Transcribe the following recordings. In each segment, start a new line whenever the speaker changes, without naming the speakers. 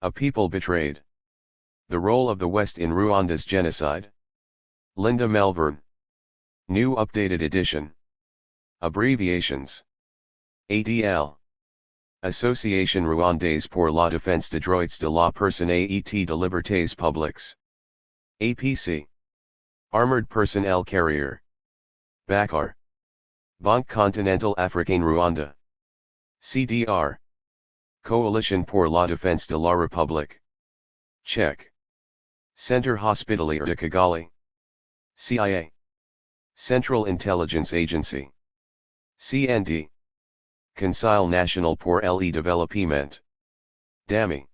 A people betrayed. The role of the West in Rwanda's genocide. Linda Melvern. New updated edition. Abbreviations. ADL. Association Rwandaise pour la défense des droits de la personne et de libertés publiques. APC. Armored Personnel Carrier. BACAR. Banque Continentale Africaine Rwanda. CDR. Coalition pour la défense de la République. Czech. Centre Hospitalier de Kigali. CIA. Central Intelligence Agency. CND. Conseil National pour le Développement. DAMI.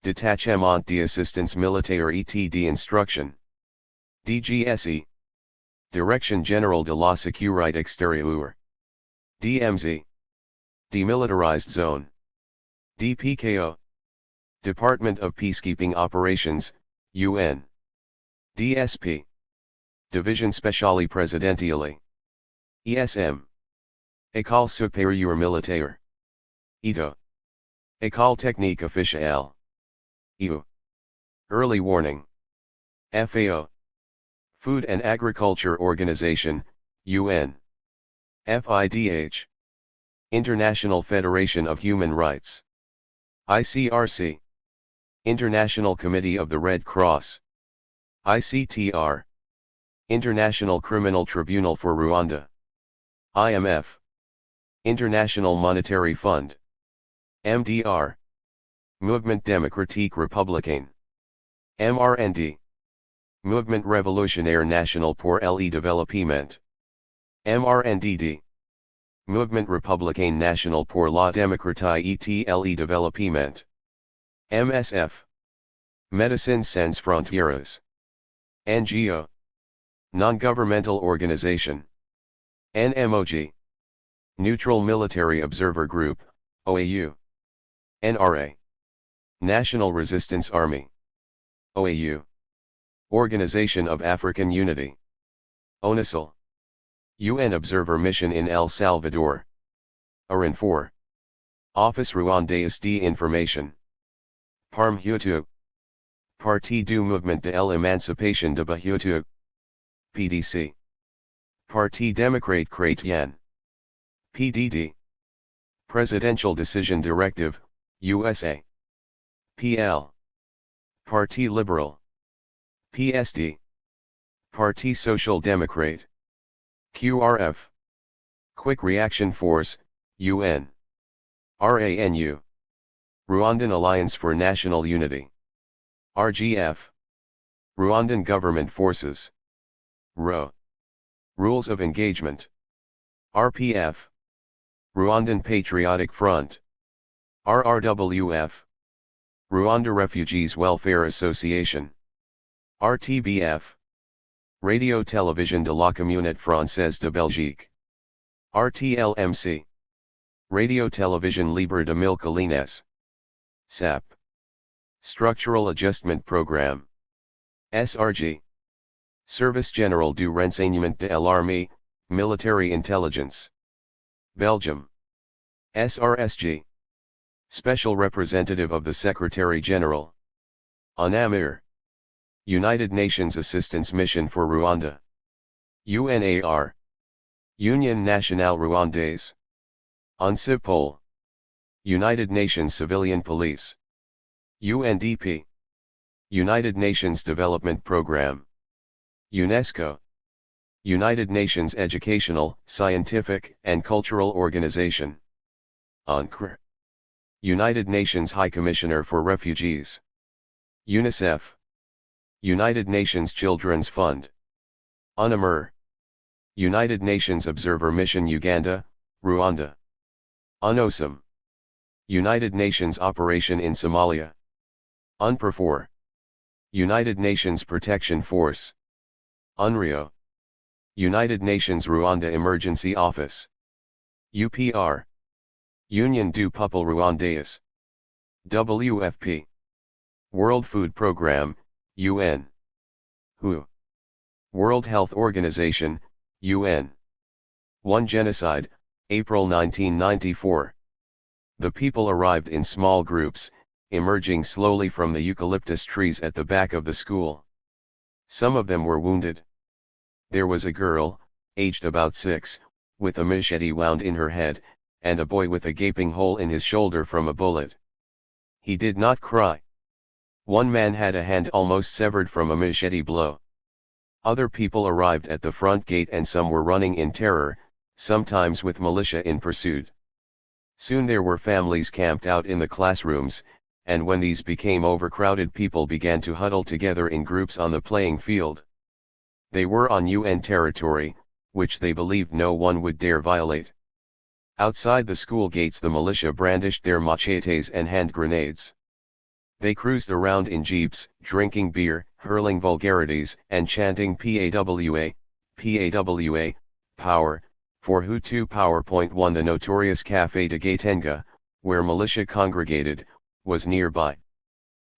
Détachement d'assistance militaire et d'instruction. DGSE. Direction Générale de la Sécurité Extérieure. DMZ. Demilitarized Zone. DPKO. Department of Peacekeeping Operations, UN. DSP. Division Spéciale Présidentielle. ESM. École Supérieure Militaire. ETO. École Technique Officielle. EU. Early Warning. FAO. Food and Agriculture Organization, UN. FIDH. International Federation of Human Rights. ICRC. International Committee of the Red Cross. ICTR. International Criminal Tribunal for Rwanda. IMF. International Monetary Fund. MDR. Mouvement Démocratique Républicain. MRND. Mouvement Révolutionnaire National pour le Développement. MRNDD. Mouvement Républicain National pour la Démocratie et le Développement. MSF. Médecins Sans Frontières. NGO. Non-Governmental Organization. NMOG. Neutral Military Observer Group, OAU. NRA. National Resistance Army. OAU. Organization of African Unity. ONUSL. UN Observer Mission in El Salvador. ARIN4. Office Rwandais d'Information. PARM-Hutu. Parti du Mouvement de l'Émancipation de Bahutu. PDC. Parti Démocrate Chrétien. PDD. Presidential Decision Directive, USA. PL. Parti Liberal. PSD. Parti Social Democrate. QRF. Quick Reaction Force, UN. RANU. Rwandan Alliance for National Unity. RGF. Rwandan Government Forces. RO. Rules of Engagement. RPF. Rwandan Patriotic Front. RRWF. Rwanda Refugees Welfare Association. RTBF. Radio Télévision de la Communauté Française de Belgique. RTLMC. Radio Télévision Libre de Mille Collines. SAP. Structural Adjustment Program. SRG. Service Général du Renseignement de l'Armée, Military Intelligence. Belgium. SRSG. Special Representative of the Secretary General. UNAMIR. United Nations Assistance Mission for Rwanda. UNAR. Union Nationale Rwandaise. UNCIPOL. United Nations Civilian Police. UNDP. United Nations Development Programme. UNESCO. United Nations Educational, Scientific, and Cultural Organization. UNCR. United Nations High Commissioner for Refugees. UNICEF. United Nations Children's Fund. UNAMIR. United Nations Observer Mission Uganda, Rwanda. UNOSOM. United Nations Operation in Somalia. UNPROFOR. United Nations Protection Force. UNRIO. United Nations Rwanda Emergency Office. UPR. Union du Peuple Rwandais. WFP. World Food Programme, UN. WHO. World Health Organization, UN. 1 Genocide, April 1994. The people arrived in small groups, emerging slowly from the eucalyptus trees at the back of the school. Some of them were wounded. There was a girl, aged about 6, with a machete wound in her head, and a boy with a gaping hole in his shoulder from a bullet. He did not cry. One man had a hand almost severed from a machete blow. Other people arrived at the front gate and some were running in terror, sometimes with militia in pursuit. Soon there were families camped out in the classrooms, and when these became overcrowded, people began to huddle together in groups on the playing field. They were on UN territory, which they believed no one would dare violate. Outside the school gates the militia brandished their machetes and hand grenades. They cruised around in jeeps, drinking beer, hurling vulgarities, and chanting PAWA, PAWA, power, for Hutu power. 1 The notorious Café de Gatenga, where militia congregated, was nearby.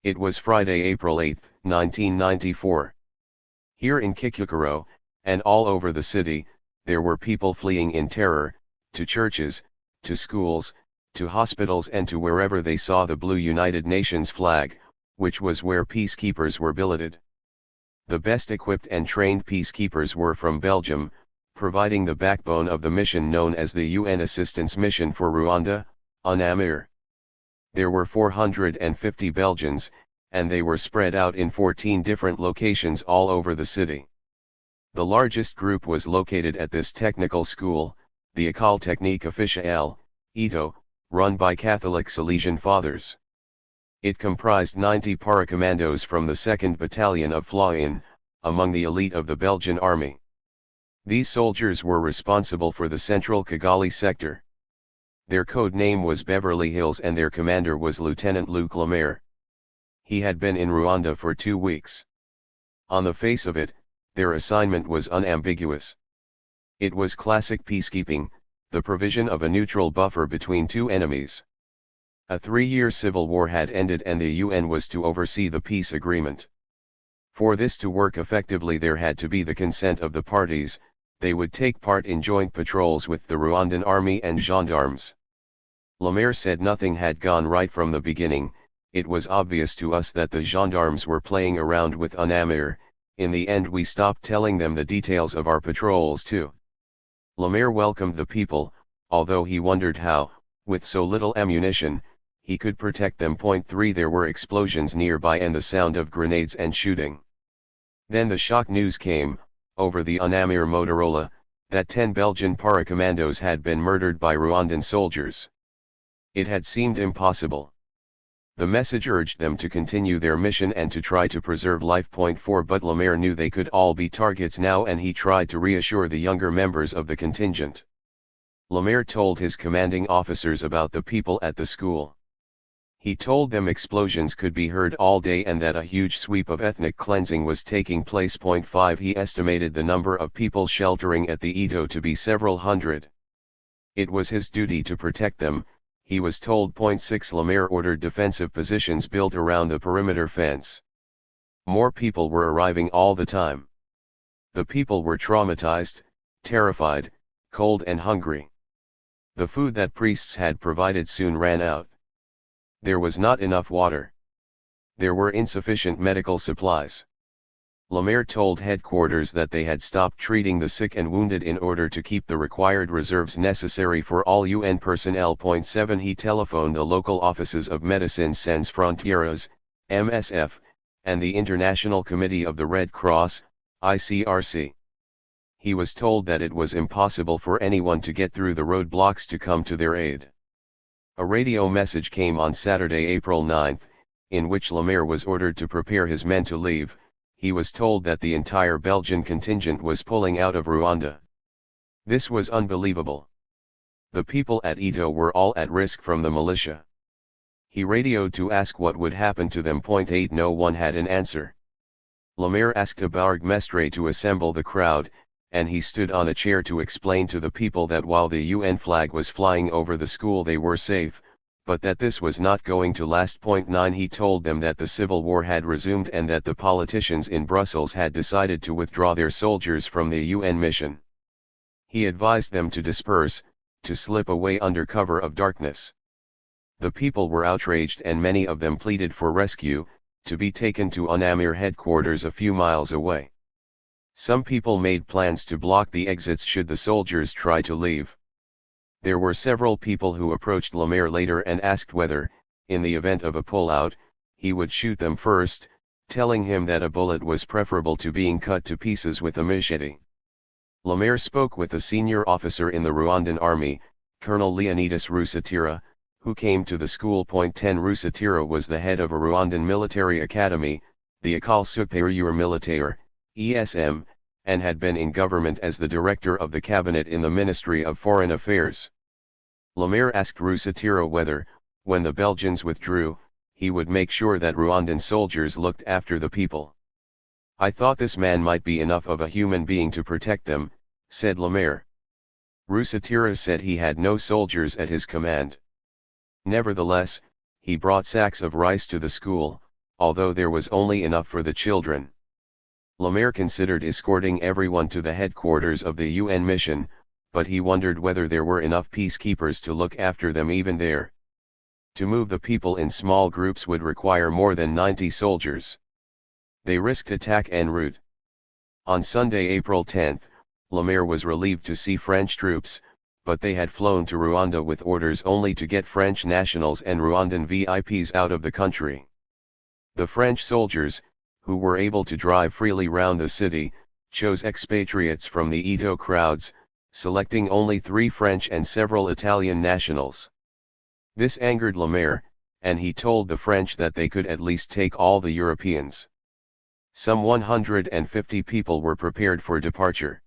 It was Friday, April 8, 1994. Here in Kikukuro, and all over the city, there were people fleeing in terror, to churches, to schools, to hospitals, and to wherever they saw the blue United Nations flag, which was where peacekeepers were billeted. The best equipped and trained peacekeepers were from Belgium, providing the backbone of the mission known as the UN Assistance Mission for Rwanda, UNAMIR. There were 450 Belgians, and they were spread out in 14 different locations all over the city. The largest group was located at this technical school, the École Technique Officielle, ETO, run by Catholic Salesian Fathers. It comprised 90 paracommandos from the 2nd Battalion of Floyen, among the elite of the Belgian army. These soldiers were responsible for the central Kigali sector. Their code name was Beverly Hills and their commander was Lieutenant Luc Lemaire. He had been in Rwanda for 2 weeks. On the face of it, their assignment was unambiguous. It was classic peacekeeping, the provision of a neutral buffer between two enemies. A 3-year civil war had ended and the UN was to oversee the peace agreement. For this to work effectively there had to be the consent of the parties. They would take part in joint patrols with the Rwandan army and gendarmes. Lemaire said nothing had gone right from the beginning. It was obvious to us that the gendarmes were playing around with UNAMIR. In the end we stopped telling them the details of our patrols too. Lemaire welcomed the people, although he wondered how, with so little ammunition, he could protect them. 3 There were explosions nearby and the sound of grenades and shooting. Then the shock news came, over the UNAMIR Motorola, that 10 Belgian paracommandos had been murdered by Rwandan soldiers. It had seemed impossible. The message urged them to continue their mission and to try to preserve life. 4 But Lemaire knew they could all be targets now and he tried to reassure the younger members of the contingent. Lemaire told his commanding officers about the people at the school. He told them explosions could be heard all day and that a huge sweep of ethnic cleansing was taking place. 5 He estimated the number of people sheltering at the Edo to be several hundred. It was his duty to protect them, he was told. 6 Lemaire ordered defensive positions built around the perimeter fence. More people were arriving all the time. The people were traumatized, terrified, cold and hungry. The food that priests had provided soon ran out. There was not enough water. There were insufficient medical supplies. Lemaire told headquarters that they had stopped treating the sick and wounded in order to keep the required reserves necessary for all UN personnel. 7 He telephoned the local offices of Médecins Sans Frontières, MSF, and the International Committee of the Red Cross, ICRC. He was told that it was impossible for anyone to get through the roadblocks to come to their aid. A radio message came on Saturday, April 9, in which Lemaire was ordered to prepare his men to leave. He was told that the entire Belgian contingent was pulling out of Rwanda. This was unbelievable. The people at Edo were all at risk from the militia. He radioed to ask what would happen to them. 8 No one had an answer. Lemaire asked a Bourgmestre to assemble the crowd, and he stood on a chair to explain to the people that while the UN flag was flying over the school they were safe, but that this was not going to last. 9 He told them that the civil war had resumed and that the politicians in Brussels had decided to withdraw their soldiers from the UN mission. He advised them to disperse, to slip away under cover of darkness. The people were outraged and many of them pleaded for rescue, to be taken to UNAMIR headquarters a few miles away. Some people made plans to block the exits should the soldiers try to leave. There were several people who approached Lemaire later and asked whether, in the event of a pullout, he would shoot them first, telling him that a bullet was preferable to being cut to pieces with a machete. Lemaire spoke with a senior officer in the Rwandan army, Colonel Leonidas Rusatira, who came to the school. 10 Rusatira was the head of a Rwandan military academy, the École Supérieure Militaire, ESM, and had been in government as the director of the cabinet in the Ministry of Foreign Affairs. Lemaire asked Rusatira whether, when the Belgians withdrew, he would make sure that Rwandan soldiers looked after the people. "I thought this man might be enough of a human being to protect them," said Lemaire. Rusatira said he had no soldiers at his command. Nevertheless, he brought sacks of rice to the school, although there was only enough for the children. Lemaire considered escorting everyone to the headquarters of the UN mission, but he wondered whether there were enough peacekeepers to look after them even there. To move the people in small groups would require more than 90 soldiers. They risked attack en route. On Sunday, April 10, Lemaire was relieved to see French troops, but they had flown to Rwanda with orders only to get French nationals and Rwandan VIPs out of the country. The French soldiers, who were able to drive freely round the city, chose expatriates from the Edo crowds, selecting only 3 French and several Italian nationals. This angered Lemaire, and he told the French that they could at least take all the Europeans. Some 150 people were prepared for departure.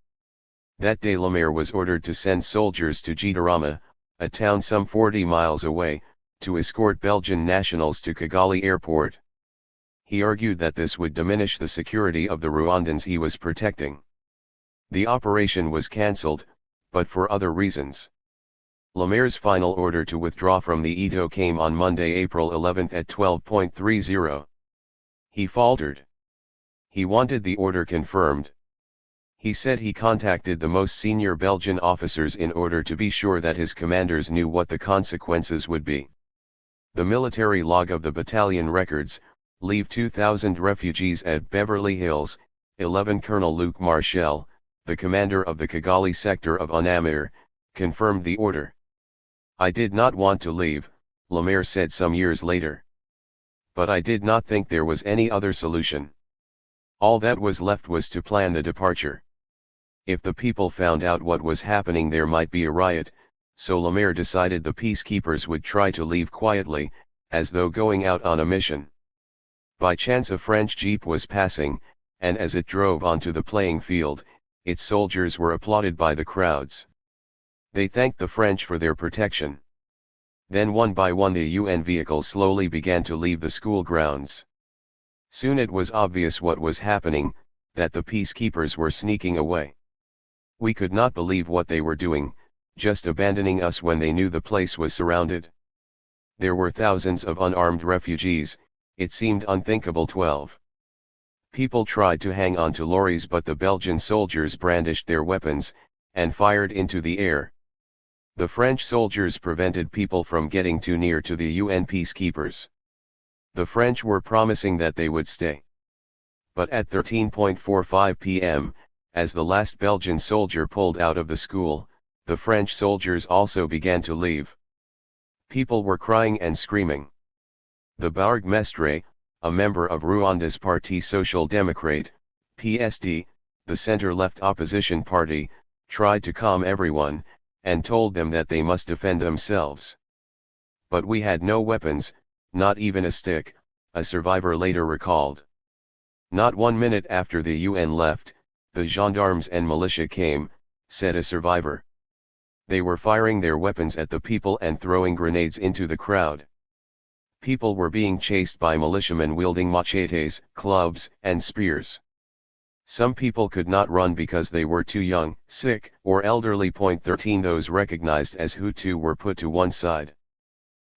That day Lemaire was ordered to send soldiers to Gitarama, a town some 40 miles away, to escort Belgian nationals to Kigali airport. He argued that this would diminish the security of the Rwandans he was protecting. The operation was cancelled, but for other reasons. Lemaire's final order to withdraw from the Edo came on Monday, April 11 at 12:30. He faltered. He wanted the order confirmed. He said he contacted the most senior Belgian officers in order to be sure that his commanders knew what the consequences would be. The military log of the battalion records, leave 2,000 refugees at Beverly Hills, 11 Colonel Luc Marchal, the commander of the Kigali sector of UNAMIR, confirmed the order. "I did not want to leave," Lemaire said some years later. "But I did not think there was any other solution. All that was left was to plan the departure. If the people found out what was happening there might be a riot, so Lemaire decided the peacekeepers would try to leave quietly, as though going out on a mission. By chance a French jeep was passing, and as it drove onto the playing field, its soldiers were applauded by the crowds. They thanked the French for their protection. Then one by one the UN vehicles slowly began to leave the school grounds. Soon it was obvious what was happening, that the peacekeepers were sneaking away. We could not believe what they were doing, just abandoning us when they knew the place was surrounded. There were thousands of unarmed refugees, it seemed unthinkable. 12. People tried to hang on to lorries but the Belgian soldiers brandished their weapons, and fired into the air. The French soldiers prevented people from getting too near to the UN peacekeepers. The French were promising that they would stay. But at 13:45 p.m., as the last Belgian soldier pulled out of the school, the French soldiers also began to leave. People were crying and screaming. The Bourgmestre, a member of Rwanda's Parti Social Democrate, PSD, the center-left opposition party, tried to calm everyone, and told them that they must defend themselves. "But we had no weapons, not even a stick," a survivor later recalled. "Not 1 minute after the UN left, the gendarmes and militia came," said a survivor. "They were firing their weapons at the people and throwing grenades into the crowd. People were being chased by militiamen wielding machetes, clubs, and spears. Some people could not run because they were too young, sick, or elderly. 13 Those recognized as Hutu were put to one side.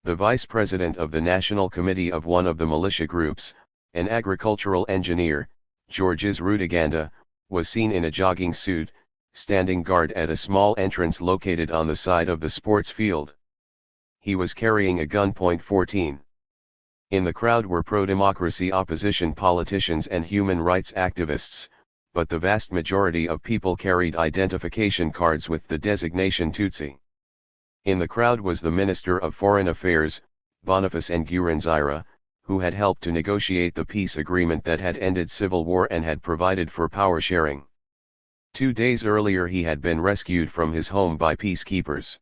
The vice president of the National Committee of one of the militia groups, an agricultural engineer, Georges Rutaganda, was seen in a jogging suit, standing guard at a small entrance located on the side of the sports field. he was carrying a gun. 14. In the crowd were pro-democracy opposition politicians and human rights activists, but the vast majority of people carried identification cards with the designation Tutsi. In the crowd was the Minister of Foreign Affairs, Boniface Nguruziza, who had helped to negotiate the peace agreement that had ended civil war and had provided for power sharing. 2 days earlier he had been rescued from his home by peacekeepers.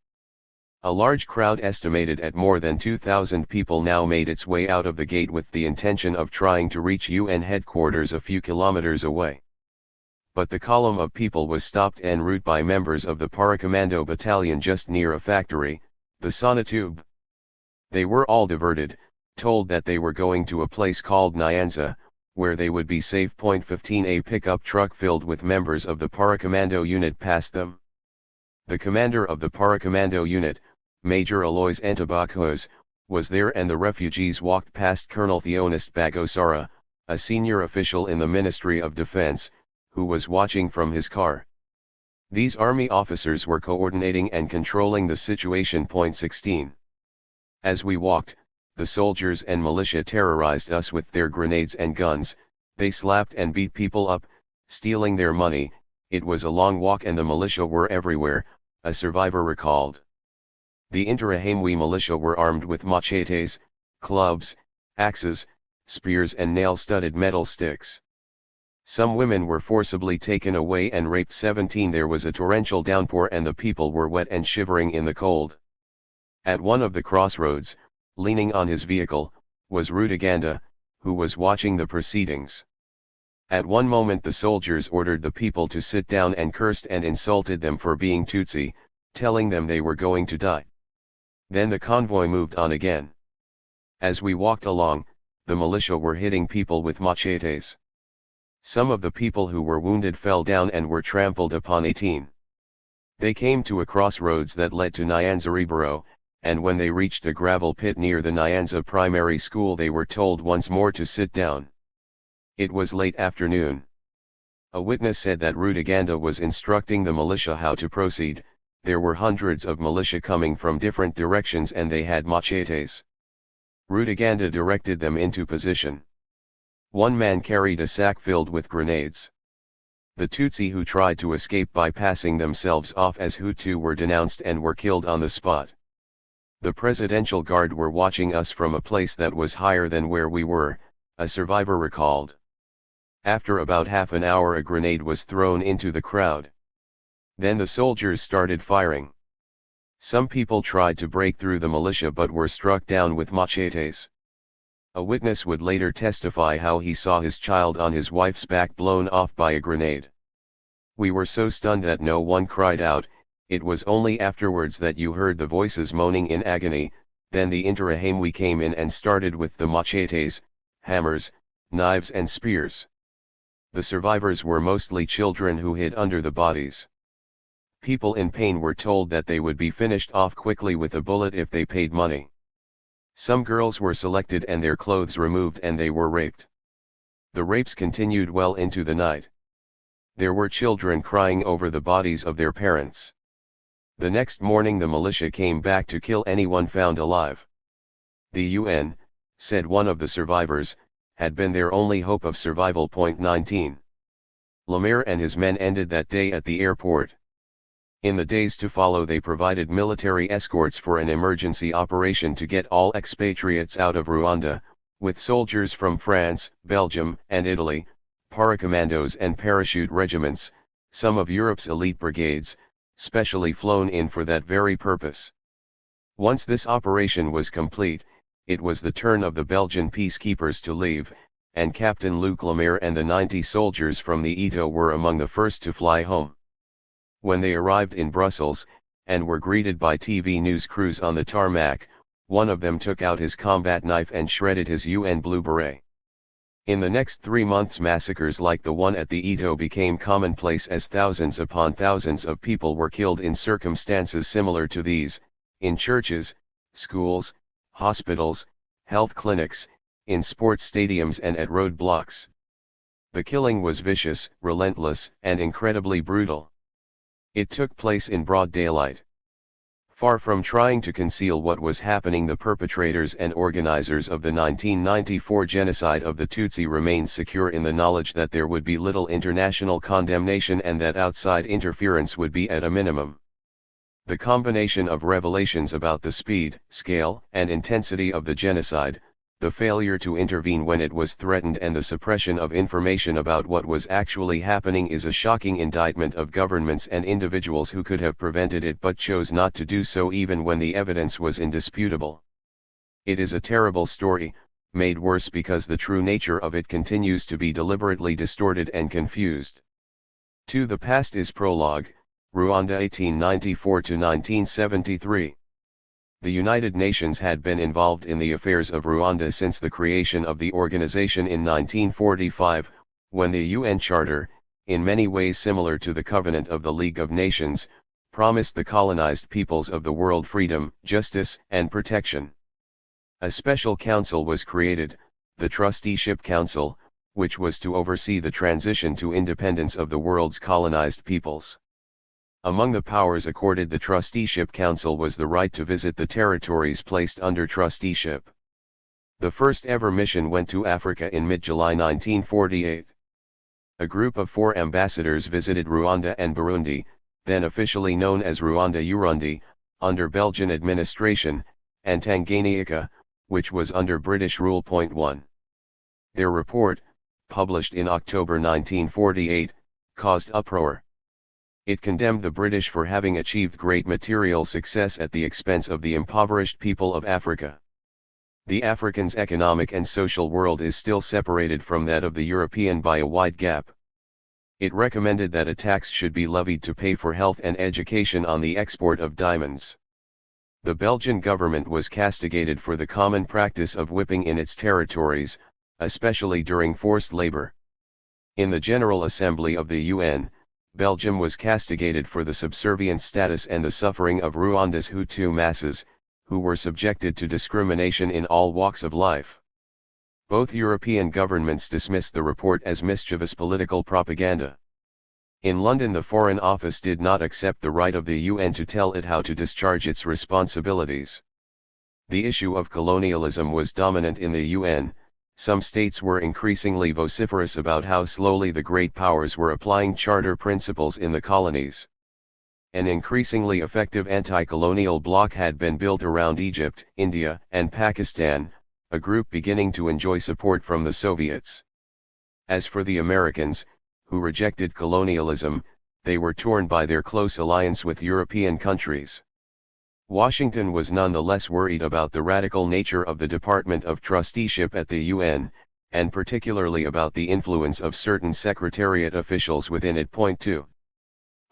A large crowd estimated at more than 2,000 people now made its way out of the gate with the intention of trying to reach UN headquarters a few kilometers away. But the column of people was stopped en route by members of the Paracommando battalion just near a factory, the Sonatube. They were all diverted, told that they were going to a place called Nyanza, where they would be safe. 15. A pickup truck filled with members of the Paracommando unit passed them. The commander of the Paracommando unit, Major Alois Antabakos, was there, and the refugees walked past Colonel Theonest Bagosara, a senior official in the Ministry of Defense, who was watching from his car. These army officers were coordinating and controlling the situation. 16. As we walked, the soldiers and militia terrorized us with their grenades and guns. They slapped and beat people up, stealing their money. It was a long walk and the militia were everywhere, a survivor recalled. The Interahamwe militia were armed with machetes, clubs, axes, spears and nail-studded metal sticks. Some women were forcibly taken away and raped. 17. There was a torrential downpour and the people were wet and shivering in the cold. At one of the crossroads, leaning on his vehicle, was Rwanda, who was watching the proceedings. At one moment the soldiers ordered the people to sit down and cursed and insulted them for being Tutsi, telling them they were going to die. Then the convoy moved on again. As we walked along, the militia were hitting people with machetes. Some of the people who were wounded fell down and were trampled upon. 18. They came to a crossroads that led to Nyanza Ribero, and when they reached a gravel pit near the Nyanza primary school they were told once more to sit down. It was late afternoon. A witness said that Rwanda was instructing the militia how to proceed. There were hundreds of militia coming from different directions and they had machetes. Rwanda directed them into position. One man carried a sack filled with grenades. The Tutsi who tried to escape by passing themselves off as Hutu were denounced and were killed on the spot. The Presidential Guard were watching us from a place that was higher than where we were, a survivor recalled. After about half an hour a grenade was thrown into the crowd. Then the soldiers started firing. Some people tried to break through the militia but were struck down with machetes. A witness would later testify how he saw his child on his wife's back blown off by a grenade. We were so stunned that no one cried out. It was only afterwards that you heard the voices moaning in agony. Then the Interahamwe came in and started with the machetes, hammers, knives and spears. The survivors were mostly children who hid under the bodies. People in pain were told that they would be finished off quickly with a bullet if they paid money. Some girls were selected and their clothes removed and they were raped. The rapes continued well into the night. There were children crying over the bodies of their parents. The next morning the militia came back to kill anyone found alive. The UN, said one of the survivors, had been their only hope of survival. 19. Lemaire and his men ended that day at the airport. In the days to follow they provided military escorts for an emergency operation to get all expatriates out of Rwanda, with soldiers from France, Belgium and Italy, paracommandos and parachute regiments, some of Europe's elite brigades, specially flown in for that very purpose. Once this operation was complete, it was the turn of the Belgian peacekeepers to leave, and Captain Luc Lemaire and the 90 soldiers from the Ito were among the first to fly home. When they arrived in Brussels, and were greeted by TV news crews on the tarmac, one of them took out his combat knife and shredded his UN blue beret. In the next 3 months massacres like the one at the Ito became commonplace as thousands upon thousands of people were killed in circumstances similar to these, in churches, schools, hospitals, health clinics, in sports stadiums and at roadblocks. The killing was vicious, relentless, and incredibly brutal. It took place in broad daylight. Far from trying to conceal what was happening, the perpetrators and organizers of the 1994 genocide of the Tutsi remained secure in the knowledge that there would be little international condemnation and that outside interference would be at a minimum. The combination of revelations about the speed, scale, and intensity of the genocide, the failure to intervene when it was threatened, and the suppression of information about what was actually happening is a shocking indictment of governments and individuals who could have prevented it but chose not to do so even when the evidence was indisputable. It is a terrible story, made worse because the true nature of it continues to be deliberately distorted and confused. To the Past is Prologue, Rwanda 1894 to 1973. The United Nations had been involved in the affairs of Rwanda since the creation of the organization in 1945, when the UN Charter, in many ways similar to the Covenant of the League of Nations, promised the colonized peoples of the world freedom, justice, and protection. A special council was created, the Trusteeship Council, which was to oversee the transition to independence of the world's colonized peoples. Among the powers accorded the Trusteeship Council was the right to visit the territories placed under trusteeship. The first ever mission went to Africa in mid-July 1948. A group of 4 ambassadors visited Rwanda and Burundi, then officially known as Rwanda-Urundi, under Belgian administration, and Tanganyika, which was under British rule. 1. Their report, published in October 1948, caused uproar. It condemned the British for having achieved great material success at the expense of the impoverished people of Africa. The African's economic and social world is still separated from that of the European by a wide gap. It recommended that a tax should be levied to pay for health and education on the export of diamonds. The Belgian government was castigated for the common practice of whipping in its territories, especially during forced labor. In the General Assembly of the UN, Belgium was castigated for the subservient status and the suffering of Rwanda's Hutu masses, who were subjected to discrimination in all walks of life. Both European governments dismissed the report as mischievous political propaganda. In London, the Foreign Office did not accept the right of the UN to tell it how to discharge its responsibilities. The issue of colonialism was dominant in the UN. Some states were increasingly vociferous about how slowly the great powers were applying charter principles in the colonies. An increasingly effective anti-colonial bloc had been built around Egypt, India, and Pakistan, a group beginning to enjoy support from the Soviets. As for the Americans, who rejected colonialism, they were torn by their close alliance with European countries. Washington was nonetheless worried about the radical nature of the Department of Trusteeship at the UN, and particularly about the influence of certain Secretariat officials within it. 2.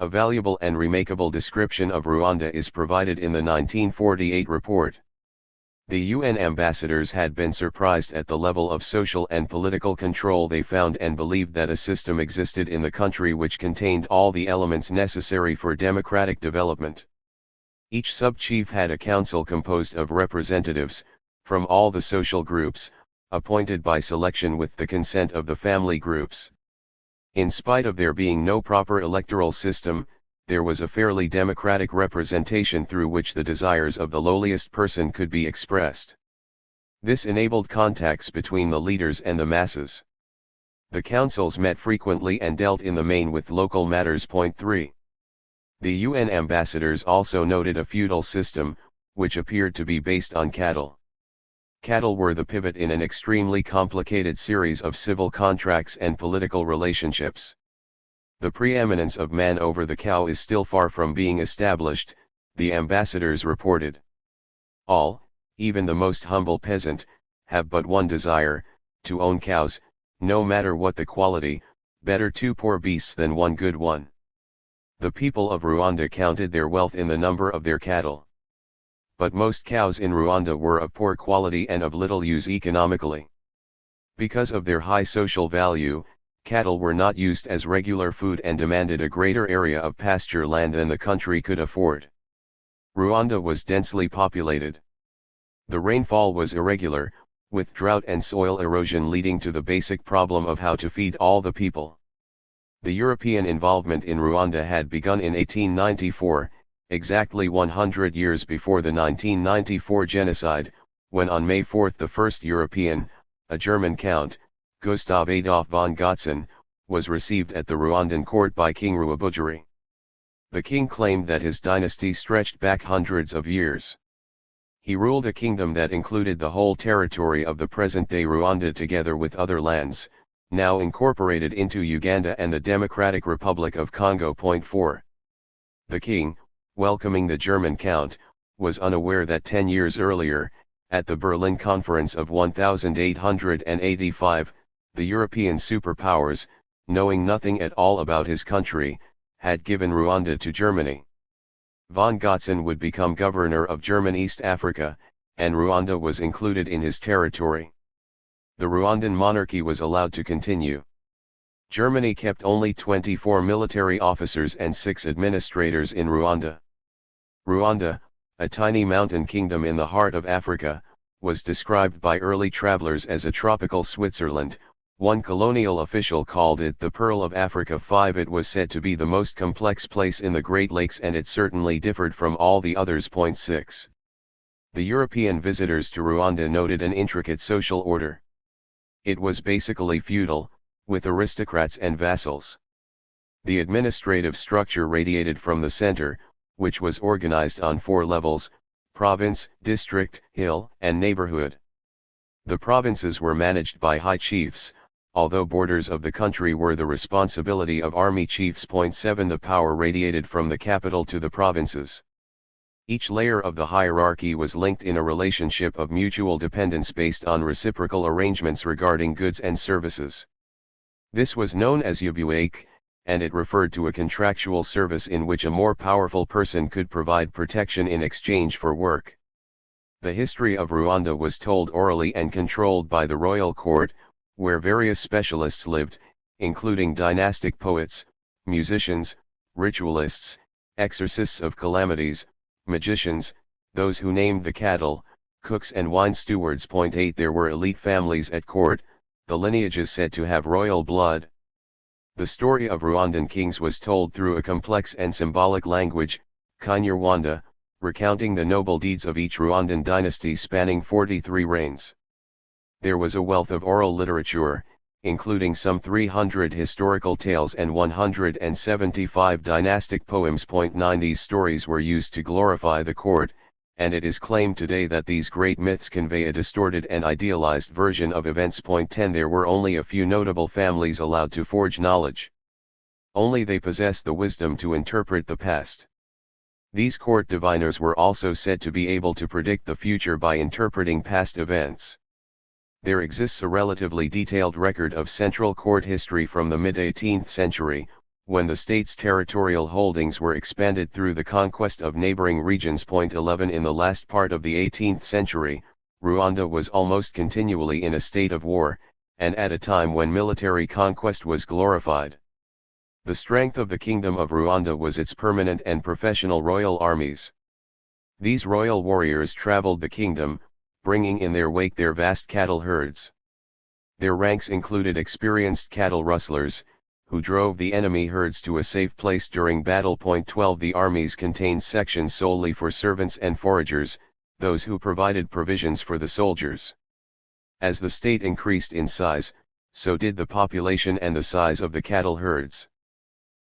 A valuable and remarkable description of Rwanda is provided in the 1948 report. The UN ambassadors had been surprised at the level of social and political control they found and believed that a system existed in the country which contained all the elements necessary for democratic development. Each sub-chief had a council composed of representatives, from all the social groups, appointed by selection with the consent of the family groups. In spite of there being no proper electoral system, there was a fairly democratic representation through which the desires of the lowliest person could be expressed. This enabled contacts between the leaders and the masses. The councils met frequently and dealt in the main with local matters. 3. The UN ambassadors also noted a feudal system, which appeared to be based on cattle. Cattle were the pivot in an extremely complicated series of civil contracts and political relationships. The preeminence of man over the cow is still far from being established, the ambassadors reported. All, even the most humble peasant, have but one desire, to own cows, no matter what the quality, better 2 poor beasts than 1 good one. The people of Rwanda counted their wealth in the number of their cattle. But most cows in Rwanda were of poor quality and of little use economically. Because of their high social value, cattle were not used as regular food and demanded a greater area of pasture land than the country could afford. Rwanda was densely populated. The rainfall was irregular, with drought and soil erosion leading to the basic problem of how to feed all the people. The European involvement in Rwanda had begun in 1894, exactly 100 years before the 1994 genocide, when on May 4 the first European, a German count, Gustav Adolf von Gotzen, was received at the Rwandan court by King Rwabugiri. The king claimed that his dynasty stretched back hundreds of years. He ruled a kingdom that included the whole territory of the present-day Rwanda together with other lands, now incorporated into Uganda and the Democratic Republic of Congo. 4. The king, welcoming the German count, was unaware that 10 years earlier, at the Berlin Conference of 1885, the European superpowers, knowing nothing at all about his country, had given Rwanda to Germany. Von Gotzen would become governor of German East Africa, and Rwanda was included in his territory. The Rwandan monarchy was allowed to continue. Germany kept only 24 military officers and 6 administrators in Rwanda. Rwanda, a tiny mountain kingdom in the heart of Africa, was described by early travelers as a tropical Switzerland. One colonial official called it the Pearl of Africa. 5. It was said to be the most complex place in the Great Lakes, and it certainly differed from all the others. 6. The European visitors to Rwanda noted an intricate social order. It was basically feudal, with aristocrats and vassals. The administrative structure radiated from the center, which was organized on 4 levels: province, district, hill, and neighborhood. The provinces were managed by high chiefs, although borders of the country were the responsibility of army chiefs. 7. The power radiated from the capital to the provinces. Each layer of the hierarchy was linked in a relationship of mutual dependence based on reciprocal arrangements regarding goods and services. This was known as ubuake, and it referred to a contractual service in which a more powerful person could provide protection in exchange for work. The history of Rwanda was told orally and controlled by the royal court, where various specialists lived, including dynastic poets, musicians, ritualists, exorcists of calamities, magicians, those who named the cattle, cooks and wine stewards. 8. There were elite families at court, the lineages said to have royal blood. The story of Rwandan kings was told through a complex and symbolic language, Kinyarwanda, recounting the noble deeds of each Rwandan dynasty spanning 43 reigns. There was a wealth of oral literature, including some 300 historical tales and 175 dynastic poems. 9. These stories were used to glorify the court, and it is claimed today that these great myths convey a distorted and idealized version of events. 10. There were only a few notable families allowed to forge knowledge. Only they possessed the wisdom to interpret the past. These court diviners were also said to be able to predict the future by interpreting past events. There exists a relatively detailed record of central court history from the mid-18th century, when the state's territorial holdings were expanded through the conquest of neighboring regions. 11. In the last part of the 18th century, Rwanda was almost continually in a state of war, and at a time when military conquest was glorified. The strength of the Kingdom of Rwanda was its permanent and professional royal armies. These royal warriors traveled the kingdom, bringing in their wake their vast cattle herds. Their ranks included experienced cattle rustlers, who drove the enemy herds to a safe place during battle. 12. The armies contained sections solely for servants and foragers, those who provided provisions for the soldiers. As the state increased in size, so did the population and the size of the cattle herds.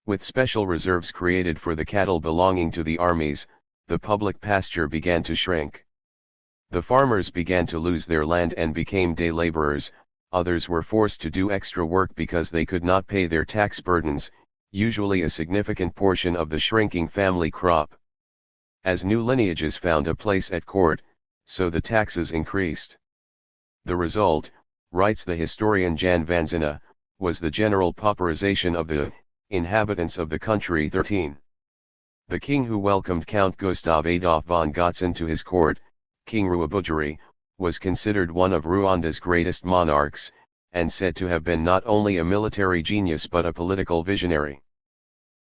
With special reserves created for the cattle belonging to the armies, the public pasture began to shrink. The farmers began to lose their land and became day laborers. Others were forced to do extra work because they could not pay their tax burdens, usually a significant portion of the shrinking family crop. As new lineages found a place at court, so the taxes increased. The result, writes the historian Jan Vanzina, was the general pauperization of the inhabitants of the country. 13. The king who welcomed Count Gustav Adolf von Gotzen to his court, King Rwabugiri, was considered one of Rwanda's greatest monarchs, and said to have been not only a military genius but a political visionary.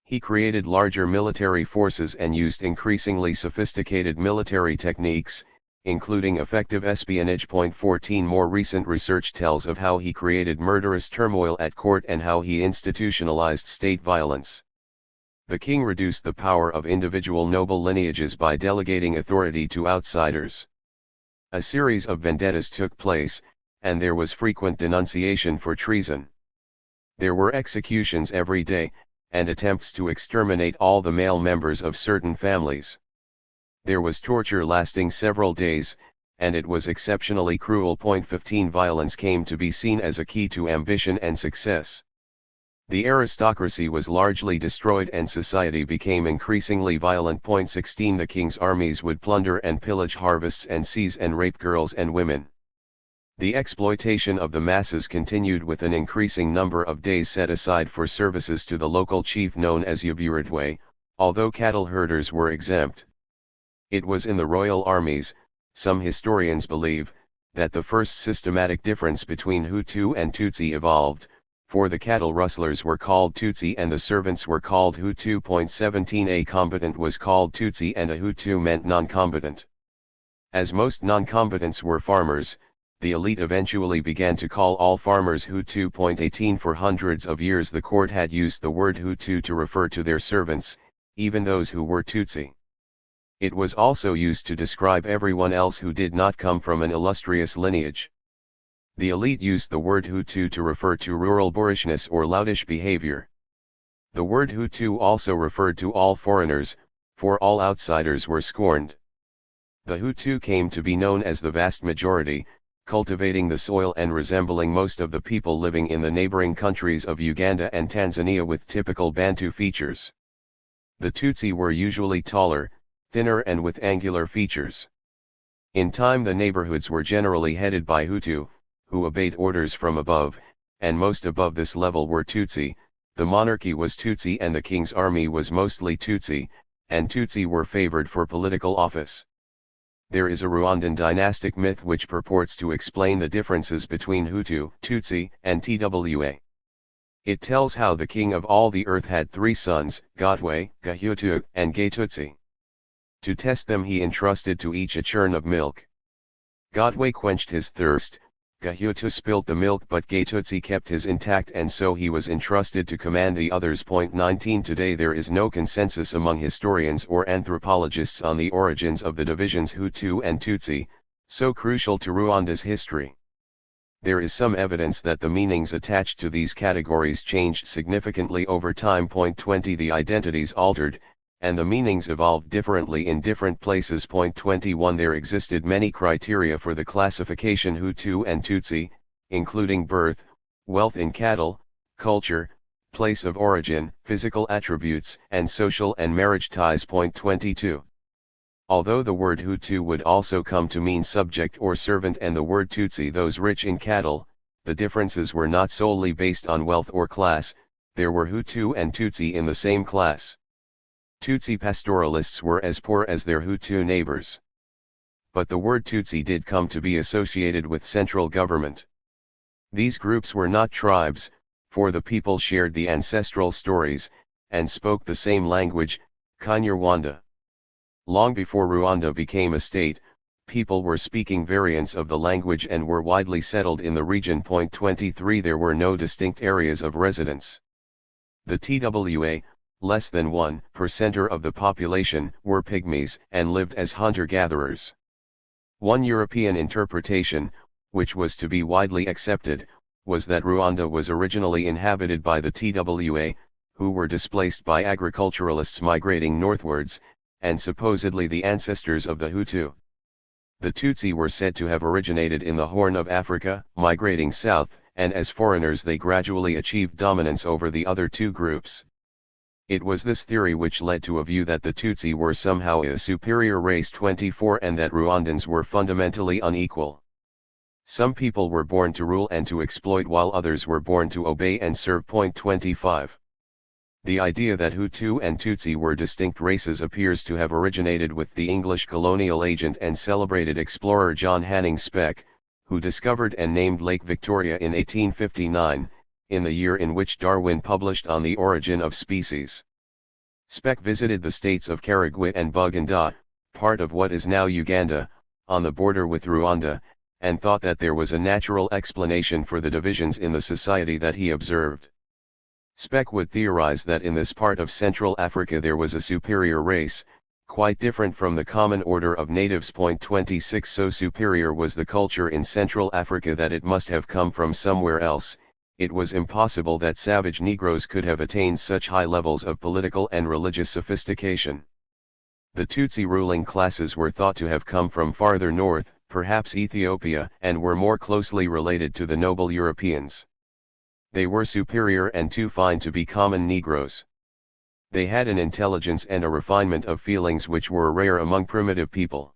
He created larger military forces and used increasingly sophisticated military techniques, including effective espionage. 14. More recent research tells of how he created murderous turmoil at court and how he institutionalized state violence. The king reduced the power of individual noble lineages by delegating authority to outsiders. A series of vendettas took place, and there was frequent denunciation for treason. There were executions every day, and attempts to exterminate all the male members of certain families. There was torture lasting several days, and it was exceptionally cruel. 15 Violence came to be seen as a key to ambition and success. The aristocracy was largely destroyed and society became increasingly violent. 16 The king's armies would plunder and pillage harvests and seize and rape girls and women. The exploitation of the masses continued with an increasing number of days set aside for services to the local chief known as Yaburidwe, although cattle herders were exempt. It was in the royal armies, some historians believe, that the first systematic difference between Hutu and Tutsi evolved, for the cattle rustlers were called Tutsi and the servants were called Hutu. 17 A combatant was called Tutsi and a Hutu meant non-combatant. As most non-combatants were farmers, the elite eventually began to call all farmers Hutu. 18 For hundreds of years the court had used the word Hutu to refer to their servants, even those who were Tutsi. It was also used to describe everyone else who did not come from an illustrious lineage. The elite used the word Hutu to refer to rural boorishness or loutish behavior. The word Hutu also referred to all foreigners, for all outsiders were scorned. The Hutu came to be known as the vast majority, cultivating the soil and resembling most of the people living in the neighboring countries of Uganda and Tanzania with typical Bantu features. The Tutsi were usually taller, thinner and with angular features. In time the neighborhoods were generally headed by Hutu, who obeyed orders from above, and most above this level were Tutsi. The monarchy was Tutsi and the king's army was mostly Tutsi, and Tutsi were favored for political office. There is a Rwandan dynastic myth which purports to explain the differences between Hutu, Tutsi, and Twa. It tells how the king of all the earth had 3 sons, Gatwe, Gahutu, and Gatutsi. To test them he entrusted to each a churn of milk. Gatwe quenched his thirst, Gahutu spilt the milk but Gatutsi kept his intact and so he was entrusted to command the others. 19 Today there is no consensus among historians or anthropologists on the origins of the divisions Hutu and Tutsi, so crucial to Rwanda's history. There is some evidence that the meanings attached to these categories changed significantly over time. 20 The identities altered, and the meanings evolved differently in different places. 21 There existed many criteria for the classification Hutu and Tutsi, including birth, wealth in cattle, culture, place of origin, physical attributes, and social and marriage ties. 22 Although the word Hutu would also come to mean subject or servant and the word Tutsi those rich in cattle, the differences were not solely based on wealth or class, there were Hutu and Tutsi in the same class. Tutsi pastoralists were as poor as their Hutu neighbors. But the word Tutsi did come to be associated with central government. These groups were not tribes, for the people shared the ancestral stories, and spoke the same language, Kinyarwanda. Long before Rwanda became a state, people were speaking variants of the language and were widely settled in the region. 23 There were no distinct areas of residence. The Twa, less than 1% of the population, were pygmies and lived as hunter-gatherers. One European interpretation, which was to be widely accepted, was that Rwanda was originally inhabited by the Twa, who were displaced by agriculturalists migrating northwards, and supposedly the ancestors of the Hutu. The Tutsi were said to have originated in the Horn of Africa, migrating south, and as foreigners they gradually achieved dominance over the other two groups. It was this theory which led to a view that the Tutsi were somehow a superior race. 24 And that Rwandans were fundamentally unequal. Some people were born to rule and to exploit while others were born to obey and serve. 25 The idea that Hutu and Tutsi were distinct races appears to have originated with the English colonial agent and celebrated explorer John Hanning Speke, who discovered and named Lake Victoria in 1859, in the year in which Darwin published On the Origin of Species. Speke visited the states of Karagwe and Buganda, part of what is now Uganda, on the border with Rwanda, and thought that there was a natural explanation for the divisions in the society that he observed. Speck would theorize that in this part of Central Africa there was a superior race, quite different from the common order of natives. 26 So superior was the culture in Central Africa that it must have come from somewhere else. It was impossible that savage Negroes could have attained such high levels of political and religious sophistication. The Tutsi ruling classes were thought to have come from farther north, perhaps Ethiopia, and were more closely related to the noble Europeans. They were superior and too fine to be common Negroes. They had an intelligence and a refinement of feelings which were rare among primitive people.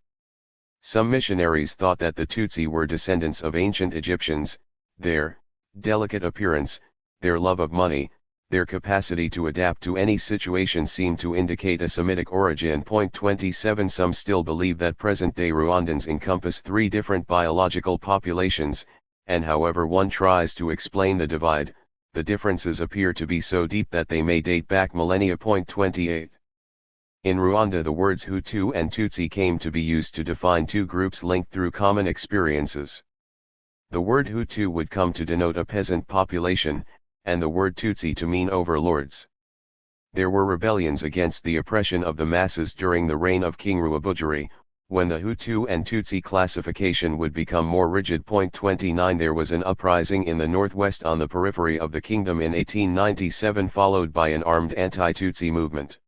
Some missionaries thought that the Tutsi were descendants of ancient Egyptians. Their delicate appearance, their love of money, their capacity to adapt to any situation seemed to indicate a Semitic origin. 27 Some still believe that present-day Rwandans encompass three different biological populations, and however one tries to explain the divide, the differences appear to be so deep that they may date back millennia. 28 In Rwanda the words Hutu and Tutsi came to be used to define two groups linked through common experiences. The word Hutu would come to denote a peasant population, and the word Tutsi to mean overlords. There were rebellions against the oppression of the masses during the reign of King Rwabugiri, when the Hutu and Tutsi classification would become more rigid. 29 There was an uprising in the northwest on the periphery of the kingdom in 1897 followed by an armed anti-Tutsi movement.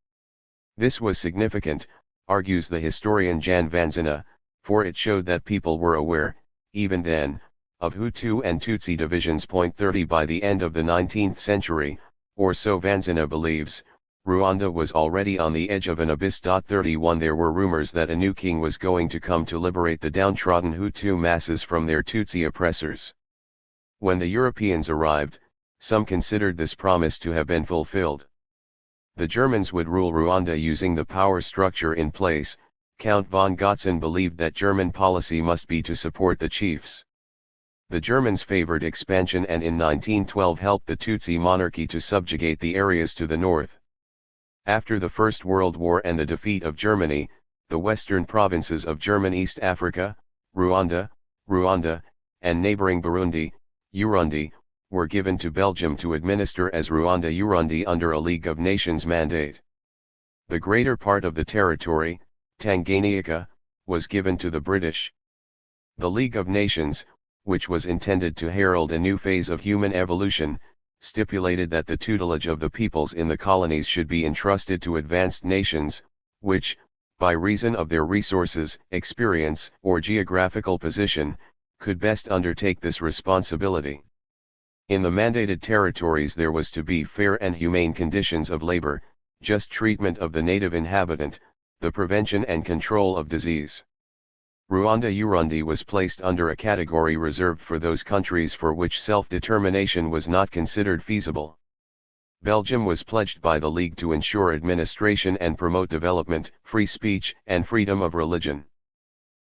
This was significant, argues the historian Jan Vanzina, for it showed that people were aware, even then, of Hutu and Tutsi divisions. 30 By the end of the 19th century, or so Vanzina believes, Rwanda was already on the edge of an abyss. 31 There were rumors that a new king was going to come to liberate the downtrodden Hutu masses from their Tutsi oppressors. When the Europeans arrived, some considered this promise to have been fulfilled. The Germans would rule Rwanda using the power structure in place. Count von Gotzen believed that German policy must be to support the chiefs. The Germans favored expansion and in 1912 helped the Tutsi monarchy to subjugate the areas to the north. After the First World War and the defeat of Germany, the western provinces of German East Africa, Rwanda, and neighboring Burundi, Urundi, were given to Belgium to administer as Rwanda-Urundi under a League of Nations mandate. The greater part of the territory, Tanganyika, was given to the British. The League of Nations, which was intended to herald a new phase of human evolution, stipulated that the tutelage of the peoples in the colonies should be entrusted to advanced nations, which, by reason of their resources, experience, or geographical position, could best undertake this responsibility. In the mandated territories there was to be fair and humane conditions of labor, just treatment of the native inhabitant, the prevention and control of disease. Rwanda-Urundi was placed under a category reserved for those countries for which self-determination was not considered feasible. Belgium was pledged by the League to ensure administration and promote development, free speech, and freedom of religion.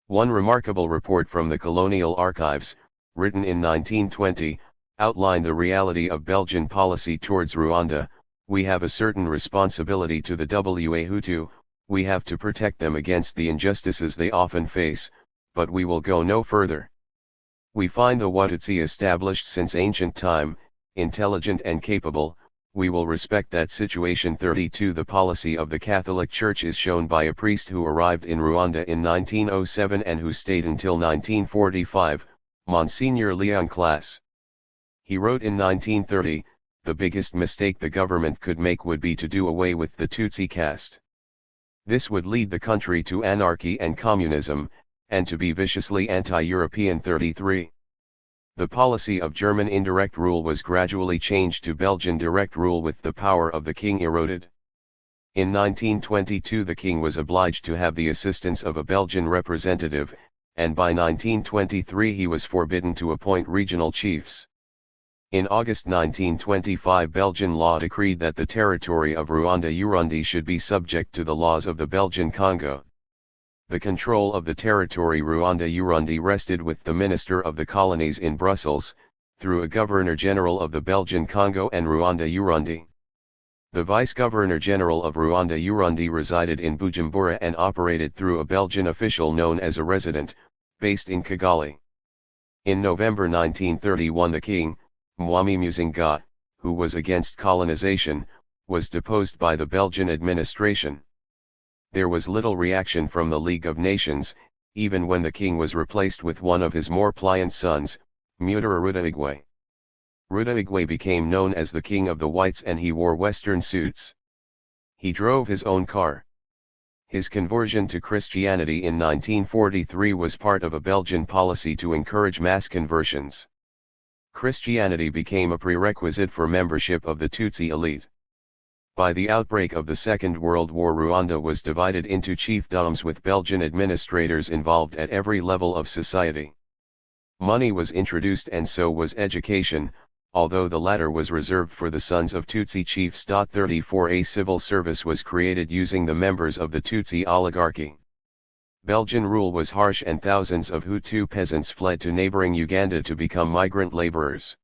One remarkable report from the Colonial Archives, written in 1920, outlined the reality of Belgian policy towards Rwanda. We have a certain responsibility to the Hutu. We have to protect them against the injustices they often face, but we will go no further. We find the Watutsi established since ancient time, intelligent and capable. We will respect that situation. 32 The policy of the Catholic Church is shown by a priest who arrived in Rwanda in 1907 and who stayed until 1945, Monsignor Leon Class. He wrote in 1930, "The biggest mistake the government could make would be to do away with the Tutsi caste. This would lead the country to anarchy and communism, and to be viciously anti-European." 33. The policy of German indirect rule was gradually changed to Belgian direct rule with the power of the king eroded. In 1922 the king was obliged to have the assistance of a Belgian representative, and by 1923 he was forbidden to appoint regional chiefs. In August 1925 Belgian law decreed that the territory of Rwanda-Urundi should be subject to the laws of the Belgian Congo. The control of the territory Rwanda-Urundi rested with the Minister of the Colonies in Brussels, through a Governor-General of the Belgian Congo and Rwanda-Urundi. The Vice-Governor-General of Rwanda-Urundi resided in Bujumbura and operated through a Belgian official known as a resident, based in Kigali. In November 1931 the king, Mwami Muzinga, who was against colonization, was deposed by the Belgian administration. There was little reaction from the League of Nations, even when the king was replaced with one of his more pliant sons, Mutara Rudahigwe. Rudahigwe became known as the King of the Whites, and he wore Western suits. He drove his own car. His conversion to Christianity in 1943 was part of a Belgian policy to encourage mass conversions. Christianity became a prerequisite for membership of the Tutsi elite. By the outbreak of the Second World War, Rwanda was divided into chiefdoms with Belgian administrators involved at every level of society. Money was introduced, and so was education, although the latter was reserved for the sons of Tutsi chiefs. 34 A civil service was created using the members of the Tutsi oligarchy. Belgian rule was harsh, and thousands of Hutu peasants fled to neighboring Uganda to become migrant laborers.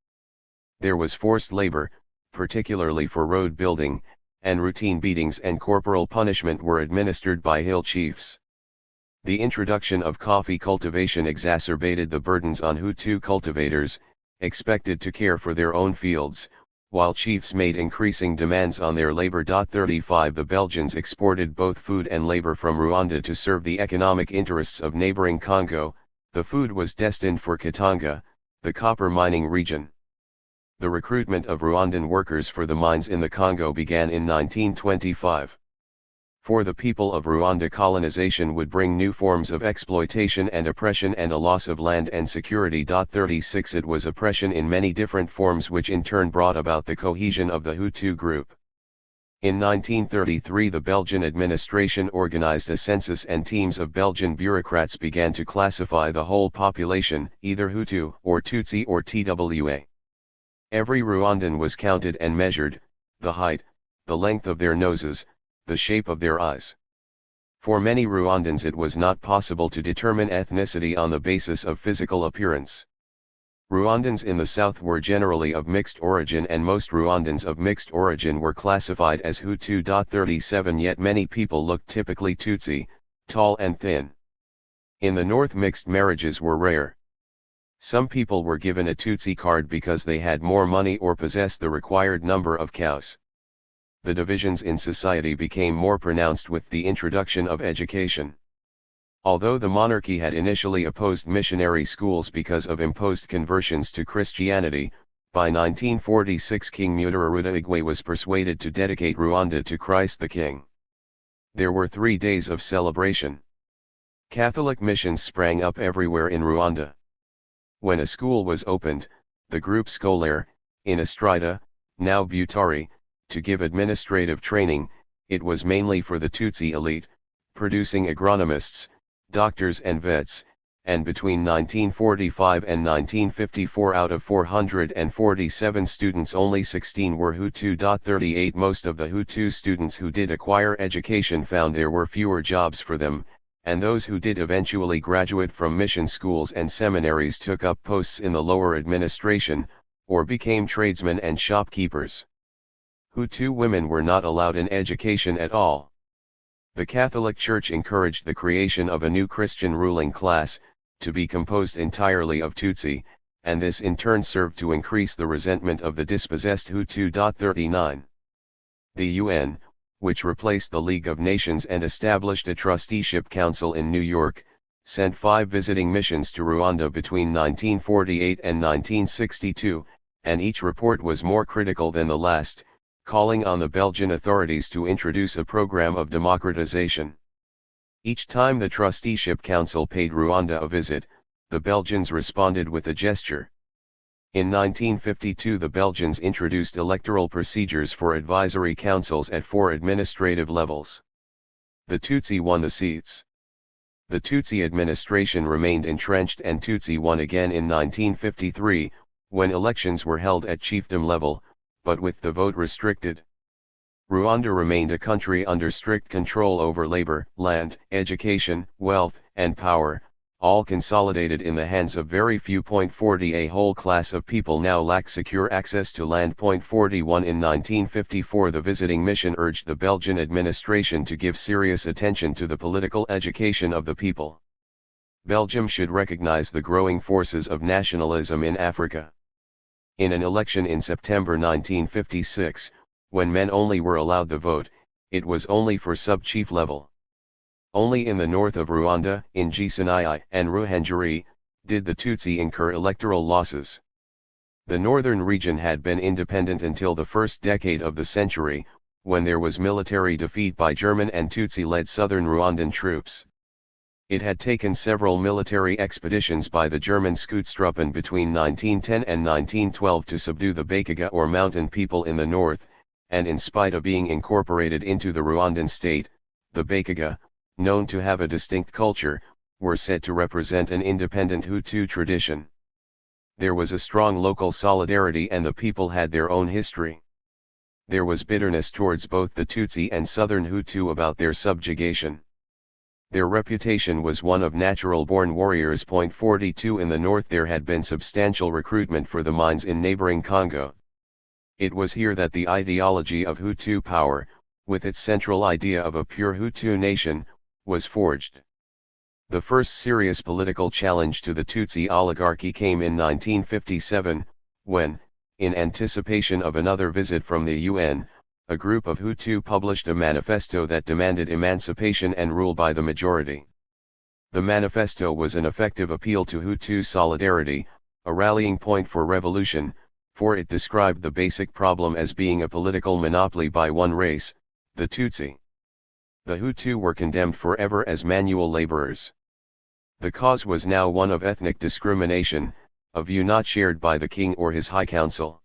There was forced labor, particularly for road building, and routine beatings and corporal punishment were administered by hill chiefs. The introduction of coffee cultivation exacerbated the burdens on Hutu cultivators, expected to care for their own fields, while chiefs made increasing demands on their labor. 35 The Belgians exported both food and labor from Rwanda to serve the economic interests of neighboring Congo. The food was destined for Katanga, the copper mining region. The recruitment of Rwandan workers for the mines in the Congo began in 1925. For the people of Rwanda, colonization would bring new forms of exploitation and oppression and a loss of land and security. 36 It was oppression in many different forms, which in turn brought about the cohesion of the Hutu group. In 1933 the Belgian administration organized a census, and teams of Belgian bureaucrats began to classify the whole population, either Hutu or Tutsi or TWA. Every Rwandan was counted and measured, the height, the length of their noses, the shape of their eyes. For many Rwandans it was not possible to determine ethnicity on the basis of physical appearance. Rwandans in the south were generally of mixed origin, and most Rwandans of mixed origin were classified as Hutu. 37 Yet many people looked typically Tutsi, tall and thin. In the north mixed marriages were rare. Some people were given a Tutsi card because they had more money or possessed the required number of cows. The divisions in society became more pronounced with the introduction of education. Although the monarchy had initially opposed missionary schools because of imposed conversions to Christianity, by 1946 King Mutara Rudahigwe was persuaded to dedicate Rwanda to Christ the King. There were 3 days of celebration. Catholic missions sprang up everywhere in Rwanda. When a school was opened, the groupe scolaire, in Estrada, now Butare, to give administrative training, it was mainly for the Tutsi elite, producing agronomists, doctors and vets, and between 1945 and 1954 out of 447 students only 16 were Hutu. 38 Most of the Hutu students who did acquire education found there were fewer jobs for them, and those who did eventually graduate from mission schools and seminaries took up posts in the lower administration, or became tradesmen and shopkeepers. Hutu women were not allowed an education at all. The Catholic Church encouraged the creation of a new Christian ruling class, to be composed entirely of Tutsi, and this in turn served to increase the resentment of the dispossessed Hutu. 39 The UN, which replaced the League of Nations and established a trusteeship council in New York, sent 5 visiting missions to Rwanda between 1948 and 1962, and each report was more critical than the last, calling on the Belgian authorities to introduce a program of democratization. Each time the trusteeship council paid Rwanda a visit, the Belgians responded with a gesture. In 1952 the Belgians introduced electoral procedures for advisory councils at 4 administrative levels. The Tutsi won the seats. The Tutsi administration remained entrenched, and Tutsi won again in 1953, when elections were held at chiefdom level, but with the vote restricted. Rwanda remained a country under strict control over labor, land, education, wealth, and power, all consolidated in the hands of very few. 40 A whole class of people now lack secure access to land. 41 In 1954 the visiting mission urged the Belgian administration to give serious attention to the political education of the people. Belgium should recognize the growing forces of nationalism in Africa. In an election in September 1956, when men only were allowed the vote, it was only for sub-chief level. Only in the north of Rwanda, in Gisenyi and Ruhengeri, did the Tutsi incur electoral losses. The northern region had been independent until the first decade of the century, when there was military defeat by German and Tutsi-led southern Rwandan troops. It had taken several military expeditions by the German Schutztruppen between 1910 and 1912 to subdue the Bakaga or mountain people in the north, and in spite of being incorporated into the Rwandan state, the Bakaga, known to have a distinct culture, were said to represent an independent Hutu tradition. There was a strong local solidarity and the people had their own history. There was bitterness towards both the Tutsi and southern Hutu about their subjugation. Their reputation was one of natural-born warriors. 42 In the north there had been substantial recruitment for the mines in neighboring Congo. It was here that the ideology of Hutu power, with its central idea of a pure Hutu nation, was forged. The first serious political challenge to the Tutsi oligarchy came in 1957, when, in anticipation of another visit from the UN, a group of Hutu published a manifesto that demanded emancipation and rule by the majority. The manifesto was an effective appeal to Hutu solidarity, a rallying point for revolution, for it described the basic problem as being a political monopoly by one race, the Tutsi. The Hutu were condemned forever as manual laborers. The cause was now one of ethnic discrimination, a view not shared by the king or his high council.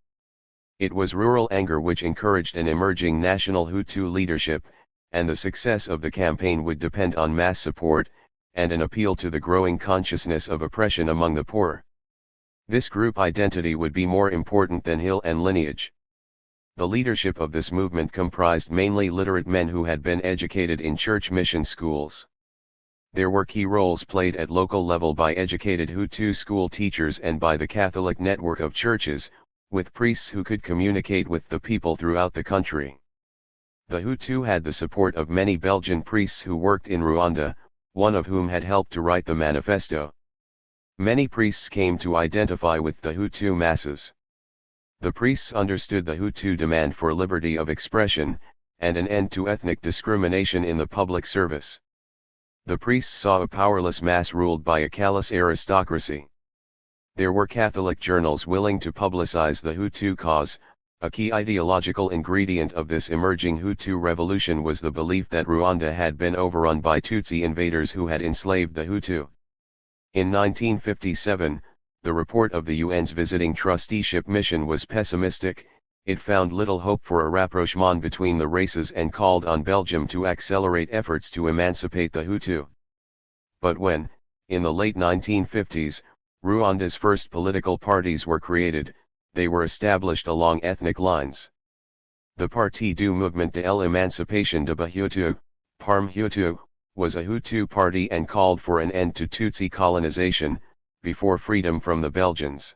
It was rural anger which encouraged an emerging national Hutu leadership, and the success of the campaign would depend on mass support, and an appeal to the growing consciousness of oppression among the poor. This group identity would be more important than hill and lineage. The leadership of this movement comprised mainly literate men who had been educated in church mission schools. There were key roles played at local level by educated Hutu school teachers and by the Catholic network of churches, with priests who could communicate with the people throughout the country. The Hutu had the support of many Belgian priests who worked in Rwanda, one of whom had helped to write the manifesto. Many priests came to identify with the Hutu masses. The priests understood the Hutu demand for liberty of expression, and an end to ethnic discrimination in the public service. The priests saw a powerless mass ruled by a callous aristocracy. There were Catholic journals willing to publicize the Hutu cause. A key ideological ingredient of this emerging Hutu revolution was the belief that Rwanda had been overrun by Tutsi invaders who had enslaved the Hutu. In 1957, the report of the UN's visiting trusteeship mission was pessimistic. It found little hope for a rapprochement between the races and called on Belgium to accelerate efforts to emancipate the Hutu. But when, in the late 1950s, Rwanda's first political parties were created, they were established along ethnic lines. The Parti du Mouvement de l'Émancipation de Bahutu, PARM-Hutu, was a Hutu party and called for an end to Tutsi colonization, before freedom from the Belgians.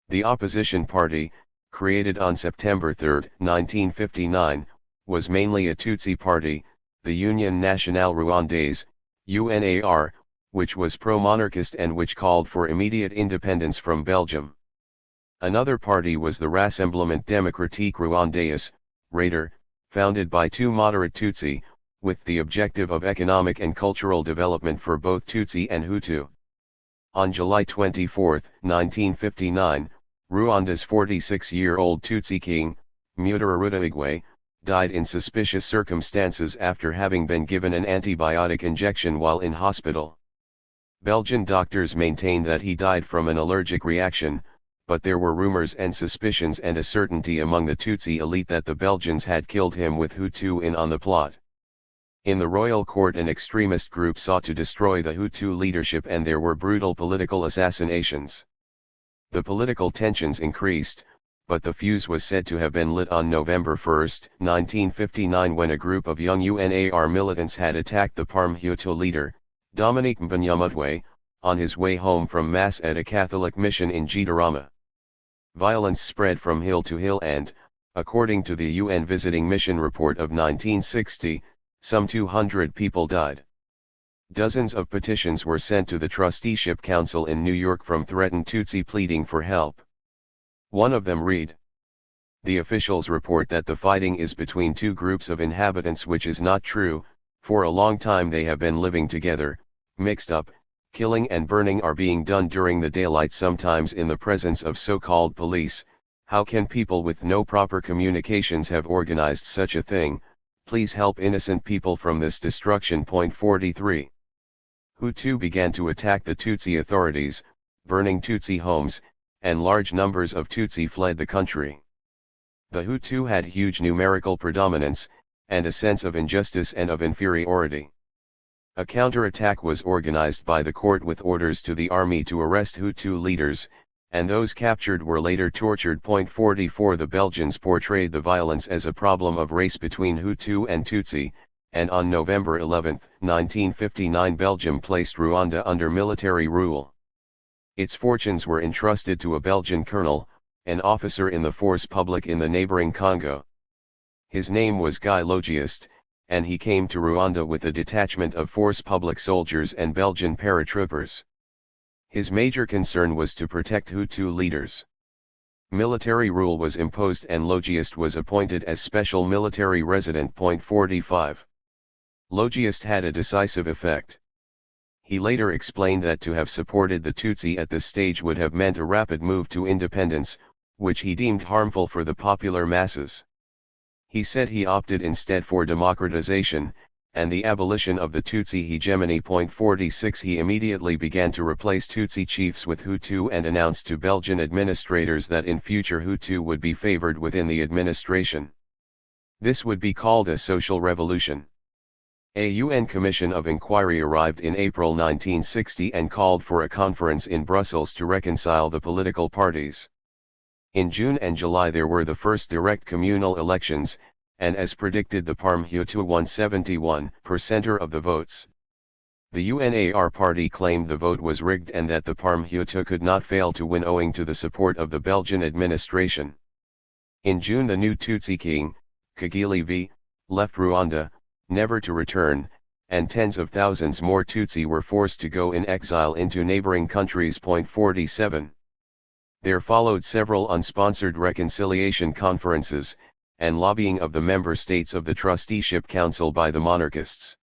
The opposition party, created on September 3, 1959, was mainly a Tutsi party, the Union Nationale Rwandaise, UNAR, which was pro-monarchist and which called for immediate independence from Belgium. Another party was the Rassemblement Démocratique Rwandais, RADER, founded by two moderate Tutsi, with the objective of economic and cultural development for both Tutsi and Hutu. On July 24, 1959, Rwanda's 46-year-old Tutsi king, Mutara Rudahigwa, died in suspicious circumstances after having been given an antibiotic injection while in hospital. Belgian doctors maintained that he died from an allergic reaction, but there were rumors and suspicions and a certainty among the Tutsi elite that the Belgians had killed him with Hutu in on the plot. In the royal court an extremist group sought to destroy the Hutu leadership and there were brutal political assassinations. The political tensions increased, but the fuse was said to have been lit on November 1, 1959 when a group of young UNAR militants had attacked the PARM-Hutu leader, Dominique Mbanyamutwe, on his way home from Mass at a Catholic mission in Gitarama. Violence spread from hill to hill and, according to the UN Visiting Mission Report of 1960, some 200 people died. Dozens of petitions were sent to the Trusteeship Council in New York from threatened Tutsi pleading for help. One of them read: "The officials report that the fighting is between two groups of inhabitants, which is not true. For a long time they have been living together, mixed up. Killing and burning are being done during the daylight, sometimes in the presence of so-called police. How can people with no proper communications have organized such a thing? Please help innocent people from this destruction." Point 43. Hutu began to attack the Tutsi authorities, burning Tutsi homes, and large numbers of Tutsi fled the country. The Hutu had huge numerical predominance, and a sense of injustice and of inferiority. A counter-attack was organized by the court with orders to the army to arrest Hutu leaders, and those captured were later tortured. Point 44. The Belgians portrayed the violence as a problem of race between Hutu and Tutsi, and on November 11, 1959, Belgium placed Rwanda under military rule. Its fortunes were entrusted to a Belgian colonel, an officer in the force publique in the neighboring Congo. His name was Guy Logiste, and he came to Rwanda with a detachment of force publique soldiers and Belgian paratroopers. His major concern was to protect Hutu leaders. Military rule was imposed and Logiste was appointed as special military resident. Point 45. Logiste had a decisive effect. He later explained that to have supported the Tutsi at this stage would have meant a rapid move to independence, which he deemed harmful for the popular masses. He said he opted instead for democratization, and the abolition of the Tutsi hegemony. Point 46. He immediately began to replace Tutsi chiefs with Hutu and announced to Belgian administrators that in future Hutu would be favored within the administration. This would be called a social revolution. A UN Commission of Inquiry arrived in April 1960 and called for a conference in Brussels to reconcile the political parties. In June and July there were the first direct communal elections, and as predicted the Parm Hutu won 71% of the votes. The UNAR party claimed the vote was rigged and that the Parm Hutu could not fail to win owing to the support of the Belgian administration. In June the new Tutsi king, Kigeli V, left Rwanda, never to return, and tens of thousands more Tutsi were forced to go in exile into neighboring countries. Point 47. There followed several unsponsored reconciliation conferences, and lobbying of the member states of the Trusteeship Council by the monarchists.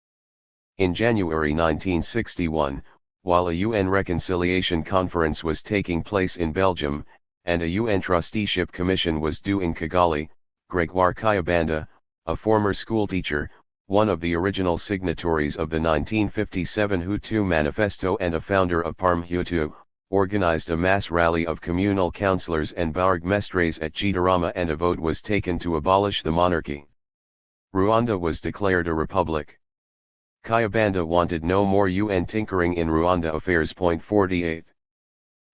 In January 1961, while a UN reconciliation conference was taking place in Belgium, and a UN Trusteeship Commission was due in Kigali, Gregoire Kayibanda, a former schoolteacher, one of the original signatories of the 1957 Hutu Manifesto and a founder of Parm Hutu, organized a mass rally of communal councillors and bourgmestres at Gitarama, and a vote was taken to abolish the monarchy. Rwanda was declared a republic. Kayibanda wanted no more UN tinkering in Rwanda affairs. Point 48.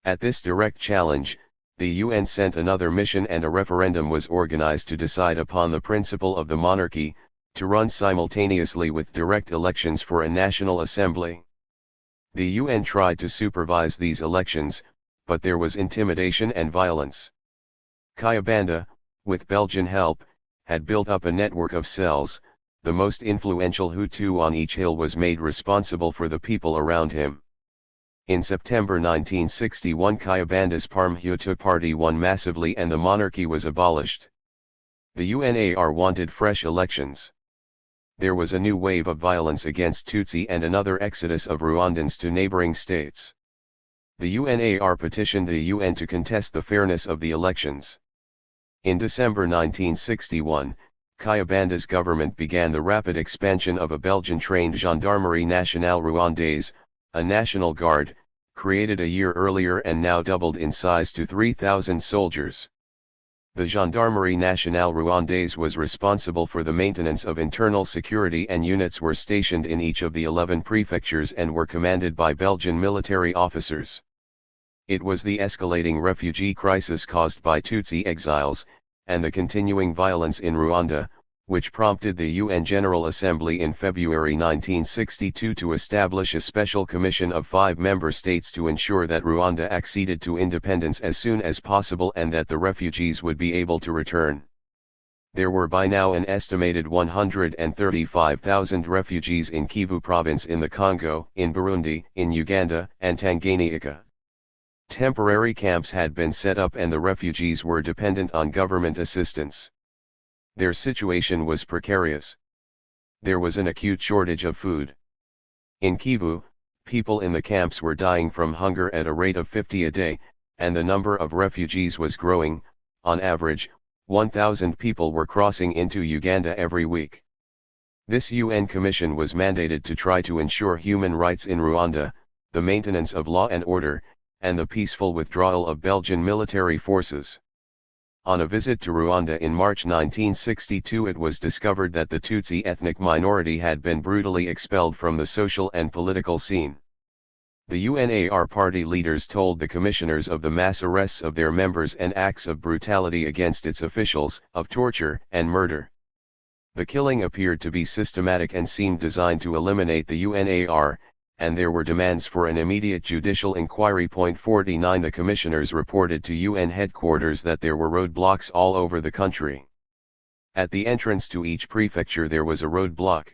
At this direct challenge, the UN sent another mission and a referendum was organized to decide upon the principle of the monarchy, to run simultaneously with direct elections for a national assembly. The UN tried to supervise these elections, but there was intimidation and violence. Kayibanda, with Belgian help, had built up a network of cells. The most influential Hutu on each hill was made responsible for the people around him. In September 1961, Kayibanda's Parm Hutu party won massively and the monarchy was abolished. The UNAR wanted fresh elections. There was a new wave of violence against Tutsi and another exodus of Rwandans to neighboring states. The UNAR petitioned the UN to contest the fairness of the elections. In December 1961, Kayibanda's government began the rapid expansion of a Belgian-trained Gendarmerie Nationale Rwandaise, a national guard, created a year earlier and now doubled in size to 3,000 soldiers. The Gendarmerie Nationale Rwandaise was responsible for the maintenance of internal security, and units were stationed in each of the 11 prefectures and were commanded by Belgian military officers. It was the escalating refugee crisis caused by Tutsi exiles, and the continuing violence in Rwanda, which prompted the UN General Assembly in February 1962 to establish a special commission of 5 member states to ensure that Rwanda acceded to independence as soon as possible and that the refugees would be able to return. There were by now an estimated 135,000 refugees in Kivu province in the Congo, in Burundi, in Uganda, and Tanganyika. Temporary camps had been set up and the refugees were dependent on government assistance. Their situation was precarious. There was an acute shortage of food. In Kivu, people in the camps were dying from hunger at a rate of 50 a day, and the number of refugees was growing. On average, 1,000 people were crossing into Uganda every week. This UN commission was mandated to try to ensure human rights in Rwanda, the maintenance of law and order, and the peaceful withdrawal of Belgian military forces. On a visit to Rwanda in March 1962, it was discovered that the Tutsi ethnic minority had been brutally expelled from the social and political scene. The UNAR party leaders told the commissioners of the mass arrests of their members and acts of brutality against its officials, of torture and murder. The killing appeared to be systematic and seemed designed to eliminate the UNAR, and there were demands for an immediate judicial inquiry. 49 The commissioners reported to UN headquarters that there were roadblocks all over the country. At the entrance to each prefecture there was a roadblock.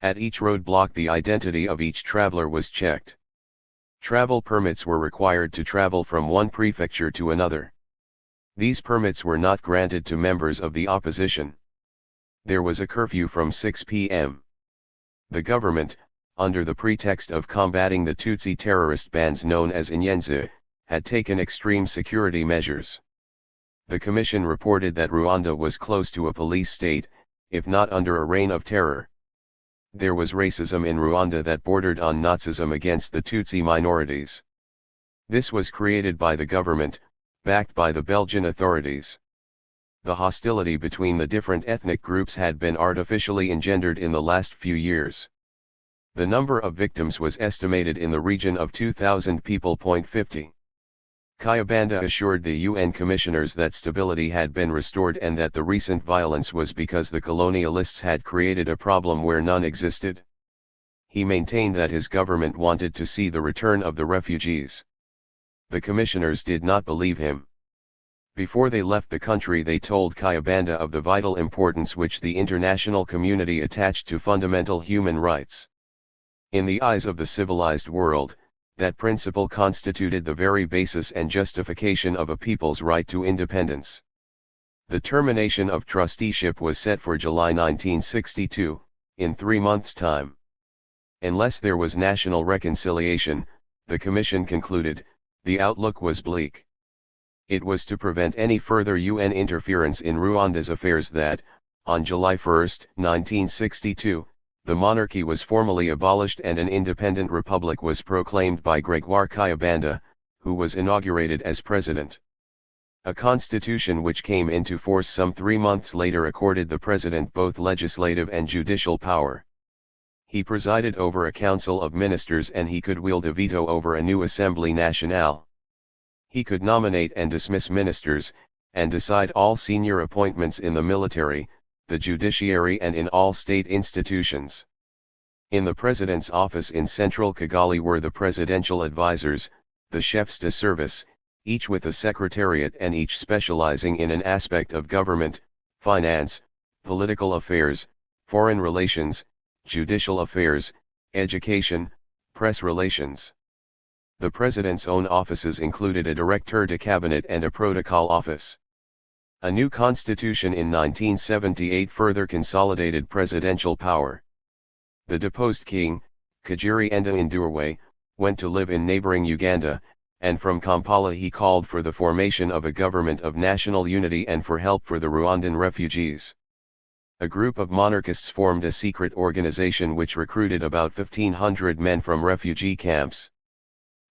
At each roadblock the identity of each traveler was checked. Travel permits were required to travel from one prefecture to another. These permits were not granted to members of the opposition. There was a curfew from 6 p.m. The government, under the pretext of combating the Tutsi terrorist bands known as Inyenzi, had taken extreme security measures. The commission reported that Rwanda was close to a police state, if not under a reign of terror. There was racism in Rwanda that bordered on Nazism against the Tutsi minorities. This was created by the government, backed by the Belgian authorities. The hostility between the different ethnic groups had been artificially engendered in the last few years. The number of victims was estimated in the region of 2,000 people. 50. Kayibanda assured the UN commissioners that stability had been restored and that the recent violence was because the colonialists had created a problem where none existed. He maintained that his government wanted to see the return of the refugees. The commissioners did not believe him. Before they left the country they told Kayibanda of the vital importance which the international community attached to fundamental human rights. In the eyes of the civilized world, that principle constituted the very basis and justification of a people's right to independence. The termination of trusteeship was set for July 1962, in 3 months' time. Unless there was national reconciliation, the Commission concluded, the outlook was bleak. It was to prevent any further UN interference in Rwanda's affairs that, on July 1, 1962, the monarchy was formally abolished and an independent republic was proclaimed by Gregoire Kayibanda, who was inaugurated as president. A constitution which came into force some 3 months later accorded the president both legislative and judicial power. He presided over a council of ministers and he could wield a veto over a new Assemblée Nationale. He could nominate and dismiss ministers, and decide all senior appointments in the military, the judiciary and in all state institutions. In the president's office in central Kigali were the presidential advisors, the chefs de service, each with a secretariat and each specializing in an aspect of government, finance, political affairs, foreign relations, judicial affairs, education, press relations. The president's own offices included a directeur de cabinet and a protocol office. A new constitution in 1978 further consolidated presidential power. The deposed king, Kagere Ndurwe, went to live in neighboring Uganda, and from Kampala he called for the formation of a government of national unity and for help for the Rwandan refugees. A group of monarchists formed a secret organization which recruited about 1,500 men from refugee camps.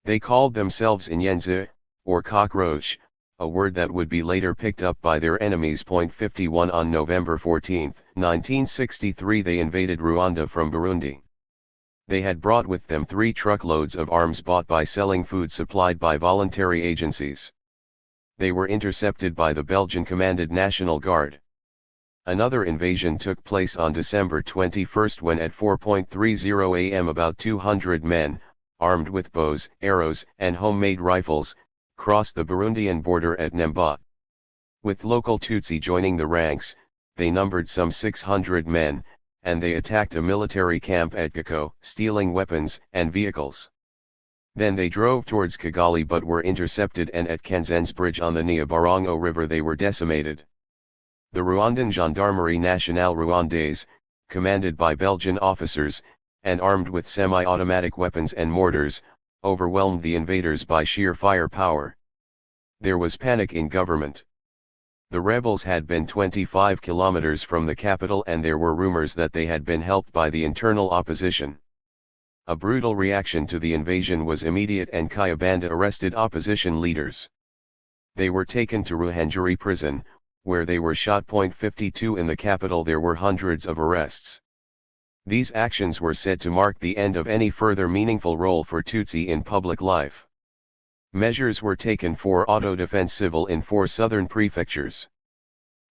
They called themselves Inyenzi, or cockroach, a word that would be later picked up by their enemies. 51 On November 14, 1963 they invaded Rwanda from Burundi. They had brought with them 3 truckloads of arms bought by selling food supplied by voluntary agencies. They were intercepted by the Belgian-commanded National Guard. Another invasion took place on December 21 when at 4:30 a.m. about 200 men, armed with bows, arrows, and homemade rifles, crossed the Burundian border at Nemba. With local Tutsi joining the ranks, they numbered some 600 men, and they attacked a military camp at Gako, stealing weapons and vehicles. Then they drove towards Kigali but were intercepted, and at Kanzen's bridge on the Nyabarongo River they were decimated. The Rwandan Gendarmerie Nationale Rwandaise, commanded by Belgian officers, and armed with semi-automatic weapons and mortars, overwhelmed the invaders by sheer firepower. There was panic in government. The rebels had been 25 kilometers from the capital, and there were rumors that they had been helped by the internal opposition. A brutal reaction to the invasion was immediate, and Kayibanda arrested opposition leaders. They were taken to Ruhengeri prison, where they were shot. 52 In the capital there were hundreds of arrests. These actions were said to mark the end of any further meaningful role for Tutsi in public life. Measures were taken for auto-defense civil in 4 southern prefectures.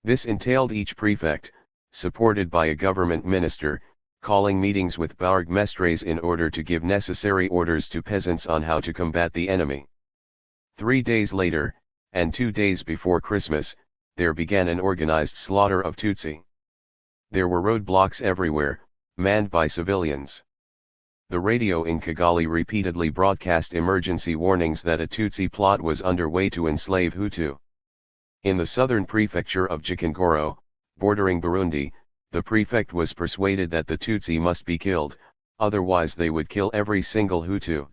This entailed each prefect, supported by a government minister, calling meetings with burgmestres in order to give necessary orders to peasants on how to combat the enemy. 3 days later, and 2 days before Christmas, there began an organized slaughter of Tutsi. There were roadblocks everywhere, manned by civilians. The radio in Kigali repeatedly broadcast emergency warnings that a Tutsi plot was underway to enslave Hutu. In the southern prefecture of Gikongoro, bordering Burundi, the prefect was persuaded that the Tutsi must be killed, otherwise they would kill every single Hutu.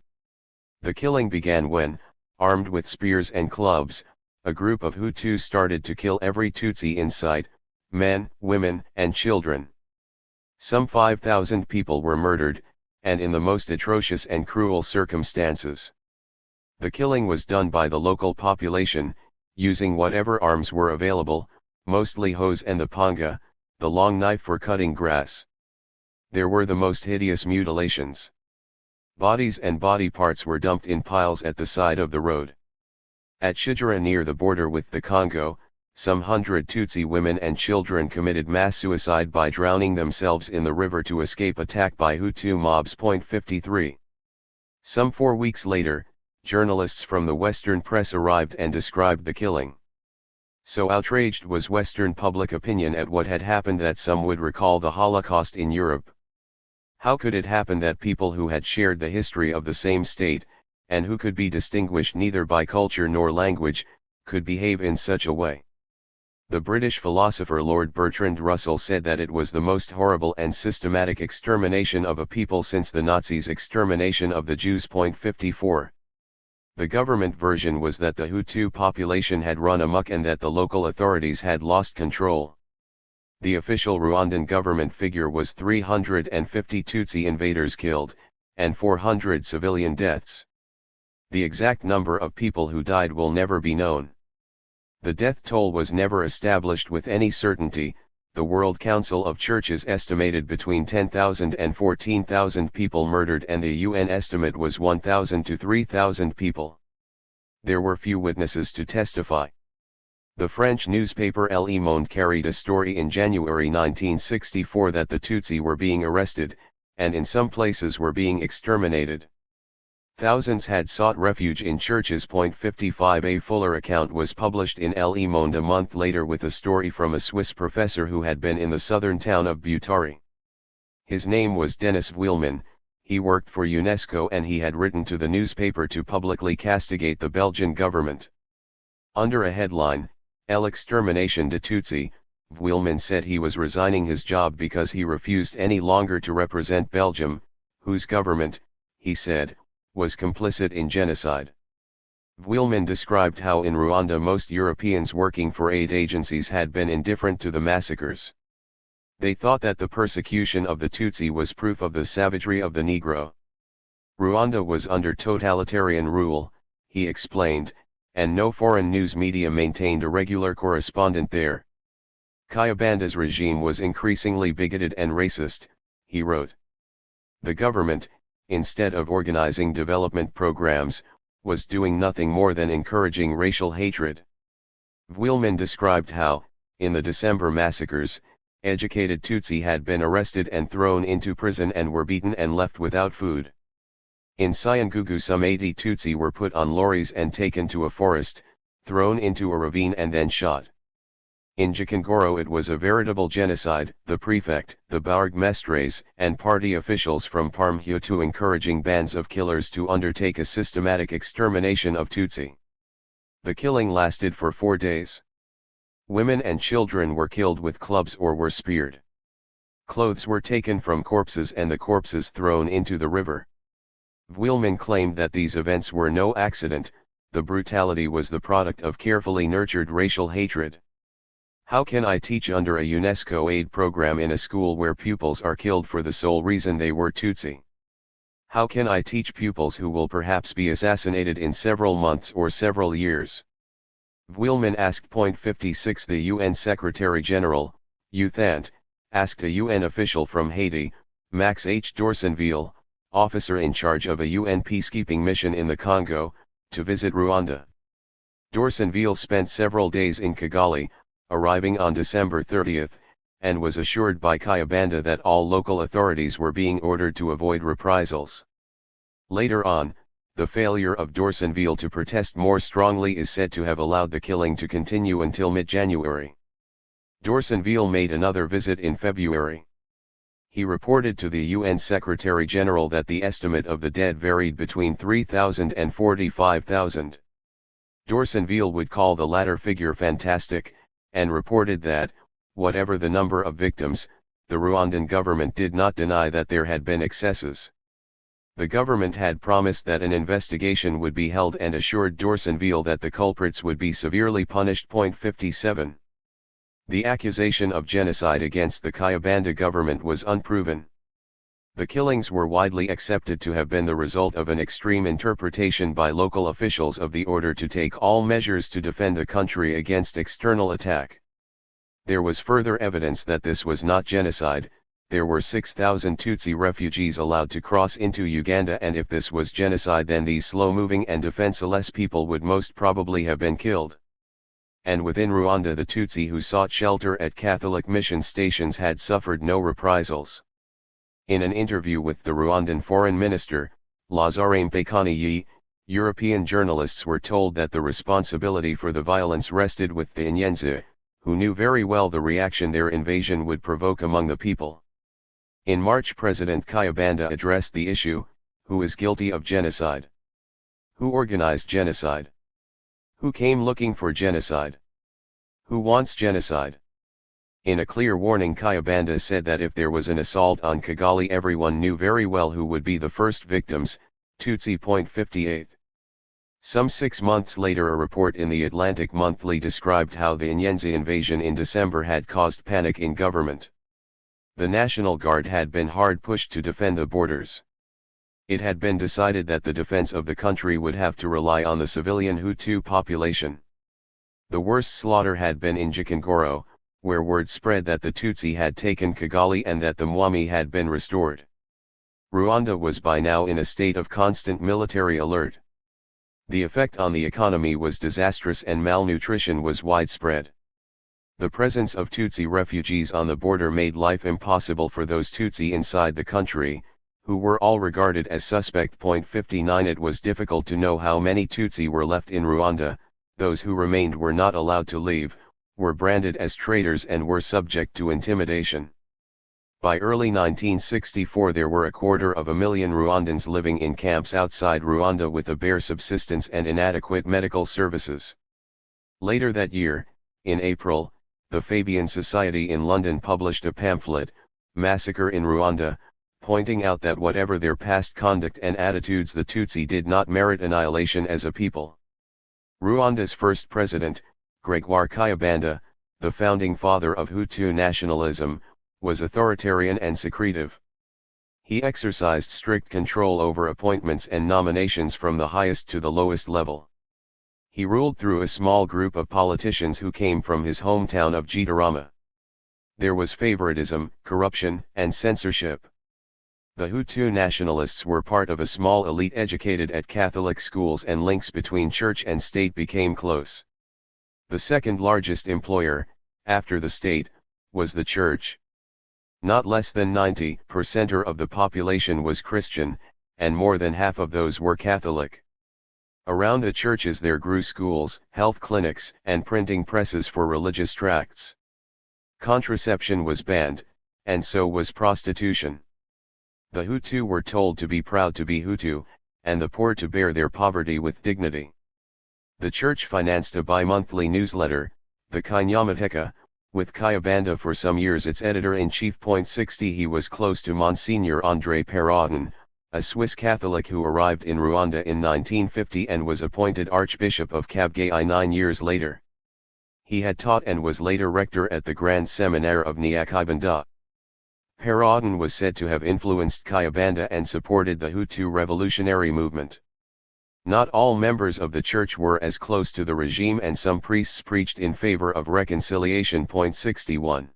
The killing began when, armed with spears and clubs, a group of Hutus started to kill every Tutsi in sight, men, women, and children. Some 5,000 people were murdered, and in the most atrocious and cruel circumstances. The killing was done by the local population, using whatever arms were available, mostly hoes and the panga, the long knife for cutting grass. There were the most hideous mutilations. Bodies and body parts were dumped in piles at the side of the road. At Shijara near the border with the Congo, some 100 Tutsi women and children committed mass suicide by drowning themselves in the river to escape attack by Hutu mobs. 53. Some 4 weeks later, journalists from the Western press arrived and described the killing. So outraged was Western public opinion at what had happened that some would recall the Holocaust in Europe. How could it happen that people who had shared the history of the same state, and who could be distinguished neither by culture nor language, could behave in such a way? The British philosopher Lord Bertrand Russell said that it was the most horrible and systematic extermination of a people since the Nazis' extermination of the Jews. 54. The government version was that the Hutu population had run amok and that the local authorities had lost control. The official Rwandan government figure was 350 Tutsi invaders killed, and 400 civilian deaths. The exact number of people who died will never be known. The death toll was never established with any certainty. The World Council of Churches estimated between 10,000 and 14,000 people murdered, and the UN estimate was 1,000 to 3,000 people. There were few witnesses to testify. The French newspaper Le Monde carried a story in January 1964 that the Tutsi were being arrested, and in some places were being exterminated. Thousands had sought refuge in churches. 55. A fuller account was published in Le Monde a month later with a story from a Swiss professor who had been in the southern town of Butari. His name was Denis Vuillemin. He worked for UNESCO and he had written to the newspaper to publicly castigate the Belgian government. Under a headline, L'extermination de Tutsi, Vuillemin said he was resigning his job because he refused any longer to represent Belgium, whose government, he said, was complicit in genocide. Vuillemin described how in Rwanda most Europeans working for aid agencies had been indifferent to the massacres. They thought that the persecution of the Tutsi was proof of the savagery of the Negro. Rwanda was under totalitarian rule, he explained, and no foreign news media maintained a regular correspondent there. Kayibanda's regime was increasingly bigoted and racist, he wrote. The government, instead of organizing development programs, was doing nothing more than encouraging racial hatred. Vuillemin described how, in the December massacres, educated Tutsi had been arrested and thrown into prison and were beaten and left without food. In Cyangugu some 80 Tutsi were put on lorries and taken to a forest, thrown into a ravine and then shot. In Gikongoro it was a veritable genocide, the prefect, the Bourgmestres, and party officials from Parmhutu encouraging bands of killers to undertake a systematic extermination of Tutsi. The killing lasted for 4 days. Women and children were killed with clubs or were speared. Clothes were taken from corpses and the corpses thrown into the river. Vuillemin claimed that these events were no accident, the brutality was the product of carefully nurtured racial hatred. How can I teach under a UNESCO aid program in a school where pupils are killed for the sole reason they were Tutsi? How can I teach pupils who will perhaps be assassinated in several months or several years? Vuillemin asked. 56 The UN Secretary-General, UTHANT, asked a UN official from Haiti, Max H. Dorsenville, officer in charge of a UN peacekeeping mission in the Congo, to visit Rwanda. Dorsenville spent several days in Kigali, arriving on December 30, and was assured by Kayibanda that all local authorities were being ordered to avoid reprisals. Later on, the failure of Dorsenville to protest more strongly is said to have allowed the killing to continue until mid-January. Dorsenville made another visit in February. He reported to the UN Secretary-General that the estimate of the dead varied between 3,000 and 45,000. Dorsenville would call the latter figure fantastic, and reported that, whatever the number of victims, the Rwandan government did not deny that there had been excesses. The government had promised that an investigation would be held and assured Dorsenville that the culprits would be severely punished. 57. The accusation of genocide against the Kayibanda government was unproven. The killings were widely accepted to have been the result of an extreme interpretation by local officials of the order to take all measures to defend the country against external attack. There was further evidence that this was not genocide. There were 6,000 Tutsi refugees allowed to cross into Uganda, and if this was genocide then these slow-moving and defenseless people would most probably have been killed. And within Rwanda the Tutsi who sought shelter at Catholic mission stations had suffered no reprisals. In an interview with the Rwandan Foreign Minister, Lazare Mpekaniyi, European journalists were told that the responsibility for the violence rested with the Inyenzi, who knew very well the reaction their invasion would provoke among the people. In March President Kayibanda addressed the issue: who is guilty of genocide? Who organized genocide? Who came looking for genocide? Who wants genocide? In a clear warning, Kayibanda said that if there was an assault on Kigali everyone knew very well who would be the first victims, Tutsi. 58. Some 6 months later a report in the Atlantic Monthly described how the Inyenzi invasion in December had caused panic in government. The National Guard had been hard pushed to defend the borders. It had been decided that the defense of the country would have to rely on the civilian Hutu population. The worst slaughter had been in Gikongoro, where word spread that the Tutsi had taken Kigali and that the Mwami had been restored. Rwanda was by now in a state of constant military alert. The effect on the economy was disastrous and malnutrition was widespread. The presence of Tutsi refugees on the border made life impossible for those Tutsi inside the country, who were all regarded as suspect. 59 It was difficult to know how many Tutsi were left in Rwanda. Those who remained were not allowed to leave, were branded as traitors and were subject to intimidation. By early 1964 there were 250,000 Rwandans living in camps outside Rwanda with a bare subsistence and inadequate medical services. Later that year, in April, the Fabian Society in London published a pamphlet, Massacre in Rwanda, pointing out that whatever their past conduct and attitudes the Tutsi did not merit annihilation as a people. Rwanda's first president, Gregoire Kayibanda, the founding father of Hutu nationalism, was authoritarian and secretive. He exercised strict control over appointments and nominations from the highest to the lowest level. He ruled through a small group of politicians who came from his hometown of Gitarama. There was favoritism, corruption, and censorship. The Hutu nationalists were part of a small elite educated at Catholic schools, and links between church and state became close. The second largest employer, after the state, was the church. Not less than 90% of the population was Christian, and more than half of those were Catholic. Around the churches there grew schools, health clinics, and printing presses for religious tracts. Contraception was banned, and so was prostitution. The Hutu were told to be proud to be Hutu, and the poor to bear their poverty with dignity. The church financed a bi-monthly newsletter, the Kinyamateka, with Kayibanda for some years its editor-in-chief. 60 He was close to Monsignor André Perraudin, a Swiss Catholic who arrived in Rwanda in 1950 and was appointed Archbishop of Kabgayi 9 years later. He had taught and was later rector at the Grand Seminaire of Nyakibanda. Perraudin was said to have influenced Kayibanda and supported the Hutu revolutionary movement. Not all members of the church were as close to the regime and some priests preached in favor of reconciliation. 61.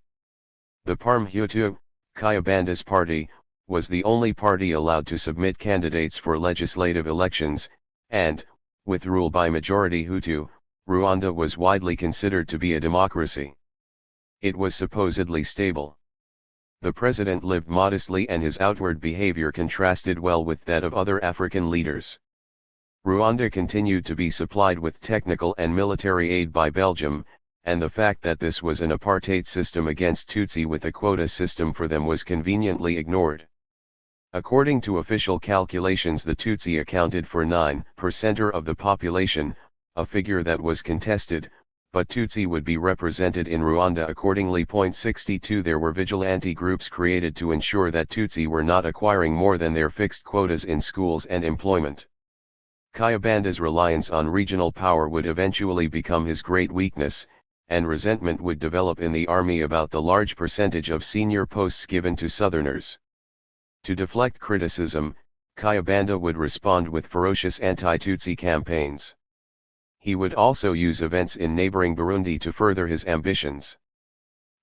The Parm Hutu, Kayibanda's party, was the only party allowed to submit candidates for legislative elections, and, with rule by majority Hutu, Rwanda was widely considered to be a democracy. It was supposedly stable. The president lived modestly and his outward behavior contrasted well with that of other African leaders. Rwanda continued to be supplied with technical and military aid by Belgium, and the fact that this was an apartheid system against Tutsi with a quota system for them was conveniently ignored. According to official calculations, the Tutsi accounted for 9% of the population, a figure that was contested, but Tutsi would be represented in Rwanda accordingly. 62 There were vigilante groups created to ensure that Tutsi were not acquiring more than their fixed quotas in schools and employment. Kayibanda's reliance on regional power would eventually become his great weakness, and resentment would develop in the army about the large percentage of senior posts given to Southerners. To deflect criticism, Kayibanda would respond with ferocious anti-Tutsi campaigns. He would also use events in neighboring Burundi to further his ambitions.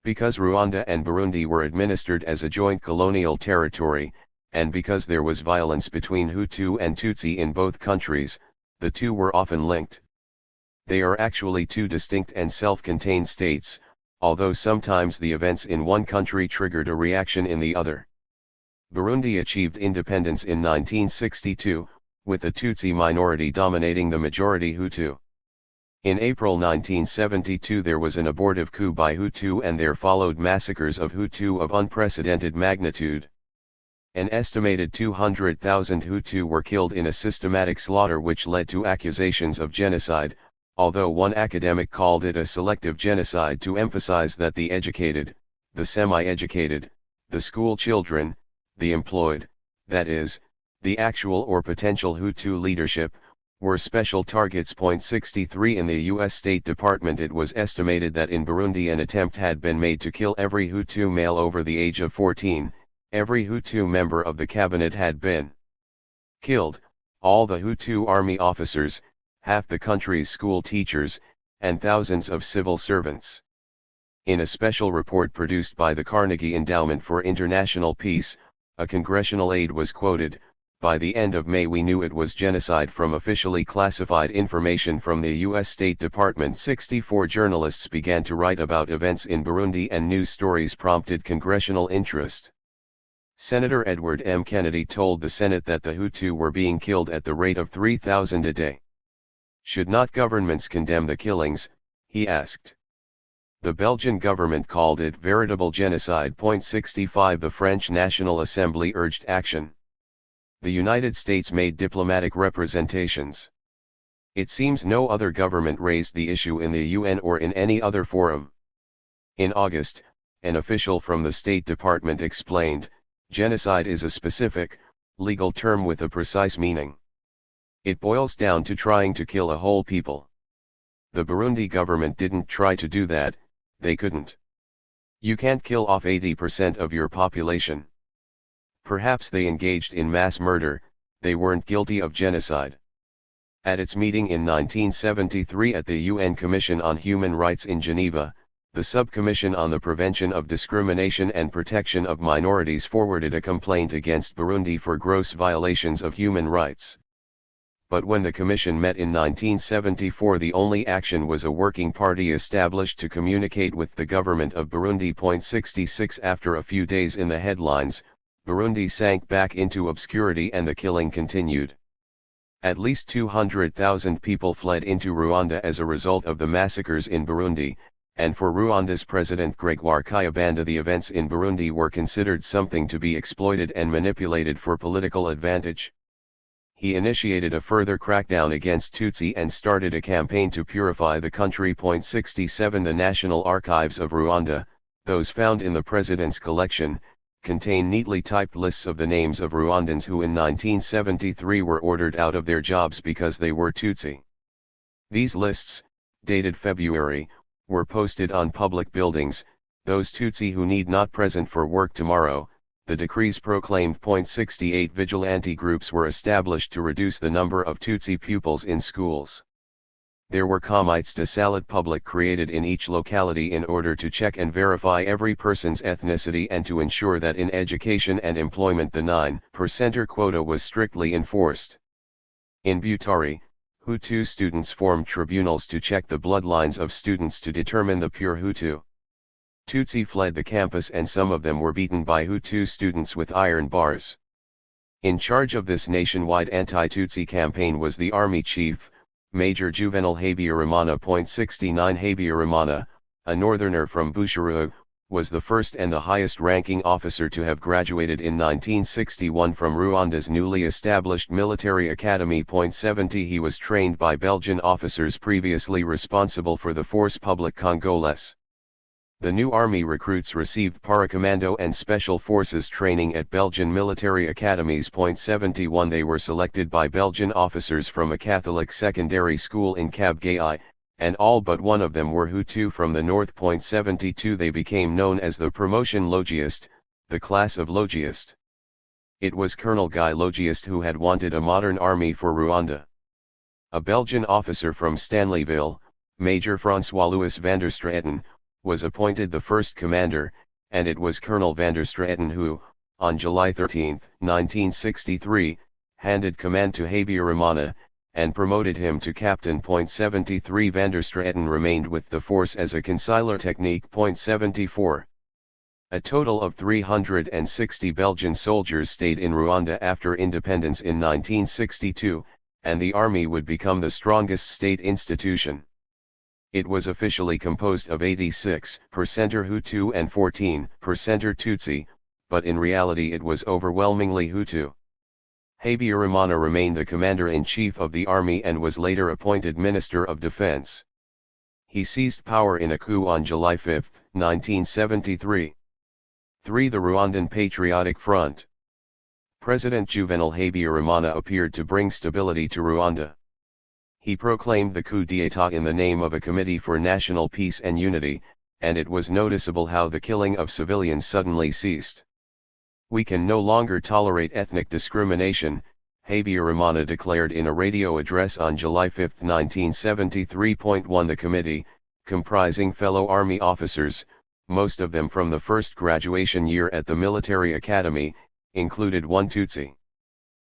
Because Rwanda and Burundi were administered as a joint colonial territory, and because there was violence between Hutu and Tutsi in both countries, the two were often linked. They are actually two distinct and self-contained states, although sometimes the events in one country triggered a reaction in the other. Burundi achieved independence in 1962, with the Tutsi minority dominating the majority Hutu. In April 1972 there was an abortive coup by Hutu and there followed massacres of Hutu of unprecedented magnitude. An estimated 200,000 Hutu were killed in a systematic slaughter which led to accusations of genocide, although one academic called it a selective genocide to emphasize that the educated, the semi-educated, the school children, the employed, that is, the actual or potential Hutu leadership, were special targets. 63 In the U.S. State Department it was estimated that in Burundi an attempt had been made to kill every Hutu male over the age of 14, every Hutu member of the cabinet had been killed, all the Hutu army officers, half the country's school teachers, and thousands of civil servants. In a special report produced by the Carnegie Endowment for International Peace, a congressional aide was quoted, "By the end of May we knew it was genocide from officially classified information from the U.S. State Department." 64 Journalists began to write about events in Burundi and news stories prompted congressional interest. Senator Edward M. Kennedy told the Senate that the Hutu were being killed at the rate of 3,000 a day. Should not governments condemn the killings, he asked. The Belgian government called it veritable genocide. 65 The French National Assembly urged action. The United States made diplomatic representations. It seems no other government raised the issue in the UN or in any other forum. In August, an official from the State Department explained, "Genocide is a specific, legal term with a precise meaning. It boils down to trying to kill a whole people. The Burundi government didn't try to do that, they couldn't. You can't kill off 80% of your population. Perhaps they engaged in mass murder, they weren't guilty of genocide." At its meeting in 1973 at the UN Commission on Human Rights in Geneva, the Subcommission on the Prevention of Discrimination and Protection of Minorities forwarded a complaint against Burundi for gross violations of human rights. But when the Commission met in 1974 the only action was a working party established to communicate with the government of Burundi. 66 After a few days in the headlines, Burundi sank back into obscurity and the killing continued. At least 200,000 people fled into Rwanda as a result of the massacres in Burundi, and for Rwanda's President Gregoire Kayibanda, the events in Burundi were considered something to be exploited and manipulated for political advantage. He initiated a further crackdown against Tutsi and started a campaign to purify the country. 67 The National Archives of Rwanda, those found in the President's collection, contain neatly typed lists of the names of Rwandans who in 1973 were ordered out of their jobs because they were Tutsi. These lists, dated February, were posted on public buildings. Those Tutsi who need not present for work tomorrow, the decrees proclaimed. 68 Vigilante groups were established to reduce the number of Tutsi pupils in schools. There were comites de salut public created in each locality in order to check and verify every person's ethnicity and to ensure that in education and employment the 9% quota was strictly enforced. In Butare, Hutu students formed tribunals to check the bloodlines of students to determine the pure Hutu. Tutsi fled the campus and some of them were beaten by Hutu students with iron bars. In charge of this nationwide anti-Tutsi campaign was the army chief, Major Juvenal Habyarimana. 69 Habyarimana, a northerner from Bushuru, was the first and the highest-ranking officer to have graduated in 1961 from Rwanda's newly established military academy. 70 He was trained by Belgian officers previously responsible for the Force Publique Congolaise. The new army recruits received paracommando and special forces training at Belgian military academies. 71 They were selected by Belgian officers from a Catholic secondary school in Kabgayi, and all but one of them were Hutu from the north. 72 They became known as the promotion Logist, the class of Logist. It was Colonel Guy Logist who had wanted a modern army for Rwanda. A Belgian officer from Stanleyville, Major François-Louis van der Straeten, was appointed the first commander, and it was Colonel van der Straeten who, on July 13, 1963, handed command to Habyarimana, and promoted him to captain. 73 Van der Straeten remained with the force as a consigliere technique. 74 A total of 360 Belgian soldiers stayed in Rwanda after independence in 1962, and the army would become the strongest state institution. It was officially composed of 86% Hutu and 14% Tutsi, but in reality it was overwhelmingly Hutu. Habyarimana remained the commander-in-chief of the army and was later appointed Minister of Defense. He seized power in a coup on July 5, 1973. 3. The Rwandan Patriotic Front. President Juvenal Habyarimana appeared to bring stability to Rwanda. He proclaimed the coup d'état in the name of a Committee for National Peace and Unity, and it was noticeable how the killing of civilians suddenly ceased. We can no longer tolerate ethnic discrimination, Habyarimana declared in a radio address on July 5, 1973. 1 The committee, comprising fellow army officers, most of them from the first graduation year at the military academy, included one Tutsi.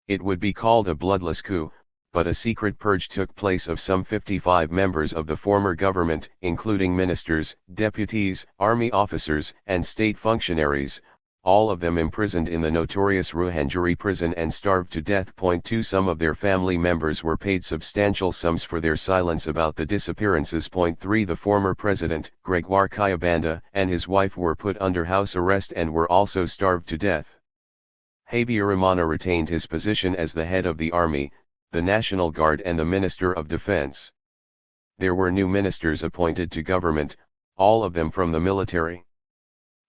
It would be called a bloodless coup, but a secret purge took place of some 55 members of the former government, including ministers, deputies, army officers, and state functionaries, all of them imprisoned in the notorious Ruhengeri prison and starved to death. 2 Some of their family members were paid substantial sums for their silence about the disappearances. 3 The former president, Gregoire Kayibanda, and his wife were put under house arrest and were also starved to death. Habyarimana retained his position as the head of the army, the National Guard and the Minister of Defense. There were new ministers appointed to government, all of them from the military.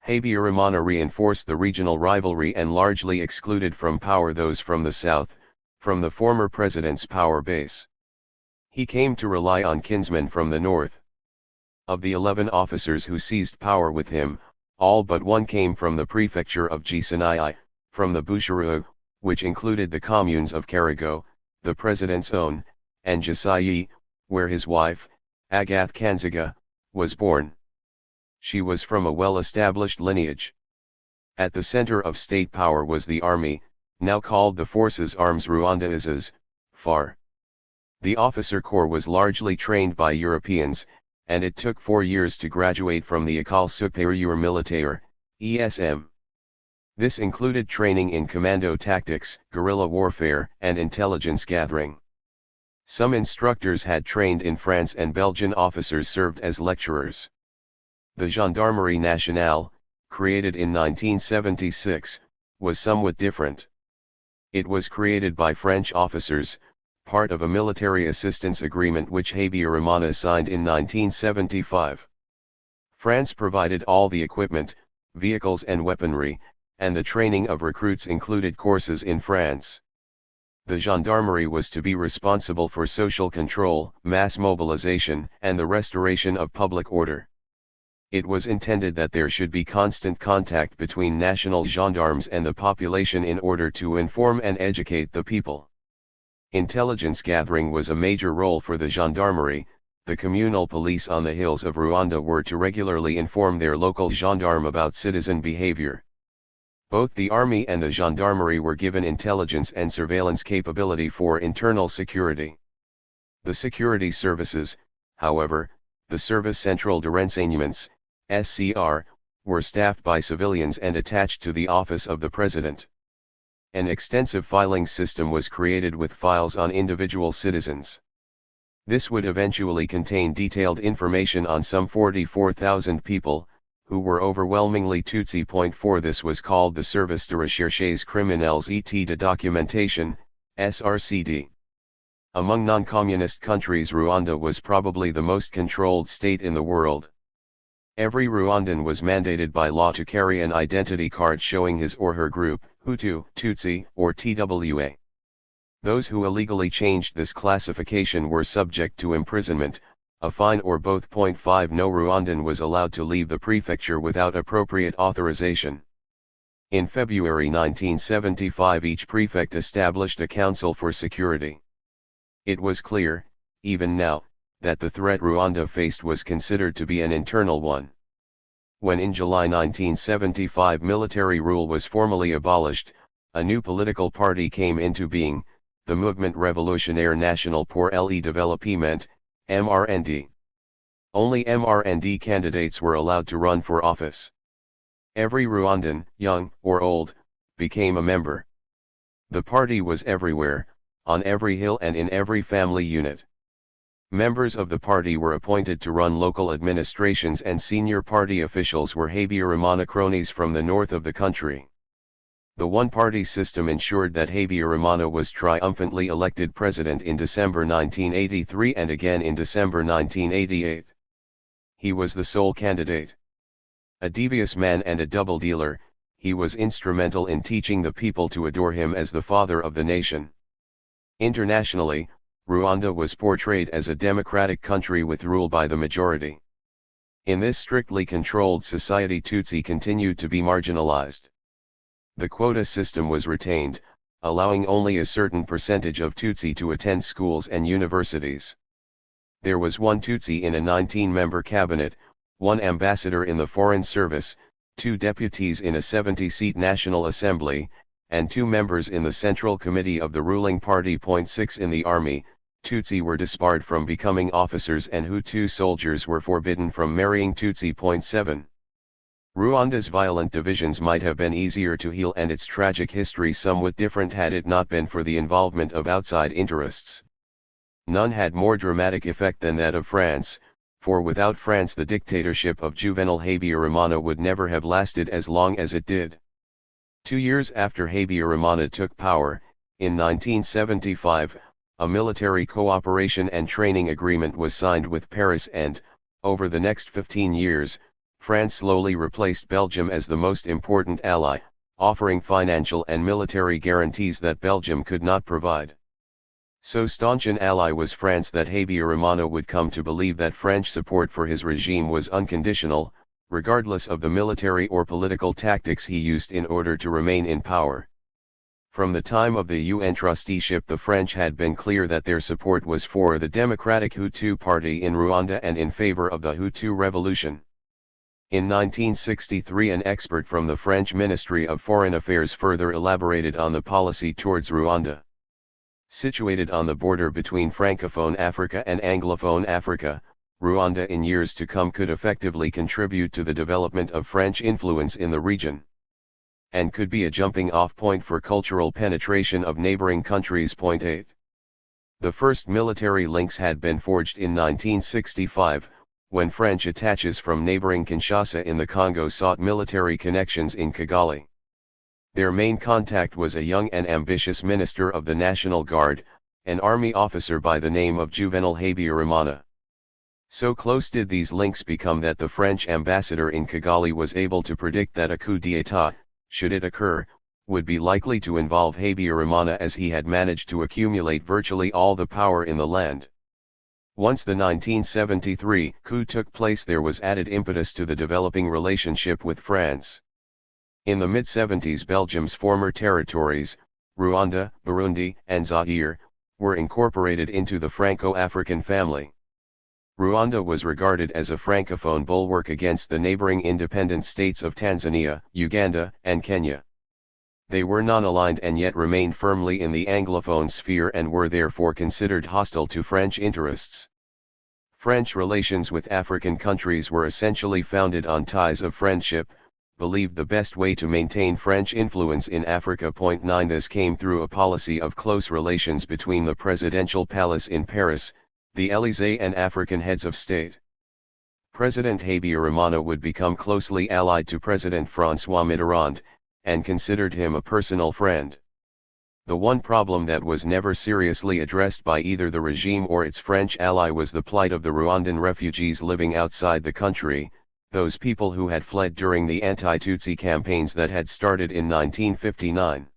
Habyarimana reinforced the regional rivalry and largely excluded from power those from the south, from the former president's power base. He came to rely on kinsmen from the north. Of the 11 officers who seized power with him, all but one came from the prefecture of Gisenyi, from the Bushuru, which included the communes of Karigo, the president's own, and Gisenyi, where his wife, Agathe Kanziga, was born. She was from a well-established lineage. At the center of state power was the army, now called the Forces Armes Rwandaises, FAR. The officer corps was largely trained by Europeans, and it took 4 years to graduate from the École Supérieure Militaire, ESM. This included training in commando tactics, guerrilla warfare, and intelligence gathering. Some instructors had trained in France and Belgian officers served as lecturers. The Gendarmerie Nationale, created in 1976, was somewhat different. It was created by French officers, part of a military assistance agreement which Habyarimana signed in 1975. France provided all the equipment, vehicles and weaponry, and the training of recruits included courses in France. The gendarmerie was to be responsible for social control, mass mobilization, and the restoration of public order. It was intended that there should be constant contact between national gendarmes and the population in order to inform and educate the people. Intelligence gathering was a major role for the gendarmerie. The communal police on the hills of Rwanda were to regularly inform their local gendarme about citizen behavior. Both the army and the gendarmerie were given intelligence and surveillance capability for internal security. The security services, however, the Service Central de Renseignements, SCR, were staffed by civilians and attached to the office of the president. An extensive filing system was created with files on individual citizens. This would eventually contain detailed information on some 44,000 people, who were overwhelmingly Tutsi. 4 This was called the Service de Recherches Criminelles et de Documentation, SRCD. Among non-communist countries, Rwanda was probably the most controlled state in the world. Every Rwandan was mandated by law to carry an identity card showing his or her group, Hutu, Tutsi, or TWA. Those who illegally changed this classification were subject to imprisonment, a fine or both. 5 No Rwandan was allowed to leave the prefecture without appropriate authorization. In February 1975 each prefect established a council for security. It was clear, even now, that the threat Rwanda faced was considered to be an internal one. When in July 1975 military rule was formally abolished, a new political party came into being, the Mouvement Révolutionnaire National pour le Développement, MRND. Only MRND candidates were allowed to run for office. Every Rwandan, young or old, became a member. The party was everywhere, on every hill and in every family unit. Members of the party were appointed to run local administrations and senior party officials were Habyarimana cronies from the north of the country. The one-party system ensured that Habyarimana was triumphantly elected president in December 1983 and again in December 1988. He was the sole candidate. A devious man and a double dealer, he was instrumental in teaching the people to adore him as the father of the nation. Internationally, Rwanda was portrayed as a democratic country with rule by the majority. In this strictly controlled society, Tutsi continued to be marginalized. The quota system was retained, allowing only a certain percentage of Tutsi to attend schools and universities. There was one Tutsi in a 19-member cabinet, one ambassador in the Foreign Service, 2 deputies in a 70-seat National Assembly, and 2 members in the Central Committee of the ruling party. 6 In the army, Tutsi were disbarred from becoming officers and Hutu soldiers were forbidden from marrying Tutsi. 7 Rwanda's violent divisions might have been easier to heal and its tragic history somewhat different had it not been for the involvement of outside interests. None had more dramatic effect than that of France, for without France the dictatorship of Juvenal Habyarimana would never have lasted as long as it did. 2 years after Habyarimana took power, in 1975, a military cooperation and training agreement was signed with Paris and, over the next 15 years, France slowly replaced Belgium as the most important ally, offering financial and military guarantees that Belgium could not provide. So staunch an ally was France that Habyarimana would come to believe that French support for his regime was unconditional, regardless of the military or political tactics he used in order to remain in power. From the time of the UN trusteeship, the French had been clear that their support was for the Democratic Hutu Party in Rwanda and in favor of the Hutu Revolution. In 1963, an expert from the French Ministry of Foreign Affairs further elaborated on the policy towards Rwanda. Situated on the border between Francophone Africa and Anglophone Africa, Rwanda in years to come could effectively contribute to the development of French influence in the region, and could be a jumping-off point for cultural penetration of neighboring countries. 8 The first military links had been forged in 1965, when French attaches from neighboring Kinshasa in the Congo sought military connections in Kigali. Their main contact was a young and ambitious minister of the National Guard, an army officer by the name of Juvenal Habyarimana. So close did these links become that the French ambassador in Kigali was able to predict that a coup d'état, should it occur, would be likely to involve Habyarimana, as he had managed to accumulate virtually all the power in the land. Once the 1973 coup took place, there was added impetus to the developing relationship with France. In the mid-70s, Belgium's former territories, Rwanda, Burundi, and Zaire, were incorporated into the Franco-African family. Rwanda was regarded as a francophone bulwark against the neighboring independent states of Tanzania, Uganda, and Kenya. They were non-aligned and yet remained firmly in the Anglophone sphere and were therefore considered hostile to French interests. French relations with African countries were essentially founded on ties of friendship, believed the best way to maintain French influence in Africa. 9 This came through a policy of close relations between the presidential palace in Paris, the Élysée, and African heads of state. President Habyarimana would become closely allied to President François Mitterrand, and considered him a personal friend. The one problem that was never seriously addressed by either the regime or its French ally was the plight of the Rwandan refugees living outside the country, those people who had fled during the anti-Tutsi campaigns that had started in 1959.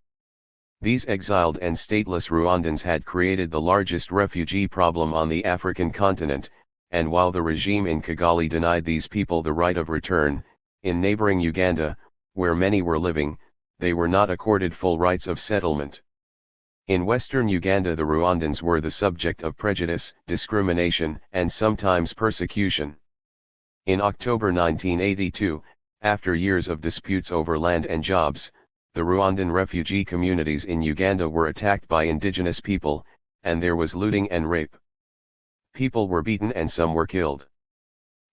These exiled and stateless Rwandans had created the largest refugee problem on the African continent, and while the regime in Kigali denied these people the right of return, in neighboring Uganda, where many were living, they were not accorded full rights of settlement. In western Uganda, the Rwandans were the subject of prejudice, discrimination, and sometimes persecution. In October 1982, after years of disputes over land and jobs, the Rwandan refugee communities in Uganda were attacked by indigenous people, and there was looting and rape. People were beaten and some were killed.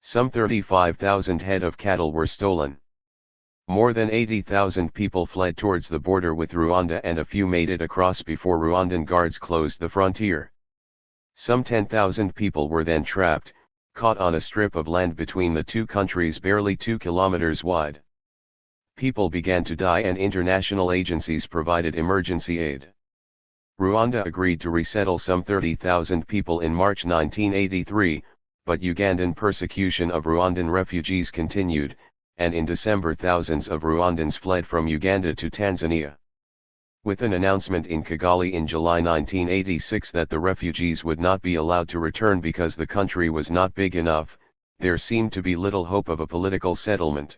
Some 35,000 head of cattle were stolen. More than 80,000 people fled towards the border with Rwanda, and a few made it across before Rwandan guards closed the frontier. Some 10,000 people were then trapped, caught on a strip of land between the two countries barely 2 kilometers wide. People began to die and international agencies provided emergency aid. Rwanda agreed to resettle some 30,000 people in March 1983, but Ugandan persecution of Rwandan refugees continued, and in December thousands of Rwandans fled from Uganda to Tanzania. With an announcement in Kigali in July 1986 that the refugees would not be allowed to return because the country was not big enough, there seemed to be little hope of a political settlement.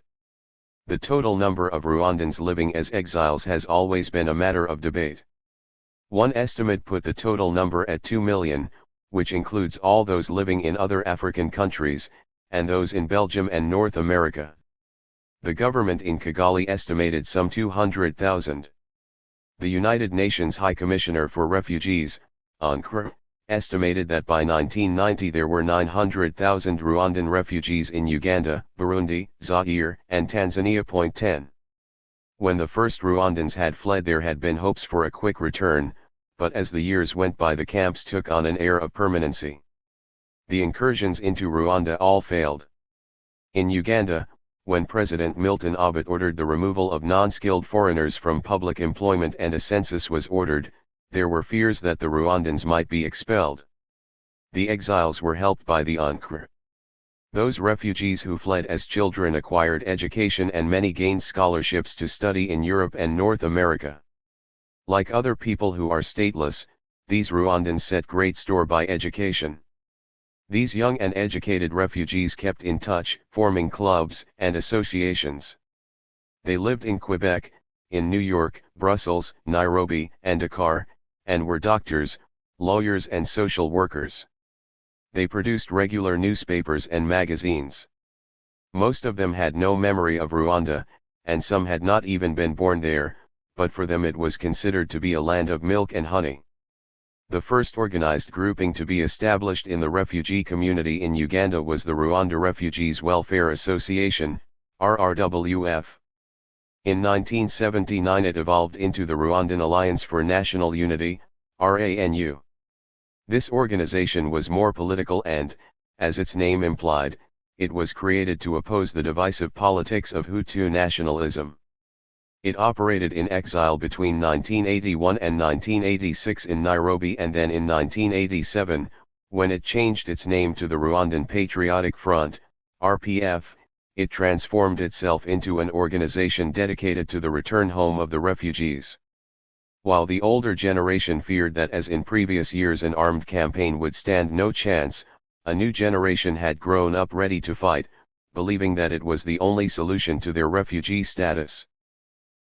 The total number of Rwandans living as exiles has always been a matter of debate. One estimate put the total number at 2 million, which includes all those living in other African countries, and those in Belgium and North America. The government in Kigali estimated some 200,000. The United Nations High Commissioner for Refugees, UNHCR, estimated that by 1990 there were 900,000 Rwandan refugees in Uganda, Burundi, Zaire, and Tanzania. 10. When the first Rwandans had fled, there had been hopes for a quick return, but as the years went by, the camps took on an air of permanency. The incursions into Rwanda all failed. In Uganda, when President Milton Obote ordered the removal of non-skilled foreigners from public employment and a census was ordered, there were fears that the Rwandans might be expelled. The exiles were helped by the UNHCR. Those refugees who fled as children acquired education, and many gained scholarships to study in Europe and North America. Like other people who are stateless, these Rwandans set great store by education. These young and educated refugees kept in touch, forming clubs and associations. They lived in Quebec, in New York, Brussels, Nairobi, and Dakar, and were doctors, lawyers, and social workers. They produced regular newspapers and magazines. Most of them had no memory of Rwanda, and some had not even been born there, but for them it was considered to be a land of milk and honey. The first organized grouping to be established in the refugee community in Uganda was the Rwanda Refugees Welfare Association, RRWF. In 1979 it evolved into the Rwandan Alliance for National Unity, RANU. This organization was more political and, as its name implied, it was created to oppose the divisive politics of Hutu nationalism. It operated in exile between 1981 and 1986 in Nairobi, and then in 1987, when it changed its name to the Rwandan Patriotic Front, RPF, it transformed itself into an organization dedicated to the return home of the refugees. While the older generation feared that, as in previous years, an armed campaign would stand no chance, a new generation had grown up ready to fight, believing that it was the only solution to their refugee status.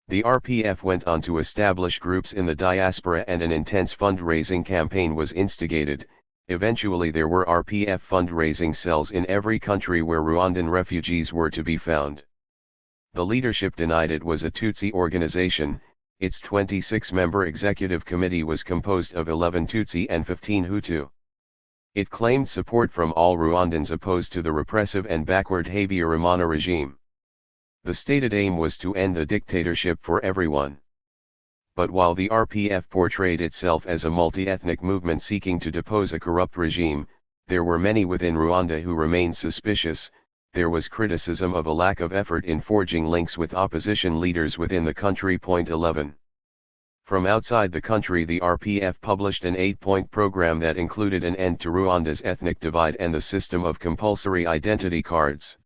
The RPF went on to establish groups in the diaspora, and an intense fundraising campaign was instigated. Eventually there were RPF fundraising cells in every country where Rwandan refugees were to be found. The leadership denied it was a Tutsi organization. Its 26-member executive committee was composed of 11 Tutsi and 15 Hutu. It claimed support from all Rwandans opposed to the repressive and backward Habyarimana regime. The stated aim was to end the dictatorship for everyone. But while the RPF portrayed itself as a multi-ethnic movement seeking to depose a corrupt regime, there were many within Rwanda who remained suspicious. There was criticism of a lack of effort in forging links with opposition leaders within the country. 11. From outside the country, the RPF published an 8-point program that included an end to Rwanda's ethnic divide and the system of compulsory identity cards.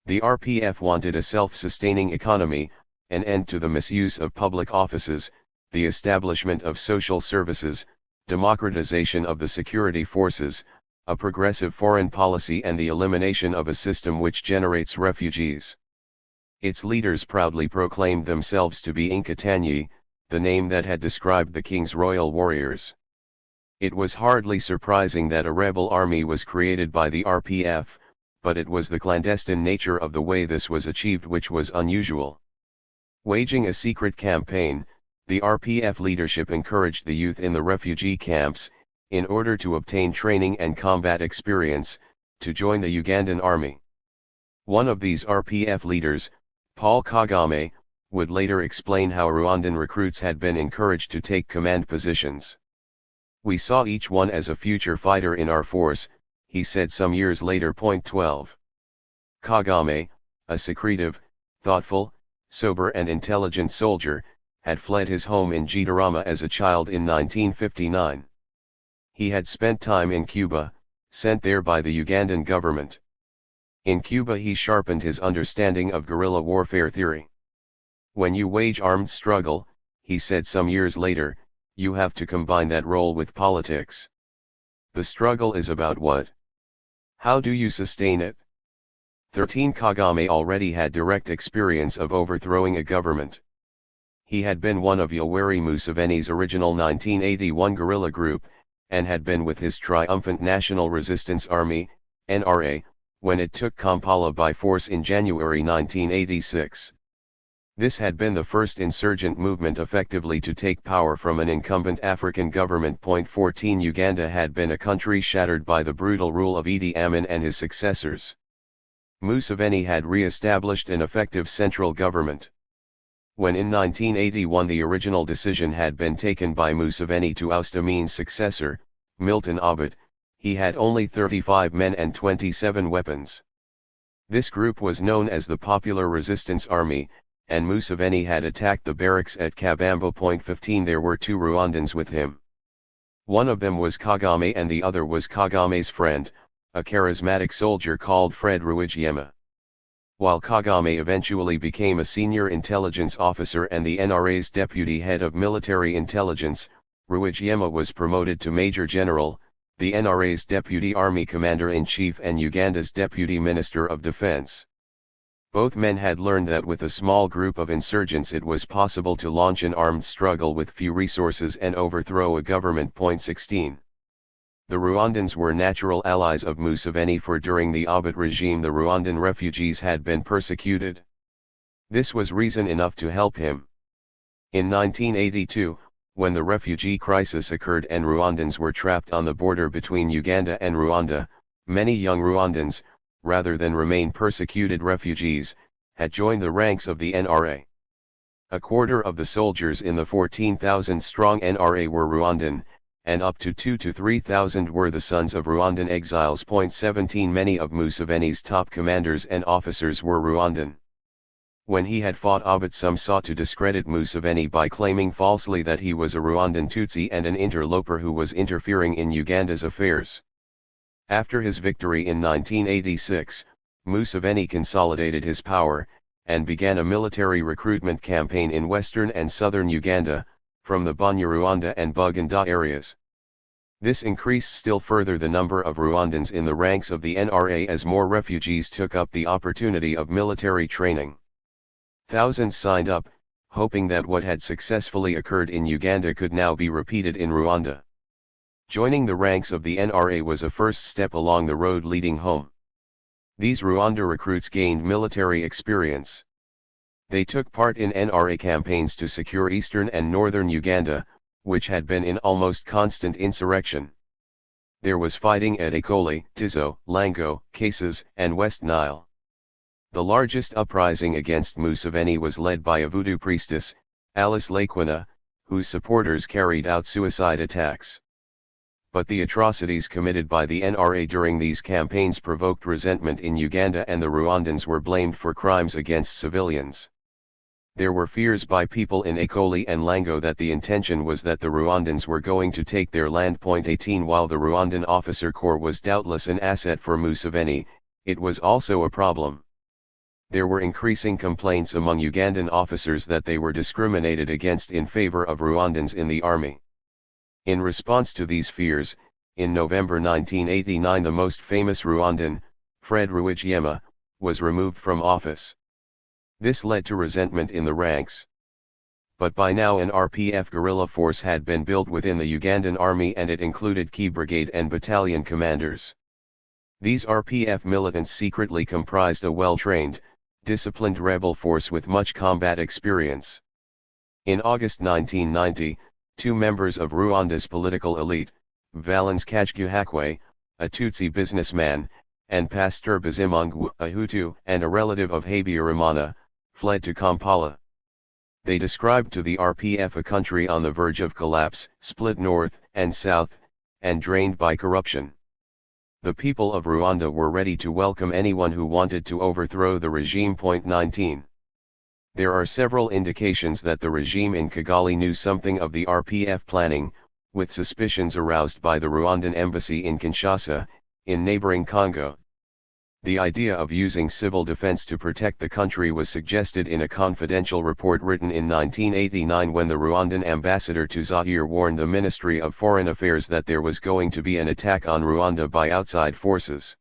The RPF wanted a self-sustaining economy, an end to the misuse of public offices, the establishment of social services, democratization of the security forces, a progressive foreign policy, and the elimination of a system which generates refugees. Its leaders proudly proclaimed themselves to be Inkotanyi, the name that had described the king's royal warriors. It was hardly surprising that a rebel army was created by the RPF, but it was the clandestine nature of the way this was achieved which was unusual. Waging a secret campaign, the RPF leadership encouraged the youth in the refugee camps, in order to obtain training and combat experience, to join the Ugandan army. One of these RPF leaders, Paul Kagame, would later explain how Rwandan recruits had been encouraged to take command positions. "We saw each one as a future fighter in our force," he said some years later. 12. Kagame, a secretive, thoughtful, sober and intelligent soldier, had fled his home in Gitarama as a child in 1959. He had spent time in Cuba, sent there by the Ugandan government. In Cuba he sharpened his understanding of guerrilla warfare theory. "When you wage armed struggle," he said some years later, "you have to combine that role with politics. The struggle is about what? How do you sustain it?" 13. Kagame already had direct experience of overthrowing a government. He had been one of Yoweri Museveni's original 1981 guerrilla group, and had been with his triumphant National Resistance Army, NRA, when it took Kampala by force in January 1986. This had been the first insurgent movement effectively to take power from an incumbent African government. 14. Uganda had been a country shattered by the brutal rule of Idi Amin and his successors. Museveni had re-established an effective central government. When in 1981 the original decision had been taken by Museveni to oust Amin's successor, Milton Obote, he had only 35 men and 27 weapons. This group was known as the Popular Resistance Army, and Museveni had attacked the barracks at Kabamba. 15. There were two Rwandans with him. One of them was Kagame and the other was Kagame's friend, a charismatic soldier called Fred Rwigema. While Kagame eventually became a senior intelligence officer and the NRA's deputy head of military intelligence, Rwigema was promoted to Major General, the NRA's deputy army commander-in-chief and Uganda's deputy minister of defense. Both men had learned that with a small group of insurgents it was possible to launch an armed struggle with few resources and overthrow a government. 16. The Rwandans were natural allies of Museveni, for during the Obote regime the Rwandan refugees had been persecuted. This was reason enough to help him. In 1982, when the refugee crisis occurred and Rwandans were trapped on the border between Uganda and Rwanda, many young Rwandans, rather than remain persecuted refugees, had joined the ranks of the NRA. A quarter of the soldiers in the 14,000-strong NRA were Rwandan, and up to 2 to 3,000 were the sons of Rwandan exiles. 17 Many of Museveni's top commanders and officers were Rwandan. When he had fought Obat, some sought to discredit Museveni by claiming falsely that he was a Rwandan Tutsi and an interloper who was interfering in Uganda's affairs. After his victory in 1986, Museveni consolidated his power, and began a military recruitment campaign in western and southern Uganda, from the Banyarwanda and Buganda areas. This increased still further the number of Rwandans in the ranks of the NRA as more refugees took up the opportunity of military training. Thousands signed up, hoping that what had successfully occurred in Uganda could now be repeated in Rwanda. Joining the ranks of the NRA was a first step along the road leading home. These Rwanda recruits gained military experience. They took part in NRA campaigns to secure eastern and northern Uganda, which had been in almost constant insurrection. There was fighting at Ekoli, Tizo, Lango, Cases, and West Nile. The largest uprising against Museveni was led by a voodoo priestess, Alice Lakwena, whose supporters carried out suicide attacks. But the atrocities committed by the NRA during these campaigns provoked resentment in Uganda, and the Rwandans were blamed for crimes against civilians. There were fears by people in Ekoli and Lango that the intention was that the Rwandans were going to take their land. 18 While the Rwandan officer corps was doubtless an asset for Museveni, it was also a problem. There were increasing complaints among Ugandan officers that they were discriminated against in favor of Rwandans in the army. In response to these fears, in November 1989 the most famous Rwandan, Fred Rwigema, was removed from office. This led to resentment in the ranks. But by now an RPF guerrilla force had been built within the Ugandan army, and it included key brigade and battalion commanders. These RPF militants secretly comprised a well-trained, disciplined rebel force with much combat experience. In August 1990, two members of Rwanda's political elite, Valens Kajguhakwe, a Tutsi businessman, and Pastor Bizimungu, a Hutu and a relative of Habyarimana, fled to Kampala. They described to the RPF a country on the verge of collapse, split north and south, and drained by corruption. The people of Rwanda were ready to welcome anyone who wanted to overthrow the regime. 19. There are several indications that the regime in Kigali knew something of the RPF planning, with suspicions aroused by the Rwandan embassy in Kinshasa, in neighboring Congo. The idea of using civil defense to protect the country was suggested in a confidential report written in 1989 when the Rwandan ambassador to Zaire warned the Ministry of Foreign Affairs that there was going to be an attack on Rwanda by outside forces.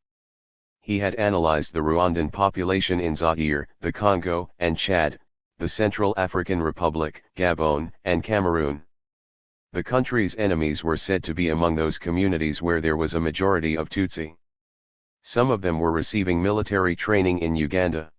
He had analyzed the Rwandan population in Zaire, the Congo and Chad, the Central African Republic, Gabon, and Cameroon. The country's enemies were said to be among those communities where there was a majority of Tutsi. Some of them were receiving military training in Uganda.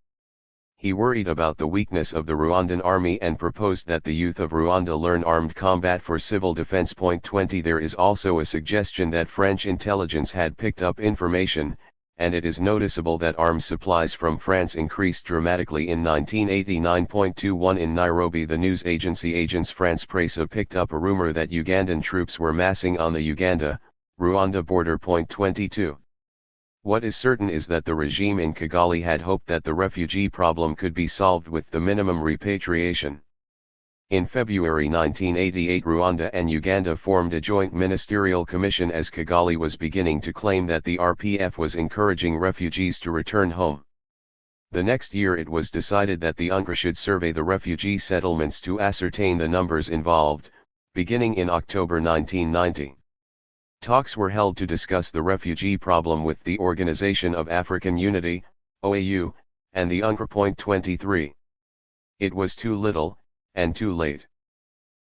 He worried about the weakness of the Rwandan army and proposed that the youth of Rwanda learn armed combat for civil defense. 20 There is also a suggestion that French intelligence had picked up information, and it is noticeable that arms supplies from France increased dramatically in 1989. In Nairobi, the news agency Agence France Presse picked up a rumor that Ugandan troops were massing on the Uganda-Rwanda border. 22 What is certain is that the regime in Kigali had hoped that the refugee problem could be solved with the minimum repatriation. In February 1988, Rwanda and Uganda formed a joint ministerial commission as Kigali was beginning to claim that the RPF was encouraging refugees to return home. The next year it was decided that the UNRWA should survey the refugee settlements to ascertain the numbers involved, beginning in October 1990. Talks were held to discuss the refugee problem with the Organization of African Unity, OAU, and the UNRWA. 23 It was too little, and too late.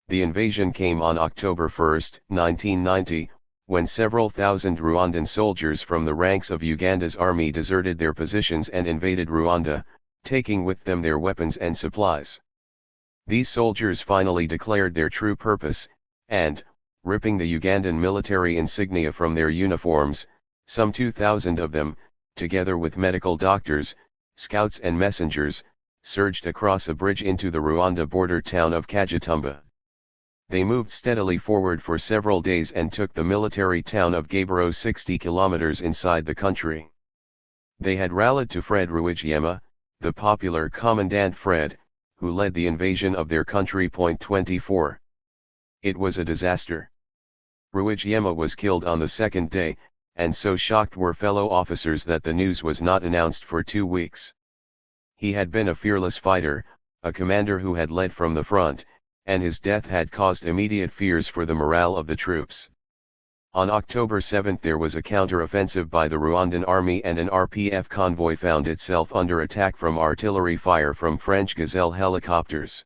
The invasion came on October 1, 1990, when several thousand Rwandan soldiers from the ranks of Uganda's army deserted their positions and invaded Rwanda, taking with them their weapons and supplies. These soldiers finally declared their true purpose, and, ripping the Ugandan military insignia from their uniforms, some 2,000 of them, together with medical doctors, scouts and messengers, surged across a bridge into the Rwanda border town of Kagitumba. They moved steadily forward for several days and took the military town of Gaborone 60 kilometers inside the country. They had rallied to Fred Rwigema, the popular Commandant Fred, who led the invasion of their country. 24. It was a disaster. Rwigema was killed on the second day, and so shocked were fellow officers that the news was not announced for 2 weeks. He had been a fearless fighter, a commander who had led from the front, and his death had caused immediate fears for the morale of the troops. On October 7 there was a counter-offensive by the Rwandan army, and an RPF convoy found itself under attack from artillery fire from French Gazelle helicopters.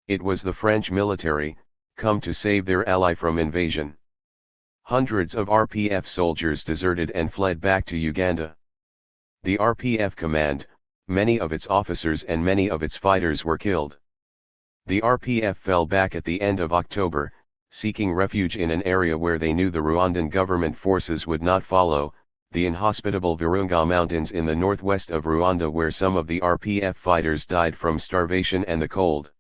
It was the French military, come to save their ally from invasion. Hundreds of RPF soldiers deserted and fled back to Uganda. The RPF command, many of its officers and many of its fighters were killed. The RPF fell back at the end of October, seeking refuge in an area where they knew the Rwandan government forces would not follow, the inhospitable Virunga Mountains in the northwest of Rwanda, where some of the RPF fighters died from starvation and the cold.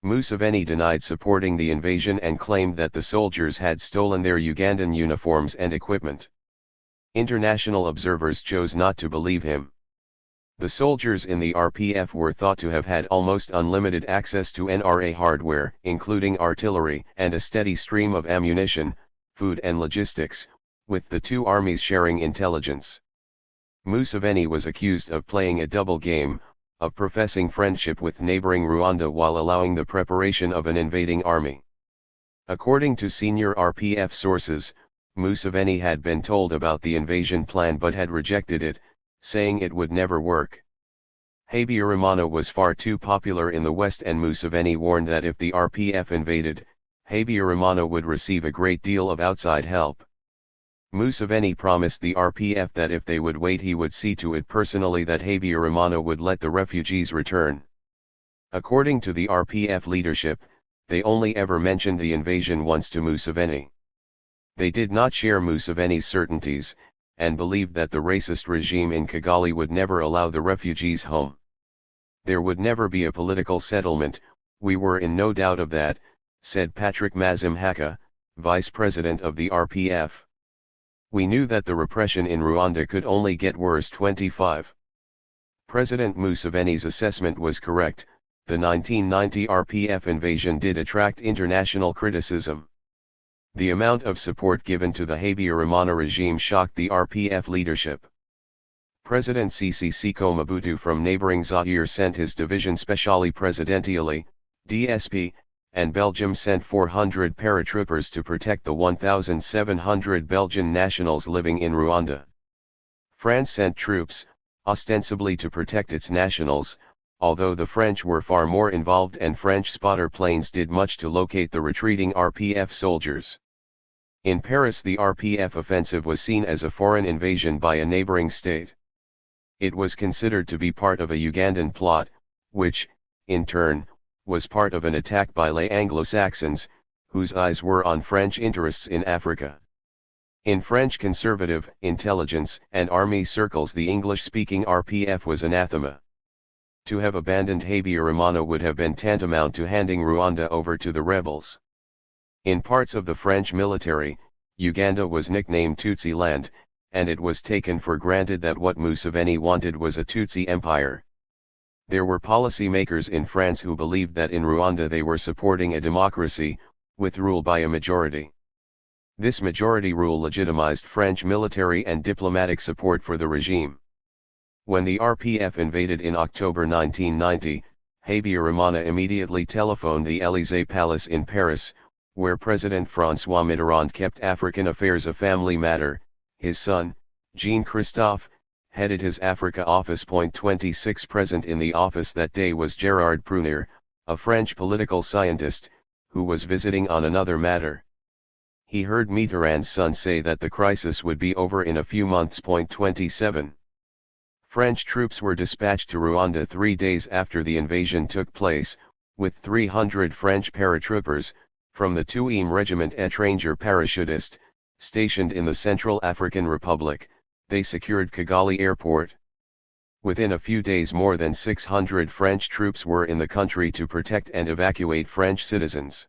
Museveni denied supporting the invasion and claimed that the soldiers had stolen their Ugandan uniforms and equipment. International observers chose not to believe him. The soldiers in the RPF were thought to have had almost unlimited access to NRA hardware, including artillery, and a steady stream of ammunition, food and logistics, with the two armies sharing intelligence. Museveni was accused of playing a double game, of professing friendship with neighboring Rwanda while allowing the preparation of an invading army. According to senior RPF sources, Museveni had been told about the invasion plan but had rejected it, saying it would never work. Habyarimana was far too popular in the West, and Museveni warned that if the RPF invaded, Habyarimana would receive a great deal of outside help. Museveni promised the RPF that if they would wait he would see to it personally that Habyarimana would let the refugees return. According to the RPF leadership, they only ever mentioned the invasion once to Museveni. They did not share Museveni's certainties, and believed that the racist regime in Kigali would never allow the refugees home. There would never be a political settlement, we were in no doubt of that, said Patrick Mazimpaka, vice president of the RPF. We knew that the repression in Rwanda could only get worse. 25. President Museveni's assessment was correct. The 1990 RPF invasion did attract international criticism. The amount of support given to the Habyarimana regime shocked the RPF leadership. President Sisiko Mobutu from neighboring Zaire sent his Division Speciale Presidentiale, DSP, and Belgium sent 400 paratroopers to protect the 1,700 Belgian nationals living in Rwanda. France sent troops, ostensibly to protect its nationals, although the French were far more involved, and French spotter planes did much to locate the retreating RPF soldiers. In Paris, the RPF offensive was seen as a foreign invasion by a neighboring state. It was considered to be part of a Ugandan plot, which, in turn, was part of an attack by lay Anglo-Saxons, whose eyes were on French interests in Africa. In French conservative, intelligence, and army circles, the English-speaking RPF was anathema. To have abandoned Habyarimana would have been tantamount to handing Rwanda over to the rebels. In parts of the French military, Uganda was nicknamed Tutsi land, and it was taken for granted that what Museveni wanted was a Tutsi empire. There were policymakers in France who believed that in Rwanda they were supporting a democracy, with rule by a majority. This majority rule legitimized French military and diplomatic support for the regime. When the RPF invaded in October 1990, Habyarimana immediately telephoned the Élysée Palace in Paris, where President François Mitterrand kept African affairs a family matter. His son, Jean-Christophe, headed his Africa office. 26 Present in the office that day was Gérard Prunier, a French political scientist, who was visiting on another matter. He heard Mitterrand's son say that the crisis would be over in a few months. 27. French troops were dispatched to Rwanda 3 days after the invasion took place, with 300 French paratroopers, from the 2e Regiment Étranger Parachutiste, stationed in the Central African Republic. They secured Kigali Airport. Within a few days more than 600 French troops were in the country to protect and evacuate French citizens.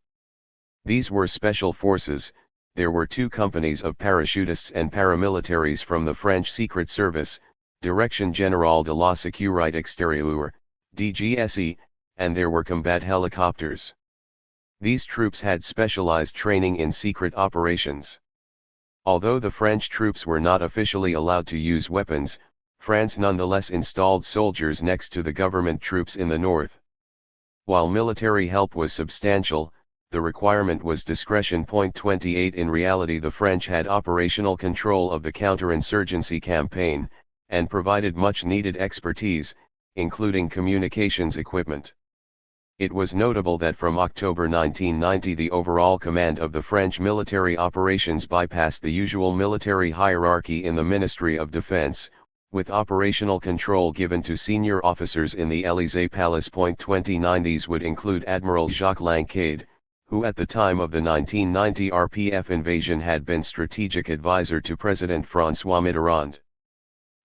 These were special forces. There were 2 companies of parachutists and paramilitaries from the French Secret Service, Direction Générale de la Sécurité Extérieure, DGSE, and there were combat helicopters. These troops had specialized training in secret operations. Although the French troops were not officially allowed to use weapons, France nonetheless installed soldiers next to the government troops in the north. While military help was substantial, the requirement was discretion. 28 In reality, the French had operational control of the counterinsurgency campaign, and provided much needed expertise, including communications equipment. It was notable that from October 1990 the overall command of the French military operations bypassed the usual military hierarchy in the Ministry of Defense, with operational control given to senior officers in the Élysée Palace. 29 These would include Admiral Jacques Lancade, who at the time of the 1990 RPF invasion had been strategic advisor to President François Mitterrand.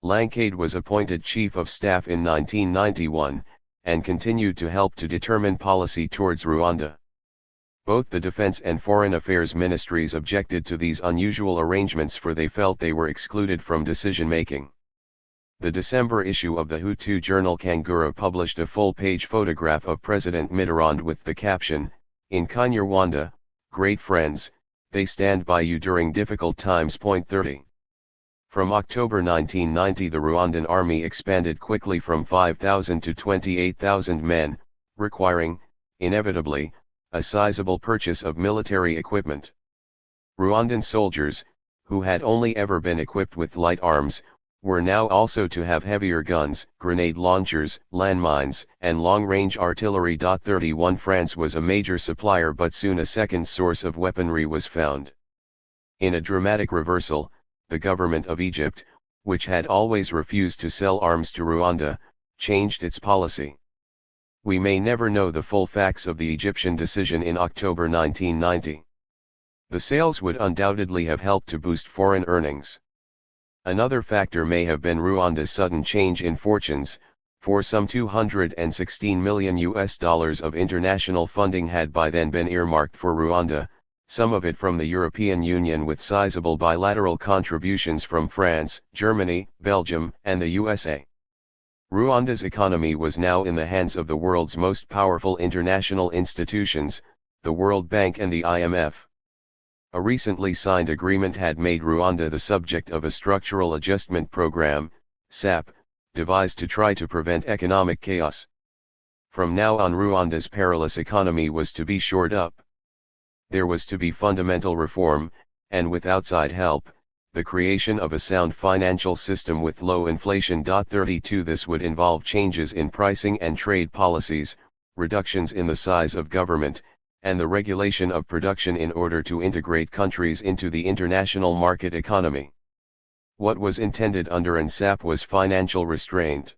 Lancade was appointed Chief of Staff in 1991, and continued to help to determine policy towards Rwanda. Both the Defense and Foreign Affairs ministries objected to these unusual arrangements, for they felt they were excluded from decision-making. The December issue of the Hutu journal Kangura published a full-page photograph of President Mitterrand with the caption, "In Kinyarwanda, great friends, they stand by you during difficult times." 30. From October 1990 the Rwandan army expanded quickly from 5,000 to 28,000 men, requiring, inevitably, a sizable purchase of military equipment. Rwandan soldiers, who had only ever been equipped with light arms, were now also to have heavier guns, grenade launchers, landmines, and long-range artillery. 31 France was a major supplier, but soon a second source of weaponry was found. In a dramatic reversal, the government of Egypt, which had always refused to sell arms to Rwanda, changed its policy. We may never know the full facts of the Egyptian decision in October 1990. The sales would undoubtedly have helped to boost foreign earnings. Another factor may have been Rwanda's sudden change in fortunes, for some $216 million of international funding had by then been earmarked for Rwanda, some of it from the European Union with sizable bilateral contributions from France, Germany, Belgium, and the USA. Rwanda's economy was now in the hands of the world's most powerful international institutions, the World Bank and the IMF. A recently signed agreement had made Rwanda the subject of a structural adjustment program, SAP, devised to try to prevent economic chaos. From now on Rwanda's perilous economy was to be shored up. There was to be fundamental reform, and with outside help, the creation of a sound financial system with low inflation. 32 This would involve changes in pricing and trade policies, reductions in the size of government, and the regulation of production in order to integrate countries into the international market economy. What was intended under ANSAP was financial restraint.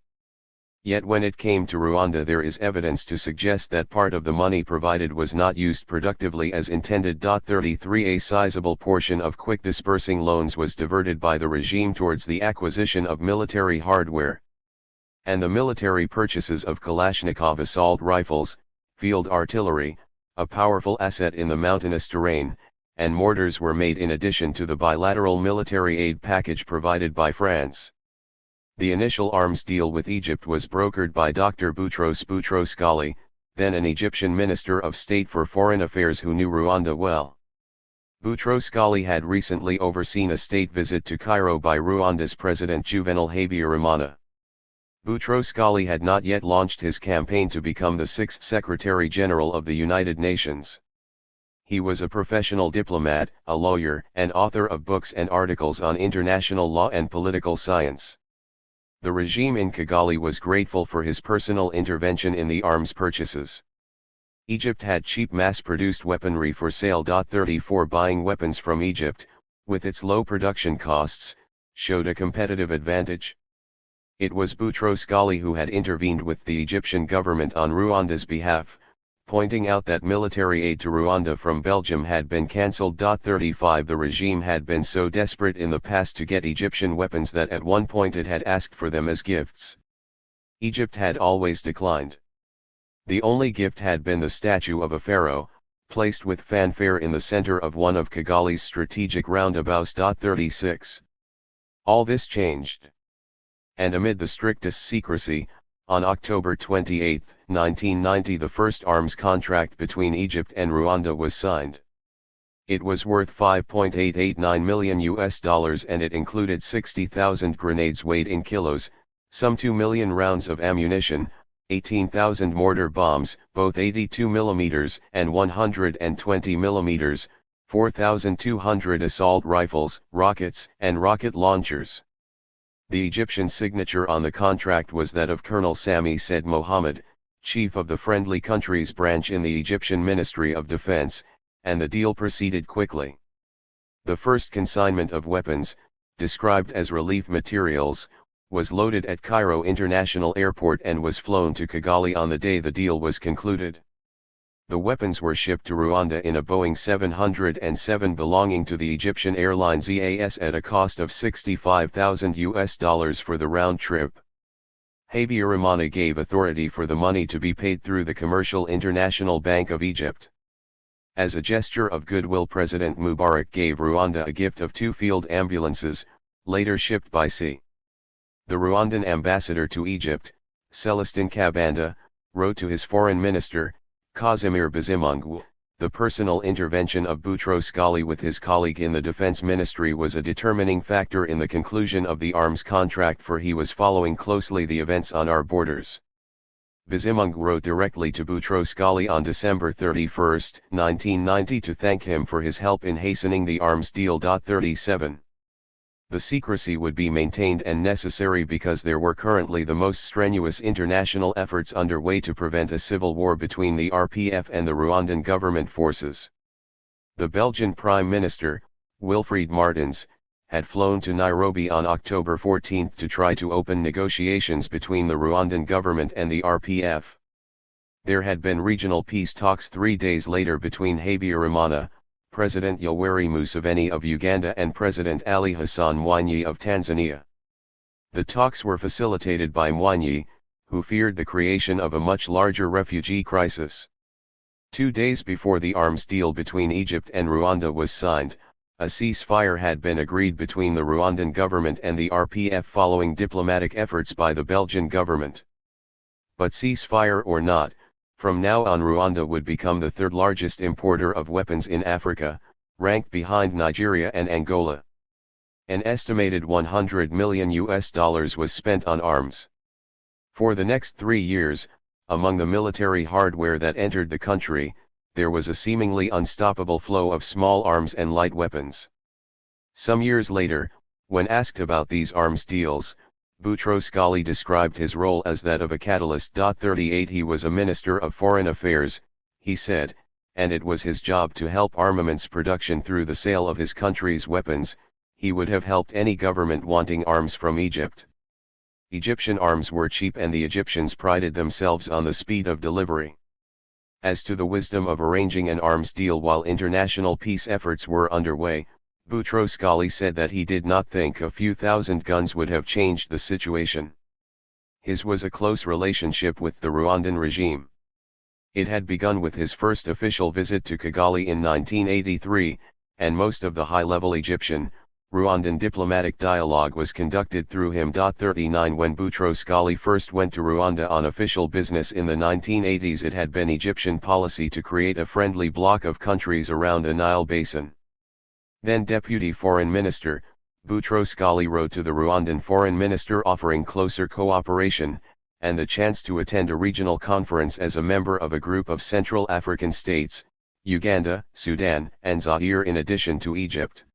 Yet when it came to Rwanda there is evidence to suggest that part of the money provided was not used productively as intended. 33 A sizable portion of quick dispersing loans was diverted by the regime towards the acquisition of military hardware. And the military purchases of Kalashnikov assault rifles, field artillery, a powerful asset in the mountainous terrain, and mortars were made in addition to the bilateral military aid package provided by France. The initial arms deal with Egypt was brokered by Dr. Boutros Boutros-Ghali, then an Egyptian Minister of State for Foreign Affairs who knew Rwanda well. Boutros-Ghali had recently overseen a state visit to Cairo by Rwanda's President Juvenal Habyarimana. Boutros-Ghali had not yet launched his campaign to become the 6th Secretary General of the United Nations. He was a professional diplomat, a lawyer, and author of books and articles on international law and political science. The regime in Kigali was grateful for his personal intervention in the arms purchases. Egypt had cheap mass-produced weaponry for sale. 34 Buying weapons from Egypt, with its low production costs, showed a competitive advantage. It was Boutros-Ghali who had intervened with the Egyptian government on Rwanda's behalf, pointing out that military aid to Rwanda from Belgium had been cancelled. 35 The regime had been so desperate in the past to get Egyptian weapons that at one point it had asked for them as gifts. Egypt had always declined. The only gift had been the statue of a pharaoh, placed with fanfare in the center of one of Kigali's strategic roundabouts. 36. All this changed. And amid the strictest secrecy, on October 28, 1990, the first arms contract between Egypt and Rwanda was signed. It was worth $5.889 million and it included 60,000 grenades weighed in kilos, some 2 million rounds of ammunition, 18,000 mortar bombs, both 82 mm and 120 mm, 4,200 assault rifles, rockets, and rocket launchers. The Egyptian signature on the contract was that of Colonel Sami Said Mohammed, chief of the Friendly Countries branch in the Egyptian Ministry of Defense, and the deal proceeded quickly. The first consignment of weapons, described as relief materials, was loaded at Cairo International Airport and was flown to Kigali on the day the deal was concluded. The weapons were shipped to Rwanda in a Boeing 707 belonging to the Egyptian Airlines EAS at a cost of $65,000 for the round trip. Habyarimana gave authority for the money to be paid through the Commercial International Bank of Egypt. As a gesture of goodwill, President Mubarak gave Rwanda a gift of 2 field ambulances, later shipped by sea. The Rwandan ambassador to Egypt, Celestin Kabanda, wrote to his foreign minister, Kazimir Bizimungu, the personal intervention of Boutros Ghali with his colleague in the defense ministry was a determining factor in the conclusion of the arms contract, for he was following closely the events on our borders. Bizimungu wrote directly to Boutros Ghali on December 31, 1990 to thank him for his help in hastening the arms deal. 37. The secrecy would be maintained and necessary because there were currently the most strenuous international efforts underway to prevent a civil war between the RPF and the Rwandan government forces. The Belgian Prime Minister, Wilfried Martens, had flown to Nairobi on October 14 to try to open negotiations between the Rwandan government and the RPF. There had been regional peace talks 3 days later between Habyarimana, President Yoweri Museveni of Uganda and President Ali Hassan Mwinyi of Tanzania. The talks were facilitated by Mwinyi, who feared the creation of a much larger refugee crisis. 2 days before the arms deal between Egypt and Rwanda was signed, a ceasefire had been agreed between the Rwandan government and the RPF following diplomatic efforts by the Belgian government. But ceasefire or not, from now on Rwanda would become the 3rd largest importer of weapons in Africa, ranked behind Nigeria and Angola. An estimated $100 million was spent on arms. For the next 3 years, among the military hardware that entered the country, there was a seemingly unstoppable flow of small arms and light weapons. Some years later, when asked about these arms deals, Boutros Ghali described his role as that of a catalyst. 38 He was a Minister of Foreign Affairs, he said, and it was his job to help armaments production through the sale of his country's weapons. He would have helped any government wanting arms from Egypt. Egyptian arms were cheap and the Egyptians prided themselves on the speed of delivery. As to the wisdom of arranging an arms deal while international peace efforts were underway, Boutros Ghali said that he did not think a few thousand guns would have changed the situation. His was a close relationship with the Rwandan regime. It had begun with his first official visit to Kigali in 1983, and most of the high-level Egyptian, Rwandan diplomatic dialogue was conducted through him. 39 When Boutros Ghali first went to Rwanda on official business in the 1980s, it had been Egyptian policy to create a friendly bloc of countries around the Nile Basin. Then Deputy Foreign Minister, Boutros Ghali wrote to the Rwandan Foreign Minister offering closer cooperation, and the chance to attend a regional conference as a member of a group of Central African states, Uganda, Sudan, and Zaire in addition to Egypt.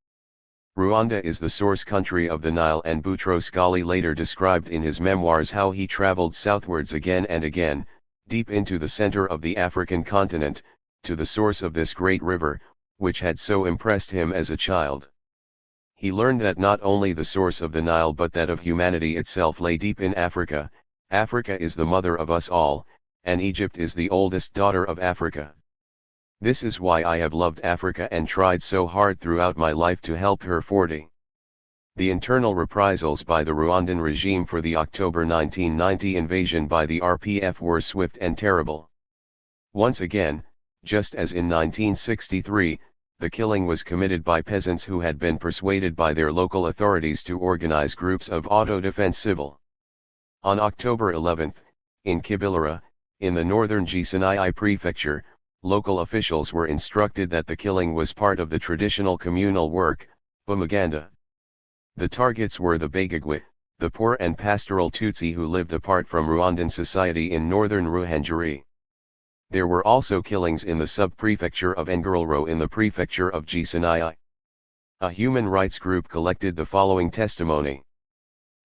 Rwanda is the source country of the Nile, and Boutros Ghali later described in his memoirs how he traveled southwards again and again, deep into the center of the African continent, to the source of this great river, which had so impressed him as a child. He learned that not only the source of the Nile but that of humanity itself lay deep in Africa. Africa is the mother of us all, and Egypt is the oldest daughter of Africa. This is why I have loved Africa and tried so hard throughout my life to help her. 40. The internal reprisals by the Rwandan regime for the October 1990 invasion by the RPF were swift and terrible. Once again, Just as in 1963, the killing was committed by peasants who had been persuaded by their local authorities to organize groups of auto-defense civil. On October 11, in Kibilira, in the northern Genocide prefecture, local officials were instructed that the killing was part of the traditional communal work, umuganda. The targets were the Begagwe, the poor and pastoral Tutsi who lived apart from Rwandan society in northern Ruhengeri. There were also killings in the sub-prefecture of Ngororero in the prefecture of Gisenyi. A human rights group collected the following testimony.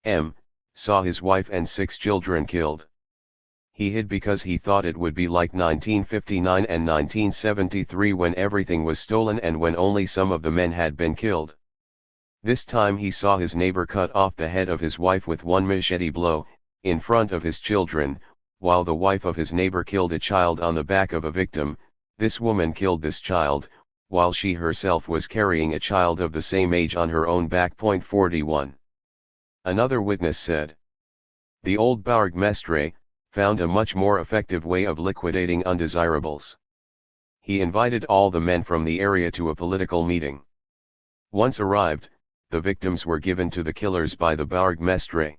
M. saw his wife and 6 children killed. He hid because he thought it would be like 1959 and 1973 when everything was stolen and when only some of the men had been killed. This time he saw his neighbor cut off the head of his wife with one machete blow, in front of his children, while the wife of his neighbor killed a child on the back of a victim. This woman killed this child, while she herself was carrying a child of the same age on her own back. 41. Another witness said, the old Burgmestre found a much more effective way of liquidating undesirables. He invited all the men from the area to a political meeting. Once arrived, the victims were given to the killers by the Burgmestre.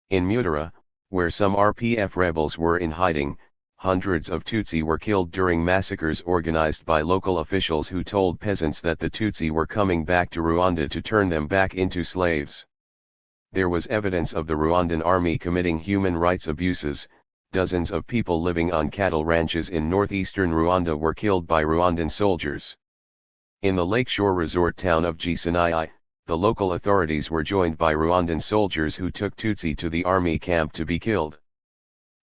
In Mutara, where some RPF rebels were in hiding, hundreds of Tutsi were killed during massacres organized by local officials who told peasants that the Tutsi were coming back to Rwanda to turn them back into slaves. There was evidence of the Rwandan army committing human rights abuses. Dozens of people living on cattle ranches in northeastern Rwanda were killed by Rwandan soldiers. In the lakeshore resort town of Gisenyi, the local authorities were joined by Rwandan soldiers who took Tutsi to the army camp to be killed.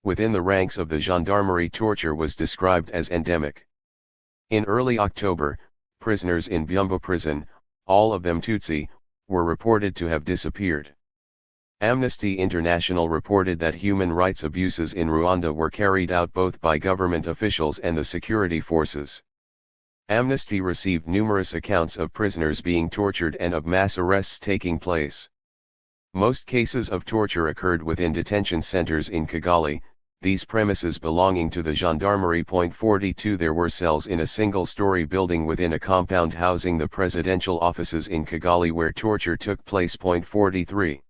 Within the ranks of the gendarmerie, torture was described as endemic. In early October, prisoners in Byumba prison, all of them Tutsi, were reported to have disappeared. Amnesty International reported that human rights abuses in Rwanda were carried out both by government officials and the security forces. Amnesty received numerous accounts of prisoners being tortured and of mass arrests taking place. Most cases of torture occurred within detention centers in Kigali, these premises belonging to the gendarmerie. 42 There were cells in a single-story building within a compound housing the presidential offices in Kigali where torture took place. 43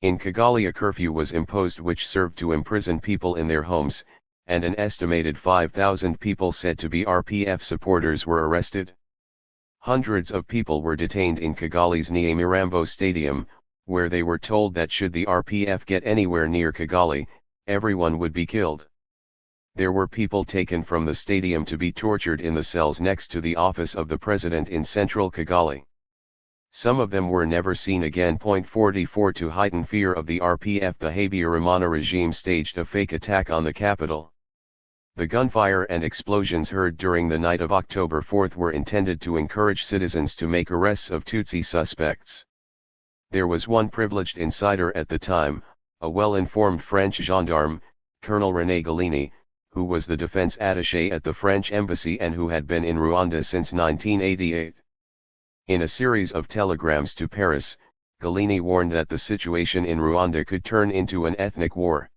In Kigali a curfew was imposed which served to imprison people in their homes, and an estimated 5,000 people said to be RPF supporters were arrested. Hundreds of people were detained in Kigali's Nyamirambo Stadium, where they were told that should the RPF get anywhere near Kigali, everyone would be killed. There were people taken from the stadium to be tortured in the cells next to the office of the president in central Kigali. Some of them were never seen again. 44 To heighten fear of the RPF, the Habyarimana regime staged a fake attack on the capital. The gunfire and explosions heard during the night of October 4 were intended to encourage citizens to make arrests of Tutsi suspects. There was one privileged insider at the time, a well-informed French gendarme, Colonel René Galini, who was the defense attaché at the French embassy and who had been in Rwanda since 1988. In a series of telegrams to Paris, Galini warned that the situation in Rwanda could turn into an ethnic war.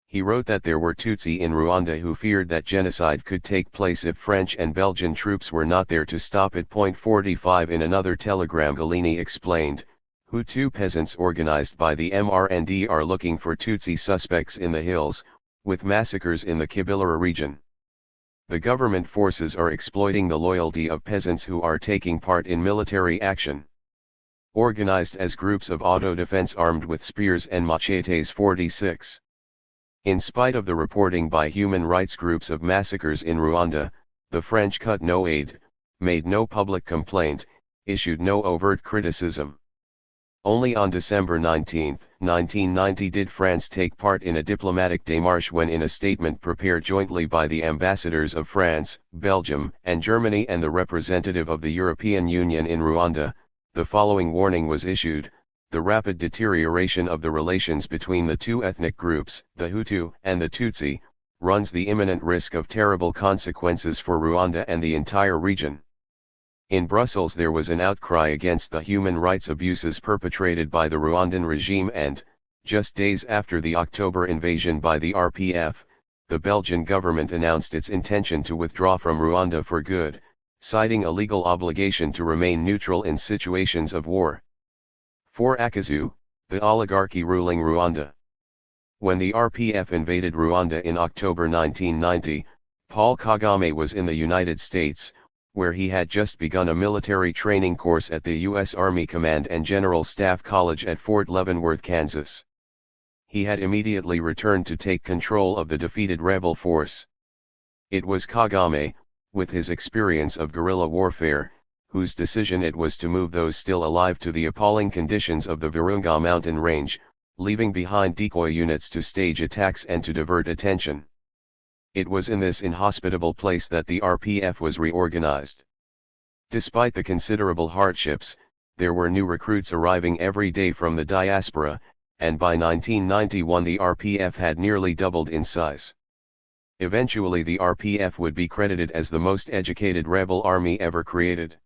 He wrote that there were Tutsi in Rwanda who feared that genocide could take place if French and Belgian troops were not there to stop it. 45 In another telegram Galini explained, Hutu peasants organized by the MRND are looking for Tutsi suspects in the hills, with massacres in the Kibilira region. The government forces are exploiting the loyalty of peasants who are taking part in military action. Organized as groups of auto-defense armed with spears and machetes. 46. In spite of the reporting by human rights groups of massacres in Rwanda, the French cut no aid, made no public complaint, issued no overt criticism. Only on December 19, 1990 did France take part in a diplomatic démarche when in a statement prepared jointly by the ambassadors of France, Belgium, and Germany and the representative of the European Union in Rwanda, the following warning was issued: the rapid deterioration of the relations between the two ethnic groups, the Hutu and the Tutsi, runs the imminent risk of terrible consequences for Rwanda and the entire region. In Brussels there was an outcry against the human rights abuses perpetrated by the Rwandan regime and, just days after the October invasion by the RPF, the Belgian government announced its intention to withdraw from Rwanda for good, citing a legal obligation to remain neutral in situations of war. 4. Akazu, the oligarchy ruling Rwanda. When the RPF invaded Rwanda in October 1990, Paul Kagame was in the United States, where he had just begun a military training course at the U.S. Army Command and General Staff College at Fort Leavenworth, Kansas. He had immediately returned to take control of the defeated rebel force. It was Kagame, with his experience of guerrilla warfare, whose decision it was to move those still alive to the appalling conditions of the Virunga mountain range, leaving behind decoy units to stage attacks and to divert attention. It was in this inhospitable place that the RPF was reorganized. Despite the considerable hardships, there were new recruits arriving every day from the diaspora, and by 1991 the RPF had nearly doubled in size. Eventually the RPF would be credited as the most educated rebel army ever created.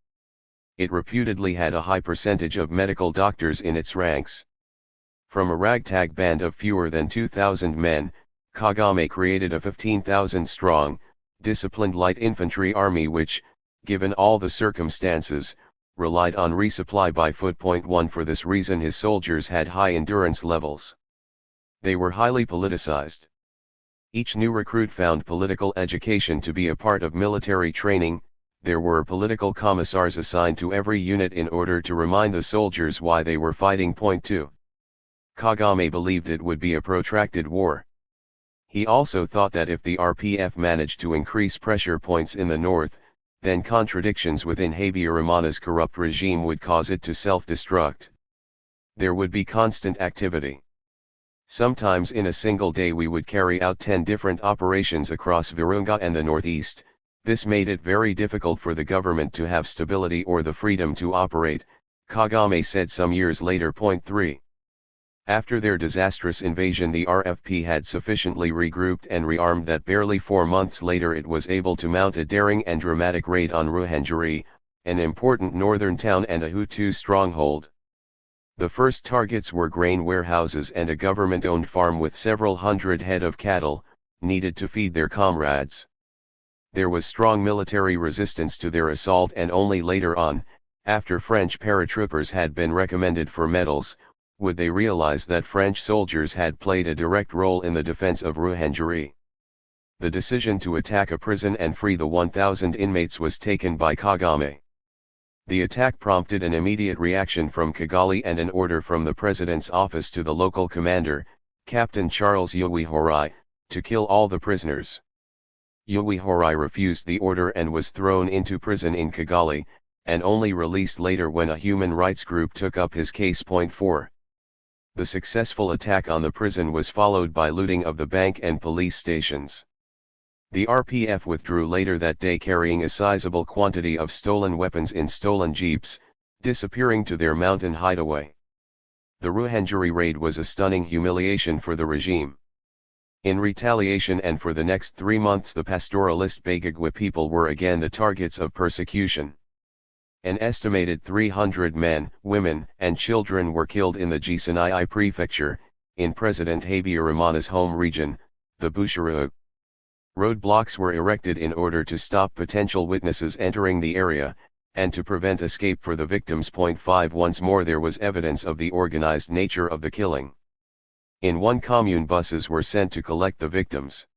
It reputedly had a high percentage of medical doctors in its ranks. From a ragtag band of fewer than 2,000 men, Kagame created a 15,000-strong, disciplined light infantry army which, given all the circumstances, relied on resupply by foot. 1 For this reason his soldiers had high endurance levels. They were highly politicized. Each new recruit found political education to be a part of military training. There were political commissars assigned to every unit in order to remind the soldiers why they were fighting. 2. Kagame believed it would be a protracted war. He also thought that if the RPF managed to increase pressure points in the north, then contradictions within Habyarimana's corrupt regime would cause it to self-destruct. There would be constant activity. Sometimes in a single day we would carry out 10 different operations across Virunga and the northeast. This made it very difficult for the government to have stability or the freedom to operate, Kagame said some years later. 3. After their disastrous invasion the RFP had sufficiently regrouped and rearmed that barely 4 months later it was able to mount a daring and dramatic raid on Ruhengeri, an important northern town and a Hutu stronghold. The first targets were grain warehouses and a government-owned farm with several hundred head of cattle, needed to feed their comrades. There was strong military resistance to their assault and only later on, after French paratroopers had been recommended for medals, would they realize that French soldiers had played a direct role in the defense of Ruhengeri. The decision to attack a prison and free the 1,000 inmates was taken by Kagame. The attack prompted an immediate reaction from Kigali and an order from the president's office to the local commander, Captain Charles Yuwihorai, to kill all the prisoners. Yuwihorai refused the order and was thrown into prison in Kigali, and only released later when a human rights group took up his case. 4. The successful attack on the prison was followed by looting of the bank and police stations. The RPF withdrew later that day carrying a sizable quantity of stolen weapons in stolen jeeps, disappearing to their mountain hideaway. The Ruhengeri raid was a stunning humiliation for the regime. In retaliation and for the next 3 months the pastoralist Bagagwa people were again the targets of persecution. An estimated 300 men, women, and children were killed in the Gisenyi prefecture, in President Habyarimana's home region, the Bushiru. Roadblocks were erected in order to stop potential witnesses entering the area, and to prevent escape for the victims. 5 Once more there was evidence of the organized nature of the killing. In one commune buses were sent to collect the victims.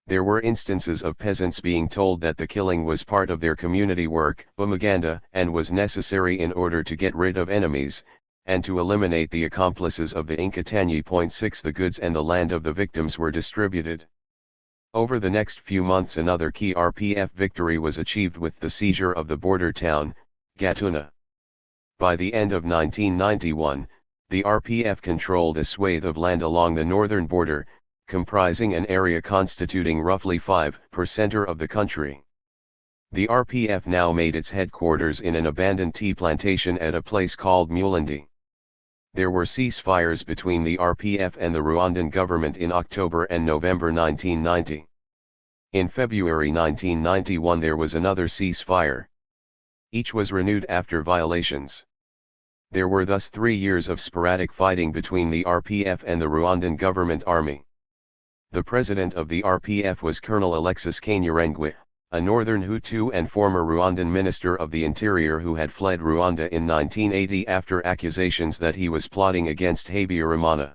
There were instances of peasants being told that the killing was part of their community work, umuganda, and was necessary in order to get rid of enemies, and to eliminate the accomplices of the Inkatanyi. 6 The goods and the land of the victims were distributed. Over the next few months another key RPF victory was achieved with the seizure of the border town, Gatuna. By the end of 1991, the RPF controlled a swathe of land along the northern border, comprising an area constituting roughly 5% of the country. The RPF now made its headquarters in an abandoned tea plantation at a place called Mulindi. There were ceasefires between the RPF and the Rwandan government in October and November 1990. In February 1991 there was another ceasefire. Each was renewed after violations. There were thus 3 years of sporadic fighting between the RPF and the Rwandan government army. The president of the RPF was Colonel Alexis Kanyarengwe, a northern Hutu and former Rwandan minister of the interior who had fled Rwanda in 1980 after accusations that he was plotting against Habyarimana.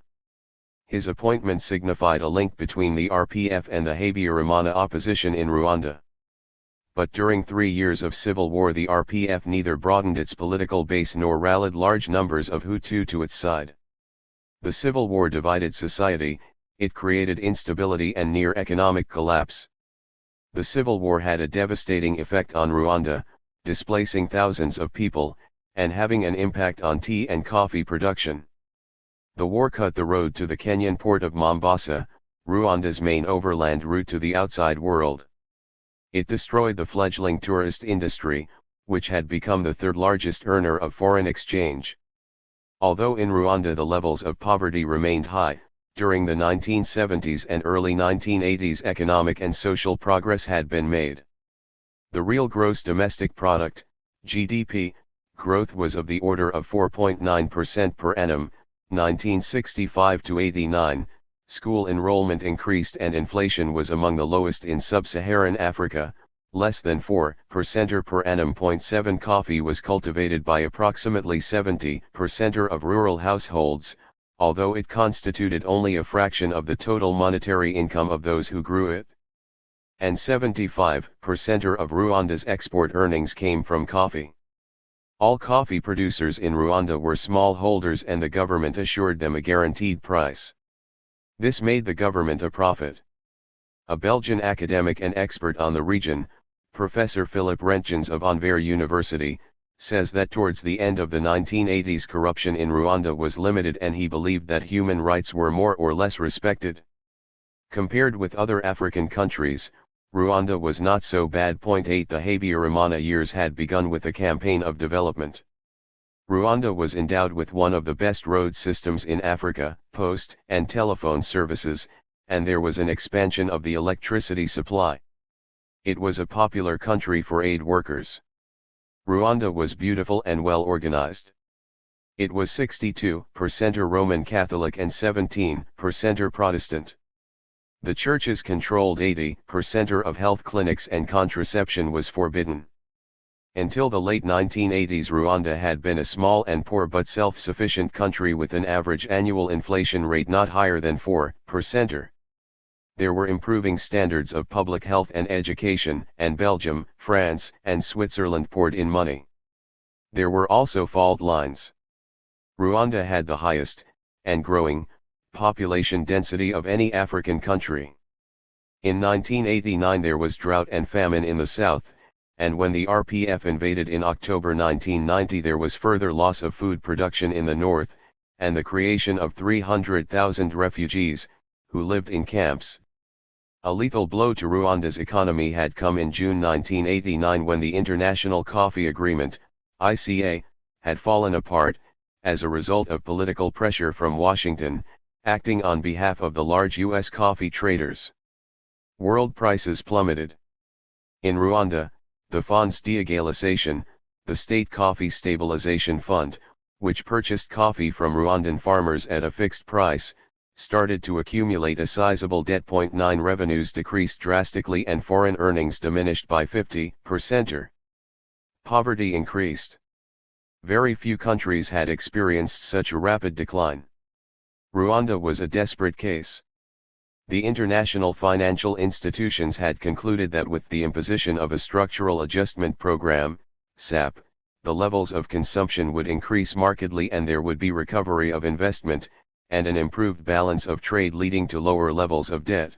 His appointment signified a link between the RPF and the Habyarimana opposition in Rwanda. But during 3 years of civil war the RPF neither broadened its political base nor rallied large numbers of Hutu to its side. The civil war divided society, it created instability and near economic collapse. The civil war had a devastating effect on Rwanda, displacing thousands of people, and having an impact on tea and coffee production. The war cut the road to the Kenyan port of Mombasa, Rwanda's main overland route to the outside world. It destroyed the fledgling tourist industry, which had become the third largest earner of foreign exchange. Although in Rwanda the levels of poverty remained high, during the 1970s and early 1980s economic and social progress had been made. The real gross domestic product, GDP, growth was of the order of 4.9% per annum, 1965 to 89, school enrollment increased and inflation was among the lowest in sub-Saharan Africa, less than 4% per annum. 7 Coffee was cultivated by approximately 70% of rural households, although it constituted only a fraction of the total monetary income of those who grew it. And 75% of Rwanda's export earnings came from coffee. All coffee producers in Rwanda were smallholders and the government assured them a guaranteed price. This made the government a profit. A Belgian academic and expert on the region, Professor Philip Rentgens of Anvers University, says that towards the end of the 1980s corruption in Rwanda was limited and he believed that human rights were more or less respected. Compared with other African countries, Rwanda was not so bad. 8 The Habyarimana years had begun with a campaign of development. Rwanda was endowed with one of the best road systems in Africa, post and telephone services, and there was an expansion of the electricity supply. It was a popular country for aid workers. Rwanda was beautiful and well organized. It was 62% Roman Catholic and 17% Protestant. The churches controlled 80% of health clinics and contraception was forbidden. Until the late 1980s Rwanda had been a small and poor but self-sufficient country with an average annual inflation rate not higher than 4%. There were improving standards of public health and education, and Belgium, France, and Switzerland poured in money. There were also fault lines. Rwanda had the highest, and growing, population density of any African country. In 1989 there was drought and famine in the south, and when the RPF invaded in October 1990 there was further loss of food production in the north, and the creation of 300,000 refugees, who lived in camps. A lethal blow to Rwanda's economy had come in June 1989 when the International Coffee Agreement, ICA, had fallen apart, as a result of political pressure from Washington, acting on behalf of the large U.S. coffee traders. World prices plummeted. In Rwanda, the Fonds d'Égalisation, the State Coffee Stabilization Fund, which purchased coffee from Rwandan farmers at a fixed price, started to accumulate a sizable debt. 9 Revenues decreased drastically and foreign earnings diminished by 50%. Poverty increased. Very few countries had experienced such a rapid decline. Rwanda was a desperate case. The international financial institutions had concluded that with the imposition of a structural adjustment program, SAP, the levels of consumption would increase markedly and there would be recovery of investment, and an improved balance of trade leading to lower levels of debt.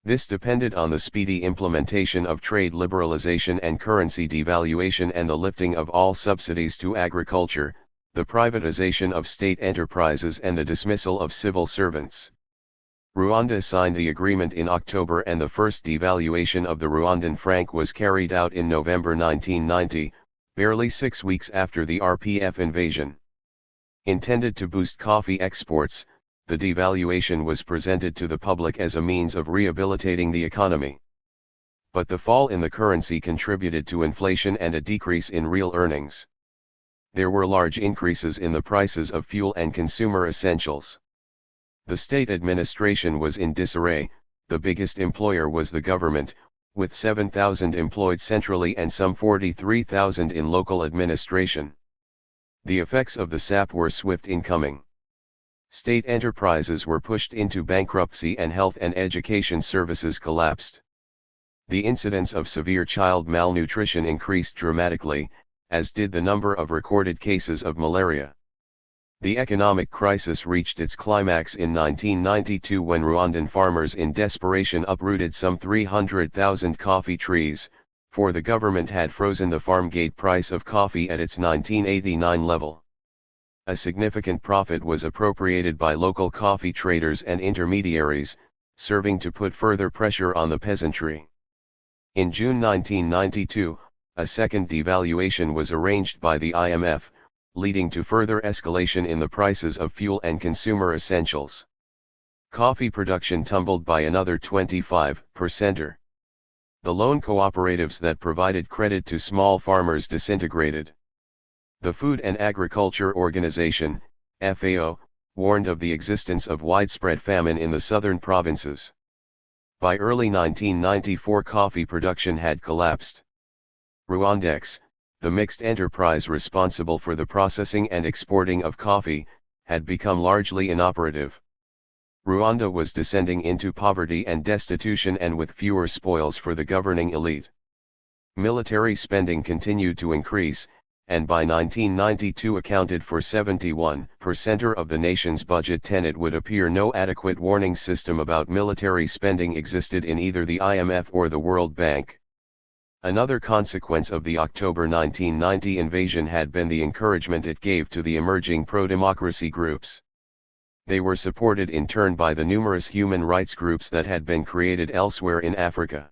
This depended on the speedy implementation of trade liberalization and currency devaluation and the lifting of all subsidies to agriculture, the privatization of state enterprises and the dismissal of civil servants. Rwanda signed the agreement in October and the first devaluation of the Rwandan franc was carried out in November 1990, barely 6 weeks after the RPF invasion. Intended to boost coffee exports, the devaluation was presented to the public as a means of rehabilitating the economy. But the fall in the currency contributed to inflation and a decrease in real earnings. There were large increases in the prices of fuel and consumer essentials. The state administration was in disarray. The biggest employer was the government, with 7,000 employed centrally and some 43,000 in local administration. The effects of the SAP were swift in coming. State enterprises were pushed into bankruptcy and health and education services collapsed. The incidence of severe child malnutrition increased dramatically, as did the number of recorded cases of malaria. The economic crisis reached its climax in 1992 when Rwandan farmers in desperation uprooted some 300,000 coffee trees, for the government had frozen the farm gate price of coffee at its 1989 level. A significant profit was appropriated by local coffee traders and intermediaries, serving to put further pressure on the peasantry. In June 1992, a second devaluation was arranged by the IMF, leading to further escalation in the prices of fuel and consumer essentials. Coffee production tumbled by another 25%. The loan cooperatives that provided credit to small farmers disintegrated. The Food and Agriculture Organization, FAO, warned of the existence of widespread famine in the southern provinces. By early 1994, coffee production had collapsed. Rwandex, the mixed enterprise responsible for the processing and exporting of coffee, had become largely inoperative. Rwanda was descending into poverty and destitution, and with fewer spoils for the governing elite. Military spending continued to increase, and by 1992 accounted for 71% of the nation's budget. It would appear no adequate warning system about military spending existed in either the IMF or the World Bank. Another consequence of the October 1990 invasion had been the encouragement it gave to the emerging pro-democracy groups. They were supported in turn by the numerous human rights groups that had been created elsewhere in Africa.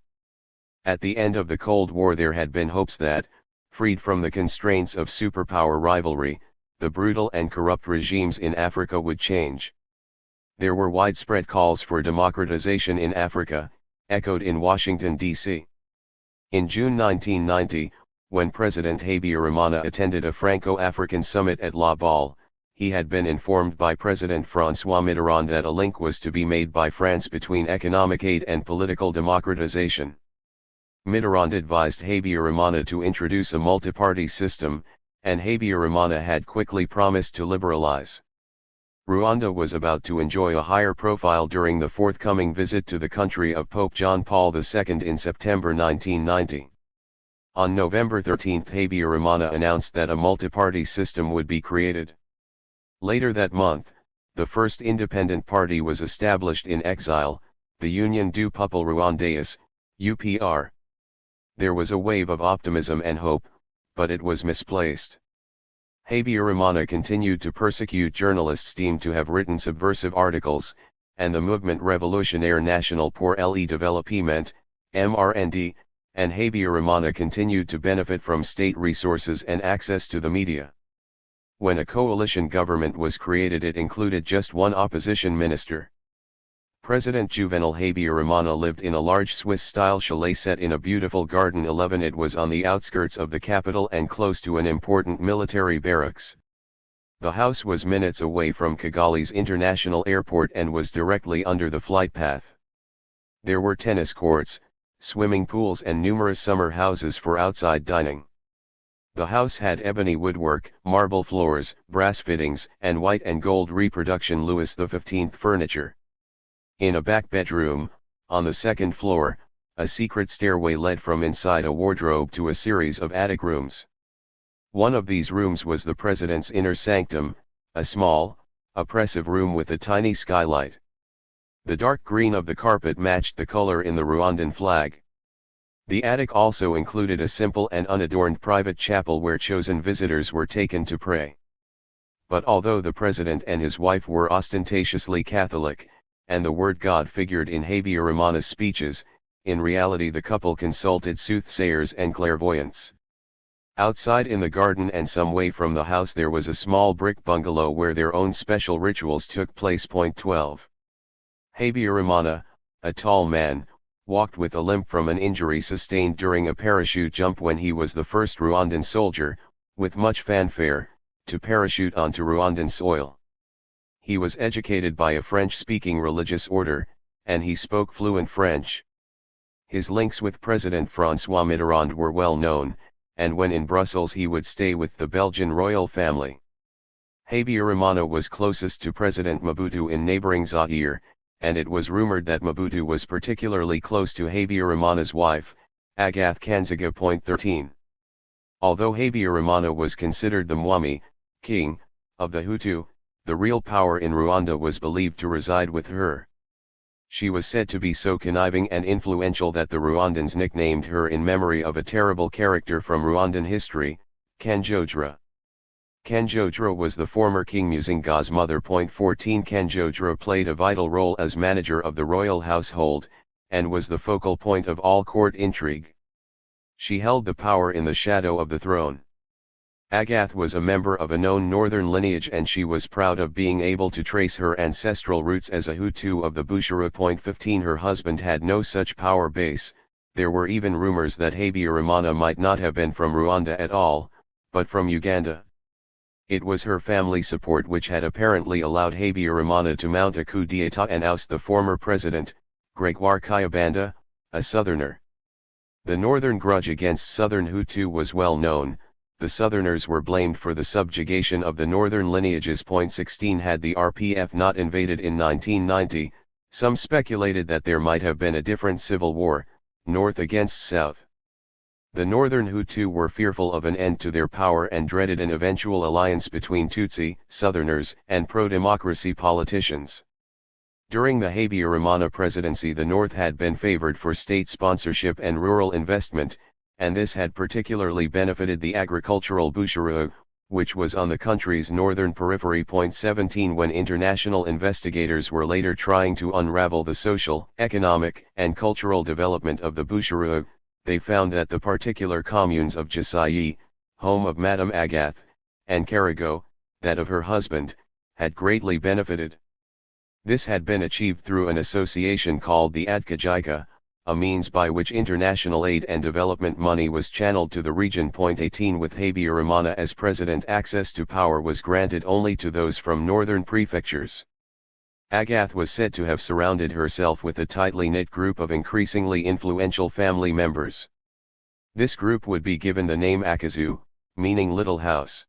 At the end of the Cold War, there had been hopes that, freed from the constraints of superpower rivalry, the brutal and corrupt regimes in Africa would change. There were widespread calls for democratization in Africa, echoed in Washington, D.C. In June 1990, when President Habyarimana attended a Franco-African summit at La Balle, he had been informed by President François Mitterrand that a link was to be made by France between economic aid and political democratization. Mitterrand advised Habyarimana to introduce a multi-party system, and Habyarimana had quickly promised to liberalize. Rwanda was about to enjoy a higher profile during the forthcoming visit to the country of Pope John Paul II in September 1990. On November 13, Habyarimana announced that a multi-party system would be created. Later that month, the first independent party was established in exile, the Union du Peuple Rwandais, UPR. There was a wave of optimism and hope, but it was misplaced. Habyarimana continued to persecute journalists deemed to have written subversive articles, and the Mouvement Révolutionnaire National pour le Développement, MRND, and Habyarimana continued to benefit from state resources and access to the media. When a coalition government was created, it included just one opposition minister. President Juvenal Habyarimana lived in a large Swiss-style chalet set in a beautiful garden. It was on the outskirts of the capital and close to an important military barracks. The house was minutes away from Kigali's international airport and was directly under the flight path. There were tennis courts, swimming pools and numerous summer houses for outside dining. The house had ebony woodwork, marble floors, brass fittings, and white and gold reproduction Louis XV furniture. In a back bedroom, on the second floor, a secret stairway led from inside a wardrobe to a series of attic rooms. One of these rooms was the president's inner sanctum, a small, oppressive room with a tiny skylight. The dark green of the carpet matched the color in the Rwandan flag. The attic also included a simple and unadorned private chapel where chosen visitors were taken to pray. But although the president and his wife were ostentatiously Catholic, and the word God figured in Habyarimana's speeches, in reality the couple consulted soothsayers and clairvoyants. Outside in the garden and some way from the house there was a small brick bungalow where their own special rituals took place. 12. Habyarimana, a tall man, walked with a limp from an injury sustained during a parachute jump when he was the first Rwandan soldier, with much fanfare, to parachute onto Rwandan soil. He was educated by a French-speaking religious order, and he spoke fluent French. His links with President François Mitterrand were well known, and when in Brussels he would stay with the Belgian royal family. Habyarimana was closest to President Mobutu in neighboring Zaire, and it was rumored that Mobutu was particularly close to Habyarimana's wife, Agathe Kanziga. 13. Although Habyarimana was considered the Mwami, king, of the Hutu, the real power in Rwanda was believed to reside with her. She was said to be so conniving and influential that the Rwandans nicknamed her in memory of a terrible character from Rwandan history, Kanjogera. Kanjogera was the former King Musinga's mother. 14 Kanjogera played a vital role as manager of the royal household, and was the focal point of all court intrigue. She held the power in the shadow of the throne. Agathe was a member of a known northern lineage, and she was proud of being able to trace her ancestral roots as a Hutu of the Bushara. 15 Her husband had no such power base. There were even rumors that Habyarimana might not have been from Rwanda at all, but from Uganda. It was her family support which had apparently allowed Habyarimana to mount a coup d'état and oust the former president, Gregoire Kayibanda, a southerner. The northern grudge against southern Hutu was well known. The Southerners were blamed for the subjugation of the northern lineages. 16 Had the RPF not invaded in 1990, some speculated that there might have been a different civil war, North against South. The northern Hutu were fearful of an end to their power and dreaded an eventual alliance between Tutsi, Southerners, and pro-democracy politicians. During the Habyarimana presidency, the North had been favored for state sponsorship and rural investment, and this had particularly benefited the agricultural Bushara, which was on the country's northern periphery. 17 When international investigators were later trying to unravel the social, economic, and cultural development of the Bushara, they found that the particular communes of Gisayi, home of Madame Agathe, and Karigo, that of her husband, had greatly benefited. This had been achieved through an association called the Adkajika, a means by which international aid and development money was channeled to the region. 18 With Habyarimana as president, access to power was granted only to those from northern prefectures. Agathe was said to have surrounded herself with a tightly knit group of increasingly influential family members. This group would be given the name Akazu, meaning little house.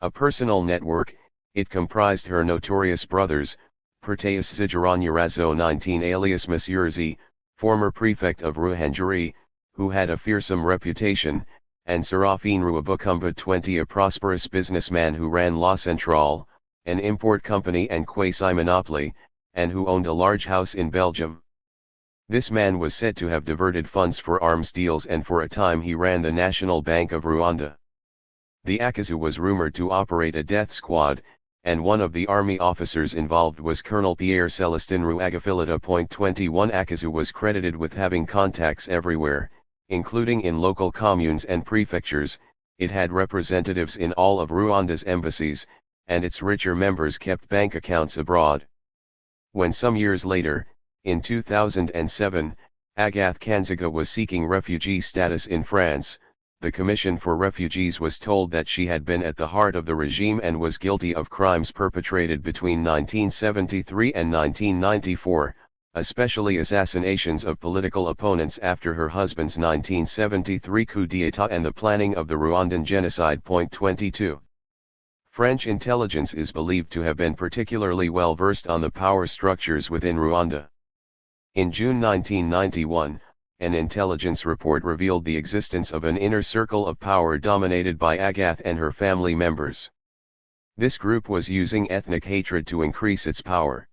A personal network, it comprised her notorious brothers, Proteus Zijaranyarazo 19 alias Monsieur Z, former prefect of Ruhengeri, who had a fearsome reputation, and Seraphine Ruabukumba 20 a prosperous businessman who ran La Centrale, an import company and quasi-monopoly, and who owned a large house in Belgium. This man was said to have diverted funds for arms deals, and for a time he ran the National Bank of Rwanda. The Akazu was rumored to operate a death squad, and one of the army officers involved was Colonel Pierre Celestin Ruagafilita. 21 Akazu was credited with having contacts everywhere, including in local communes and prefectures. It had representatives in all of Rwanda's embassies, and its richer members kept bank accounts abroad. When some years later, in 2007, Agathe Kanziga was seeking refugee status in France, the Commission for Refugees was told that she had been at the heart of the regime and was guilty of crimes perpetrated between 1973 and 1994, especially assassinations of political opponents after her husband's 1973 coup d'état and the planning of the Rwandan genocide. 22. French intelligence is believed to have been particularly well versed on the power structures within Rwanda. In June 1991, an intelligence report revealed the existence of an inner circle of power dominated by Agathe and her family members. This group was using ethnic hatred to increase its power.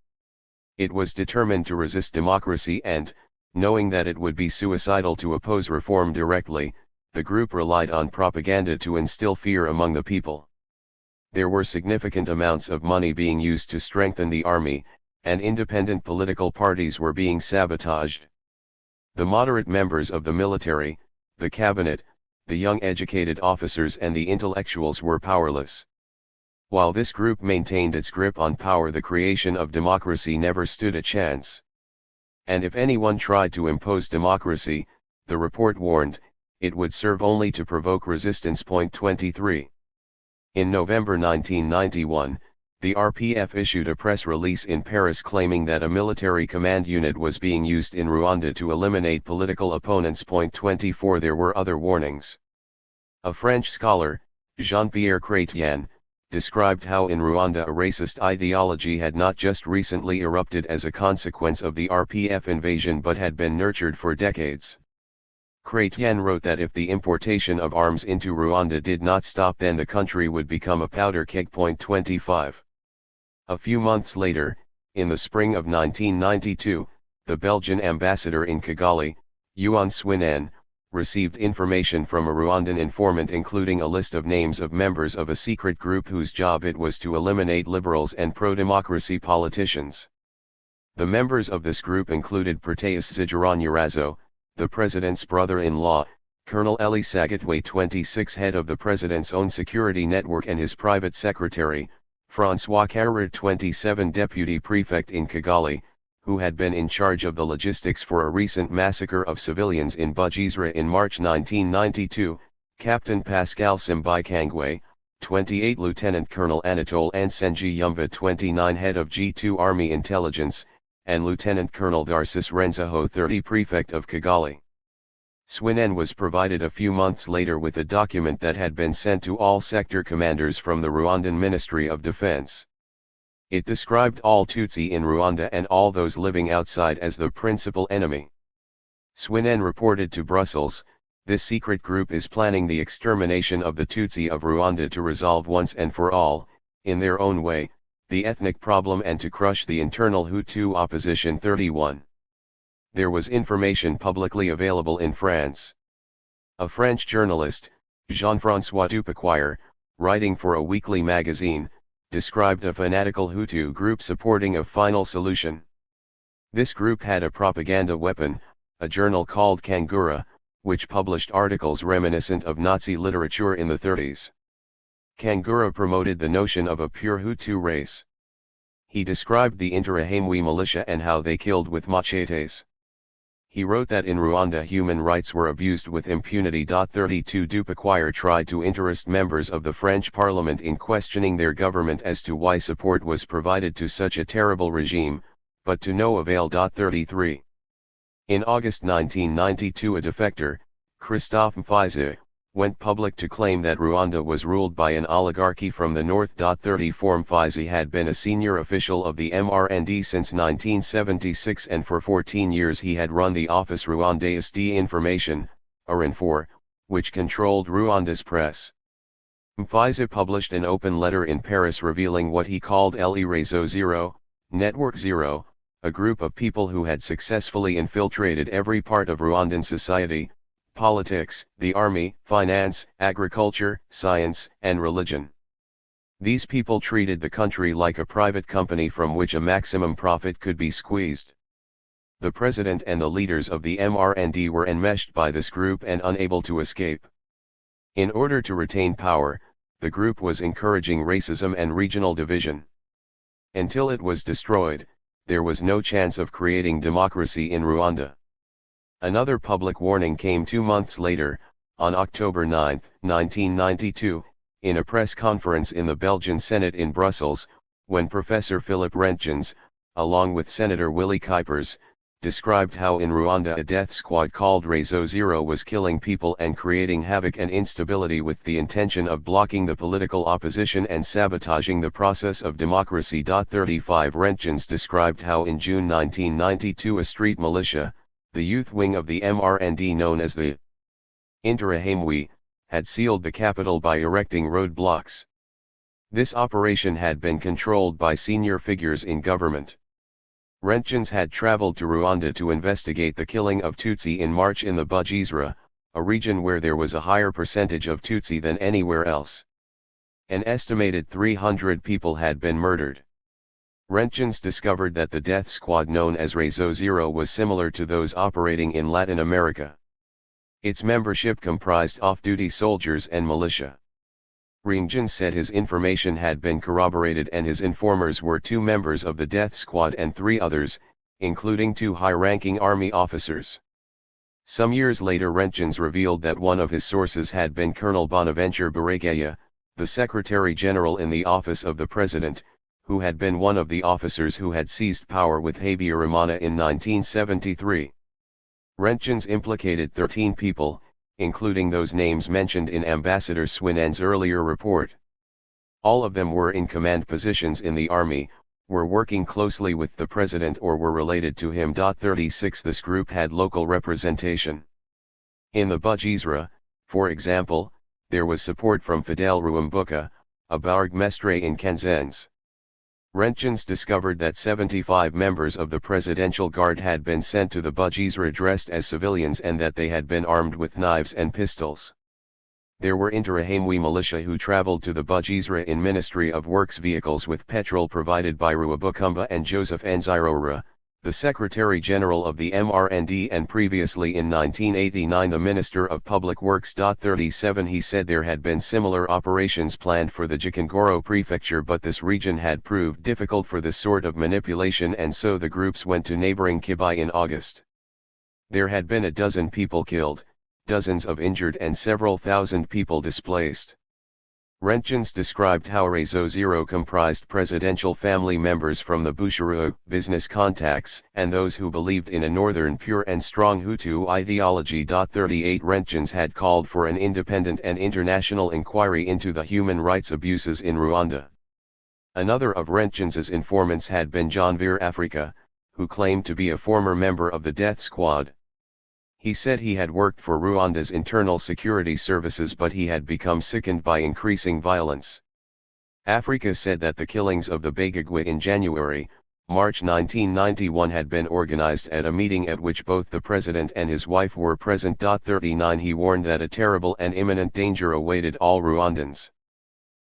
It was determined to resist democracy and, knowing that it would be suicidal to oppose reform directly, the group relied on propaganda to instill fear among the people. There were significant amounts of money being used to strengthen the army, and independent political parties were being sabotaged. The moderate members of the military, the cabinet, the young educated officers and the intellectuals were powerless. While this group maintained its grip on power, the creation of democracy never stood a chance. And if anyone tried to impose democracy, the report warned, it would serve only to provoke resistance. 23. In November 1991, The RPF issued a press release in Paris claiming that a military command unit was being used in Rwanda to eliminate political opponents. 24 There were other warnings. A French scholar, Jean-Pierre Chrétien, described how in Rwanda a racist ideology had not just recently erupted as a consequence of the RPF invasion but had been nurtured for decades. Chrétien wrote that if the importation of arms into Rwanda did not stop, then the country would become a powder keg. 25. A few months later, in the spring of 1992, the Belgian ambassador in Kigali, Yuan Swinen, received information from a Rwandan informant including a list of names of members of a secret group whose job it was to eliminate liberals and pro-democracy politicians. The members of this group included Proteus Zijaranyirazo, the president's brother-in-law, Colonel Eli Sagatwe 26 head of the president's own security network, and his private secretary, François Carrère 27 deputy prefect in Kigali, who had been in charge of the logistics for a recent massacre of civilians in Bugesera in March 1992, Captain Pascal Simbai Kangwe, 28 Lieutenant Colonel Anatole Ansenji Yumva 29 head of G2 Army Intelligence, and Lieutenant Colonel Darcis Renzaho 30 prefect of Kigali. Swinen was provided a few months later with a document that had been sent to all sector commanders from the Rwandan Ministry of Defense. It described all Tutsi in Rwanda and all those living outside as the principal enemy. Swinen reported to Brussels, "This secret group is planning the extermination of the Tutsi of Rwanda to resolve once and for all, in their own way, the ethnic problem and to crush the internal Hutu opposition." 31. There was information publicly available in France. A French journalist, Jean-François Dupecoire, writing for a weekly magazine, described a fanatical Hutu group supporting a final solution. This group had a propaganda weapon, a journal called Kangura, which published articles reminiscent of Nazi literature in the 30s. Kangura promoted the notion of a pure Hutu race. He described the Interahamwe militia and how they killed with machetes. He wrote that in Rwanda human rights were abused with impunity. 32 Dupecoire tried to interest members of the French Parliament in questioning their government as to why support was provided to such a terrible regime, but to no avail. 33. In August 1992 a defector, Christophe Mfize, went public to claim that Rwanda was ruled by an oligarchy from the north. 34 Mfize had been a senior official of the MRND since 1976 and for 14 years he had run the Office Rwandais d'Information, RIN4, which controlled Rwanda's press. Mfize published an open letter in Paris revealing what he called Le Réseau Zero, Network Zero, a group of people who had successfully infiltrated every part of Rwandan society: politics, the army, finance, agriculture, science, and religion. These people treated the country like a private company from which a maximum profit could be squeezed. The president and the leaders of the MRND were enmeshed by this group and unable to escape. In order to retain power, the group was encouraging racism and regional division. Until it was destroyed, there was no chance of creating democracy in Rwanda. Another public warning came 2 months later, on October 9, 1992, in a press conference in the Belgian Senate in Brussels, when Professor Philip Rentgens, along with Senator Willy Kuipers, described how in Rwanda a death squad called Réseau Zero was killing people and creating havoc and instability with the intention of blocking the political opposition and sabotaging the process of democracy. 35 Rentgens described how in June 1992 a street militia, the youth wing of the MRND known as the Interahamwe, had sealed the capital by erecting roadblocks. This operation had been controlled by senior figures in government. Rentgens had traveled to Rwanda to investigate the killing of Tutsi in March in the Bugesera, a region where there was a higher percentage of Tutsi than anywhere else. An estimated 300 people had been murdered. Rentgens discovered that the death squad known as Réseau Zero was similar to those operating in Latin America. Its membership comprised off-duty soldiers and militia. Rentgens said his information had been corroborated and his informers were 2 members of the death squad and 3 others, including 2 high-ranking army officers. Some years later Rentgens revealed that one of his sources had been Colonel Bonaventure Buregeya, the Secretary General in the Office of the President, who had been one of the officers who had seized power with Habyarimana in 1973. Röntgens implicated 13 people, including those names mentioned in Ambassador Swinen's earlier report. All of them were in command positions in the army, were working closely with the president or were related to him. 36 This group had local representation. In the Bujizra, for example, there was support from Fidel Ruambuka, a Burgmestre in Kanzenz. Röntgens discovered that 75 members of the Presidential Guard had been sent to the Bujizra dressed as civilians and that they had been armed with knives and pistols. There were Interahamwe militia who traveled to the Bujizra in Ministry of Works vehicles with petrol provided by Ruabukumba and Joseph Nzirora, the Secretary General of the MRND and previously in 1989 the Minister of Public Works. 37 He said there had been similar operations planned for the Gikongoro prefecture but this region had proved difficult for this sort of manipulation and so the groups went to neighboring Kibai in August. There had been a dozen people killed, dozens of injured and several thousand people displaced. Röntgens described how Rezo Zero comprised presidential family members from the Bushuru, business contacts, and those who believed in a northern pure and strong Hutu ideology. 38 Röntgens had called for an independent and international inquiry into the human rights abuses in Rwanda. Another of Röntgens's informants had been Janvier Africa, who claimed to be a former member of the death squad. He said he had worked for Rwanda's internal security services but he had become sickened by increasing violence. Africa said that the killings of the Begagwe in January, March 1991 had been organized at a meeting at which both the president and his wife were present. 39 He warned that a terrible and imminent danger awaited all Rwandans.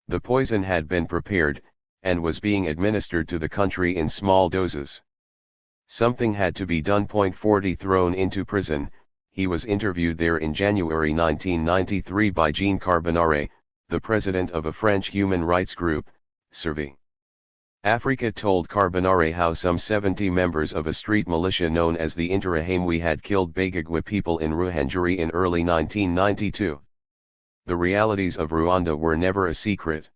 The poison had been prepared, and was being administered to the country in small doses. Something had to be done. 40 Thrown into prison. He was interviewed there in January 1993 by Jean Carbonare, the president of a French human rights group, Survey Africa told Carbonare how some 70 members of a street militia known as the Interahamwe had killed Begagwe people in Ruhengeri in early 1992. The realities of Rwanda were never a secret.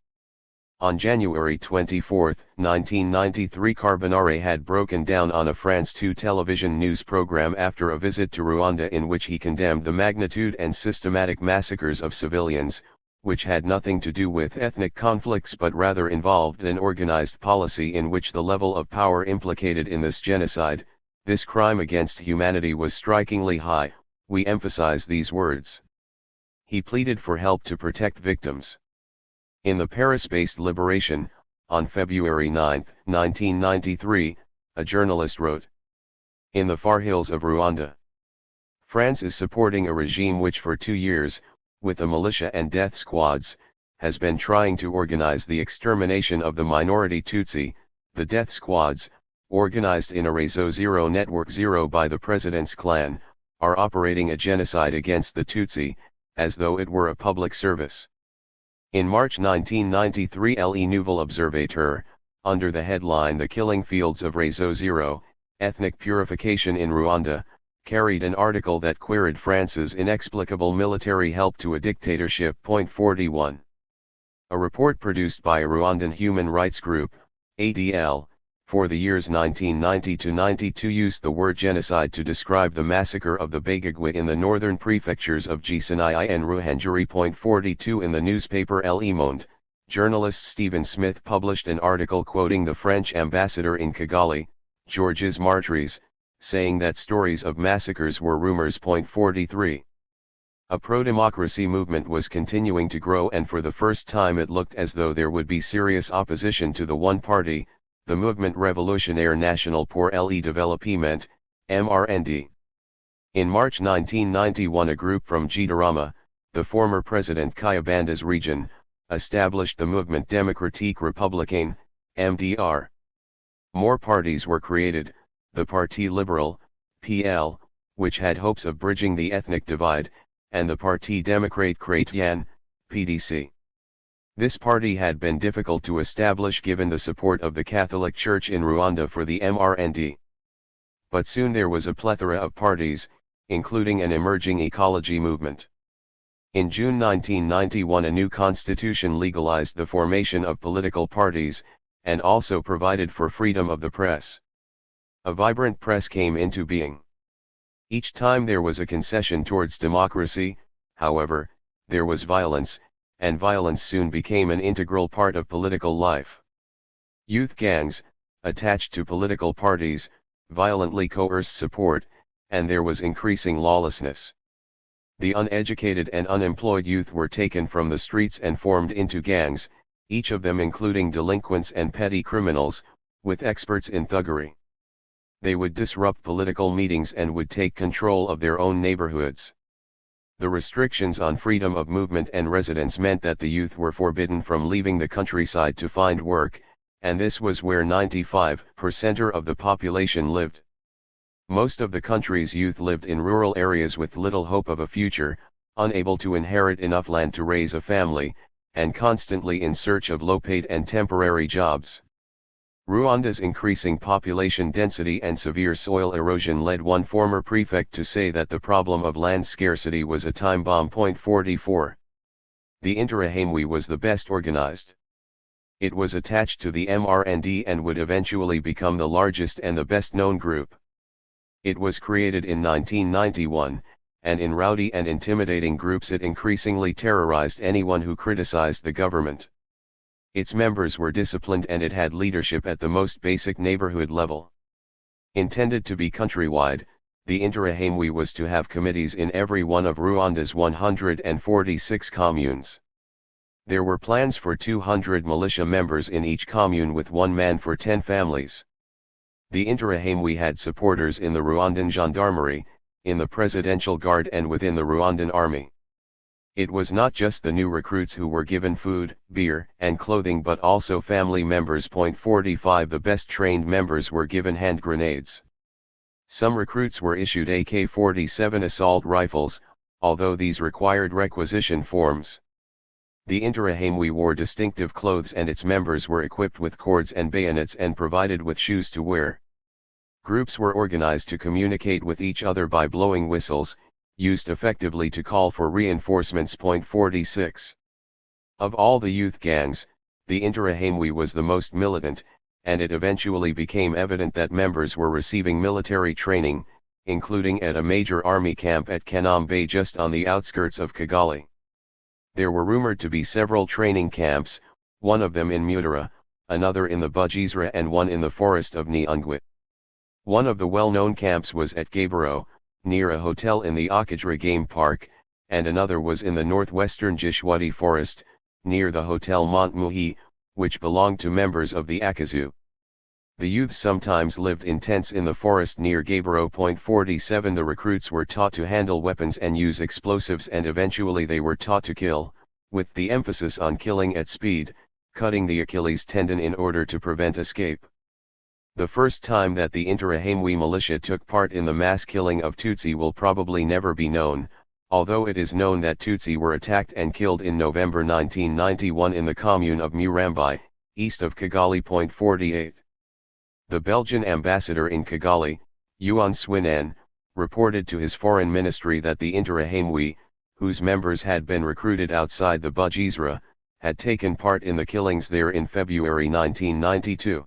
On January 24, 1993 Carbonare had broken down on a France 2 television news program after a visit to Rwanda in which he condemned the magnitude and systematic massacres of civilians, which had nothing to do with ethnic conflicts but rather involved an organized policy in which the level of power implicated in this genocide, this crime against humanity was strikingly high. We emphasize these words. He pleaded for help to protect victims. In the Paris-based Liberation, on February 9, 1993, a journalist wrote, "In the far hills of Rwanda, France is supporting a regime which for 2 years, with a militia and death squads, has been trying to organize the extermination of the minority Tutsi. The death squads, organized in a Rezo Zero Network Zero by the president's clan, are operating a genocide against the Tutsi, as though it were a public service." In March 1993 Le Nouvel Observateur, under the headline "The Killing Fields of Rezo Zero, Ethnic Purification in Rwanda," carried an article that queried France's inexplicable military help to a dictatorship. 41. A report produced by a Rwandan human rights group, ADL, for the years 1990 to 92 used the word genocide to describe the massacre of the Begagwe in the northern prefectures of Gisenyi and Ruhengeri. 42 In the newspaper Le Monde, journalist Stephen Smith published an article quoting the French ambassador in Kigali, Georges Martries, saying that stories of massacres were rumors. 43. A pro-democracy movement was continuing to grow and for the first time it looked as though there would be serious opposition to the one party, the Mouvement Révolutionnaire National pour le Développement, MRND. In March 1991 a group from Gitarama, the former President Kayibanda's region, established the Mouvement Démocratique Républicain, MDR. More parties were created, the Parti Libéral, PL, which had hopes of bridging the ethnic divide, and the Parti Démocrate Chrétien, PDC. This party had been difficult to establish given the support of the Catholic Church in Rwanda for the MRND. But soon there was a plethora of parties, including an emerging ecology movement. In June 1991 a new constitution legalized the formation of political parties, and also provided for freedom of the press. A vibrant press came into being. Each time there was a concession towards democracy, however, there was violence, and violence soon became an integral part of political life. Youth gangs, attached to political parties, violently coerced support, and there was increasing lawlessness. The uneducated and unemployed youth were taken from the streets and formed into gangs, each of them including delinquents and petty criminals, with experts in thuggery. They would disrupt political meetings and would take control of their own neighborhoods. The restrictions on freedom of movement and residence meant that the youth were forbidden from leaving the countryside to find work, and this was where 95% of the population lived. Most of the country's youth lived in rural areas with little hope of a future, unable to inherit enough land to raise a family, and constantly in search of low-paid and temporary jobs. Rwanda's increasing population density and severe soil erosion led one former prefect to say that the problem of land scarcity was a time bomb. 44. The Interahamwe was the best organized. It was attached to the MRND and would eventually become the largest and the best-known group. It was created in 1991, and in rowdy and intimidating groups it increasingly terrorized anyone who criticized the government. Its members were disciplined and it had leadership at the most basic neighborhood level. Intended to be countrywide, the Interahamwe was to have committees in every one of Rwanda's 146 communes. There were plans for 200 militia members in each commune with one man for 10 families. The Interahamwe had supporters in the Rwandan Gendarmerie, in the Presidential Guard and within the Rwandan Army. It was not just the new recruits who were given food, beer, and clothing but also family members. 45 The best trained members were given hand grenades. Some recruits were issued AK-47 assault rifles, although these required requisition forms. The Interahamwe wore distinctive clothes and its members were equipped with cords and bayonets and provided with shoes to wear. Groups were organized to communicate with each other by blowing whistles, used effectively to call for reinforcements. 46. Of all the youth gangs, the Interahamwe was the most militant, and it eventually became evident that members were receiving military training, including at a major army camp at Kanombe just on the outskirts of Kigali. There were rumored to be several training camps, one of them in Mutara, another in the Bugesera and one in the forest of Nyungwe. One of the well-known camps was at Gabiro, near a hotel in the Akagera Game Park, and another was in the northwestern Gishwati Forest, near the Hotel Montmuhi, which belonged to members of the Akazu. The youth sometimes lived in tents in the forest near Gabiro. 47 The recruits were taught to handle weapons and use explosives and eventually they were taught to kill, with the emphasis on killing at speed, cutting the Achilles tendon in order to prevent escape. The first time that the Interahamwe militia took part in the mass killing of Tutsi will probably never be known, although it is known that Tutsi were attacked and killed in November 1991 in the commune of Murambi, east of Kigali. 48. The Belgian ambassador in Kigali, Yuan Swinan, reported to his foreign ministry that the Interahamwe, whose members had been recruited outside the Bugesera, had taken part in the killings there in February 1992.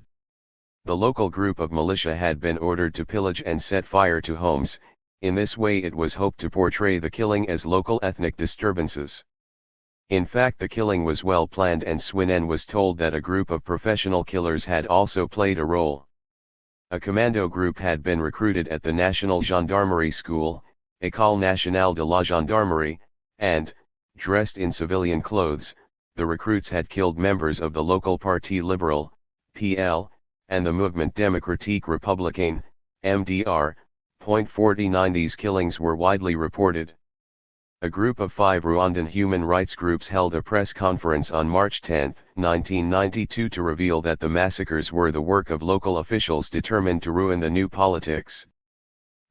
The local group of militia had been ordered to pillage and set fire to homes. In this way it was hoped to portray the killing as local ethnic disturbances. In fact the killing was well planned and Swinan was told that a group of professional killers had also played a role. A commando group had been recruited at the National Gendarmerie School, École Nationale de la Gendarmerie, and, dressed in civilian clothes, the recruits had killed members of the local Parti Liberal, PL, and the Mouvement Démocratique Républicain, MDR. 49 These killings were widely reported. A group of 5 Rwandan human rights groups held a press conference on March 10, 1992 to reveal that the massacres were the work of local officials determined to ruin the new politics.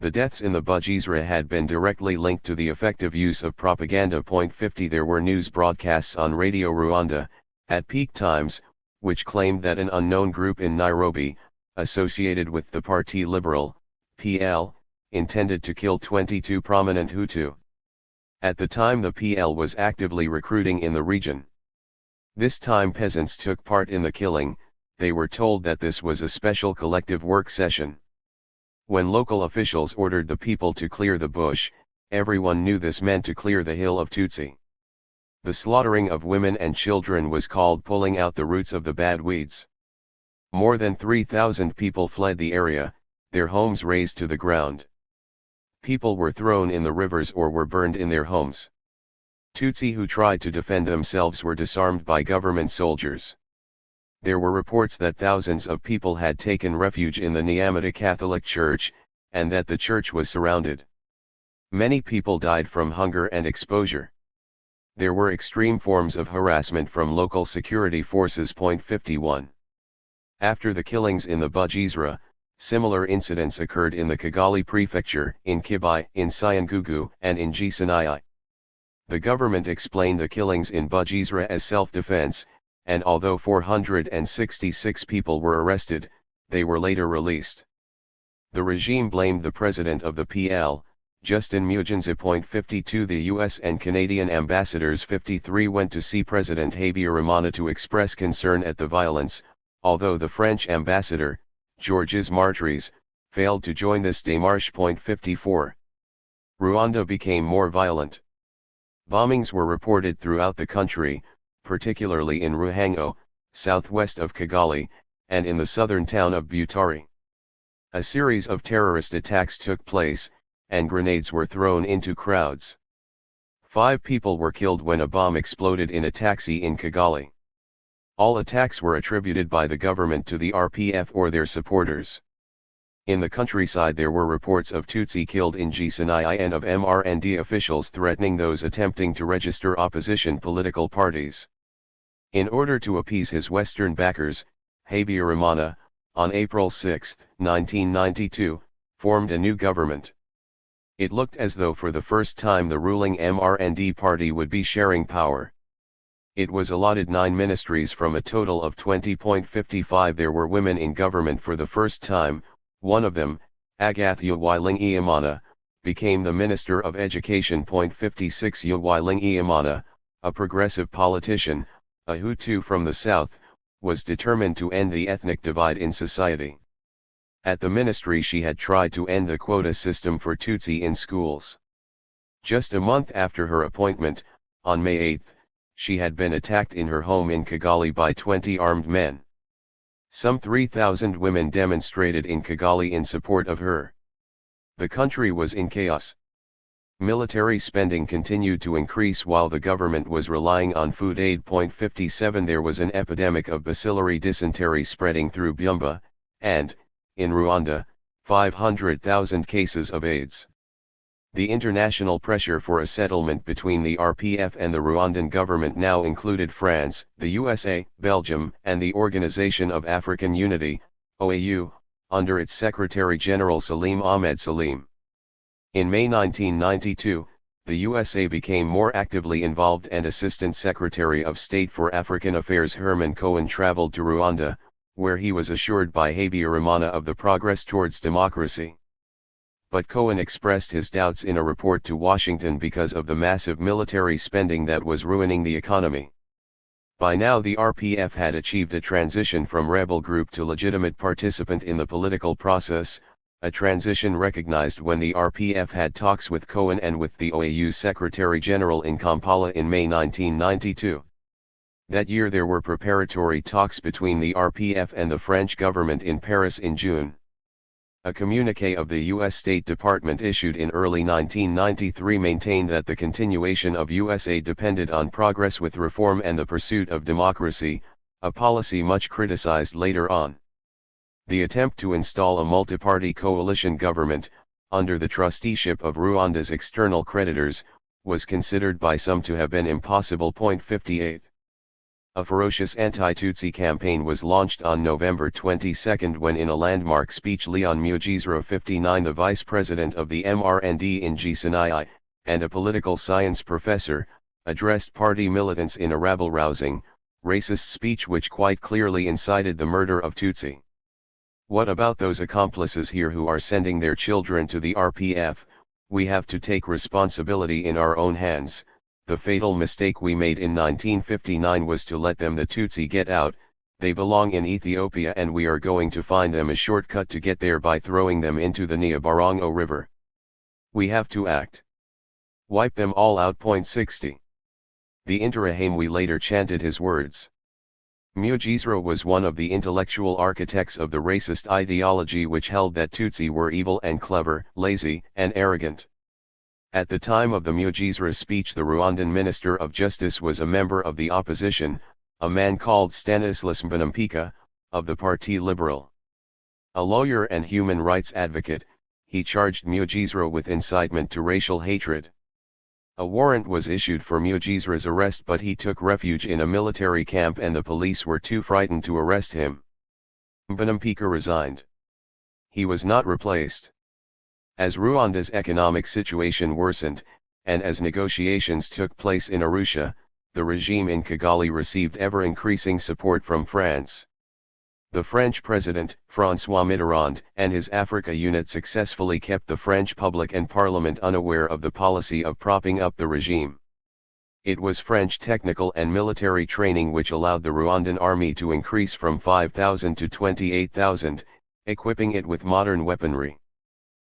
The deaths in the Bugesera had been directly linked to the effective use of propaganda. 50 There were news broadcasts on Radio Rwanda, at peak times, which claimed that an unknown group in Nairobi, associated with the Parti Liberal, PL, intended to kill 22 prominent Hutu. At the time the PL was actively recruiting in the region. This time peasants took part in the killing, they were told that this was a special collective work session. When local officials ordered the people to clear the bush, everyone knew this meant to clear the hill of Tutsi. The slaughtering of women and children was called pulling out the roots of the bad weeds. More than 3,000 people fled the area, their homes razed to the ground. People were thrown in the rivers or were burned in their homes. Tutsi who tried to defend themselves were disarmed by government soldiers. There were reports that thousands of people had taken refuge in the Nyamata Catholic Church, and that the church was surrounded. Many people died from hunger and exposure. There were extreme forms of harassment from local security forces. 51. After the killings in the Bugesera, similar incidents occurred in the Kigali Prefecture, in Kibai, in Cyangugu, and in Gisenyi. The government explained the killings in Bugesera as self-defense, and although 466 people were arrested, they were later released. The regime blamed the president of the PL, Justin Mugenzi. 52 The US and Canadian ambassadors 53 went to see President Habyarimana to express concern at the violence, although the French ambassador, Georges Martries, failed to join this démarche. 54 Rwanda became more violent. Bombings were reported throughout the country, particularly in Ruhango, southwest of Kigali, and in the southern town of Butare. A series of terrorist attacks took place, and grenades were thrown into crowds. 5 people were killed when a bomb exploded in a taxi in Kigali. All attacks were attributed by the government to the RPF or their supporters. In the countryside there were reports of Tutsi killed in Gisenyi and of MRND officials threatening those attempting to register opposition political parties. In order to appease his Western backers, Habyarimana, on April 6, 1992, formed a new government. It looked as though for the first time the ruling MRND party would be sharing power. It was allotted 9 ministries from a total of 20.55. There were women in government for the first time. One of them, Agathia Uwilingiyimana, became the Minister of Education. 56 Uwilingiyimana, a progressive politician, a Hutu from the south, was determined to end the ethnic divide in society. At the ministry she had tried to end the quota system for Tutsi in schools. Just a month after her appointment, on May 8, she had been attacked in her home in Kigali by 20 armed men. Some 3,000 women demonstrated in Kigali in support of her. The country was in chaos. Military spending continued to increase while the government was relying on food aid. 57 There was an epidemic of bacillary dysentery spreading through Byumba, and, in Rwanda, 500,000 cases of AIDS. The international pressure for a settlement between the RPF and the Rwandan government now included France, the USA, Belgium, and the Organization of African Unity, OAU, under its Secretary-General Salim Ahmed Salim. In May 1992, the USA became more actively involved and Assistant Secretary of State for African Affairs Herman Cohen traveled to Rwanda, where he was assured by Habyarimana of the progress towards democracy. But Cohen expressed his doubts in a report to Washington because of the massive military spending that was ruining the economy. By now the RPF had achieved a transition from rebel group to legitimate participant in the political process, a transition recognized when the RPF had talks with Cohen and with the OAU Secretary-General in Kampala in May 1992. That year there were preparatory talks between the RPF and the French government in Paris in June. A communiqué of the U.S. State Department issued in early 1993 maintained that the continuation of U.S. aid depended on progress with reform and the pursuit of democracy, a policy much criticized later on. The attempt to install a multi-party coalition government, under the trusteeship of Rwanda's external creditors, was considered by some to have been impossible. 58. A ferocious anti-Tutsi campaign was launched on November 22 when in a landmark speech Leon Mugesera 59 the vice president of the MRND in Gisenyi, and a political science professor, addressed party militants in a rabble-rousing, racist speech which quite clearly incited the murder of Tutsi. What about those accomplices here who are sending their children to the RPF? We have to take responsibility in our own hands. The fatal mistake we made in 1959 was to let them the Tutsi get out, They belong in Ethiopia and we are going to find them a shortcut to get there by throwing them into the Nyabarongo River. We have to act. Wipe them all out. 60. The Interahamwe later chanted his words. Mugisro was one of the intellectual architects of the racist ideology which held that Tutsi were evil and clever, lazy, and arrogant. At the time of the Mugisro speech, the Rwandan Minister of Justice was a member of the opposition, a man called Stanislas Mbanampika, of the Parti Liberal. A lawyer and human rights advocate, he charged Mugisro with incitement to racial hatred. A warrant was issued for Mugisro's arrest, but he took refuge in a military camp and the police were too frightened to arrest him. Mbanampika resigned. He was not replaced. As Rwanda's economic situation worsened, and as negotiations took place in Arusha, the regime in Kigali received ever-increasing support from France. The French president, François Mitterrand, and his Africa unit successfully kept the French public and parliament unaware of the policy of propping up the regime. It was French technical and military training which allowed the Rwandan army to increase from 5,000 to 28,000, equipping it with modern weaponry.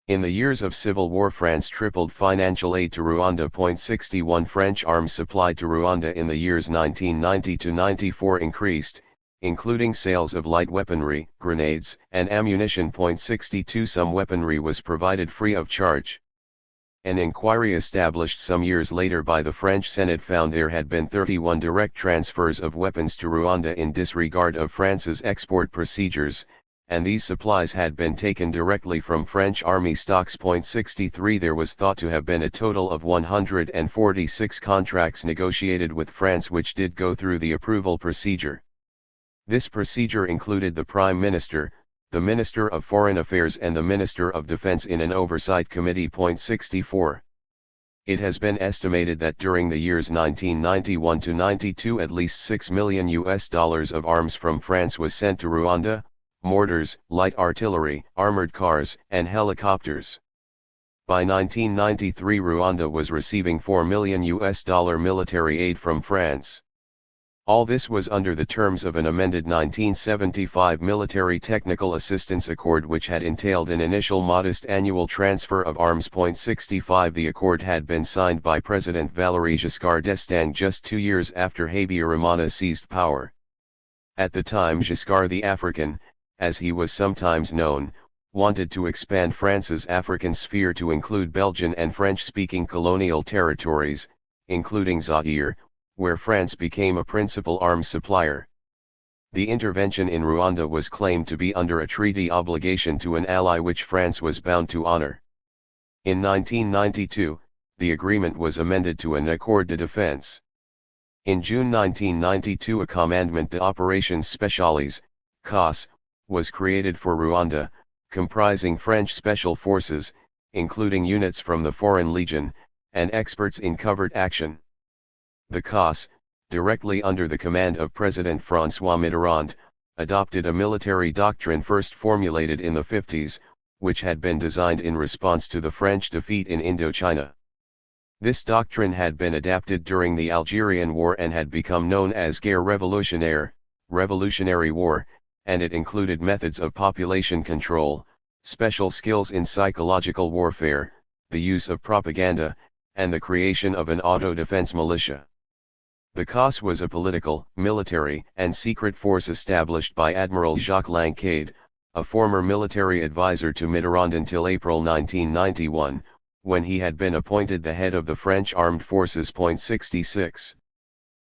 In the years of civil war, France tripled financial aid to Rwanda. 61 French arms supplied to Rwanda in the years 1990 to 94 increased, including sales of light weaponry, grenades, and ammunition. 62 Some weaponry was provided free of charge. An inquiry established some years later by the French Senate found there had been 31 direct transfers of weapons to Rwanda in disregard of France's export procedures, and these supplies had been taken directly from French army stocks. 63 There was thought to have been a total of 146 contracts negotiated with France which did go through the approval procedure. This procedure included the Prime Minister, the Minister of Foreign Affairs and the Minister of Defense in an oversight committee. 64. It has been estimated that during the years 1991 to 92 at least $6 million of arms from France was sent to Rwanda: mortars, light artillery, armored cars, and helicopters. By 1993 Rwanda was receiving $4 million military aid from France. All this was under the terms of an amended 1975 Military Technical Assistance Accord which had entailed an initial modest annual transfer of arms. 65 The accord had been signed by President Valéry Giscard d'Estaing just 2 years after Habyarimana seized power. At the time, Giscard the African, as he was sometimes known, wanted to expand France's African sphere to include Belgian and French-speaking colonial territories, including Zaire, where France became a principal arms supplier. The intervention in Rwanda was claimed to be under a treaty obligation to an ally which France was bound to honor. In 1992, the agreement was amended to an accord de défense. In June 1992 a Commandement d'Opérations Spéciales, COS, was created for Rwanda, comprising French special forces, including units from the Foreign Legion, and experts in covert action. The COS, directly under the command of President François Mitterrand, adopted a military doctrine first formulated in the 50s, which had been designed in response to the French defeat in Indochina. This doctrine had been adapted during the Algerian War and had become known as guerre révolutionnaire, Revolutionary War, and it included methods of population control, special skills in psychological warfare, the use of propaganda, and the creation of an auto-defense militia. The COS was a political, military, and secret force established by Admiral Jacques Lancade, a former military advisor to Mitterrand until April 1991, when he had been appointed the head of the French Armed Forces. 66.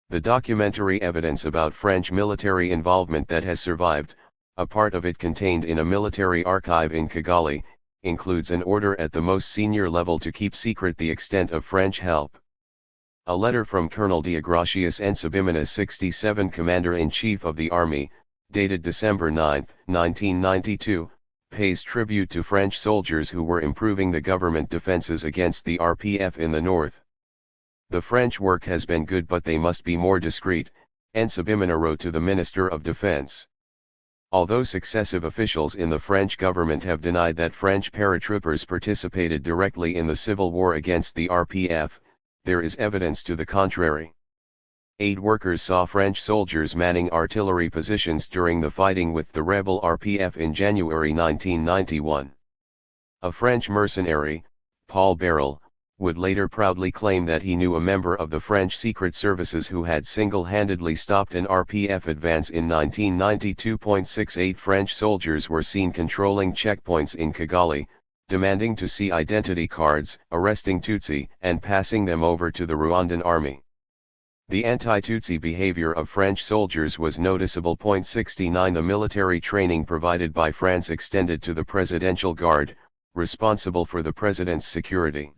The documentary evidence about French military involvement that has survived, a part of it contained in a military archive in Kigali, includes an order at the most senior level to keep secret the extent of French help. A letter from Colonel Deogracius Nsabimana, 67, Commander-in-Chief of the Army, dated December 9, 1992, pays tribute to French soldiers who were improving the government defenses against the RPF in the north. The French work has been good but they must be more discreet, Nsabimana wrote to the Minister of Defense. Although successive officials in the French government have denied that French paratroopers participated directly in the civil war against the RPF, there is evidence to the contrary. Aid workers saw French soldiers manning artillery positions during the fighting with the rebel RPF in January 1991. A French mercenary, Paul Beryl, would later proudly claim that he knew a member of the French Secret Services who had single-handedly stopped an RPF advance in 1992. 68 French soldiers were seen controlling checkpoints in Kigali, demanding to see identity cards, arresting Tutsi, and passing them over to the Rwandan army. The anti-Tutsi behavior of French soldiers was noticeable. 69 The military training provided by France extended to the Presidential Guard, responsible for the president's security.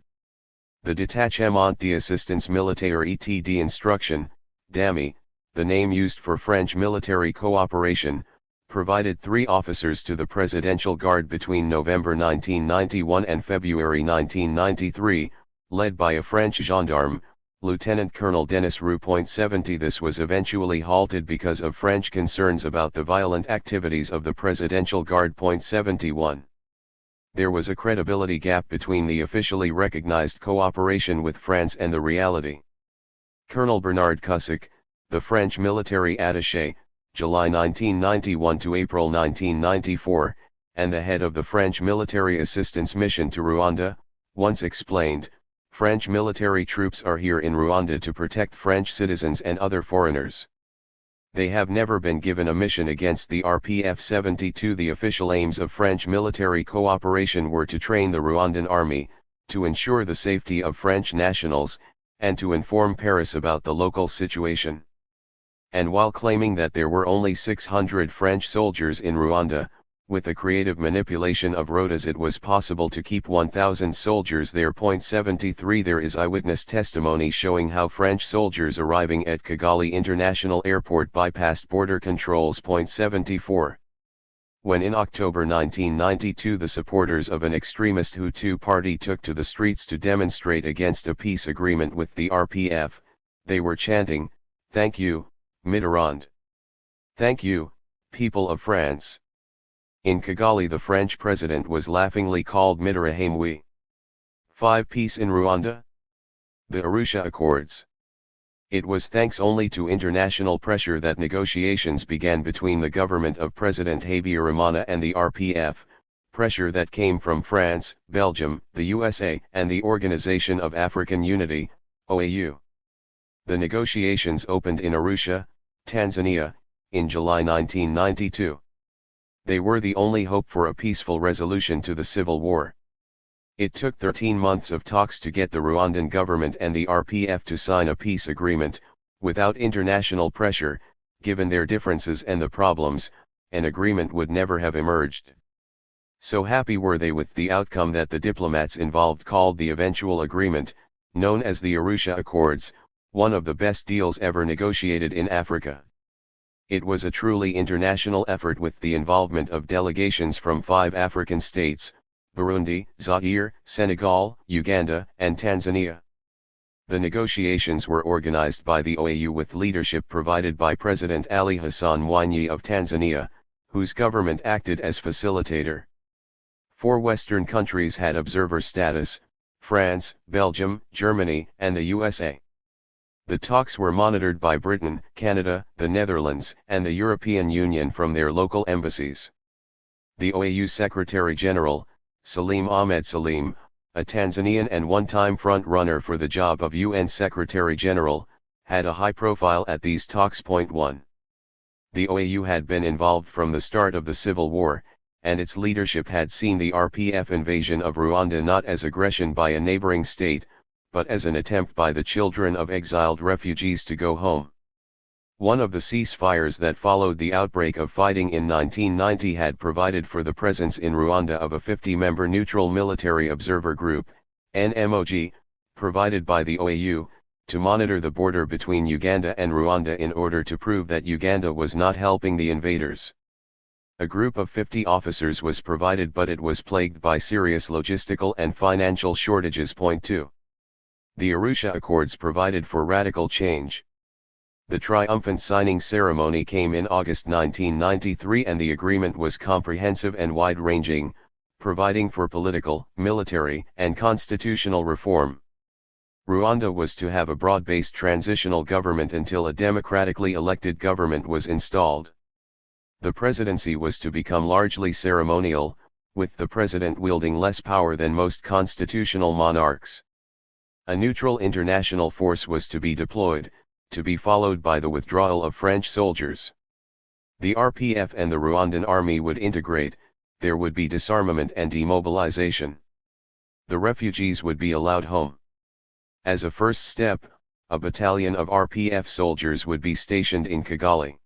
The Détachement d'Assistance Militaire (ETD) instruction, DAMI, the name used for French military cooperation, provided 3 officers to the Presidential Guard between November 1991 and February 1993, led by a French gendarme, Lieutenant Colonel Denis Roux. 70 This was eventually halted because of French concerns about the violent activities of the Presidential Guard. 71 There was a credibility gap between the officially recognized cooperation with France and the reality. Colonel Bernard Cussac, the French military attaché, July 1991 to April 1994, and the head of the French military assistance mission to Rwanda, once explained, "French military troops are here in Rwanda to protect French citizens and other foreigners. They have never been given a mission against the RPF." 72 The official aims of French military cooperation were to train the Rwandan army, to ensure the safety of French nationals, and to inform Paris about the local situation. And while claiming that there were only 600 French soldiers in Rwanda, with the creative manipulation of rotas it was possible to keep 1,000 soldiers there. 73 There is eyewitness testimony showing how French soldiers arriving at Kigali International Airport bypassed border controls. 74 When in October 1992 the supporters of an extremist Hutu party took to the streets to demonstrate against a peace agreement with the RPF, they were chanting, "Thank you, Mitterrand. Thank you, people of France." In Kigali the French president was laughingly called Mitterrahimwe. 5 Peace in Rwanda? The Arusha Accords. It was thanks only to international pressure that negotiations began between the government of President Habyarimana and the RPF, pressure that came from France, Belgium, the USA, and the Organization of African Unity, OAU. The negotiations opened in Arusha, Tanzania, in July 1992. They were the only hope for a peaceful resolution to the civil war. It took 13 months of talks to get the Rwandan government and the RPF to sign a peace agreement. Without international pressure, given their differences and the problems, an agreement would never have emerged. So happy were they with the outcome that the diplomats involved called the eventual agreement, known as the Arusha Accords, one of the best deals ever negotiated in Africa. It was a truly international effort with the involvement of delegations from 5 African states, Burundi, Zaire, Senegal, Uganda, and Tanzania. The negotiations were organized by the OAU with leadership provided by President Ali Hassan Mwinyi of Tanzania, whose government acted as facilitator. 4 Western countries had observer status: France, Belgium, Germany, and the USA. The talks were monitored by Britain, Canada, the Netherlands, and the European Union from their local embassies. The OAU Secretary-General, Salim Ahmed Salim, a Tanzanian and one-time front-runner for the job of UN Secretary-General, had a high profile at these talks. 1. The OAU had been involved from the start of the Civil War, and its leadership had seen the RPF invasion of Rwanda not as aggression by a neighboring state, but as an attempt by the children of exiled refugees to go home. One of the ceasefires that followed the outbreak of fighting in 1990 had provided for the presence in Rwanda of a 50-member neutral military observer group, NMOG, provided by the OAU, to monitor the border between Uganda and Rwanda in order to prove that Uganda was not helping the invaders. A group of 50 officers was provided, but it was plagued by serious logistical and financial shortages. 2. The Arusha Accords provided for radical change. The triumphant signing ceremony came in August 1993 and the agreement was comprehensive and wide-ranging, providing for political, military, and constitutional reform. Rwanda was to have a broad-based transitional government until a democratically elected government was installed. The presidency was to become largely ceremonial, with the president wielding less power than most constitutional monarchs. A neutral international force was to be deployed, to be followed by the withdrawal of French soldiers. The RPF and the Rwandan army would integrate, there would be disarmament and demobilization. The refugees would be allowed home. As a first step, a battalion of RPF soldiers would be stationed in Kigali.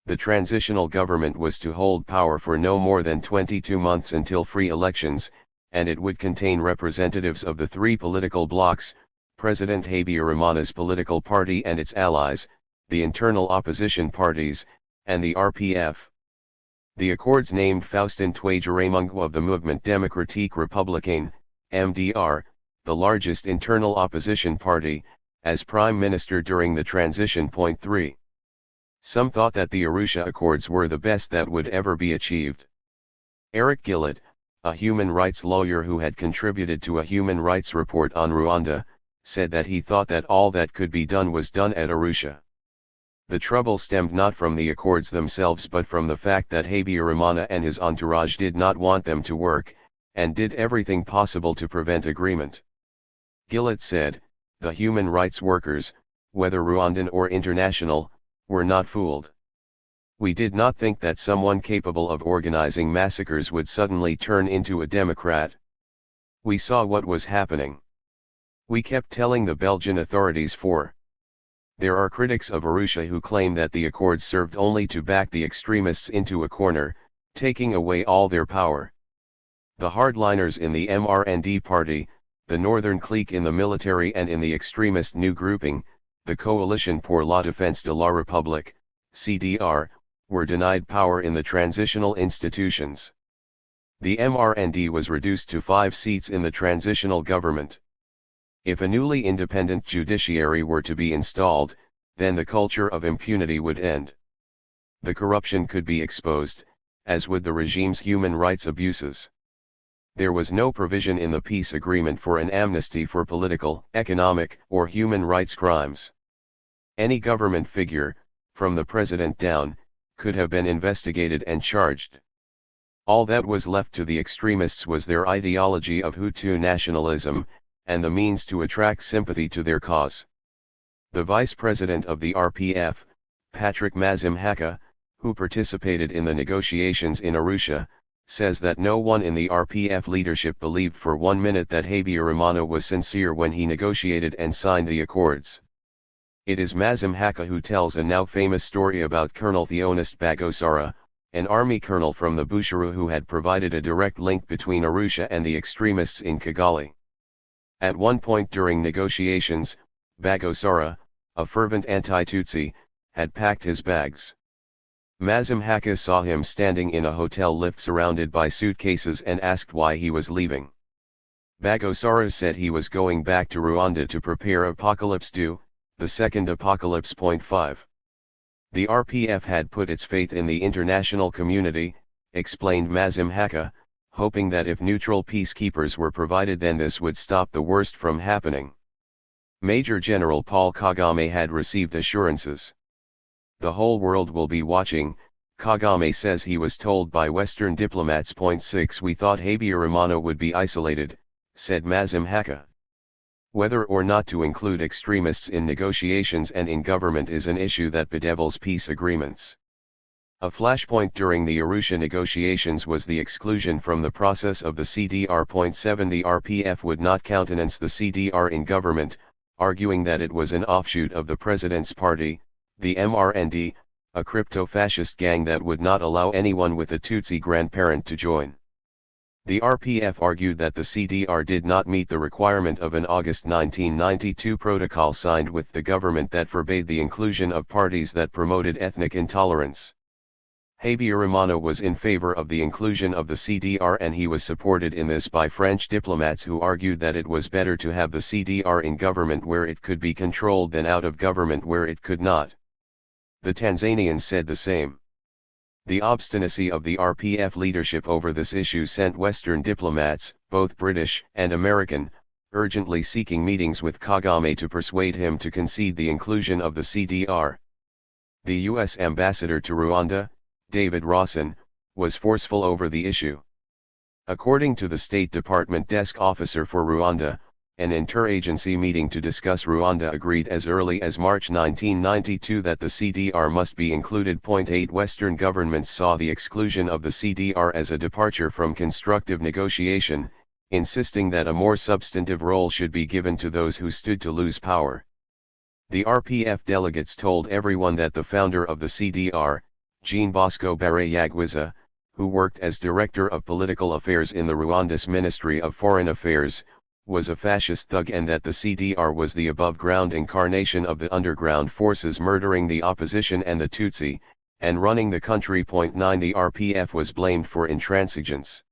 The transitional government was to hold power for no more than 22 months until free elections, and it would contain representatives of the three political blocs, President Habyarimana's political party and its allies, the internal opposition parties, and the RPF. The Accords named Faustin Twagiramungu of the Mouvement Démocratique Républicain, MDR, the largest internal opposition party, as Prime Minister during the transition. 3. Some thought that the Arusha Accords were the best that would ever be achieved. Eric Gillett, a human rights lawyer who had contributed to a human rights report on Rwanda, said that he thought that all that could be done was done at Arusha. The trouble stemmed not from the accords themselves but from the fact that Habyarimana and his entourage did not want them to work, and did everything possible to prevent agreement. Gillett said, "The human rights workers, whether Rwandan or international, were not fooled. We did not think that someone capable of organizing massacres would suddenly turn into a Democrat. We saw what was happening. We kept telling the Belgian authorities for." There are critics of Arusha who claim that the accords served only to back the extremists into a corner, taking away all their power. The hardliners in the MRND party, the northern clique in the military and in the extremist new grouping, the Coalition pour la Défense de la République, CDR, were denied power in the transitional institutions. The MRND was reduced to 5 seats in the transitional government. If a newly independent judiciary were to be installed, then the culture of impunity would end. The corruption could be exposed, as would the regime's human rights abuses. There was no provision in the peace agreement for an amnesty for political, economic, or human rights crimes. Any government figure, from the president down, could have been investigated and charged. All that was left to the extremists was their ideology of Hutu nationalism, and the means to attract sympathy to their cause. The vice president of the RPF, Patrick Mazimhaka, who participated in the negotiations in Arusha, says that no one in the RPF leadership believed for 1 minute that Habyarimana was sincere when he negotiated and signed the accords. It is Mazimhaka who tells a now famous story about Colonel Theonest Bagosara, an army colonel from the Busharu who had provided a direct link between Arusha and the extremists in Kigali. At one point during negotiations, Bagosara, a fervent anti-Tutsi, had packed his bags. Mazimhaka saw him standing in a hotel lift surrounded by suitcases and asked why he was leaving. Bagosara said he was going back to Rwanda to prepare Apocalypse 2, the second apocalypse. 5. The RPF had put its faith in the international community, explained Mazimhaka, hoping that if neutral peacekeepers were provided then this would stop the worst from happening. Major General Paul Kagame had received assurances. The whole world will be watching, Kagame says he was told by Western diplomats. 6 We thought Habyarimana would be isolated, said Mazimhaka. Whether or not to include extremists in negotiations and in government is an issue that bedevils peace agreements. A flashpoint during the Arusha negotiations was the exclusion from the process of the CDR. 7 The RPF would not countenance the CDR in government, arguing that it was an offshoot of the president's party, the MRND, a crypto-fascist gang that would not allow anyone with a Tutsi grandparent to join. The RPF argued that the CDR did not meet the requirement of an August 1992 protocol signed with the government that forbade the inclusion of parties that promoted ethnic intolerance. Habyarimana was in favor of the inclusion of the CDR and he was supported in this by French diplomats who argued that it was better to have the CDR in government where it could be controlled than out of government where it could not. The Tanzanians said the same. The obstinacy of the RPF leadership over this issue sent Western diplomats, both British and American, urgently seeking meetings with Kagame to persuade him to concede the inclusion of the CDR. The U.S. ambassador to Rwanda, David Rawson, was forceful over the issue. According to the State Department desk officer for Rwanda, an interagency meeting to discuss Rwanda agreed as early as March 1992 that the CDR must be included. 8 Western governments saw the exclusion of the CDR as a departure from constructive negotiation, insisting that a more substantive role should be given to those who stood to lose power. The RPF delegates told everyone that the founder of the CDR, Jean Bosco Barayagwiza, who worked as Director of Political Affairs in the Rwanda's Ministry of Foreign Affairs, was a fascist thug and that the CDR was the above-ground incarnation of the underground forces murdering the opposition and the Tutsi, and running the country. 9 The RPF was blamed for intransigence.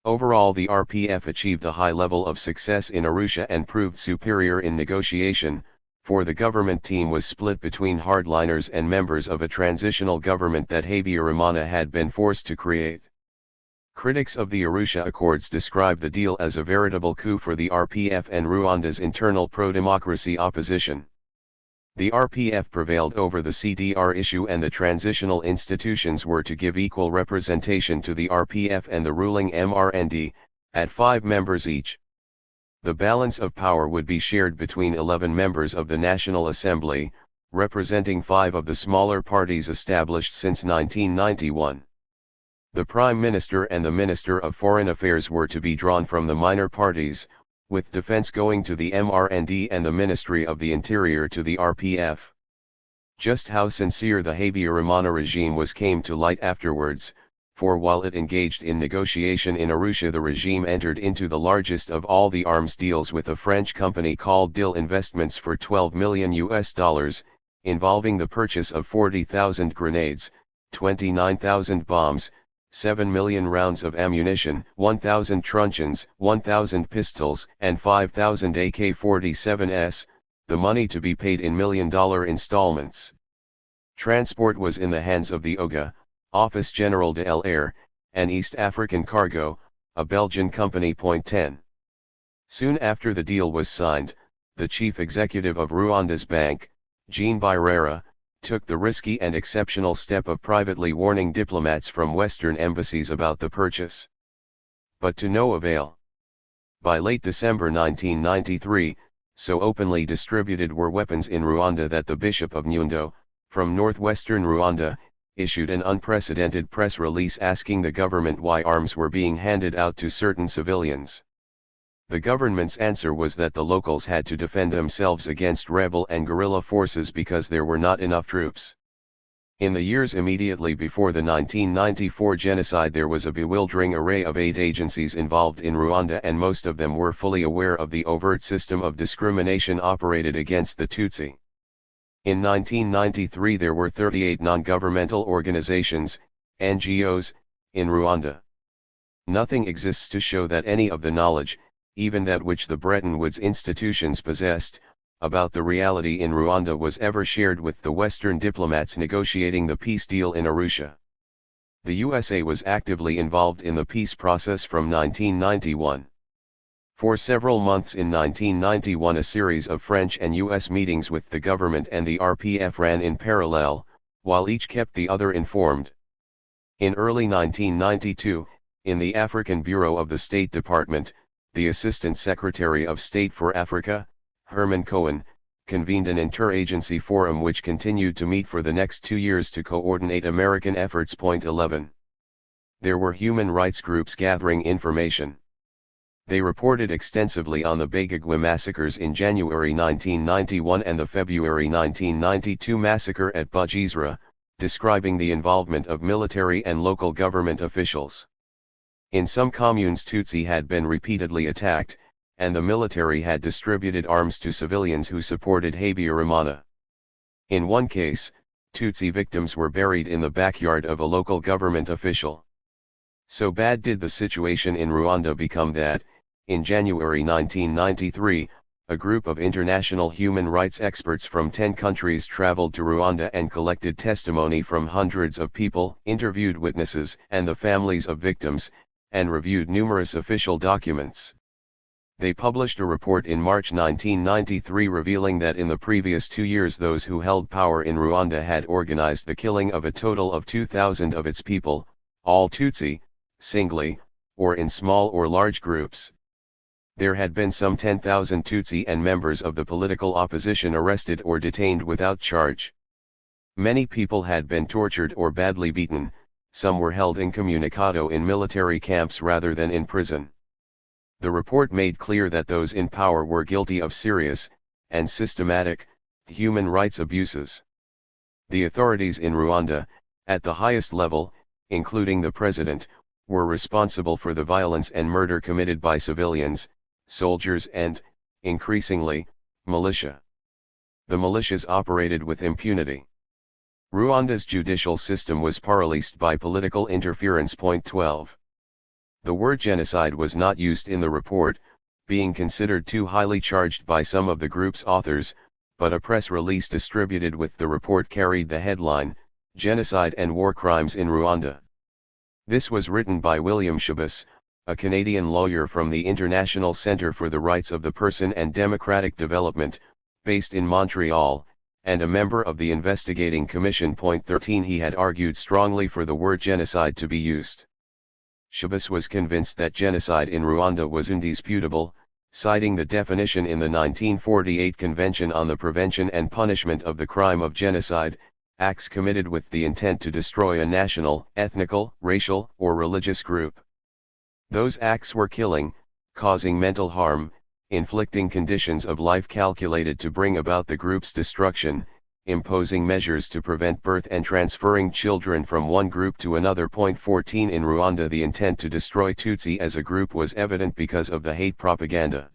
Overall, the RPF achieved a high level of success in Arusha and proved superior in negotiation, for the government team was split between hardliners and members of a transitional government that Habyarimana had been forced to create. Critics of the Arusha Accords describe the deal as a veritable coup for the RPF and Rwanda's internal pro-democracy opposition. The RPF prevailed over the CDR issue and the transitional institutions were to give equal representation to the RPF and the ruling MRND, at 5 members each. The balance of power would be shared between 11 members of the National Assembly, representing 5 of the smaller parties established since 1991. The Prime Minister and the Minister of Foreign Affairs were to be drawn from the minor parties, with defense going to the MRND and the Ministry of the Interior to the RPF. Just how sincere the Habyarimana regime was came to light afterwards, for while it engaged in negotiation in Arusha, the regime entered into the largest of all the arms deals with a French company called Dill Investments for $12 million, involving the purchase of 40,000 grenades, 29,000 bombs, 7 million rounds of ammunition, 1,000 truncheons, 1,000 pistols, and 5,000 AK-47s, the money to be paid in million-dollar installments. Transport was in the hands of the OGA, Office General de l'Air, and East African Cargo, a Belgian company. 10. Soon after the deal was signed, the chief executive of Rwanda's bank, Jean Birera, took the risky and exceptional step of privately warning diplomats from Western embassies about the purchase. But to no avail. By late December 1993, so openly distributed were weapons in Rwanda that the Bishop of Nyundo, from northwestern Rwanda, issued an unprecedented press release asking the government why arms were being handed out to certain civilians. The government's answer was that the locals had to defend themselves against rebel and guerrilla forces because there were not enough troops. In the years immediately before the 1994 genocide, there was a bewildering array of aid agencies involved in Rwanda, and most of them were fully aware of the overt system of discrimination operated against the Tutsi. In 1993 there were 38 non-governmental organizations, NGOs, in Rwanda. Nothing exists to show that any of the knowledge, even that which the Bretton Woods institutions possessed, about the reality in Rwanda was ever shared with the Western diplomats negotiating the peace deal in Arusha. The USA was actively involved in the peace process from 1991. For several months in 1991 a series of French and US meetings with the government and the RPF ran in parallel, while each kept the other informed. In early 1992, in the African Bureau of the State Department, the Assistant Secretary of State for Africa, Herman Cohen, convened an interagency forum which continued to meet for the next 2 years to coordinate American efforts. 11. There were human rights groups gathering information. They reported extensively on the Begagwe massacres in January 1991 and the February 1992 massacre at Bujizra, describing the involvement of military and local government officials. In some communes Tutsi had been repeatedly attacked, and the military had distributed arms to civilians who supported Habyarimana. In one case, Tutsi victims were buried in the backyard of a local government official. So bad did the situation in Rwanda become that, in January 1993, a group of international human rights experts from 10 countries traveled to Rwanda and collected testimony from hundreds of people, interviewed witnesses and the families of victims, and reviewed numerous official documents. They published a report in March 1993 revealing that in the previous 2 years those who held power in Rwanda had organized the killing of a total of 2,000 of its people, all Tutsi, singly, or in small or large groups. There had been some 10,000 Tutsi and members of the political opposition arrested or detained without charge. Many people had been tortured or badly beaten, some were held incommunicado in military camps rather than in prison. The report made clear that those in power were guilty of serious, and systematic, human rights abuses. The authorities in Rwanda, at the highest level, including the president, were responsible for the violence and murder committed by civilians, soldiers and, increasingly, militia. The militias operated with impunity. Rwanda's judicial system was paralyzed by political interference. 12. The word genocide was not used in the report, being considered too highly charged by some of the group's authors, but a press release distributed with the report carried the headline, Genocide and War Crimes in Rwanda. This was written by William Shabas, a Canadian lawyer from the International Centre for the Rights of the Person and Democratic Development, based in Montreal, and a member of the investigating commission. 13. He had argued strongly for the word genocide to be used. Shabas was convinced that genocide in Rwanda was indisputable, citing the definition in the 1948 Convention on the Prevention and Punishment of the Crime of Genocide, acts committed with the intent to destroy a national, ethnical, racial, or religious group. Those acts were killing, causing mental harm, inflicting conditions of life calculated to bring about the group's destruction, imposing measures to prevent birth and transferring children from one group to another. 14. In Rwanda, the intent to destroy Tutsi as a group was evident because of the hate propaganda.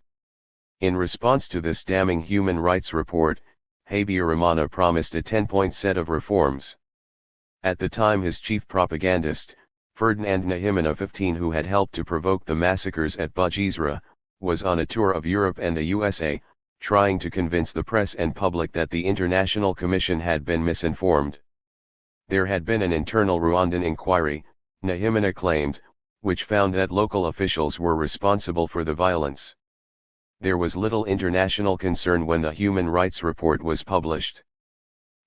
In response to this damning human rights report, Habyarimana promised a 10-point set of reforms. At the time, his chief propagandist, Ferdinand Nahimana, 15, who had helped to provoke the massacres at Bugesera, was on a tour of Europe and the USA, trying to convince the press and public that the International Commission had been misinformed. There had been an internal Rwandan inquiry, Nahimana claimed, which found that local officials were responsible for the violence. There was little international concern when the human rights report was published.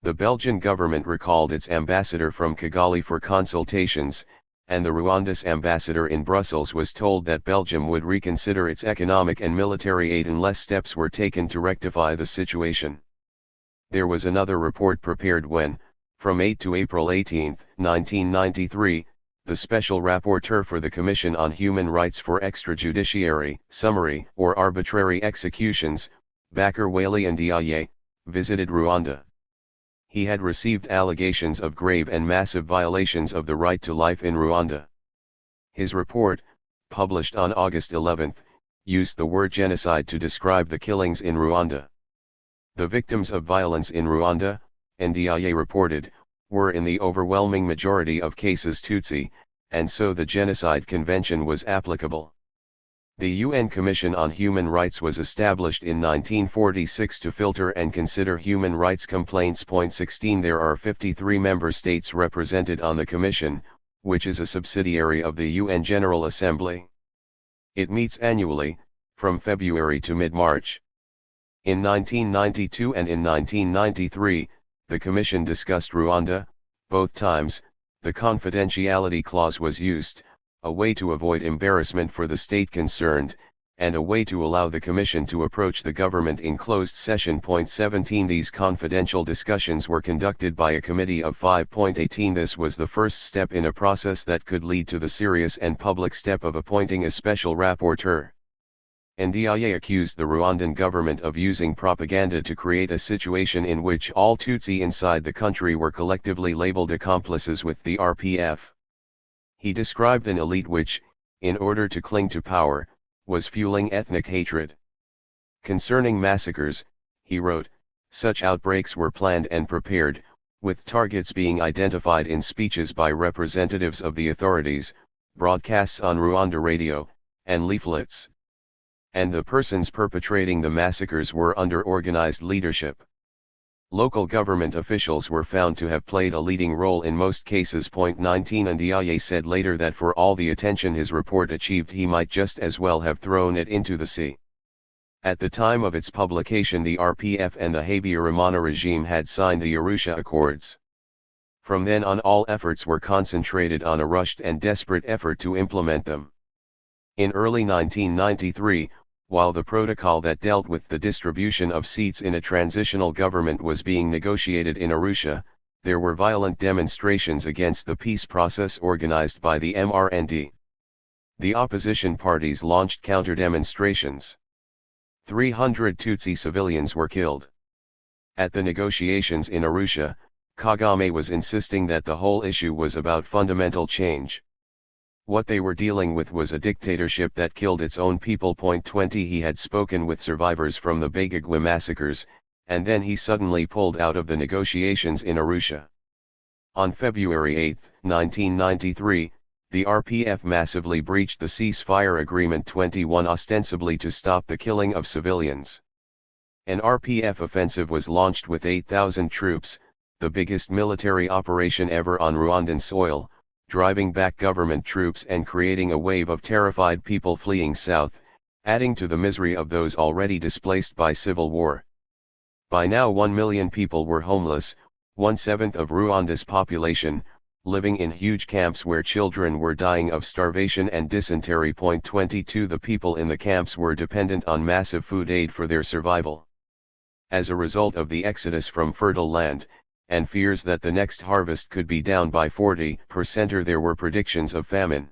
The Belgian government recalled its ambassador from Kigali for consultations, and the Rwanda's ambassador in Brussels was told that Belgium would reconsider its economic and military aid unless steps were taken to rectify the situation. There was another report prepared when, from 8 to April 18, 1993, the Special Rapporteur for the Commission on Human Rights for Extrajudiciary, Summary, or Arbitrary Executions, Bakar Wale Ndiaye, visited Rwanda. He had received allegations of grave and massive violations of the right to life in Rwanda. His report, published on August 11, used the word genocide to describe the killings in Rwanda. The victims of violence in Rwanda, Ndiaye reported, were in the overwhelming majority of cases Tutsi, and so the Genocide Convention was applicable. The UN Commission on Human Rights was established in 1946 to filter and consider human rights complaints. 16. There are 53 member states represented on the Commission, which is a subsidiary of the UN General Assembly. It meets annually, from February to mid-March. In 1992 and in 1993, the Commission discussed Rwanda. Both times, the confidentiality clause was used, a way to avoid embarrassment for the state concerned, and a way to allow the Commission to approach the government in closed session. 17. These confidential discussions were conducted by a committee of 5. 18. This was the first step in a process that could lead to the serious and public step of appointing a special rapporteur. Ndiaye accused the Rwandan government of using propaganda to create a situation in which all Tutsi inside the country were collectively labeled accomplices with the RPF. He described an elite which, in order to cling to power, was fueling ethnic hatred. Concerning massacres, he wrote, such outbreaks were planned and prepared, with targets being identified in speeches by representatives of the authorities, broadcasts on Rwanda radio, and leaflets. And the persons perpetrating the massacres were under organized leadership. Local government officials were found to have played a leading role in most cases. 19. Ndiaye said later that for all the attention his report achieved he might just as well have thrown it into the sea. At the time of its publication, the RPF and the Habyarimana regime had signed the Arusha Accords. From then on, all efforts were concentrated on a rushed and desperate effort to implement them. In early 1993, while the protocol that dealt with the distribution of seats in a transitional government was being negotiated in Arusha, there were violent demonstrations against the peace process organized by the MRND. The opposition parties launched counter-demonstrations. 300 Tutsi civilians were killed. At the negotiations in Arusha, Kagame was insisting that the whole issue was about fundamental change. What they were dealing with was a dictatorship that killed its own people. 20 He had spoken with survivors from the Begagwe massacres, and then he suddenly pulled out of the negotiations in Arusha. On February 8, 1993, the RPF massively breached the ceasefire agreement 21 ostensibly to stop the killing of civilians. An RPF offensive was launched with 8,000 troops, the biggest military operation ever on Rwandan soil, driving back government troops and creating a wave of terrified people fleeing south, adding to the misery of those already displaced by civil war. By now 1 million people were homeless, 1/7 of Rwanda's population, living in huge camps where children were dying of starvation and dysentery. 22 The people in the camps were dependent on massive food aid for their survival. As a result of the exodus from fertile land, and fears that the next harvest could be down by 40%, there were predictions of famine.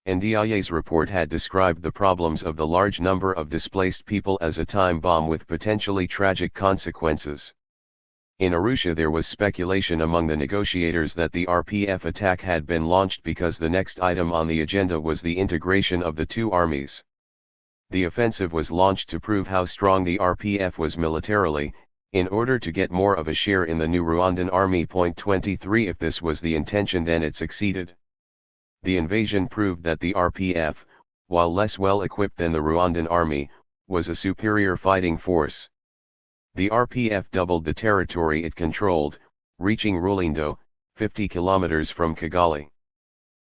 NDIA's report had described the problems of the large number of displaced people as a time bomb with potentially tragic consequences. In Arusha there was speculation among the negotiators that the RPF attack had been launched because the next item on the agenda was the integration of the two armies. The offensive was launched to prove how strong the RPF was militarily, in order to get more of a share in the new Rwandan army. 23 If this was the intention, then it succeeded. The invasion proved that the RPF, while less well equipped than the Rwandan army, was a superior fighting force. The RPF doubled the territory it controlled, reaching Rulindo, 50 kilometers from Kigali.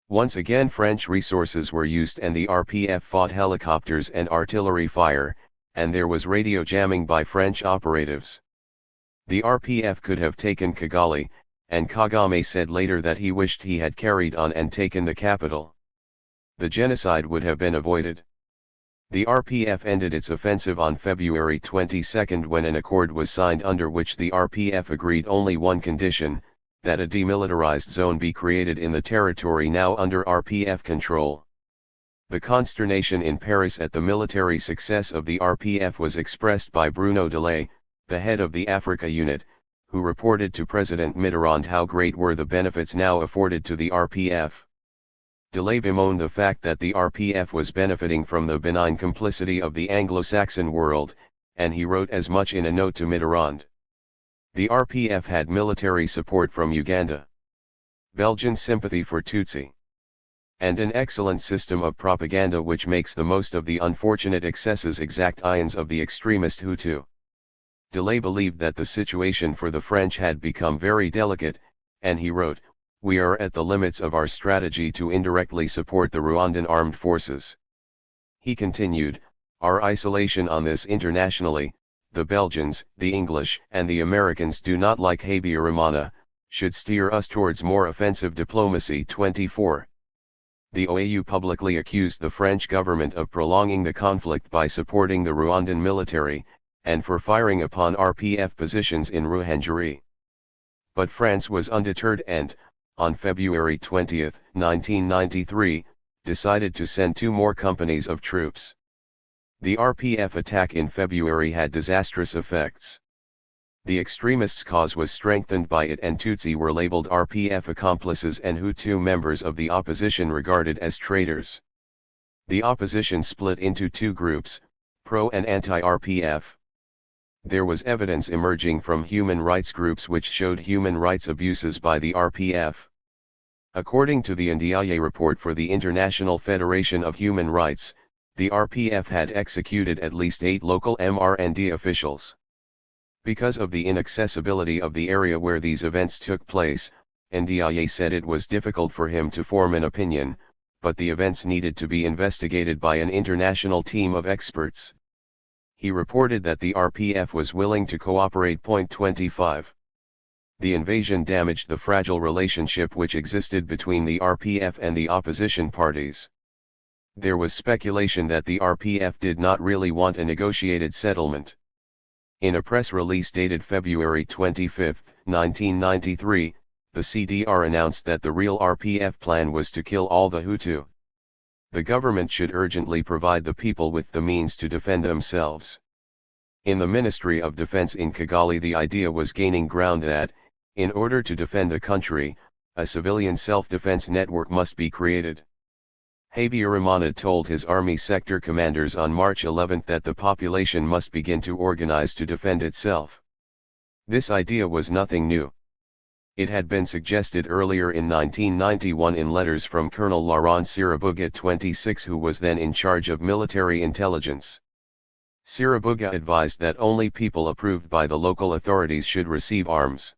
Once again French resources were used and the RPF fought helicopters and artillery fire, and there was radio jamming by French operatives. The RPF could have taken Kigali, and Kagame said later that he wished he had carried on and taken the capital. The genocide would have been avoided. The RPF ended its offensive on February 22 when an accord was signed under which the RPF agreed only one condition, that a demilitarized zone be created in the territory now under RPF control. The consternation in Paris at the military success of the RPF was expressed by Bruno Delay, the head of the Africa unit, who reported to President Mitterrand how great were the benefits now afforded to the RPF. Delay bemoaned the fact that the RPF was benefiting from the benign complicity of the Anglo-Saxon world, and he wrote as much in a note to Mitterrand. The RPF had military support from Uganda, Belgian sympathy for Tutsi, and an excellent system of propaganda which makes the most of the unfortunate excesses exactions of the extremist Hutu. Delay believed that the situation for the French had become very delicate, and he wrote, "We are at the limits of our strategy to indirectly support the Rwandan armed forces." He continued, "Our isolation on this internationally, the Belgians, the English, and the Americans do not like Habyarimana, should steer us towards more offensive diplomacy." 24. The OAU publicly accused the French government of prolonging the conflict by supporting the Rwandan military, and for firing upon RPF positions in Ruhengeri. But France was undeterred and, on February 20, 1993, decided to send 2 more companies of troops. The RPF attack in February had disastrous effects. The extremists' cause was strengthened by it, and Tutsi were labeled RPF accomplices and Hutu members of the opposition regarded as traitors. The opposition split into 2 groups, pro and anti-RPF. There was evidence emerging from human rights groups which showed human rights abuses by the RPF. According to the NDIA report for the International Federation of Human Rights, the RPF had executed at least 8 local MRND officials. Because of the inaccessibility of the area where these events took place, NDIA said it was difficult for him to form an opinion, but the events needed to be investigated by an international team of experts. he reported that the RPF was willing to cooperate. 25. The invasion damaged the fragile relationship which existed between the RPF and the opposition parties. There was speculation that the RPF did not really want a negotiated settlement. In a press release dated February 25, 1993, the CDR announced that the real RPF plan was to kill all the Hutu. The government should urgently provide the people with the means to defend themselves. In the Ministry of Defense in Kigali, the idea was gaining ground that, in order to defend the country, a civilian self-defense network must be created. Habyarimana told his army sector commanders on March 11 that the population must begin to organize to defend itself. This idea was nothing new. It had been suggested earlier in 1991 in letters from Colonel Laurent Sirabuga 26, who was then in charge of military intelligence. Sirabuga advised that only people approved by the local authorities should receive arms.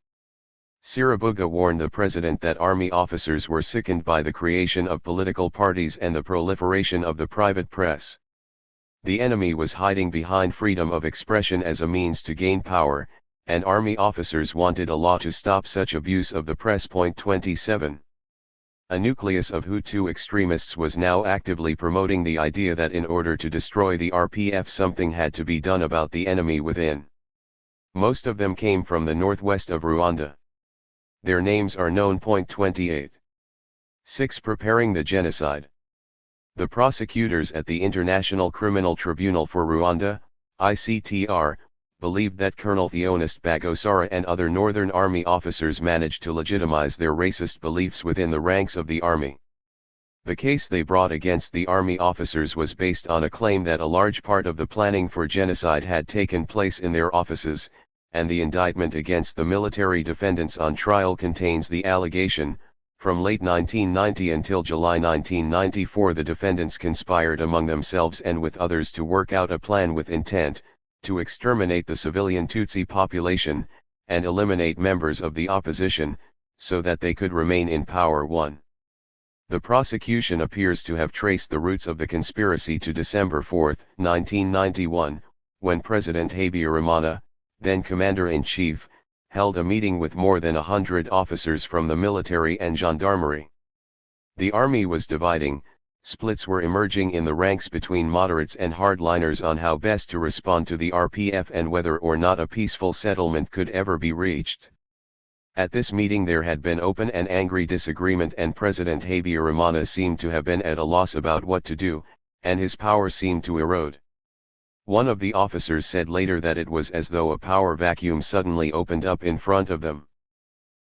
Sirabuga warned the president that army officers were sickened by the creation of political parties and the proliferation of the private press. The enemy was hiding behind freedom of expression as a means to gain power, and army officers wanted a law to stop such abuse of the press. 27. A nucleus of Hutu extremists was now actively promoting the idea that in order to destroy the RPF something had to be done about the enemy within. Most of them came from the northwest of Rwanda. Their names are known. 28. 6. Preparing the genocide. The prosecutors at the International Criminal Tribunal for Rwanda, ICTR, believed that Colonel Theoneste Bagosora and other Northern Army officers managed to legitimize their racist beliefs within the ranks of the army. The case they brought against the army officers was based on a claim that a large part of the planning for genocide had taken place in their offices, and the indictment against the military defendants on trial contains the allegation: from late 1990 until July 1994 the defendants conspired among themselves and with others to work out a plan with intent to exterminate the civilian Tutsi population, and eliminate members of the opposition, so that they could remain in power. 1. The prosecution appears to have traced the roots of the conspiracy to December 4, 1991, when President Habyarimana, then Commander-in-Chief, held a meeting with more than 100 officers from the military and gendarmerie. The army was dividing. Splits were emerging in the ranks between moderates and hardliners on how best to respond to the RPF and whether or not a peaceful settlement could ever be reached. At this meeting there had been open and angry disagreement, and President Habyarimana seemed to have been at a loss about what to do, and his power seemed to erode. One of the officers said later that it was as though a power vacuum suddenly opened up in front of them.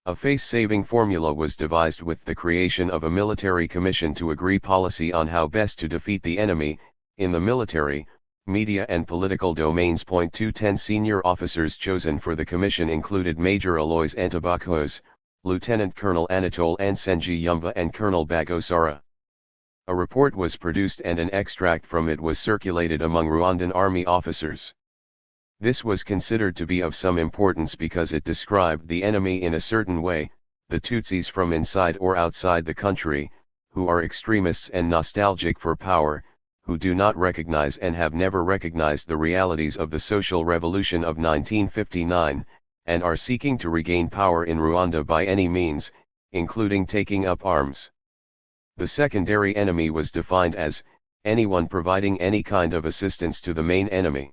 A face-saving formula was devised with the creation of a military commission to agree policy on how best to defeat the enemy, in the military, media and political domains. 210 Senior officers chosen for the commission included Major Aloys Antabakos, Lieutenant Colonel Anatole Ansenji Yumba and Colonel Bagosara. A report was produced and an extract from it was circulated among Rwandan army officers. This was considered to be of some importance because it described the enemy in a certain way, the Tutsis from inside or outside the country, who are extremists and nostalgic for power, who do not recognize and have never recognized the realities of the social revolution of 1959, and are seeking to regain power in Rwanda by any means, including taking up arms. The secondary enemy was defined as anyone providing any kind of assistance to the main enemy.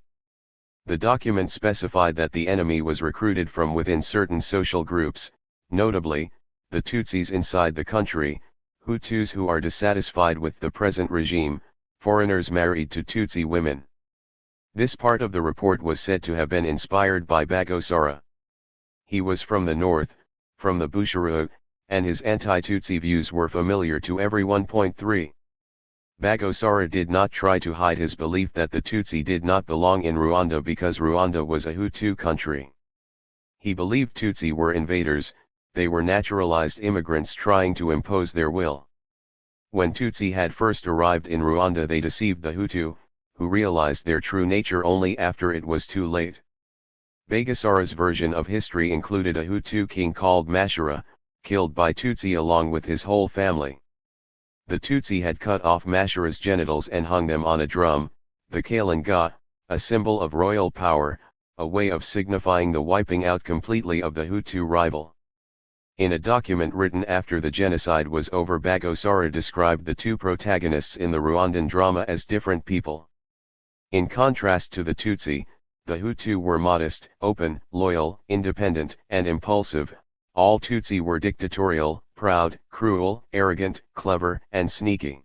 The document specified that the enemy was recruited from within certain social groups, notably, the Tutsis inside the country, Hutus who are dissatisfied with the present regime, foreigners married to Tutsi women. This part of the report was said to have been inspired by Bagosora. He was from the north, from the Bushuru, and his anti-Tutsi views were familiar to everyone. 3. Bagosara did not try to hide his belief that the Tutsi did not belong in Rwanda because Rwanda was a Hutu country. He believed Tutsi were invaders, they were naturalized immigrants trying to impose their will. When Tutsi had first arrived in Rwanda they deceived the Hutu, who realized their true nature only after it was too late. Bagosara's version of history included a Hutu king called Mashara, killed by Tutsi along with his whole family. The Tutsi had cut off Mashara's genitals and hung them on a drum, the Kalanga, a symbol of royal power, a way of signifying the wiping out completely of the Hutu rival. In a document written after the genocide was over, Bagosora described the two protagonists in the Rwandan drama as different people. In contrast to the Tutsi, the Hutu were modest, open, loyal, independent, and impulsive. All Tutsi were dictatorial, proud, cruel, arrogant, clever, and sneaky.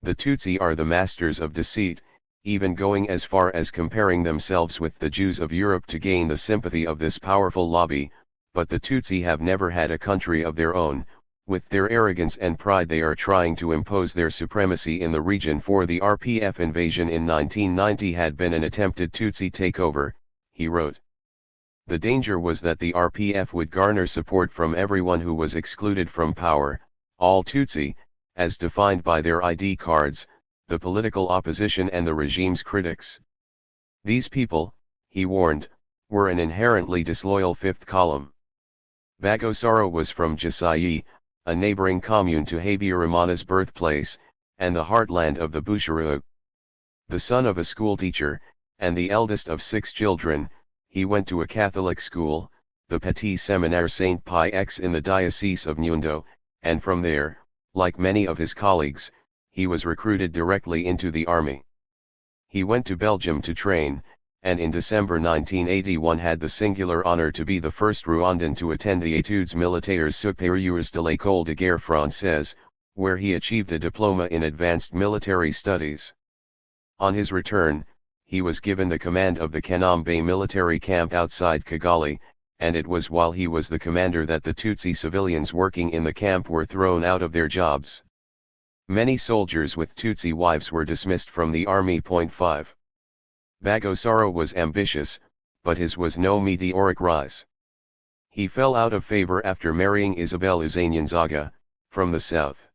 The Tutsi are the masters of deceit, even going as far as comparing themselves with the Jews of Europe to gain the sympathy of this powerful lobby, but the Tutsi have never had a country of their own. With their arrogance and pride they are trying to impose their supremacy in the region, for the RPF invasion in 1990 had been an attempted Tutsi takeover, he wrote. The danger was that the RPF would garner support from everyone who was excluded from power, all Tutsi, as defined by their ID cards, the political opposition and the regime's critics. These people, he warned, were an inherently disloyal fifth column. Bagosora was from Gisayi, a neighboring commune to Habyarimana's birthplace, and the heartland of the Bushiru. The son of a schoolteacher, and the eldest of 6 children, he went to a Catholic school, the Petit Séminaire Saint Pie X in the Diocese of Nyundo, and from there, like many of his colleagues, he was recruited directly into the army. He went to Belgium to train, and in December 1981 had the singular honor to be the first Rwandan to attend the Études Militaires Supérieures de l'École de Guerre Française, where he achieved a diploma in advanced military studies. On his return, he was given the command of the Kanombe military camp outside Kigali, and it was while he was the commander that the Tutsi civilians working in the camp were thrown out of their jobs. Many soldiers with Tutsi wives were dismissed from the army. 5. Bagosora was ambitious, but his was no meteoric rise. He fell out of favor after marrying Isabelle Uzanyanzaga, from the south.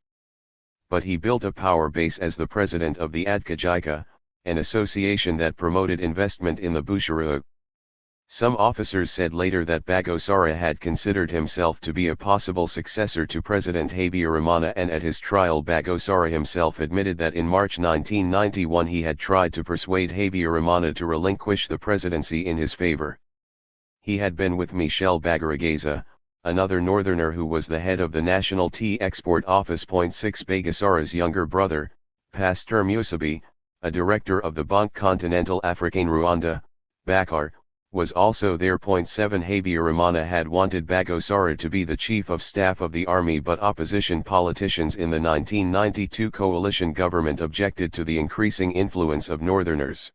But he built a power base as the president of the Adkajika, an association that promoted investment in the Bushiru. Some officers said later that Bagosora had considered himself to be a possible successor to President Habyarimana, and at his trial Bagosora himself admitted that in March 1991 he had tried to persuade Habyarimana to relinquish the presidency in his favor. He had been with Michel Bagaragaza, another northerner who was the head of the National Tea Export Office. 6 Bagosora's younger brother, Pasteur Musabi, a director of the Banque Continentale Africaine Rwanda, Bakar, was also there. 7 Habyarimana had wanted Bagosora to be the chief of staff of the army, but opposition politicians in the 1992 coalition government objected to the increasing influence of northerners.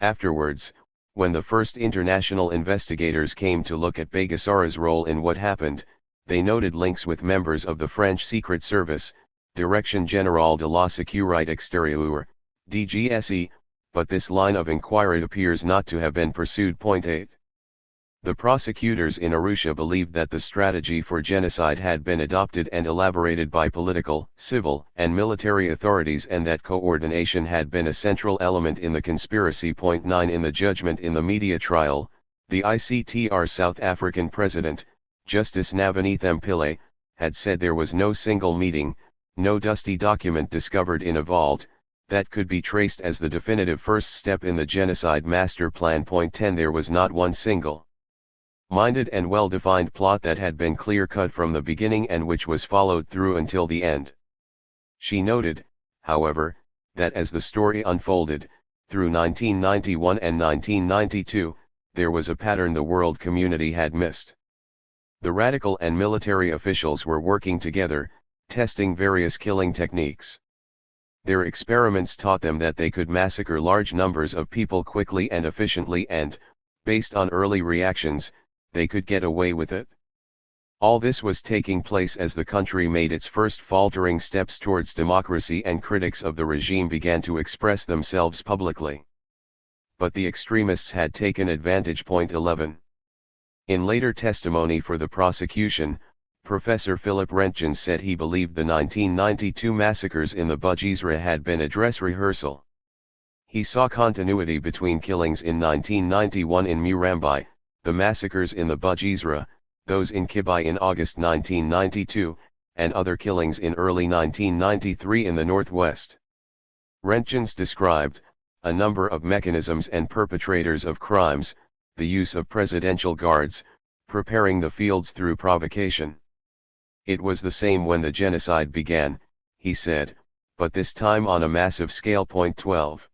Afterwards, when the first international investigators came to look at Bagosora's role in what happened, they noted links with members of the French Secret Service, Direction Générale de la Sécurité Extérieure, DGSE, but this line of inquiry appears not to have been pursued. 8. The prosecutors in Arusha believed that the strategy for genocide had been adopted and elaborated by political, civil, and military authorities, and that coordination had been a central element in the conspiracy. 9 In the judgment in the media trial, the ICTR South African president, Justice Navanethem Pillay, had said there was no single meeting, no dusty document discovered in a vault, that could be traced as the definitive first step in the genocide master plan. 10 There was not one single-minded and well-defined plot that had been clear-cut from the beginning and which was followed through until the end. She noted, however, that as the story unfolded, through 1991 and 1992, there was a pattern the world community had missed. The radical and military officials were working together, testing various killing techniques. Their experiments taught them that they could massacre large numbers of people quickly and efficiently, and, based on early reactions, they could get away with it. All this was taking place as the country made its first faltering steps towards democracy and critics of the regime began to express themselves publicly. But the extremists had taken advantage. 11. In later testimony for the prosecution, Professor Philip Rentgens said he believed the 1992 massacres in the Bujizra had been a dress rehearsal. He saw continuity between killings in 1991 in Murambi, the massacres in the Bujizra, those in Kibai in August 1992, and other killings in early 1993 in the northwest. Rentgens described, a number of mechanisms and perpetrators of crimes, the use of presidential guards, preparing the fields through provocation. It was the same when the genocide began, he said, but this time on a massive scale. 12.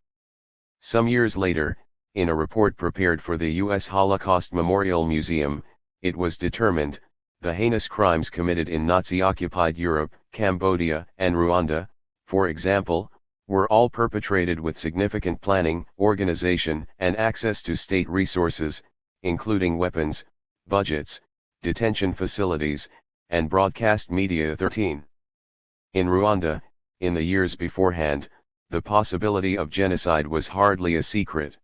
Some years later, in a report prepared for the U.S. Holocaust Memorial Museum, it was determined, the heinous crimes committed in Nazi-occupied Europe, Cambodia, and Rwanda, for example, were all perpetrated with significant planning, organization, and access to state resources, including weapons, budgets, detention facilities, and broadcast media. 13. In Rwanda, in the years beforehand, the possibility of genocide was hardly a secret.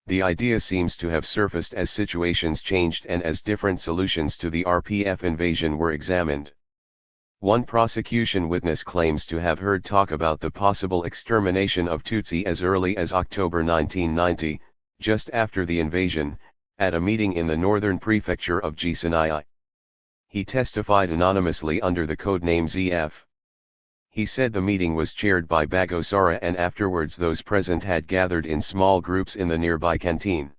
The idea seems to have surfaced as situations changed and as different solutions to the RPF invasion were examined. One prosecution witness claims to have heard talk about the possible extermination of Tutsi as early as October 1990, just after the invasion, at a meeting in the northern prefecture of Genocide. He testified anonymously under the codename ZF. He said the meeting was chaired by Bagosara and afterwards those present had gathered in small groups in the nearby canteen.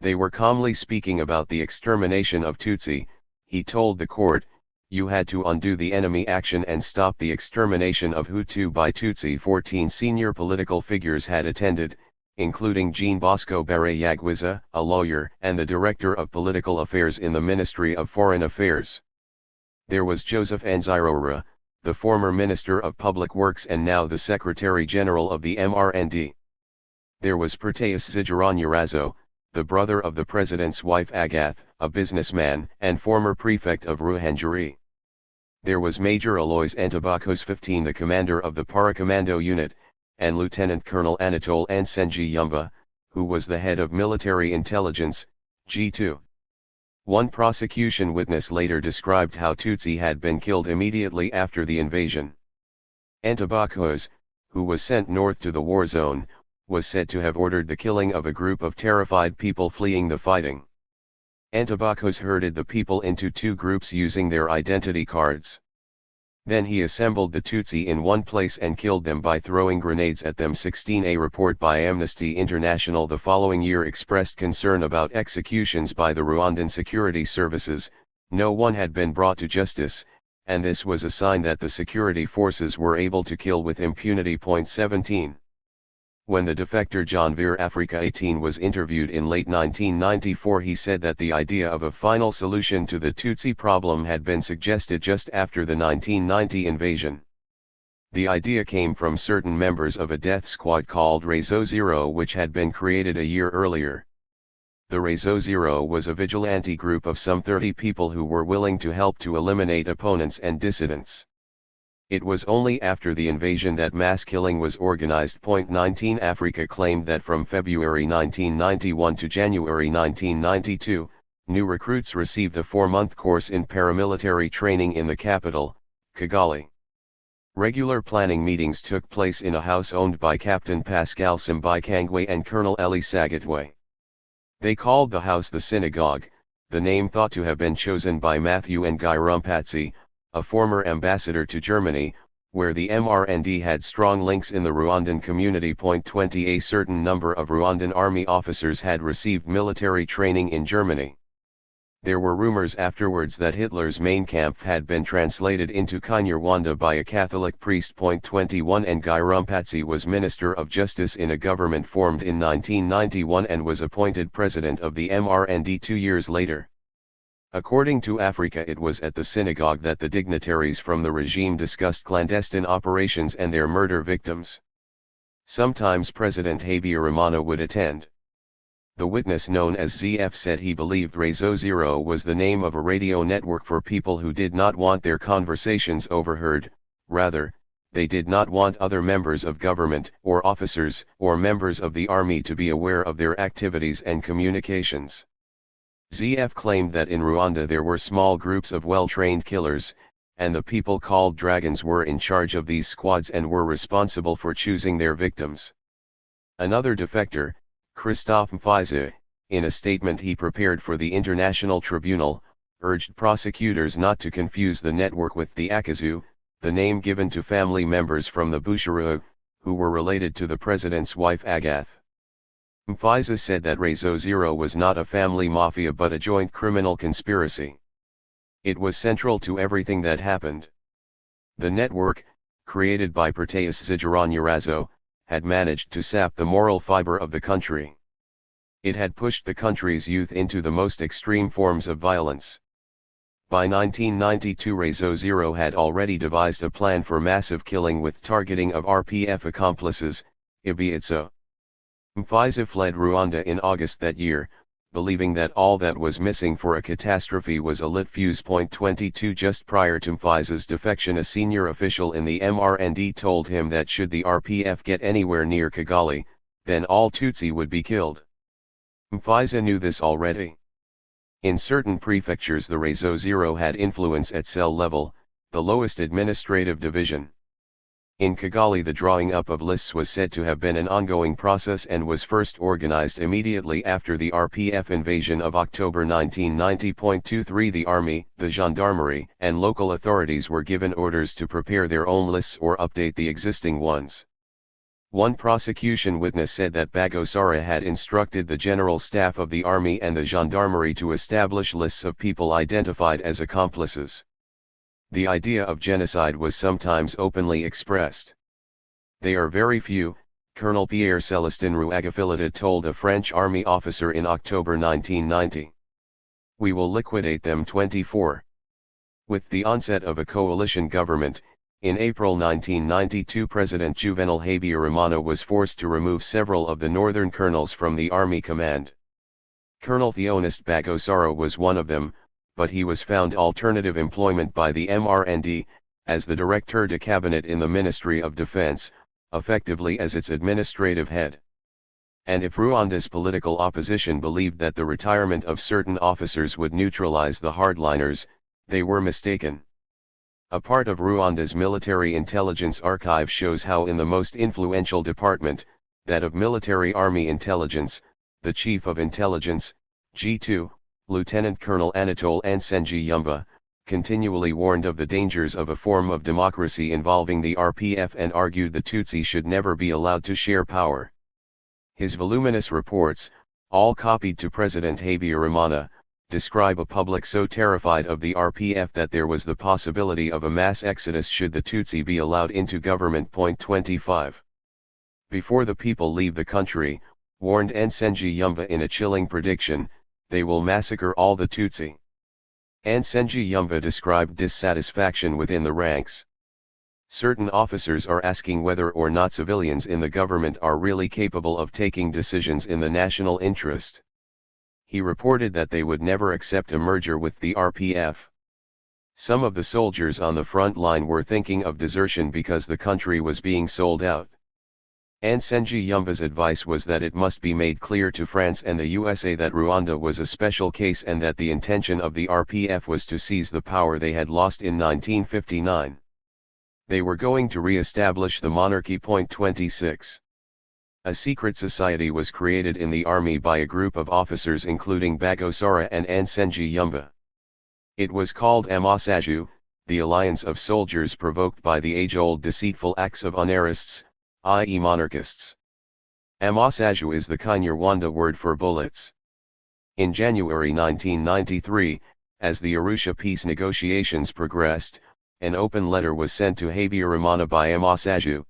They were calmly speaking about the extermination of Tutsi. He told the court, "You had to undo the enemy action and stop the extermination of Hutu by Tutsi." 14 senior political figures had attended, including Jean Bosco Barayagwiza, a lawyer and the Director of Political Affairs in the Ministry of Foreign Affairs. There was Joseph Nzirora, the former Minister of Public Works and now the Secretary General of the MRND. There was Proteus Zijaranyarazo, the brother of the president's wife Agath, a businessman and former prefect of Ruhengeri. There was Major Alois Antabakos 15, the commander of the Paracommando unit, and Lieutenant Colonel Anatole Ansenji Yumba, who was the head of military intelligence, G2. One prosecution witness later described how Tutsi had been killed immediately after the invasion. Antabakos, who was sent north to the war zone, was said to have ordered the killing of a group of terrified people fleeing the fighting. Antabakos herded the people into two groups using their identity cards. Then he assembled the Tutsi in one place and killed them by throwing grenades at them. 16 A report by Amnesty International the following year expressed concern about executions by the Rwandan security services. No one had been brought to justice, and this was a sign that the security forces were able to kill with impunity. 17. When the defector John Veer Africa 18 was interviewed in late 1994, he said that the idea of a final solution to the Tutsi problem had been suggested just after the 1990 invasion. The idea came from certain members of a death squad called Réseau Zero, which had been created a year earlier. The Réseau Zero was a vigilante group of some 30 people who were willing to help to eliminate opponents and dissidents. It was only after the invasion that mass killing was organized. 19 Africa claimed that from February 1991 to January 1992, new recruits received a 4-month course in paramilitary training in the capital, Kigali. Regular planning meetings took place in a house owned by Captain Pascal Simbikangwe and Colonel Eli Sagatwe. They called the house the synagogue, the name thought to have been chosen by Matthew Nguyi, a former ambassador to Germany, where the MRND had strong links in the Rwandan community. 20 A certain number of Rwandan army officers had received military training in Germany. There were rumors afterwards that Hitler's Mein Kampf had been translated into Kinyarwanda by a Catholic priest. 21 Nguyi was Minister of Justice in a government formed in 1991 and was appointed president of the MRND 2 years later. According to Africa, it was at the synagogue that the dignitaries from the regime discussed clandestine operations and their murder victims. Sometimes President Habyarimana would attend. The witness known as ZF said he believed Réseau Zero was the name of a radio network for people who did not want their conversations overheard. Rather, they did not want other members of government or officers or members of the army to be aware of their activities and communications. ZF claimed that in Rwanda there were small groups of well-trained killers, and the people called dragons were in charge of these squads and were responsible for choosing their victims. Another defector, Christophe Mfiza, in a statement he prepared for the International Tribunal, urged prosecutors not to confuse the network with the Akazu, the name given to family members from the Busharu, who were related to the president's wife Agath. Mfiza said that Rezo Zero was not a family mafia but a joint criminal conspiracy. It was central to everything that happened. The network, created by Proteus Zijaranyarazo, had managed to sap the moral fiber of the country. It had pushed the country's youth into the most extreme forms of violence. By 1992 Rezo Zero had already devised a plan for massive killing with targeting of RPF accomplices, Ibiitso. Mfiza fled Rwanda in August that year, believing that all that was missing for a catastrophe was a lit fuse. 22 Just prior to Mfiza's defection, a senior official in the MRND told him that should the RPF get anywhere near Kigali, then all Tutsi would be killed. Mfiza knew this already. In certain prefectures the Rezo Zero had influence at cell level, the lowest administrative division. In Kigali the drawing up of lists was said to have been an ongoing process and was first organized immediately after the RPF invasion of October 1990. 23 The army, the gendarmerie, and local authorities were given orders to prepare their own lists or update the existing ones. One prosecution witness said that Bagosara had instructed the general staff of the army and the gendarmerie to establish lists of people identified as accomplices. The idea of genocide was sometimes openly expressed. They are very few, Colonel Pierre Celestin Rouagafilita told a French army officer in October 1990. We will liquidate them. 24. With the onset of a coalition government, in April 1992 President Juvenal Habyarimana was forced to remove several of the northern colonels from the army command. Colonel Theonest Bagosara was one of them, but he was found alternative employment by the MRND, as the Directeur de Cabinet in the Ministry of Defense, effectively as its administrative head. And if Rwanda's political opposition believed that the retirement of certain officers would neutralize the hardliners, they were mistaken. A part of Rwanda's military intelligence archive shows how in the most influential department, that of military army intelligence, the Chief of Intelligence, G2, Lieutenant Colonel Anatole Nsengiyumva, continually warned of the dangers of a form of democracy involving the RPF and argued the Tutsi should never be allowed to share power. His voluminous reports, all copied to President Habyarimana, describe a public so terrified of the RPF that there was the possibility of a mass exodus should the Tutsi be allowed into government. 25. Before the people leave the country, warned Nsengiyumva in a chilling prediction, they will massacre all the Tutsi. Nsengiyumva described dissatisfaction within the ranks. Certain officers are asking whether or not civilians in the government are really capable of taking decisions in the national interest. He reported that they would never accept a merger with the RPF. Some of the soldiers on the front line were thinking of desertion because the country was being sold out. Nsengiyumva's advice was that it must be made clear to France and the USA that Rwanda was a special case and that the intention of the RPF was to seize the power they had lost in 1959. They were going to re-establish the monarchy. 26. A secret society was created in the army by a group of officers including Bagosara and Nsengiyumva. It was called Amasaju, the alliance of soldiers provoked by the age-old deceitful acts of honorists, i.e. monarchists. Amasaju is the Kinyarwanda word for bullets. In January 1993, as the Arusha peace negotiations progressed, an open letter was sent to Habyarimana by Amasaju.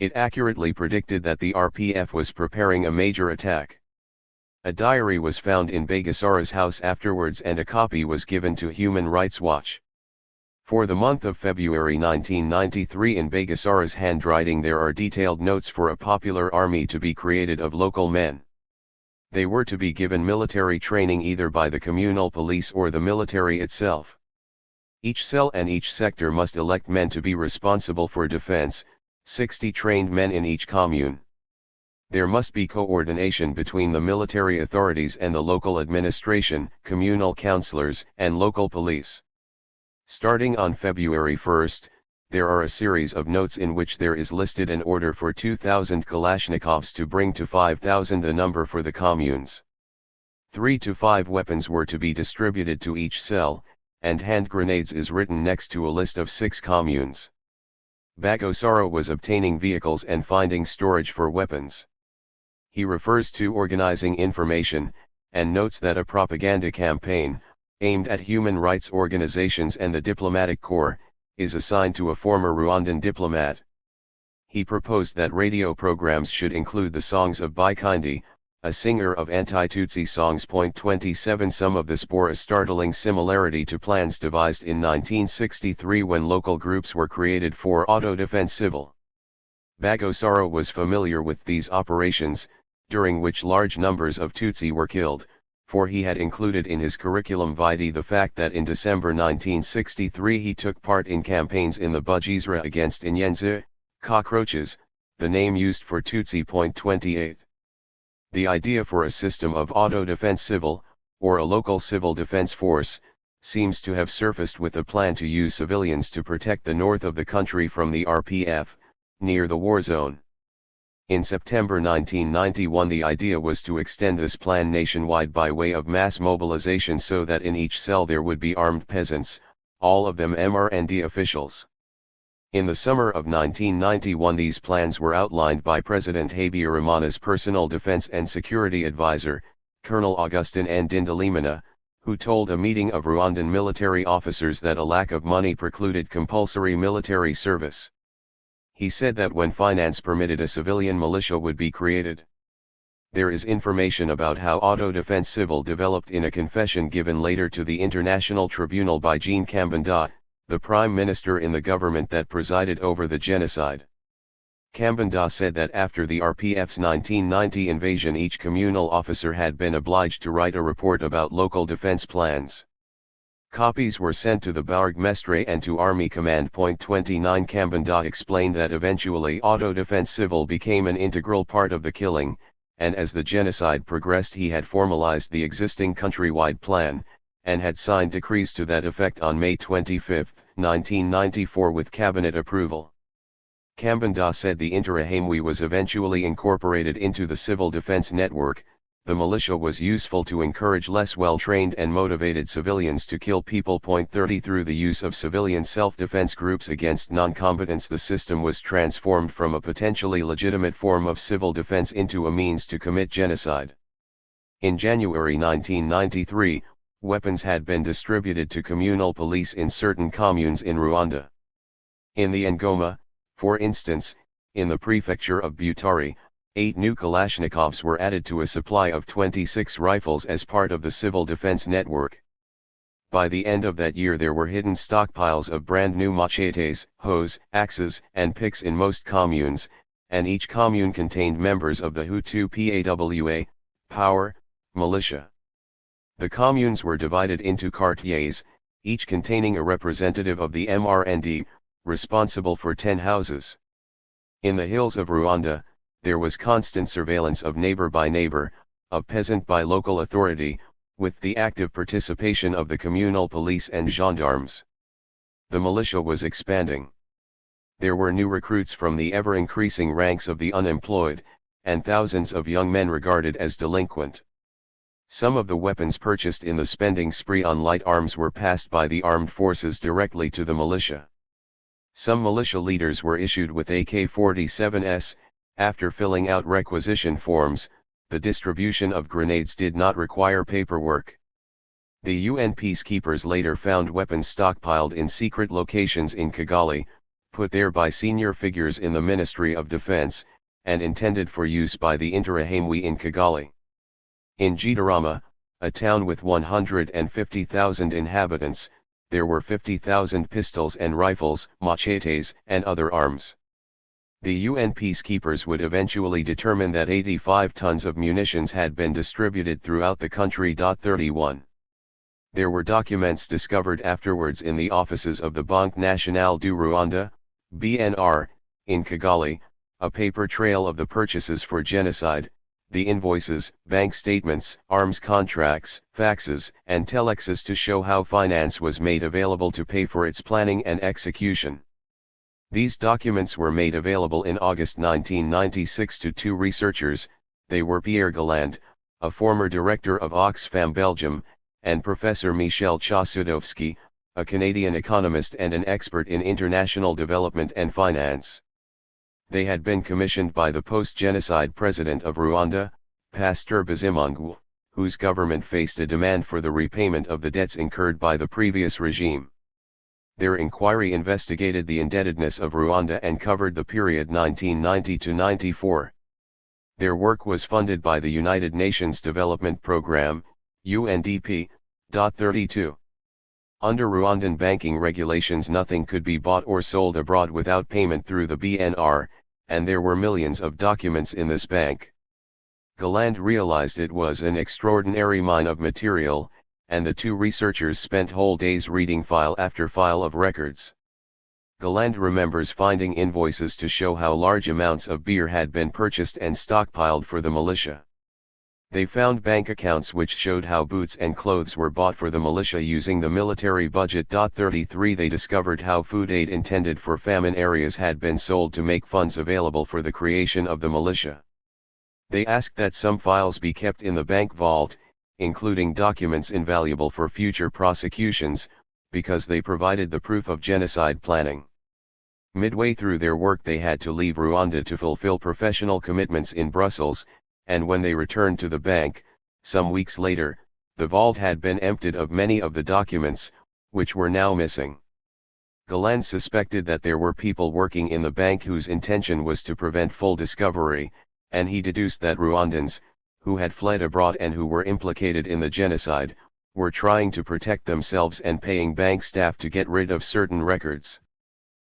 It accurately predicted that the RPF was preparing a major attack. A diary was found in Bagosara's house afterwards and a copy was given to Human Rights Watch. For the month of February 1993 in Bagosara's handwriting there are detailed notes for a popular army to be created of local men. They were to be given military training either by the communal police or the military itself. Each cell and each sector must elect men to be responsible for defense, 60 trained men in each commune. There must be coordination between the military authorities and the local administration, communal councillors, and local police. Starting on February 1, there are a series of notes in which there is listed an order for 2,000 Kalashnikovs to bring to 5,000 the number for the communes. 3 to 5 weapons were to be distributed to each cell, and hand grenades is written next to a list of 6 communes. Bagosaro was obtaining vehicles and finding storage for weapons. He refers to organizing information, and notes that a propaganda campaign, aimed at human rights organizations and the diplomatic corps, is assigned to a former Rwandan diplomat. He proposed that radio programs should include the songs of Bikindi, a singer of anti-Tutsi songs. 27 Some of this bore a startling similarity to plans devised in 1963 when local groups were created for auto-defense civil. Bagosaro was familiar with these operations, during which large numbers of Tutsi were killed, for he had included in his curriculum vitae the fact that in December 1963 he took part in campaigns in the Bugesera against Inyenzi, cockroaches, the name used for Tutsi. 28. The idea for a system of auto-defense civil, or a local civil defense force, seems to have surfaced with a plan to use civilians to protect the north of the country from the RPF, near the war zone. In September 1991 the idea was to extend this plan nationwide by way of mass mobilization so that in each cell there would be armed peasants, all of them MRND officials. In the summer of 1991 these plans were outlined by President Habyarimana's personal defense and security advisor, Colonel Augustin Ndindalimana, who told a meeting of Rwandan military officers that a lack of money precluded compulsory military service. He said that when finance permitted a civilian militia would be created. There is information about how auto-defense civil developed in a confession given later to the International Tribunal by Jean Kambanda, the prime minister in the government that presided over the genocide. Kambanda said that after the RPF's 1990 invasion each communal officer had been obliged to write a report about local defense plans. Copies were sent to the Bourgmestre and to Army Command. 29 Kambanda explained that eventually auto-defense civil became an integral part of the killing, and as the genocide progressed he had formalized the existing countrywide plan, and had signed decrees to that effect on May 25, 1994 with cabinet approval. Kambanda said the Interahamwe was eventually incorporated into the civil defense network. The militia was useful to encourage less well-trained and motivated civilians to kill people. 30 Through the use of civilian self-defense groups against non-combatants the system was transformed from a potentially legitimate form of civil defense into a means to commit genocide. In January 1993, weapons had been distributed to communal police in certain communes in Rwanda. In the Ngoma, for instance, in the prefecture of Butare, 8 new Kalashnikovs were added to a supply of 26 rifles as part of the civil defense network. By the end of that year there were hidden stockpiles of brand new machetes, hoes, axes, and picks in most communes, and each commune contained members of the Hutu PAWA, Power, militia. The communes were divided into quartiers, each containing a representative of the MRND, responsible for 10 houses. In the hills of Rwanda, there was constant surveillance of neighbor by neighbor, of peasant by local authority, with the active participation of the communal police and gendarmes. The militia was expanding. There were new recruits from the ever-increasing ranks of the unemployed, and thousands of young men regarded as delinquent. Some of the weapons purchased in the spending spree on light arms were passed by the armed forces directly to the militia. Some militia leaders were issued with AK-47s. After filling out requisition forms, the distribution of grenades did not require paperwork. The UN peacekeepers later found weapons stockpiled in secret locations in Kigali, put there by senior figures in the Ministry of Defense, and intended for use by the Interahamwe in Kigali. In Gitarama, a town with 150,000 inhabitants, there were 50,000 pistols and rifles, machetes, and other arms. The UN peacekeepers would eventually determine that 85 tons of munitions had been distributed throughout the country. 31. There were documents discovered afterwards in the offices of the Banque Nationale du Rwanda, BNR, in Kigali, a paper trail of the purchases for genocide, the invoices, bank statements, arms contracts, faxes, and telexes to show how finance was made available to pay for its planning and execution. These documents were made available in August 1996 to 2 researchers. They were Pierre Galland, a former director of Oxfam Belgium, and Professor Michel Chasudowski, a Canadian economist and an expert in international development and finance. They had been commissioned by the post-genocide president of Rwanda, Pastor Bizimungu, whose government faced a demand for the repayment of the debts incurred by the previous regime. Their inquiry investigated the indebtedness of Rwanda and covered the period 1990 to 94. Their work was funded by the United Nations Development Programme, UNDP. 32. Under Rwandan banking regulations, nothing could be bought or sold abroad without payment through the BNR, and there were millions of documents in this bank. Galland realized it was an extraordinary mine of material, and the two researchers spent whole days reading file after file of records. Galland remembers finding invoices to show how large amounts of beer had been purchased and stockpiled for the militia. They found bank accounts which showed how boots and clothes were bought for the militia using the military budget. 33 They discovered how food aid intended for famine areas had been sold to make funds available for the creation of the militia. They asked that some files be kept in the bank vault, including documents invaluable for future prosecutions, because they provided the proof of genocide planning. Midway through their work they had to leave Rwanda to fulfill professional commitments in Brussels, and when they returned to the bank, some weeks later, the vault had been emptied of many of the documents, which were now missing. Galland suspected that there were people working in the bank whose intention was to prevent full discovery, and he deduced that Rwandans, who had fled abroad and who were implicated in the genocide, were trying to protect themselves and paying bank staff to get rid of certain records.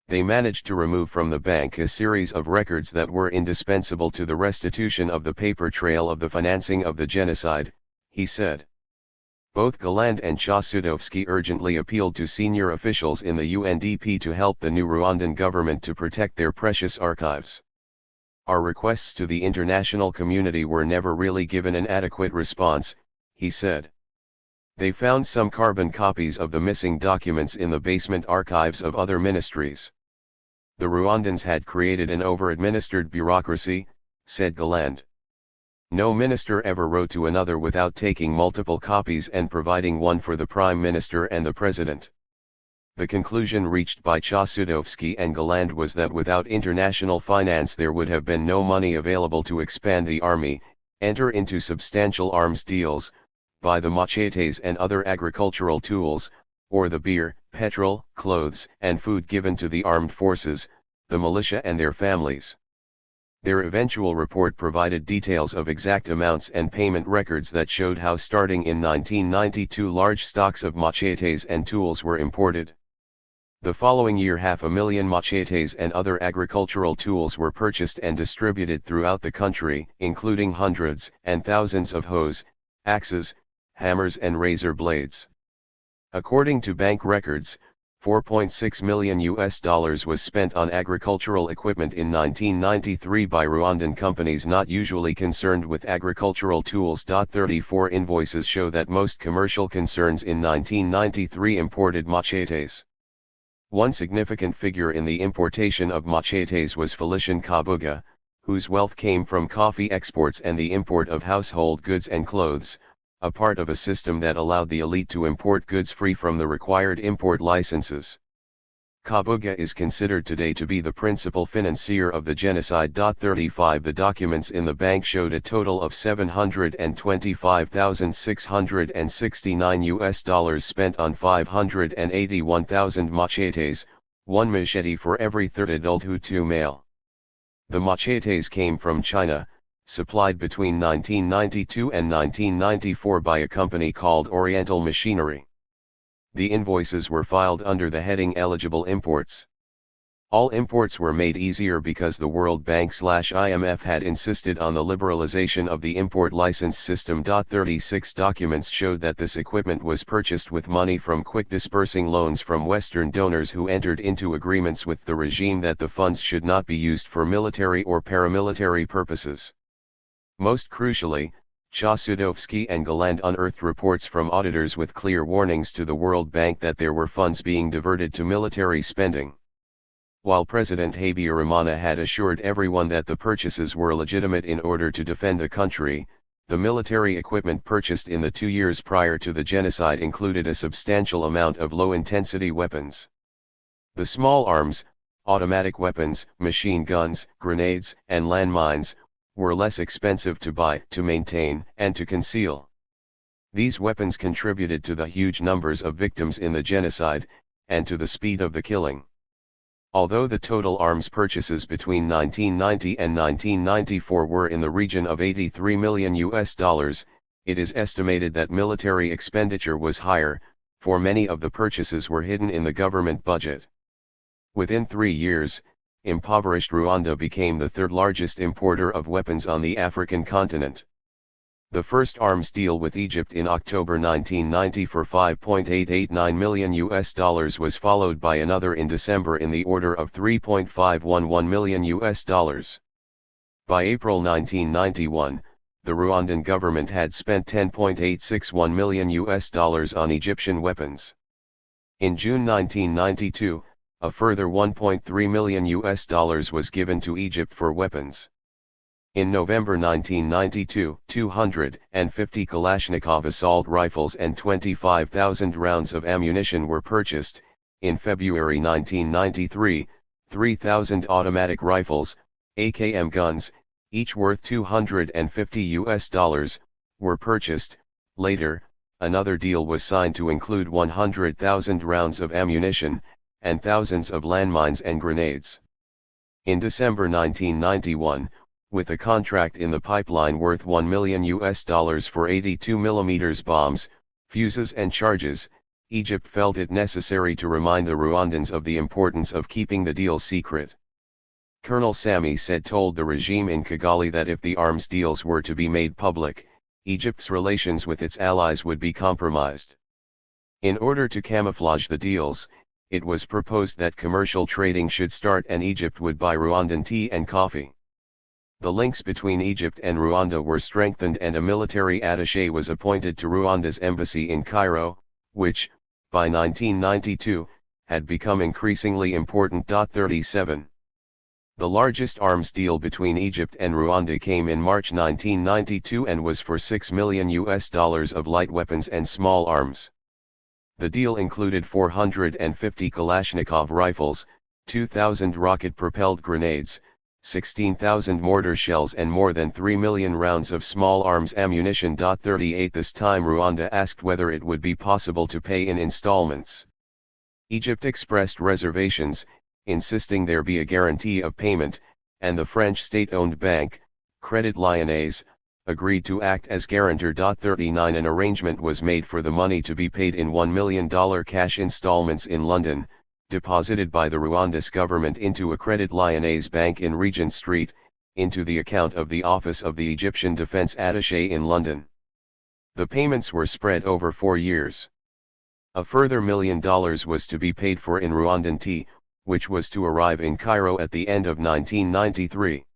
They managed to remove from the bank a series of records that were indispensable to the restitution of the paper trail of the financing of the genocide, he said. Both Galland and Chasudovsky urgently appealed to senior officials in the UNDP to help the new Rwandan government to protect their precious archives. Our requests to the international community were never really given an adequate response, he said. They found some carbon copies of the missing documents in the basement archives of other ministries. The Rwandans had created an over-administered bureaucracy, said Galland. No minister ever wrote to another without taking multiple copies and providing one for the Prime Minister and the President. The conclusion reached by Chasudovsky and Galland was that without international finance there would have been no money available to expand the army, enter into substantial arms deals, buy the machetes and other agricultural tools, or the beer, petrol, clothes and food given to the armed forces, the militia and their families. Their eventual report provided details of exact amounts and payment records that showed how starting in 1992 large stocks of machetes and tools were imported. The following year 500,000 machetes and other agricultural tools were purchased and distributed throughout the country, including hundreds and thousands of hoes, axes, hammers and razor blades. According to bank records, $4.6 million was spent on agricultural equipment in 1993 by Rwandan companies not usually concerned with agricultural tools. 34 Invoices show that most commercial concerns in 1993 imported machetes. One significant figure in the importation of machetes was Felician Kabuga, whose wealth came from coffee exports and the import of household goods and clothes, a part of a system that allowed the elite to import goods free from the required import licenses. Kabuga is considered today to be the principal financier of the genocide. 35 The documents in the bank showed a total of $725,669 spent on 581,000 machetes, one machete for every third adult Hutu male. The machetes came from China, supplied between 1992 and 1994 by a company called Oriental Machinery. The invoices were filed under the heading Eligible Imports. All imports were made easier because the World Bank/IMF had insisted on the liberalization of the import license system. 36 Documents showed that this equipment was purchased with money from quick dispersing loans from Western donors who entered into agreements with the regime that the funds should not be used for military or paramilitary purposes. Most crucially, Chasudovsky and Galland unearthed reports from auditors with clear warnings to the World Bank that there were funds being diverted to military spending. While President Habyarimana had assured everyone that the purchases were legitimate in order to defend the country, The military equipment purchased in the 2 years prior to the genocide included a substantial amount of low-intensity weapons. The small arms, automatic weapons, machine guns, grenades, and landmines, were less expensive to buy, to maintain, and to conceal. These weapons contributed to the huge numbers of victims in the genocide, and to the speed of the killing. Although the total arms purchases between 1990 and 1994 were in the region of $83 million, it is estimated that military expenditure was higher, for many of the purchases were hidden in the government budget. Within 3 years, impoverished Rwanda became the third largest importer of weapons on the African continent. The first arms deal with Egypt in October 1990 for $5.889 million was followed by another in December in the order of $3.511 million. By April 1991, the Rwandan government had spent $10.861 million on Egyptian weapons. In June 1992, a further $1.3 million was given to Egypt for weapons. In November 1992, 250 Kalashnikov assault rifles and 25,000 rounds of ammunition were purchased. In February 1993, 3,000 automatic rifles, AKM guns, each worth $250, were purchased. Later, another deal was signed to include 100,000 rounds of ammunition, and thousands of landmines and grenades. In December 1991, with a contract in the pipeline worth $1 million for 82mm bombs, fuses and charges, Egypt felt it necessary to remind the Rwandans of the importance of keeping the deal secret. Colonel Sami said told the regime in Kigali that if the arms deals were to be made public, Egypt's relations with its allies would be compromised. In order to camouflage the deals, it was proposed that commercial trading should start and Egypt would buy Rwandan tea and coffee. The links between Egypt and Rwanda were strengthened and a military attaché was appointed to Rwanda's embassy in Cairo, which, by 1992, had become increasingly important. 37. The largest arms deal between Egypt and Rwanda came in March 1992 and was for $6 million of light weapons and small arms. The deal included 450 Kalashnikov rifles, 2,000 rocket-propelled grenades, 16,000 mortar shells and more than 3 million rounds of small arms ammunition. 38 This time Rwanda asked whether it would be possible to pay in installments. Egypt expressed reservations, insisting there be a guarantee of payment, and the French state-owned bank, Credit Lyonnais, agreed to act as guarantor. 39 An arrangement was made for the money to be paid in $1 million cash installments in London, deposited by the Rwanda's government into a Credit Lyonnais bank in Regent Street, into the account of the Office of the Egyptian Defense Attaché in London. The payments were spread over 4 years. A further $1 million was to be paid for in Rwandan tea, which was to arrive in Cairo at the end of 1993.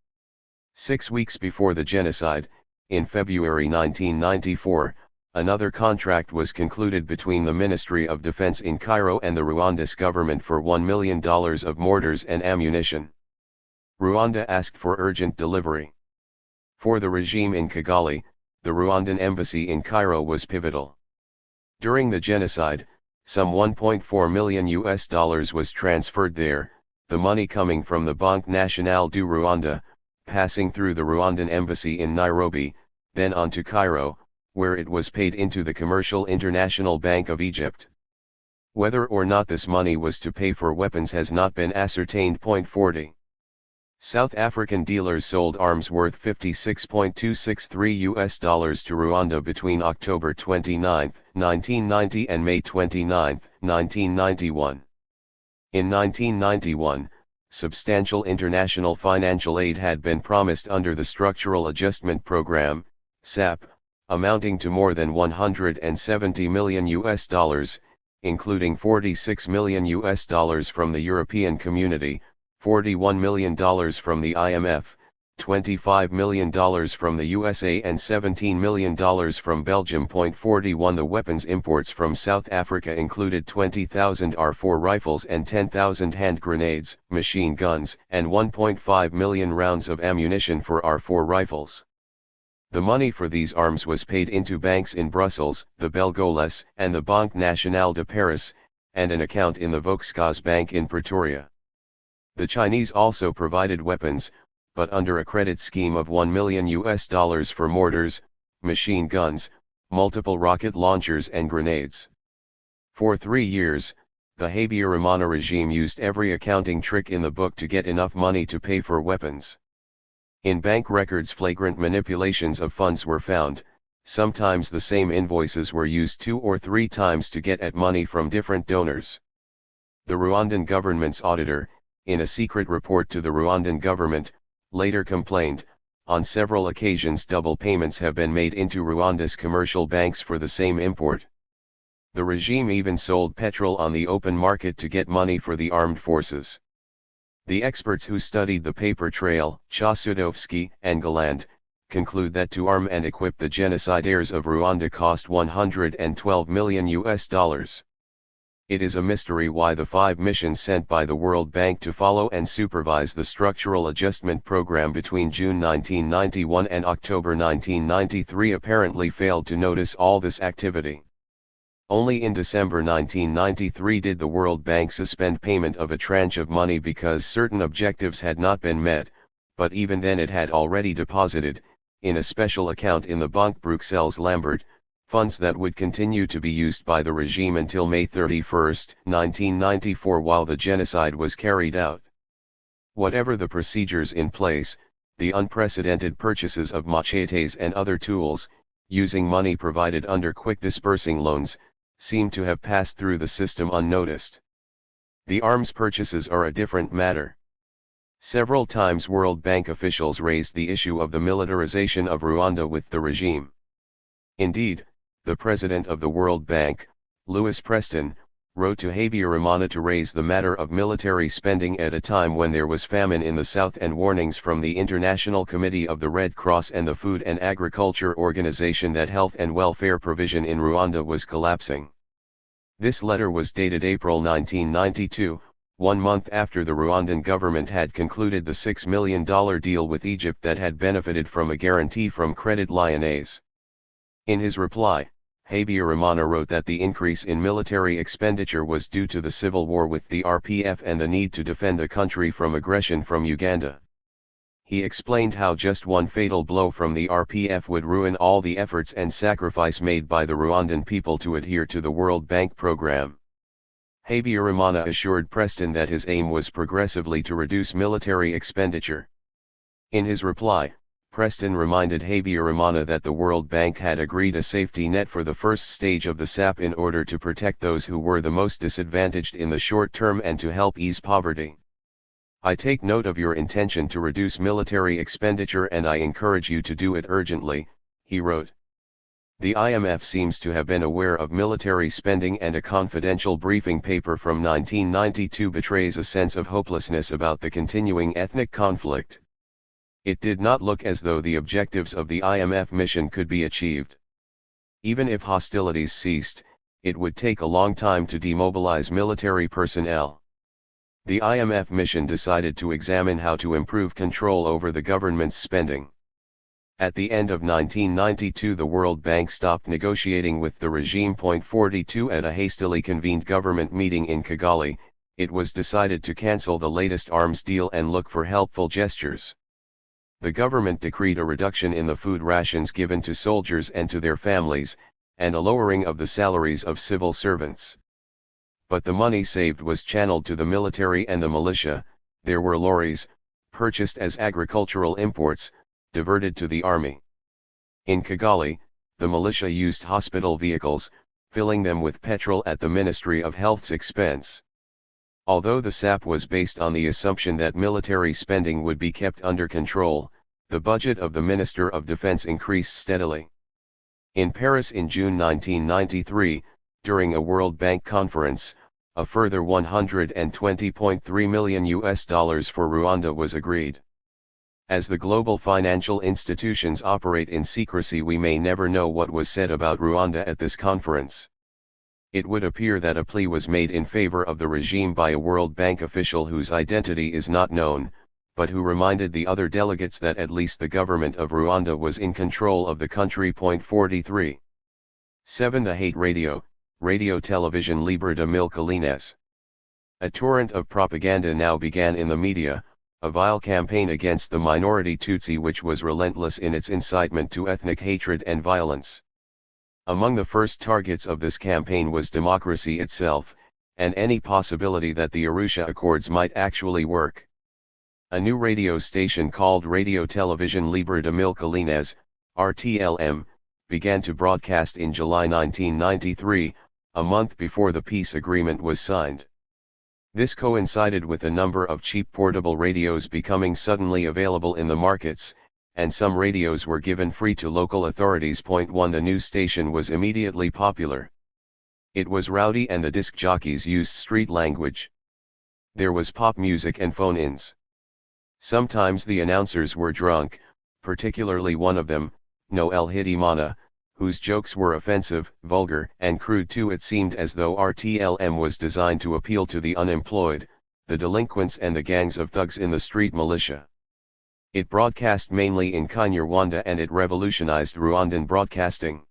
6 weeks before the genocide, in February 1994, another contract was concluded between the Ministry of Defense in Cairo and the Rwanda's government for $1 million of mortars and ammunition. Rwanda asked for urgent delivery. For the regime in Kigali, the Rwandan embassy in Cairo was pivotal. During the genocide, some $1.4 million was transferred there, the money coming from the Banque Nationale du Rwanda, passing through the Rwandan embassy in Nairobi, then on to Cairo, where it was paid into the Commercial International Bank of Egypt. Whether or not this money was to pay for weapons has not been ascertained. 40. South African dealers sold arms worth $56.263 to Rwanda between October 29, 1990 and May 29, 1991. In 1991, substantial international financial aid had been promised under the Structural Adjustment Program, SAP, amounting to more than $170 million, including $46 million from the European Community, $41 million from the IMF, $25 million from the USA and $17 million from Belgium. 41 The weapons imports from South Africa included 20,000 R4 rifles and 10,000 hand grenades, machine guns, and 1.5 million rounds of ammunition for R4 rifles. The money for these arms was paid into banks in Brussels, the Belgoles and the Banque Nationale de Paris, and an account in the Volkskas Bank in Pretoria. The Chinese also provided weapons, but under a credit scheme of $1 million for mortars, machine guns, multiple rocket launchers and grenades. For 3 years, the Habyarimana regime used every accounting trick in the book to get enough money to pay for weapons. In bank records, flagrant manipulations of funds were found. Sometimes the same invoices were used 2 or 3 times to get at money from different donors. The Rwandan government's auditor, in a secret report to the Rwandan government, later complained, on several occasions double payments have been made into Rwanda's commercial banks for the same import. The regime even sold petrol on the open market to get money for the armed forces. The experts who studied the paper trail, Chasudovsky and Galland, conclude that to arm and equip the genocidaires of Rwanda cost $112 million. It is a mystery why the 5 missions sent by the World Bank to follow and supervise the structural adjustment program between June 1991 and October 1993 apparently failed to notice all this activity. Only in December 1993 did the World Bank suspend payment of a tranche of money because certain objectives had not been met, but even then it had already deposited, in a special account in the Banque Bruxelles Lambert, funds that would continue to be used by the regime until May 31, 1994 while the genocide was carried out. Whatever the procedures in place, the unprecedented purchases of machetes and other tools, using money provided under quick dispersing loans, seem to have passed through the system unnoticed. The arms purchases are a different matter. Several times World Bank officials raised the issue of the militarization of Rwanda with the regime. Indeed, the president of the World Bank, Louis Preston, wrote to Habyarimana to raise the matter of military spending at a time when there was famine in the south and warnings from the International Committee of the Red Cross and the Food and Agriculture Organization that health and welfare provision in Rwanda was collapsing. This letter was dated April 1992, 1 month after the Rwandan government had concluded the $6 million deal with Egypt that had benefited from a guarantee from Credit Lyonnais. In his reply, Habyarimana wrote that the increase in military expenditure was due to the civil war with the RPF and the need to defend the country from aggression from Uganda. He explained how just one fatal blow from the RPF would ruin all the efforts and sacrifice made by the Rwandan people to adhere to the World Bank program. Habyarimana assured Preston that his aim was progressively to reduce military expenditure. In his reply, Preston reminded Habyarimana that the World Bank had agreed a safety net for the first stage of the SAP in order to protect those who were the most disadvantaged in the short term and to help ease poverty. I take note of your intention to reduce military expenditure and I encourage you to do it urgently, he wrote. The IMF seems to have been aware of military spending and a confidential briefing paper from 1992 betrays a sense of hopelessness about the continuing ethnic conflict. It did not look as though the objectives of the IMF mission could be achieved. Even if hostilities ceased, it would take a long time to demobilize military personnel. The IMF mission decided to examine how to improve control over the government's spending. At the end of 1992 the World Bank stopped negotiating with the regime. 42 At a hastily convened government meeting in Kigali, it was decided to cancel the latest arms deal and look for helpful gestures. The government decreed a reduction in the food rations given to soldiers and to their families, and a lowering of the salaries of civil servants. But the money saved was channeled to the military and the militia. There were lorries, purchased as agricultural imports, diverted to the army. In Kigali, the militia used hospital vehicles, filling them with petrol at the Ministry of Health's expense. Although the SAP was based on the assumption that military spending would be kept under control, the budget of the Minister of Defense increased steadily. In Paris in June 1993, during a World Bank conference, a further $120.3 million for Rwanda was agreed. As the global financial institutions operate in secrecy, we may never know what was said about Rwanda at this conference. It would appear that a plea was made in favor of the regime by a World Bank official whose identity is not known, but who reminded the other delegates that at least the government of Rwanda was in control of the country. 43. 7. The hate radio, radio television libre de mille collines. A torrent of propaganda now began in the media, a vile campaign against the minority Tutsi which was relentless in its incitement to ethnic hatred and violence. Among the first targets of this campaign was democracy itself, and any possibility that the Arusha Accords might actually work. A new radio station called Radio Television Libre de Mille Collines, RTLM, began to broadcast in July 1993, a month before the peace agreement was signed. This coincided with a number of cheap portable radios becoming suddenly available in the markets, and some radios were given free to local authorities. 1. The new station was immediately popular. It was rowdy and the disc jockeys used street language. There was pop music and phone-ins. Sometimes the announcers were drunk, particularly one of them, Noel Hidimana, whose jokes were offensive, vulgar, and crude too. It seemed as though RTLM was designed to appeal to the unemployed, the delinquents and the gangs of thugs in the street militia. It broadcast mainly in Kinyarwanda and it revolutionized Rwandan broadcasting.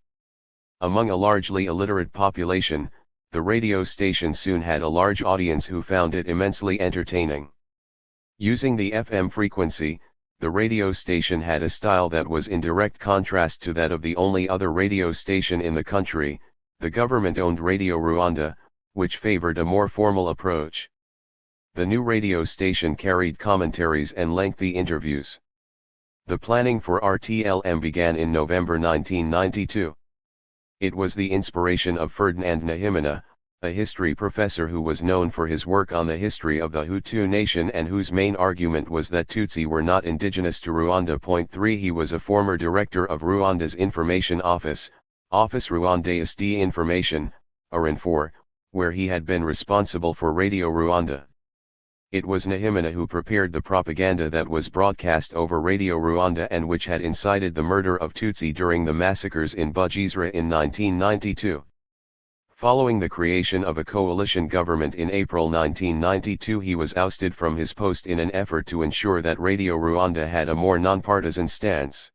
Among a largely illiterate population, the radio station soon had a large audience who found it immensely entertaining. Using the FM frequency, the radio station had a style that was in direct contrast to that of the only other radio station in the country, the government-owned Radio Rwanda, which favored a more formal approach. The new radio station carried commentaries and lengthy interviews. The planning for RTLM began in November 1992. It was the inspiration of Ferdinand Nahimana, a history professor who was known for his work on the history of the Hutu nation and whose main argument was that Tutsi were not indigenous to Rwanda. 3. He was a former director of Rwanda's Information Office, Office Rwandais d'Information, ARIN4, where he had been responsible for Radio Rwanda. It was Nahimana who prepared the propaganda that was broadcast over Radio Rwanda and which had incited the murder of Tutsi during the massacres in Bugesera in 1992. Following the creation of a coalition government in April 1992, he was ousted from his post in an effort to ensure that Radio Rwanda had a more nonpartisan stance.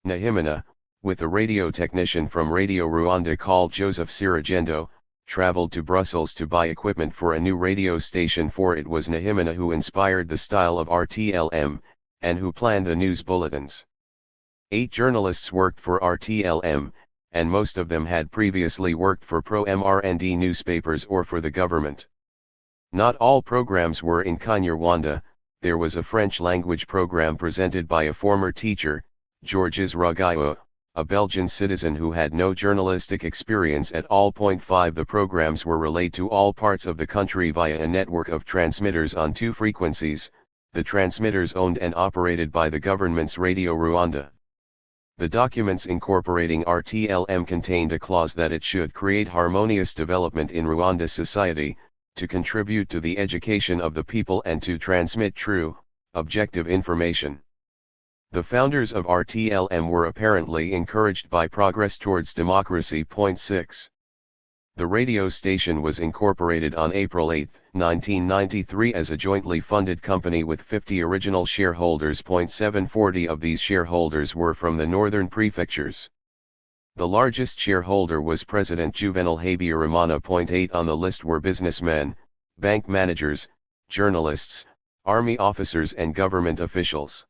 Nahimana, with a radio technician from Radio Rwanda called Joseph Siragendo, traveled to Brussels to buy equipment for a new radio station, for it was Nahimana who inspired the style of RTLM, and who planned the news bulletins. 8 journalists worked for RTLM, and most of them had previously worked for pro-MRND newspapers or for the government. Not all programs were in Kinyarwanda. There was a French-language program presented by a former teacher, Georges Ruggiero, a Belgian citizen who had no journalistic experience at all. 5. The programs were relayed to all parts of the country via a network of transmitters on 2 frequencies, the transmitters owned and operated by the government's Radio Rwanda. The documents incorporating RTLM contained a clause that it should create harmonious development in Rwanda society, to contribute to the education of the people and to transmit true, objective information. The founders of RTLM were apparently encouraged by progress towards democracy. 6. The radio station was incorporated on April 8, 1993 as a jointly funded company with 50 original shareholders. 7. 40 of these shareholders were from the northern prefectures. The largest shareholder was President Juvenal Habyarimana. 8. On the list were businessmen, bank managers, journalists, army officers and government officials.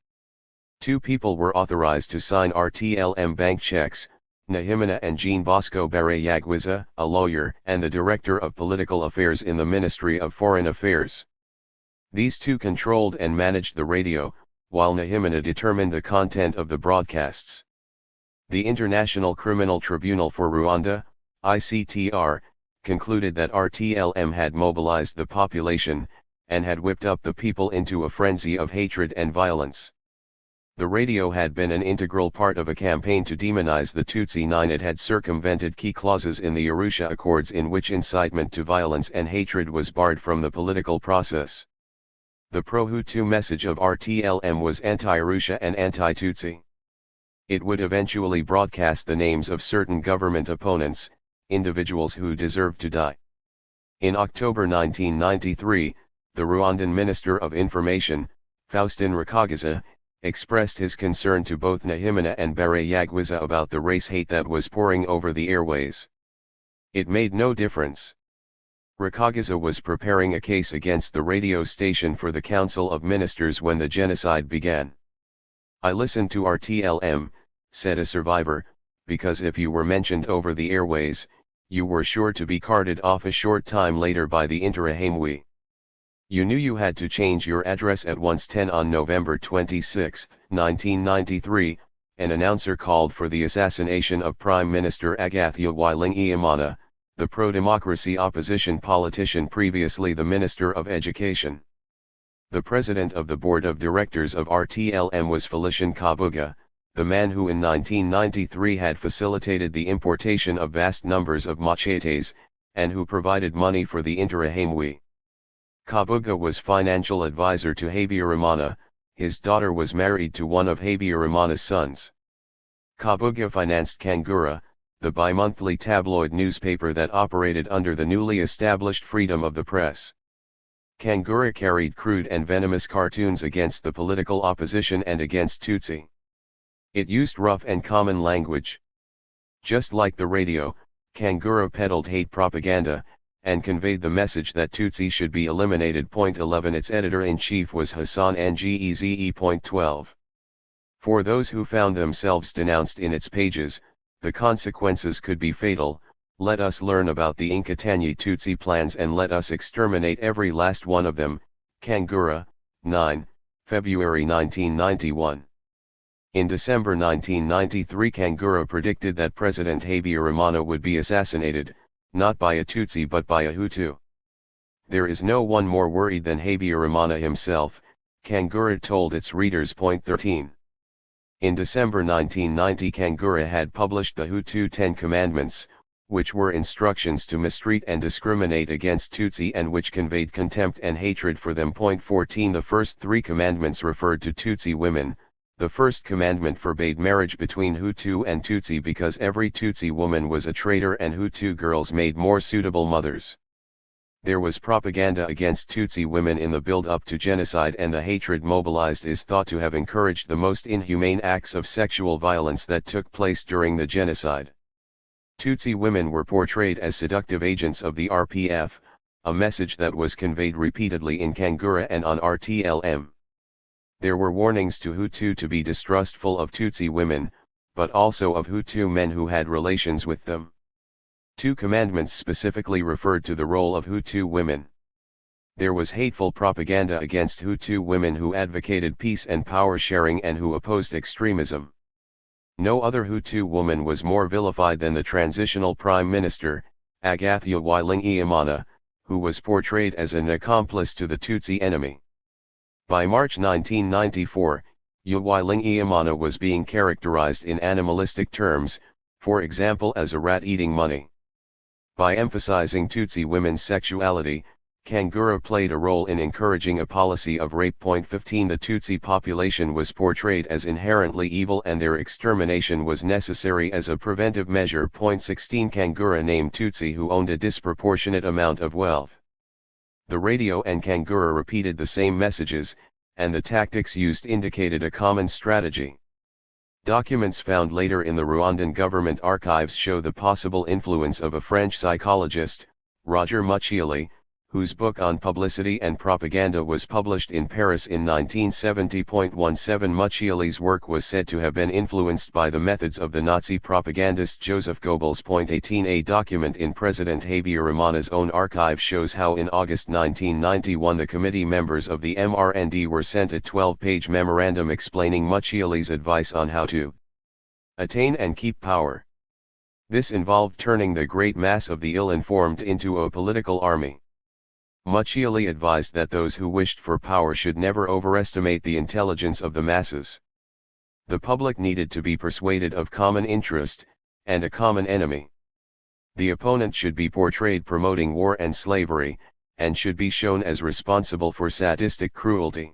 2 people were authorized to sign RTLM bank checks, Nahimana and Jean Bosco Barayagwiza, a lawyer and the Director of Political Affairs in the Ministry of Foreign Affairs. These 2 controlled and managed the radio, while Nahimana determined the content of the broadcasts. The International Criminal Tribunal for Rwanda, ICTR, concluded that RTLM had mobilized the population, and had whipped up the people into a frenzy of hatred and violence. The radio had been an integral part of a campaign to demonize the Tutsi. 9. It had circumvented key clauses in the Arusha Accords in which incitement to violence and hatred was barred from the political process. The pro-Hutu message of RTLM was anti-Arusha and anti-Tutsi. It would eventually broadcast the names of certain government opponents, individuals who deserved to die. In October 1993, the Rwandan Minister of Information, Faustin Rakagiza, expressed his concern to both Nahimana and Barayagwiza about the race hate that was pouring over the airways. It made no difference. Rakagiza was preparing a case against the radio station for the Council of Ministers when the genocide began. "I listened to RTLM," said a survivor, "because if you were mentioned over the airways, you were sure to be carted off a short time later by the Interahamwe. You knew you had to change your address at once." 10 On November 26, 1993, an announcer called for the assassination of Prime Minister Agathia Wyling-Iamana, the pro-democracy opposition politician previously the Minister of Education. The president of the board of directors of RTLM was Felician Kabuga, the man who in 1993 had facilitated the importation of vast numbers of machetes, and who provided money for the Interahamwe. Kabuga was financial advisor to Habyarimana. His daughter was married to one of Habyarimana's sons. Kabuga financed Kangura, the bi-monthly tabloid newspaper that operated under the newly established freedom of the press. Kangura carried crude and venomous cartoons against the political opposition and against Tutsi. It used rough and common language. Just like the radio, Kangura peddled hate propaganda, and conveyed the message that Tutsi should be eliminated. 11 Its editor-in-chief was Hassan Ngeze. 12 For those who found themselves denounced in its pages, the consequences could be fatal. Let us learn about the Inkotanyi Tutsi plans and let us exterminate every last one of them. Kangura, 9, February 1991. In December 1993, Kangura predicted that President Habyarimana would be assassinated, not by a Tutsi but by a Hutu. There is no one more worried than Habyarimana himself, Kangura told its readers. 13 In December 1990, Kangura had published the Hutu 10 Commandments, which were instructions to mistreat and discriminate against Tutsi and which conveyed contempt and hatred for them. 14 The first 3 commandments referred to Tutsi women. The first commandment forbade marriage between Hutu and Tutsi because every Tutsi woman was a traitor and Hutu girls made more suitable mothers. There was propaganda against Tutsi women in the build-up to genocide, and the hatred mobilized is thought to have encouraged the most inhumane acts of sexual violence that took place during the genocide. Tutsi women were portrayed as seductive agents of the RPF, a message that was conveyed repeatedly in Kangura and on RTLM. There were warnings to Hutu to be distrustful of Tutsi women, but also of Hutu men who had relations with them. 2 commandments specifically referred to the role of Hutu women. There was hateful propaganda against Hutu women who advocated peace and power sharing and who opposed extremism. No other Hutu woman was more vilified than the transitional prime minister, Agathia Wyling-Iamana, who was portrayed as an accomplice to the Tutsi enemy. By March 1994, Wyling-Iamana was being characterized in animalistic terms, for example as a rat eating money. By emphasizing Tutsi women's sexuality, Kangura played a role in encouraging a policy of rape. 15 The Tutsi population was portrayed as inherently evil and their extermination was necessary as a preventive measure. 16 Kangura named Tutsi who owned a disproportionate amount of wealth. The radio and Kangura repeated the same messages, and the tactics used indicated a common strategy. Documents found later in the Rwandan government archives show the possible influence of a French psychologist, Roger Muchiali, whose book on publicity and propaganda was published in Paris in 1970. 17 Muchiali's work was said to have been influenced by the methods of the Nazi propagandist Joseph Goebbels. 18 A document in President Habyarimana's own archive shows how in August 1991 the committee members of the MRND were sent a 12-page memorandum explaining Muchiali's advice on how to attain and keep power. This involved turning the great mass of the ill-informed into a political army. Muchiali advised that those who wished for power should never overestimate the intelligence of the masses. The public needed to be persuaded of common interest, and a common enemy. The opponent should be portrayed promoting war and slavery, and should be shown as responsible for sadistic cruelty.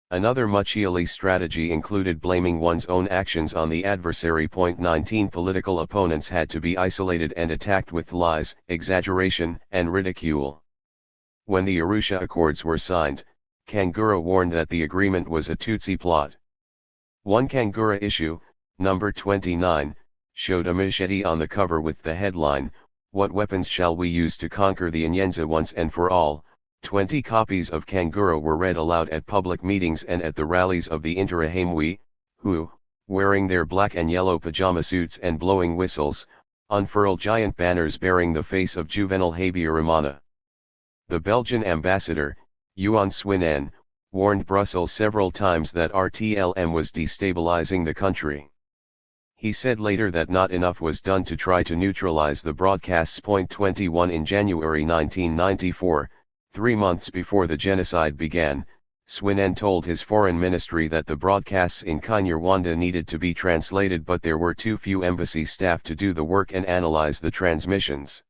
Another Muchiali strategy included blaming one's own actions on the adversary. 19 Political opponents had to be isolated and attacked with lies, exaggeration, and ridicule. When the Arusha Accords were signed, Kangura warned that the agreement was a Tutsi plot. One Kangura issue, number 29, showed a machete on the cover with the headline, "What weapons shall we use to conquer the Nyenza once and for all?" 20 copies of Kangura were read aloud at public meetings and at the rallies of the Interahamwe, who, wearing their black and yellow pajama suits and blowing whistles, unfurled giant banners bearing the face of Juvenal Habyarimana. The Belgian ambassador, Juan Swinen, warned Brussels several times that RTLM was destabilizing the country. He said later that not enough was done to try to neutralize the broadcasts. 21 In January 1994, 3 months before the genocide began, Swinen told his foreign ministry that the broadcasts in Kinyarwanda needed to be translated, but there were too few embassy staff to do the work and analyze the transmissions.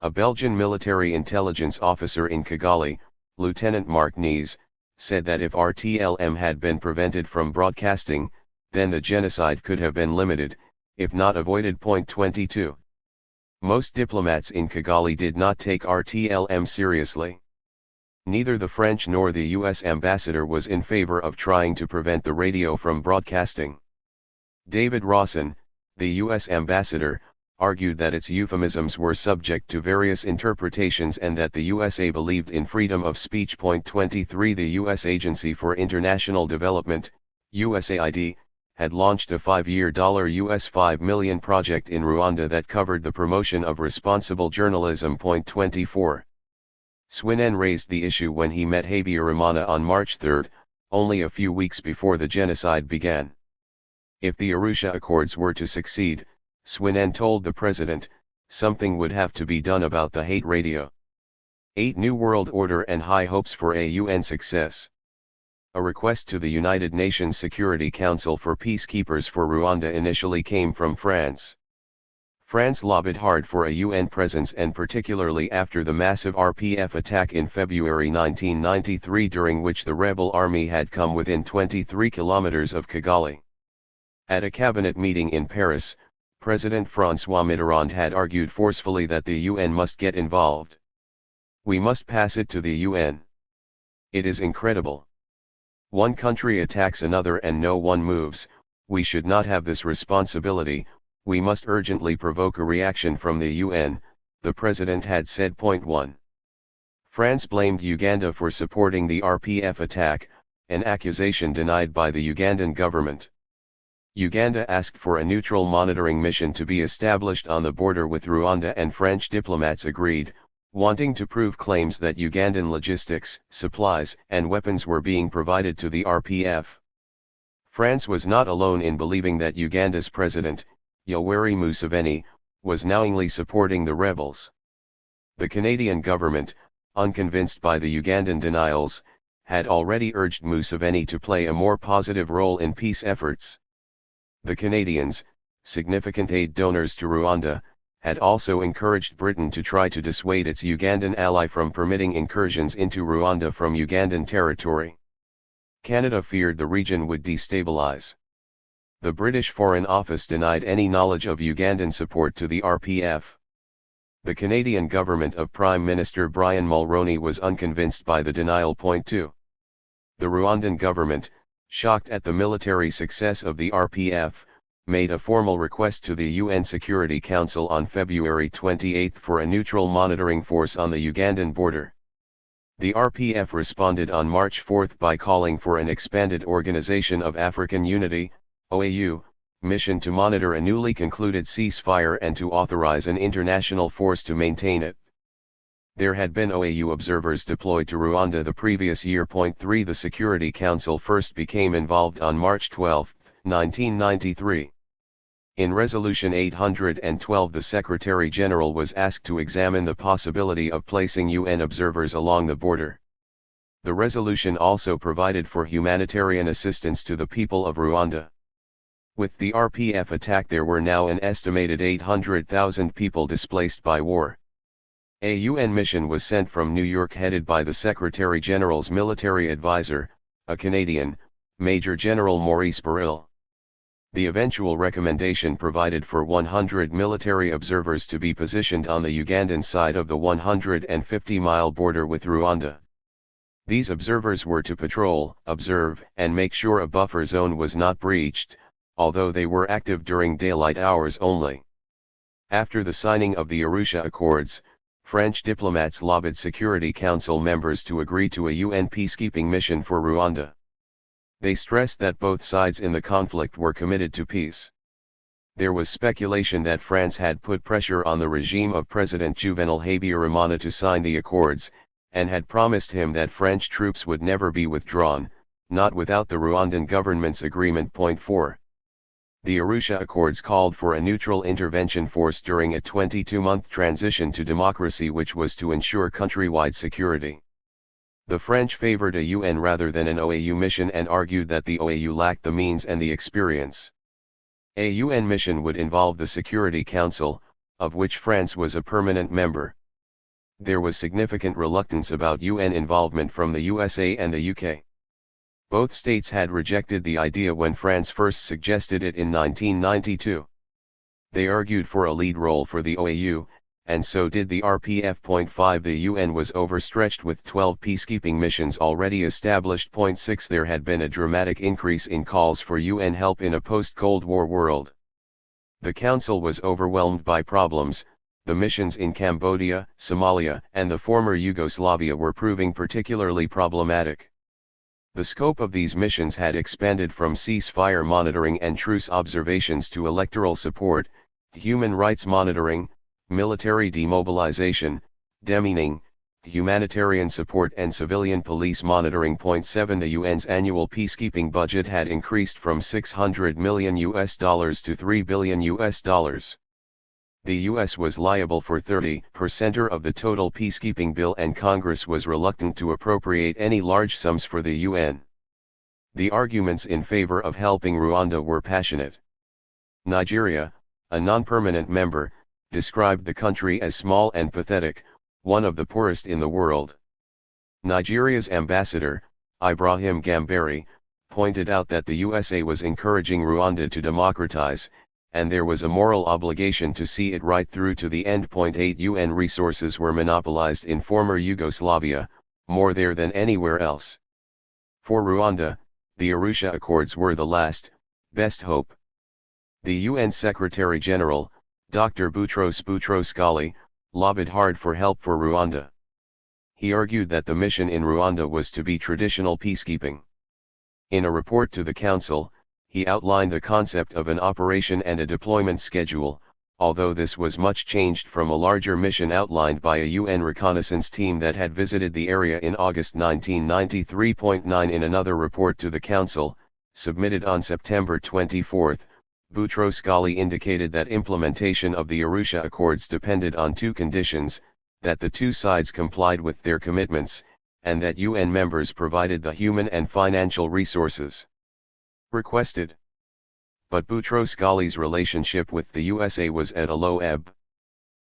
A Belgian military intelligence officer in Kigali, Lieutenant Mark Nies, said that if RTLM had been prevented from broadcasting, then the genocide could have been limited, if not avoided. 22. Most diplomats in Kigali did not take RTLM seriously. Neither the French nor the U.S. ambassador was in favor of trying to prevent the radio from broadcasting. David Rawson, the U.S. ambassador, argued that its euphemisms were subject to various interpretations and that the USA believed in freedom of speech. 23 The U.S. Agency for International Development, USAID, had launched a 5-year $5 million project in Rwanda that covered the promotion of responsible journalism. 24 Swinen raised the issue when he met Habyarimana on March 3, only a few weeks before the genocide began. If the Arusha Accords were to succeed, Swinen told the president, something would have to be done about the hate radio. 8 New World Order and high hopes for a UN success. A request to the United Nations Security Council for peacekeepers for Rwanda initially came from France. France lobbied hard for a UN presence, and particularly after the massive RPF attack in February 1993, during which the rebel army had come within 23 kilometers of Kigali. At a cabinet meeting in Paris, President François Mitterrand had argued forcefully that the UN must get involved. "We must pass it to the UN. It is incredible. One country attacks another and no one moves. We should not have this responsibility. We must urgently provoke a reaction from the UN," the president had said. 1. France blamed Uganda for supporting the RPF attack, an accusation denied by the Ugandan government. Uganda asked for a neutral monitoring mission to be established on the border with Rwanda, and French diplomats agreed, wanting to prove claims that Ugandan logistics, supplies, and weapons were being provided to the RPF. France was not alone in believing that Uganda's president, Yoweri Museveni, was knowingly supporting the rebels. The Canadian government, unconvinced by the Ugandan denials, had already urged Museveni to play a more positive role in peace efforts. The Canadians, significant aid donors to Rwanda, had also encouraged Britain to try to dissuade its Ugandan ally from permitting incursions into Rwanda from Ugandan territory. Canada feared the region would destabilize. The British Foreign Office denied any knowledge of Ugandan support to the RPF. The Canadian government of Prime Minister Brian Mulroney was unconvinced by the denial. 2. The Rwandan government, shocked at the military success of the RPF, made a formal request to the UN Security Council on February 28 for a neutral monitoring force on the Ugandan border. The RPF responded on March 4 by calling for an expanded Organization of African Unity, OAU, mission to monitor a newly concluded ceasefire and to authorize an international force to maintain it. There had been OAU observers deployed to Rwanda the previous year. 3 The Security Council first became involved on March 12, 1993. In Resolution 812, the Secretary-General was asked to examine the possibility of placing UN observers along the border. The resolution also provided for humanitarian assistance to the people of Rwanda. With the RPF attack, there were now an estimated 800,000 people displaced by war. A UN mission was sent from New York headed by the Secretary-General's military advisor, a Canadian, Major General Maurice Burrill. The eventual recommendation provided for 100 military observers to be positioned on the Ugandan side of the 150-mile border with Rwanda. These observers were to patrol, observe, and make sure a buffer zone was not breached, although they were active during daylight hours only. After the signing of the Arusha Accords, French diplomats lobbied Security Council members to agree to a UN peacekeeping mission for Rwanda. They stressed that both sides in the conflict were committed to peace. There was speculation that France had put pressure on the regime of President Juvenal Habyarimana to sign the accords, and had promised him that French troops would never be withdrawn, not without the Rwandan government's agreement. Point 4. The Arusha Accords called for a neutral intervention force during a 22-month transition to democracy, which was to ensure countrywide security. The French favored a UN rather than an OAU mission and argued that the OAU lacked the means and the experience. A UN mission would involve the Security Council, of which France was a permanent member. There was significant reluctance about UN involvement from the USA and the UK. Both states had rejected the idea when France first suggested it in 1992. They argued for a lead role for the OAU, and so did the RPF. Point 5. The UN was overstretched with 12 peacekeeping missions already established. Point 6. There had been a dramatic increase in calls for UN help in a post-Cold War world. The Council was overwhelmed by problems. The missions in Cambodia, Somalia, and the former Yugoslavia were proving particularly problematic. The scope of these missions had expanded from ceasefire monitoring and truce observations to electoral support, human rights monitoring, military demobilization, demining, humanitarian support and civilian police monitoring. Point 7. The UN's annual peacekeeping budget had increased from $600 million to $3 billion. The US was liable for 30% of the total peacekeeping bill, and Congress was reluctant to appropriate any large sums for the UN. The arguments in favor of helping Rwanda were passionate. Nigeria, a non-permanent member, described the country as small and pathetic, one of the poorest in the world. Nigeria's ambassador, Ibrahim Gambari, pointed out that the USA was encouraging Rwanda to democratize, and there was a moral obligation to see it right through to the end. Point 8. UN resources were monopolized in former Yugoslavia, more there than anywhere else. For Rwanda, the Arusha Accords were the last, best hope. The UN Secretary-General, Dr. Boutros Boutros-Ghali, lobbied hard for help for Rwanda. He argued that the mission in Rwanda was to be traditional peacekeeping. In a report to the Council, he outlined the concept of an operation and a deployment schedule, although this was much changed from a larger mission outlined by a UN reconnaissance team that had visited the area in August 1993. 9. In another report to the Council, submitted on September 24, Boutros-Ghali indicated that implementation of the Arusha Accords depended on two conditions: that the two sides complied with their commitments, and that UN members provided the human and financial resources requested. But Boutros-Ghali's relationship with the USA was at a low ebb.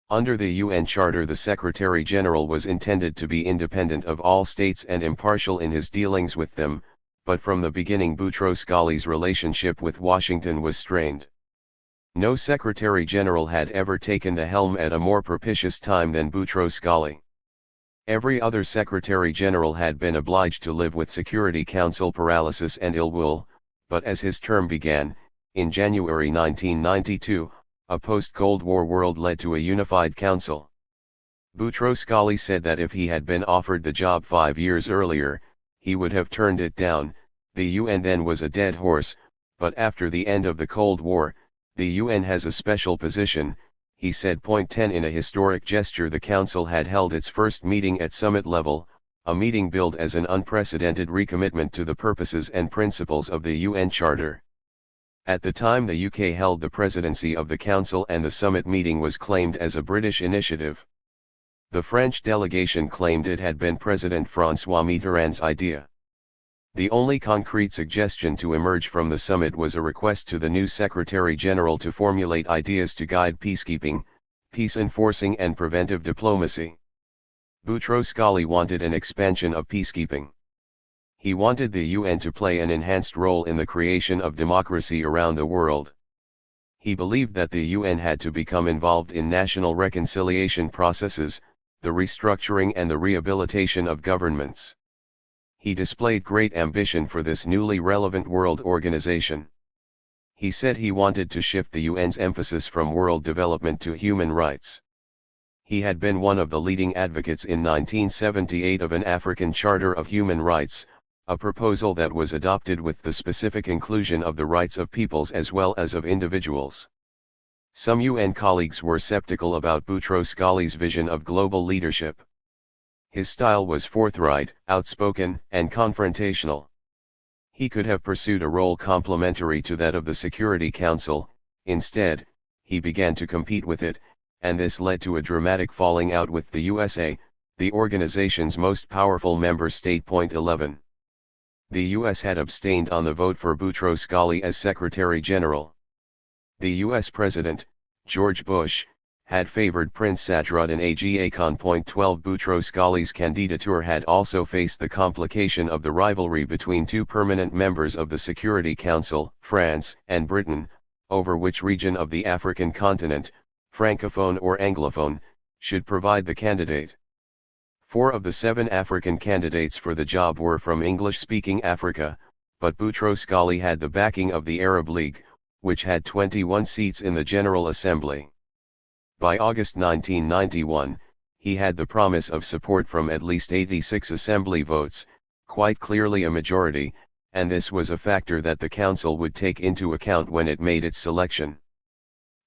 Under the UN Charter, the Secretary-General was intended to be independent of all states and impartial in his dealings with them, but from the beginning Boutros-Ghali's relationship with Washington was strained. No Secretary-General had ever taken the helm at a more propitious time than Boutros-Ghali. Every other Secretary-General had been obliged to live with Security Council paralysis and ill will, but as his term began, in January 1992, a post-Cold War world led to a unified council. Boutros-Ghali said that if he had been offered the job 5 years earlier, he would have turned it down. The UN then was a dead horse, but after the end of the Cold War, the UN has a special position, he said. 10. In a historic gesture, the Council had held its first meeting at summit level, a meeting billed as an unprecedented recommitment to the purposes and principles of the UN Charter. At the time, the UK held the presidency of the Council and the summit meeting was claimed as a British initiative. The French delegation claimed it had been President François Mitterrand's idea. The only concrete suggestion to emerge from the summit was a request to the new Secretary-General to formulate ideas to guide peacekeeping, peace enforcing and preventive diplomacy. Boutros-Ghali wanted an expansion of peacekeeping. He wanted the UN to play an enhanced role in the creation of democracy around the world. He believed that the UN had to become involved in national reconciliation processes, the restructuring and the rehabilitation of governments. He displayed great ambition for this newly relevant world organization. He said he wanted to shift the UN's emphasis from world development to human rights. He had been one of the leading advocates in 1978 of an African Charter of Human Rights, a proposal that was adopted with the specific inclusion of the rights of peoples as well as of individuals. Some UN colleagues were skeptical about Boutros Ghali's vision of global leadership. His style was forthright, outspoken, and confrontational. He could have pursued a role complementary to that of the Security Council. Instead, he began to compete with it, and this led to a dramatic falling out with the USA, the organization's most powerful member state. 11. The US had abstained on the vote for Boutros Ghali as Secretary General. The US President, George Bush, had favored Prince Sadruddin Aga Khan. 12. Boutros Ghali's candidature had also faced the complication of the rivalry between two permanent members of the Security Council, France and Britain, over which region of the African continent, Francophone or Anglophone, should provide the candidate. 4 of the 7 African candidates for the job were from English-speaking Africa, but Boutros Ghali had the backing of the Arab League, which had 21 seats in the General Assembly. By August 1991, he had the promise of support from at least 86 assembly votes, quite clearly a majority, and this was a factor that the Council would take into account when it made its selection.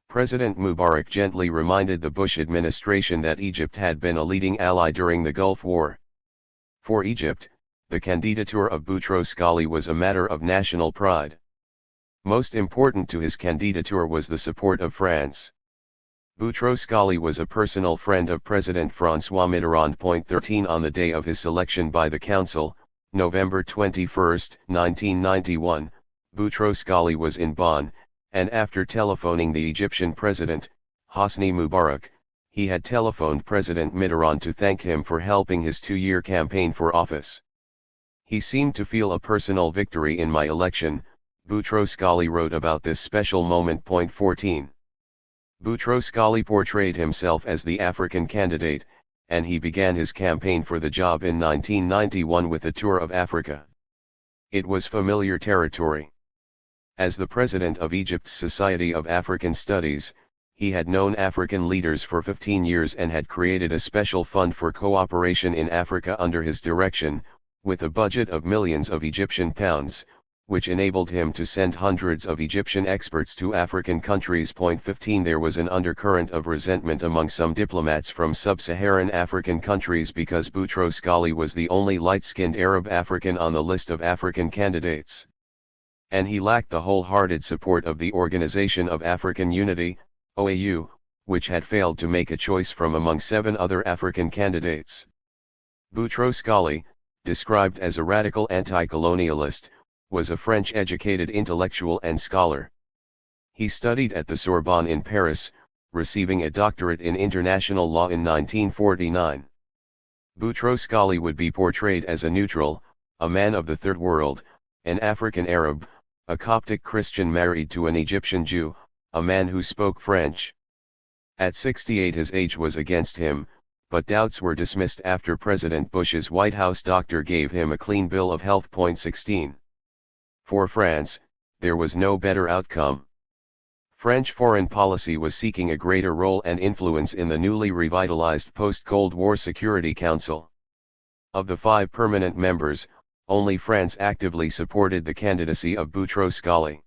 President Mubarak gently reminded the Bush administration that Egypt had been a leading ally during the Gulf War. For Egypt, the candidature of Boutros Ghali was a matter of national pride. Most important to his candidature was the support of France. Boutros Ghali was a personal friend of President François Mitterrand. 13 On the day of his selection by the Council, November 21, 1991, Boutros Ghali was in Bonn, and after telephoning the Egyptian President, Hosni Mubarak, he had telephoned President Mitterrand to thank him for helping his 2-year campaign for office. He seemed to feel a personal victory in my election, Boutros Ghali wrote about this special moment. 14. Boutros Ghali portrayed himself as the African candidate, and he began his campaign for the job in 1991 with a tour of Africa. It was familiar territory. As the president of Egypt's Society of African Studies, he had known African leaders for 15 years and had created a special fund for cooperation in Africa under his direction, with a budget of millions of Egyptian pounds, which enabled him to send hundreds of Egyptian experts to African countries. 15 There was an undercurrent of resentment among some diplomats from sub-Saharan African countries because Boutros Ghali was the only light-skinned Arab African on the list of African candidates. And he lacked the wholehearted support of the Organization of African Unity, OAU, which had failed to make a choice from among 7 other African candidates. Boutros Ghali, described as a radical anti-colonialist, was a French-educated intellectual and scholar. He studied at the Sorbonne in Paris, receiving a doctorate in international law in 1949. Boutros Ghali would be portrayed as a neutral, a man of the Third World, an African Arab, a Coptic Christian married to an Egyptian Jew, a man who spoke French. At 68 his age was against him, but doubts were dismissed after President Bush's White House doctor gave him a clean bill of health. 16. For France, there was no better outcome. French foreign policy was seeking a greater role and influence in the newly revitalized post-Cold War Security Council. Of the 5 permanent members, only France actively supported the candidacy of Boutros Ghali.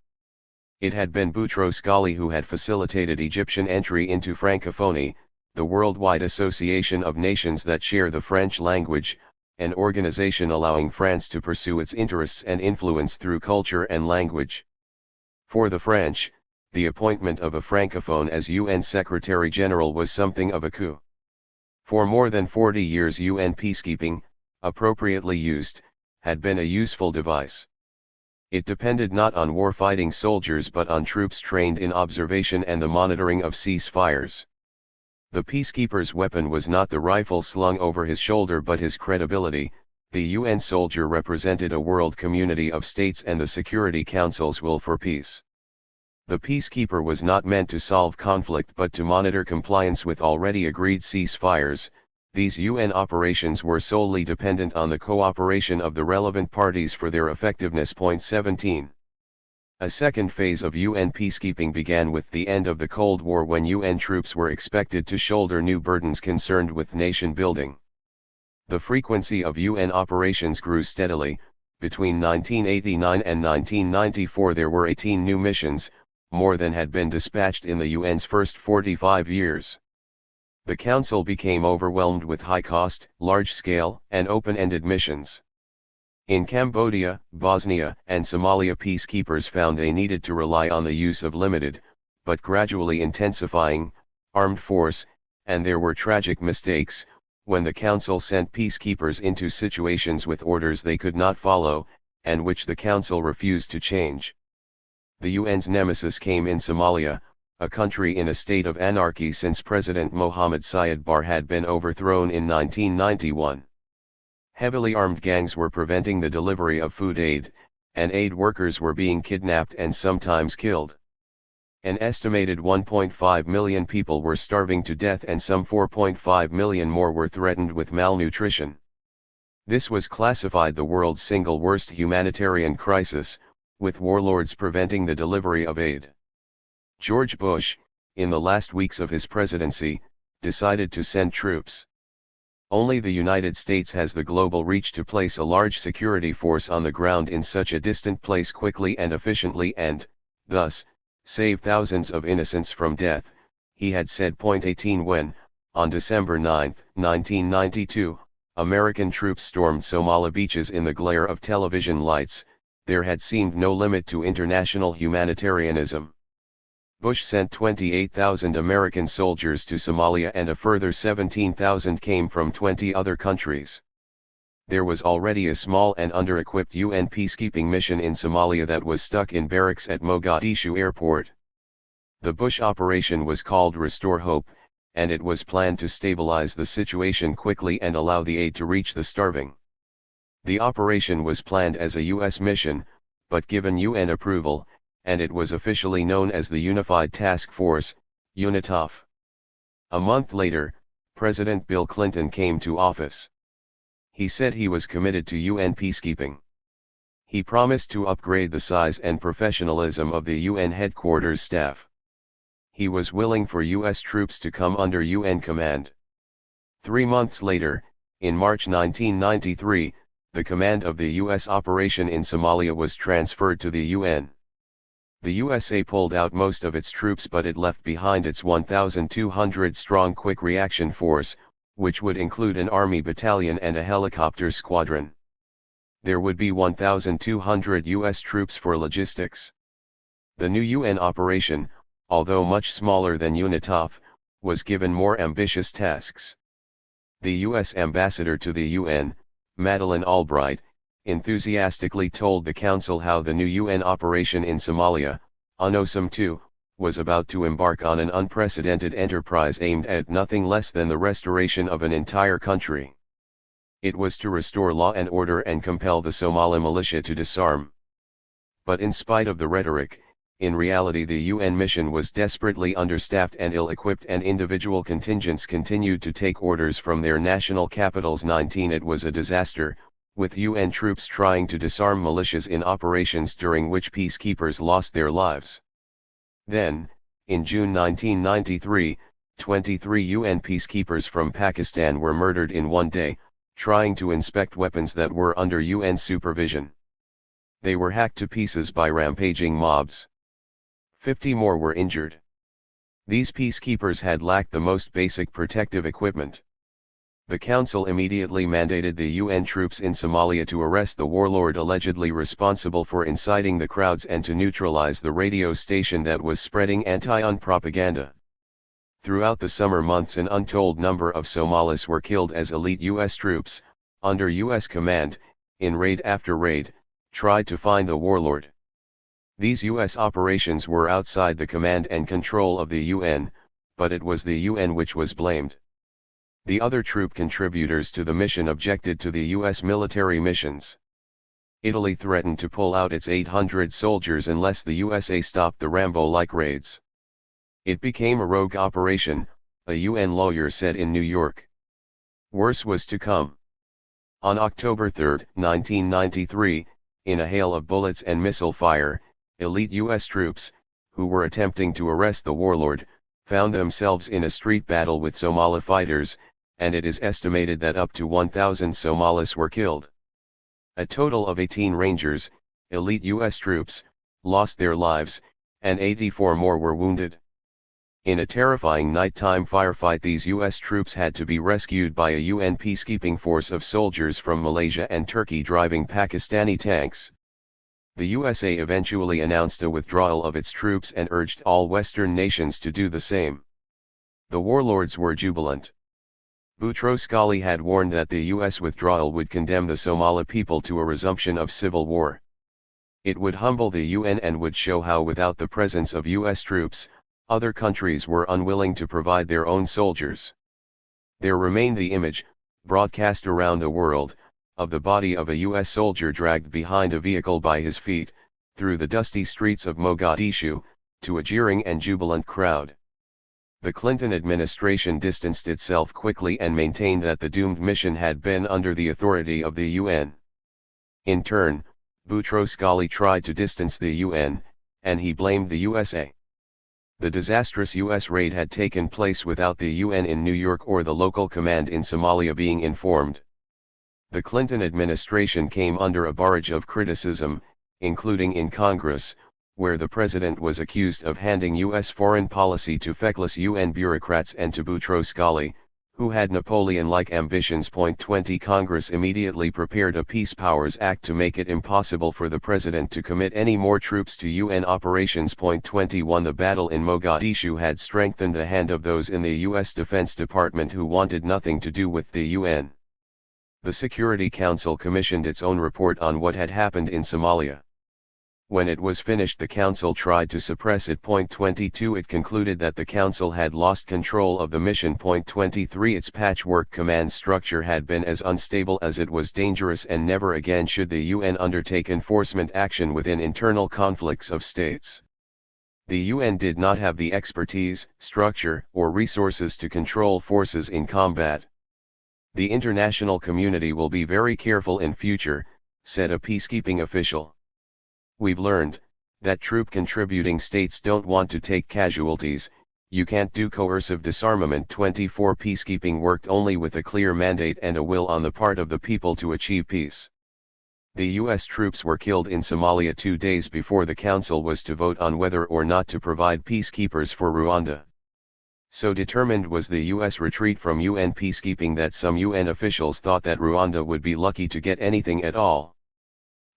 It had been Boutros Ghali who had facilitated Egyptian entry into Francophonie, the worldwide association of nations that share the French language, an organization allowing France to pursue its interests and influence through culture and language. For the French, the appointment of a Francophone as UN Secretary General was something of a coup. For more than 40 years UN peacekeeping, appropriately used, had been a useful device. It depended not on war-fighting soldiers but on troops trained in observation and the monitoring of ceasefires. The peacekeeper's weapon was not the rifle slung over his shoulder but his credibility. The UN soldier represented a world community of states and the Security Council's will for peace. The peacekeeper was not meant to solve conflict but to monitor compliance with already agreed ceasefires. These UN operations were solely dependent on the cooperation of the relevant parties for their effectiveness. 17. A second phase of UN peacekeeping began with the end of the Cold War, when UN troops were expected to shoulder new burdens concerned with nation building. The frequency of UN operations grew steadily. Between 1989 and 1994 there were 18 new missions, more than had been dispatched in the UN's first 45 years. The Council became overwhelmed with high-cost, large-scale, and open-ended missions. In Cambodia, Bosnia, and Somalia, peacekeepers found they needed to rely on the use of limited, but gradually intensifying, armed force, and there were tragic mistakes, when the Council sent peacekeepers into situations with orders they could not follow, and which the Council refused to change. The UN's nemesis came in Somalia, a country in a state of anarchy since President Mohammed Siad Barre had been overthrown in 1991. Heavily armed gangs were preventing the delivery of food aid, and aid workers were being kidnapped and sometimes killed. An estimated 1.5 million people were starving to death, and some 4.5 million more were threatened with malnutrition. This was classified the world's single worst humanitarian crisis, with warlords preventing the delivery of aid. George Bush, in the last weeks of his presidency, decided to send troops. Only the United States has the global reach to place a large security force on the ground in such a distant place quickly and efficiently and, thus, save thousands of innocents from death, he had said. 18 When, on December 9, 1992, American troops stormed Somali beaches in the glare of television lights, there had seemed no limit to international humanitarianism. Bush sent 28,000 American soldiers to Somalia, and a further 17,000 came from 20 other countries. There was already a small and under-equipped UN peacekeeping mission in Somalia that was stuck in barracks at Mogadishu airport. The Bush operation was called Restore Hope, and it was planned to stabilize the situation quickly and allow the aid to reach the starving. The operation was planned as a U.S. mission, but given UN approval, and it was officially known as the Unified Task Force, UNITAF. A month later, President Bill Clinton came to office. He said he was committed to UN peacekeeping. He promised to upgrade the size and professionalism of the UN headquarters staff. He was willing for U.S. troops to come under UN command. 3 months later, in March 1993, the command of the U.S. operation in Somalia was transferred to the UN. The USA pulled out most of its troops, but it left behind its 1,200-strong quick reaction force, which would include an army battalion and a helicopter squadron. There would be 1,200 U.S. troops for logistics. The new UN operation, although much smaller than UNITAF, was given more ambitious tasks. The U.S. ambassador to the UN, Madeleine Albright, enthusiastically told the Council how the new UN operation in Somalia, UNOSOM II, was about to embark on an unprecedented enterprise aimed at nothing less than the restoration of an entire country. It was to restore law and order and compel the Somali militia to disarm. But in spite of the rhetoric, in reality the UN mission was desperately understaffed and ill-equipped, and individual contingents continued to take orders from their national capitals. 19 It was a disaster, with UN troops trying to disarm militias in operations during which peacekeepers lost their lives. Then, in June 1993, 23 UN peacekeepers from Pakistan were murdered in one day, trying to inspect weapons that were under UN supervision. They were hacked to pieces by rampaging mobs. 50 more were injured. These peacekeepers had lacked the most basic protective equipment. The Council immediately mandated the UN troops in Somalia to arrest the warlord allegedly responsible for inciting the crowds and to neutralize the radio station that was spreading anti-UN propaganda. Throughout the summer months an untold number of Somalis were killed as elite US troops, under US command, in raid after raid, tried to find the warlord. These US operations were outside the command and control of the UN, but it was the UN which was blamed. The other troop contributors to the mission objected to the US military missions. Italy threatened to pull out its 800 soldiers unless the USA stopped the Rambo-like raids. It became a rogue operation, a UN lawyer said in New York. Worse was to come. On October 3, 1993, in a hail of bullets and missile fire, elite U.S. troops, who were attempting to arrest the warlord, found themselves in a street battle with Somali fighters, and it is estimated that up to 1,000 Somalis were killed. A total of 18 Rangers, elite U.S. troops, lost their lives, and 84 more were wounded. In a terrifying nighttime firefight, these U.S. troops had to be rescued by a UN peacekeeping force of soldiers from Malaysia and Turkey driving Pakistani tanks. The USA eventually announced a withdrawal of its troops and urged all Western nations to do the same. The warlords were jubilant. Boutros Ghali had warned that the U.S. withdrawal would condemn the Somali people to a resumption of civil war. It would humble the UN and would show how without the presence of U.S. troops, other countries were unwilling to provide their own soldiers. There remained the image, broadcast around the world, of the body of a U.S. soldier dragged behind a vehicle by his feet, through the dusty streets of Mogadishu, to a jeering and jubilant crowd. The Clinton administration distanced itself quickly and maintained that the doomed mission had been under the authority of the UN. In turn, Boutros Ghali tried to distance the UN, and he blamed the USA. The disastrous U.S. raid had taken place without the UN in New York or the local command in Somalia being informed. The Clinton administration came under a barrage of criticism, including in Congress, where the president was accused of handing U.S. foreign policy to feckless UN bureaucrats and to Boutros Ghali, who had Napoleon-like ambitions. 20 Congress immediately prepared a Peace Powers Act to make it impossible for the president to commit any more troops to UN operations. 21 The battle in Mogadishu had strengthened the hand of those in the U.S. Defense Department who wanted nothing to do with the UN. The Security Council commissioned its own report on what had happened in Somalia. When it was finished, the council tried to suppress it. 22 It concluded that the council had lost control of the mission. 23 Its patchwork command structure had been as unstable as it was dangerous, and never again should the UN undertake enforcement action within internal conflicts of states. The UN did not have the expertise, structure, or resources to control forces in combat. The international community will be very careful in future, said a peacekeeping official. We've learned that troop contributing states don't want to take casualties. You can't do coercive disarmament. 24 Peacekeeping worked only with a clear mandate and a will on the part of the people to achieve peace. The U.S. troops were killed in Somalia 2 days before the council was to vote on whether or not to provide peacekeepers for Rwanda. So determined was the U.S. retreat from UN peacekeeping that some UN officials thought that Rwanda would be lucky to get anything at all.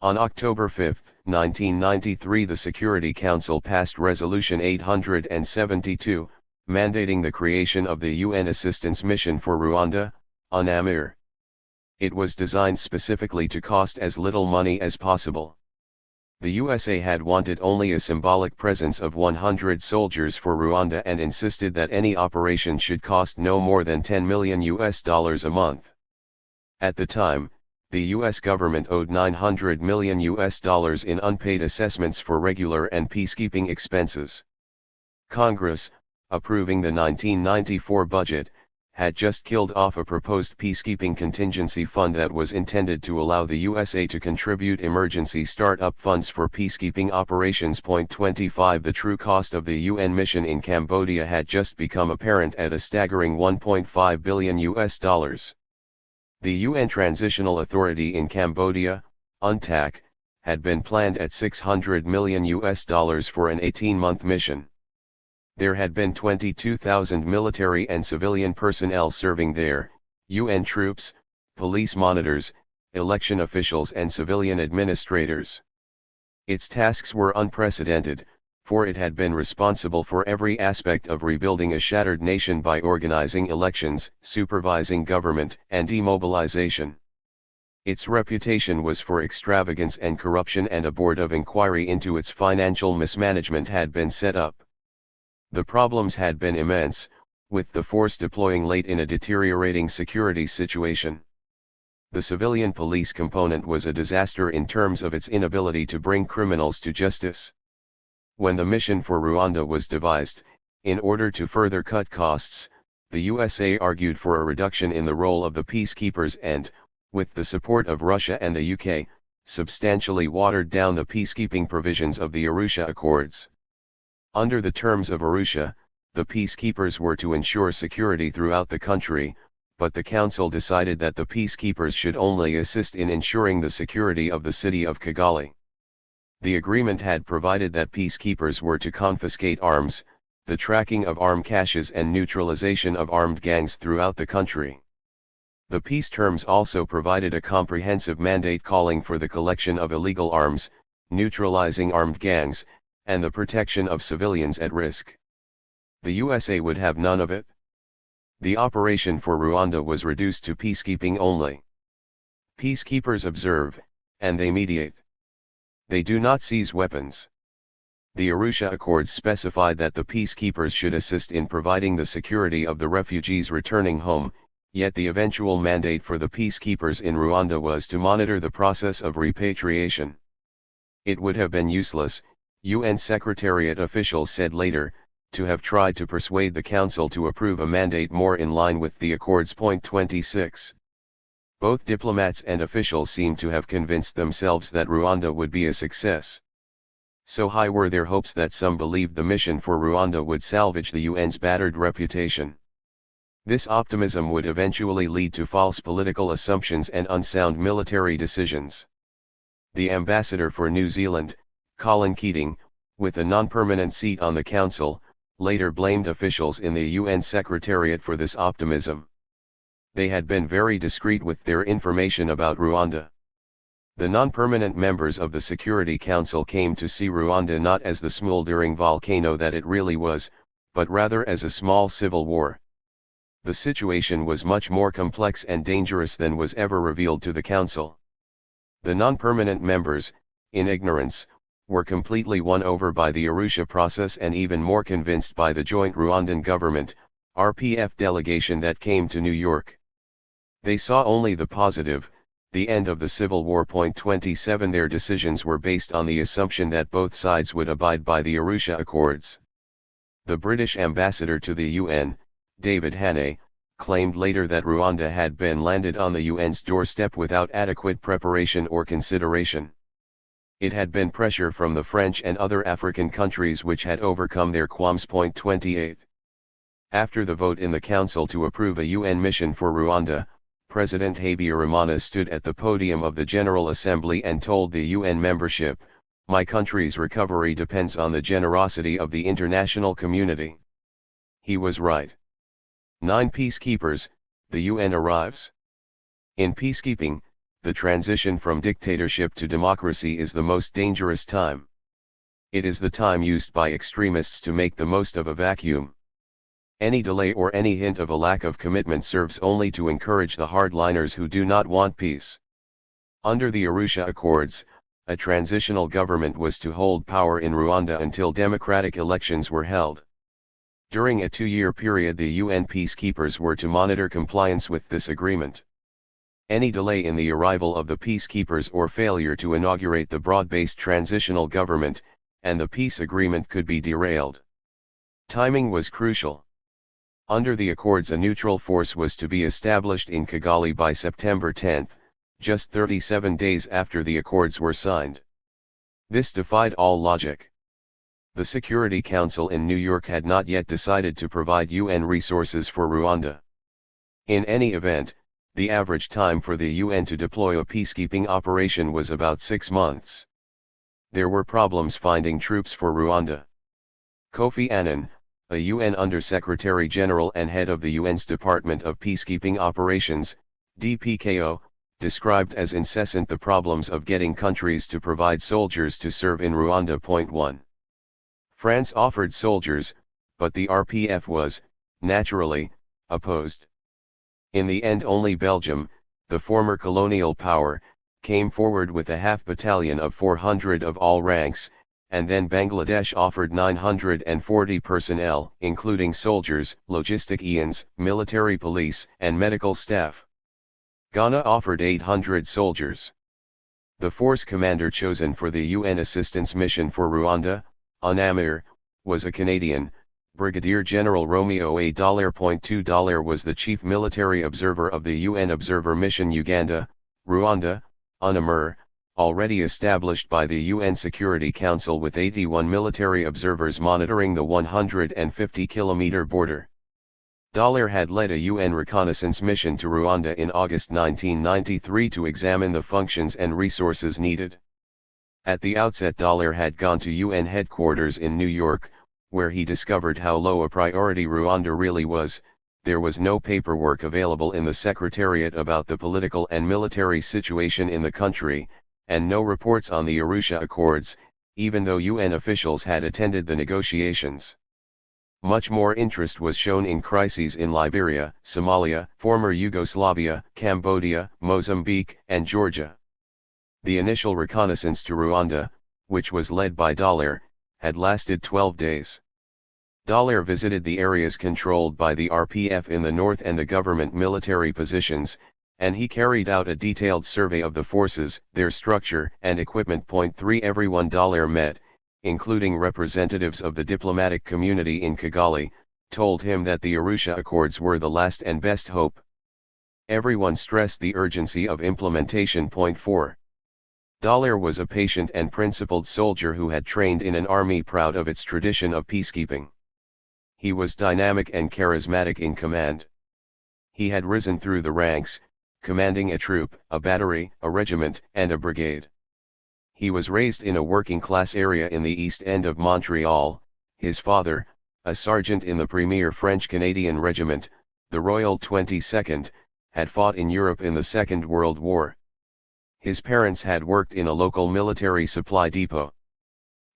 On October 5, 1993, the Security Council passed Resolution 872, mandating the creation of the UN Assistance Mission for Rwanda, UNAMIR. It was designed specifically to cost as little money as possible. The USA had wanted only a symbolic presence of 100 soldiers for Rwanda and insisted that any operation should cost no more than $10 million a month. At the time, the U.S. government owed $900 million in unpaid assessments for regular and peacekeeping expenses. Congress, approving the 1994 budget, had just killed off a proposed peacekeeping contingency fund that was intended to allow the USA to contribute emergency start-up funds for peacekeeping operations. 25 The true cost of the UN mission in Cambodia had just become apparent at a staggering $1.5 billion. The UN Transitional Authority in Cambodia, UNTAC, had been planned at $600 million for an 18-month mission. There had been 22,000 military and civilian personnel serving there, UN troops, police monitors, election officials and civilian administrators. Its tasks were unprecedented, for it had been responsible for every aspect of rebuilding a shattered nation by organizing elections, supervising government, and demobilization. Its reputation was for extravagance and corruption, and a board of inquiry into its financial mismanagement had been set up. The problems had been immense, with the force deploying late in a deteriorating security situation. The civilian police component was a disaster in terms of its inability to bring criminals to justice. When the mission for Rwanda was devised, in order to further cut costs, the USA argued for a reduction in the role of the peacekeepers and, with the support of Russia and the UK, substantially watered down the peacekeeping provisions of the Arusha Accords. Under the terms of Arusha, the peacekeepers were to ensure security throughout the country, but the Council decided that the peacekeepers should only assist in ensuring the security of the city of Kigali. The agreement had provided that peacekeepers were to confiscate arms, the tracking of arm caches and neutralization of armed gangs throughout the country. The peace terms also provided a comprehensive mandate calling for the collection of illegal arms, neutralizing armed gangs, and the protection of civilians at risk. The USA would have none of it. The operation for Rwanda was reduced to peacekeeping only. Peacekeepers observe, and they mediate. They do not seize weapons. The Arusha Accords specified that the peacekeepers should assist in providing the security of the refugees returning home, yet the eventual mandate for the peacekeepers in Rwanda was to monitor the process of repatriation. It would have been useless, UN Secretariat officials said later, to have tried to persuade the Council to approve a mandate more in line with the Accords. Point 26. Both diplomats and officials seemed to have convinced themselves that Rwanda would be a success. So high were their hopes that some believed the mission for Rwanda would salvage the UN's battered reputation. This optimism would eventually lead to false political assumptions and unsound military decisions. The ambassador for New Zealand, Colin Keating, with a non-permanent seat on the Council, later blamed officials in the UN Secretariat for this optimism. They had been very discreet with their information about Rwanda. The non-permanent members of the Security Council came to see Rwanda not as the smoldering volcano that it really was, but rather as a small civil war. The situation was much more complex and dangerous than was ever revealed to the Council. The non-permanent members, in ignorance, were completely won over by the Arusha process and even more convinced by the joint Rwandan government, RPF delegation that came to New York. They saw only the positive, the end of the civil war. Point 27. Their decisions were based on the assumption that both sides would abide by the Arusha Accords. The British ambassador to the UN, David Haney, claimed later that Rwanda had been landed on the UN's doorstep without adequate preparation or consideration. It had been pressure from the French and other African countries which had overcome their qualms. Point 28. After the vote in the Council to approve a UN mission for Rwanda, President Habyarimana stood at the podium of the General Assembly and told the UN membership, "My country's recovery depends on the generosity of the international community." He was right. 9 peacekeepers, the UN arrives. In peacekeeping, the transition from dictatorship to democracy is the most dangerous time. It is the time used by extremists to make the most of a vacuum. Any delay or any hint of a lack of commitment serves only to encourage the hardliners who do not want peace. Under the Arusha Accords, a transitional government was to hold power in Rwanda until democratic elections were held. During a 2-year period, the UN peacekeepers were to monitor compliance with this agreement. Any delay in the arrival of the peacekeepers or failure to inaugurate the broad-based transitional government, and the peace agreement could be derailed. Timing was crucial. Under the Accords, a neutral force was to be established in Kigali by September 10, just 37 days after the Accords were signed. This defied all logic. The Security Council in New York had not yet decided to provide UN resources for Rwanda. In any event, the average time for the UN to deploy a peacekeeping operation was about 6 months. There were problems finding troops for Rwanda. Kofi Annan, a UN Under-Secretary General and head of the UN's Department of Peacekeeping Operations, DPKO, described as incessant the problems of getting countries to provide soldiers to serve in Rwanda. Point 1. France offered soldiers, but the RPF was, naturally, opposed. In the end, only Belgium, the former colonial power, came forward with a half-battalion of 400 of all ranks, and then Bangladesh offered 940 personnel, including soldiers, logisticians, military police, and medical staff. Ghana offered 800 soldiers. The force commander chosen for the UN assistance mission for Rwanda, UNAMIR, was a Canadian, Brigadier General Romeo A.2. was the chief military observer of the UN Observer Mission Uganda, Rwanda, UNAMIR, already established by the UN Security Council with 81 military observers monitoring the 150-kilometer border. Dallaire had led a UN reconnaissance mission to Rwanda in August 1993 to examine the functions and resources needed. At the outset, Dallaire had gone to UN headquarters in New York, where he discovered how low a priority Rwanda really was. There was no paperwork available in the Secretariat about the political and military situation in the country, and no reports on the Arusha Accords, even though UN officials had attended the negotiations. Much more interest was shown in crises in Liberia, Somalia, former Yugoslavia, Cambodia, Mozambique, and Georgia. The initial reconnaissance to Rwanda, which was led by Dallaire, had lasted 12 days. Dallaire visited the areas controlled by the RPF in the north and the government military positions, and he carried out a detailed survey of the forces, their structure and equipment. 3 Everyone Dallaire met, including representatives of the diplomatic community in Kigali, told him that the Arusha Accords were the last and best hope. Everyone stressed the urgency of implementation. 4. Dallaire was a patient and principled soldier who had trained in an army proud of its tradition of peacekeeping. He was dynamic and charismatic in command. He had risen through the ranks, commanding a troop, a battery, a regiment, and a brigade. He was raised in a working-class area in the East End of Montreal. His father, a sergeant in the premier French-Canadian Regiment, the Royal 22nd, had fought in Europe in the Second World War. His parents had worked in a local military supply depot.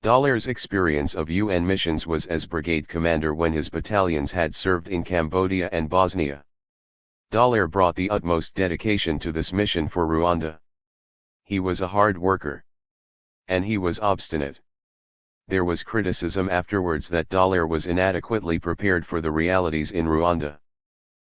Dallaire's experience of UN missions was as brigade commander when his battalions had served in Cambodia and Bosnia. Dallaire brought the utmost dedication to this mission for Rwanda. He was a hard worker. And he was obstinate. There was criticism afterwards that Dallaire was inadequately prepared for the realities in Rwanda.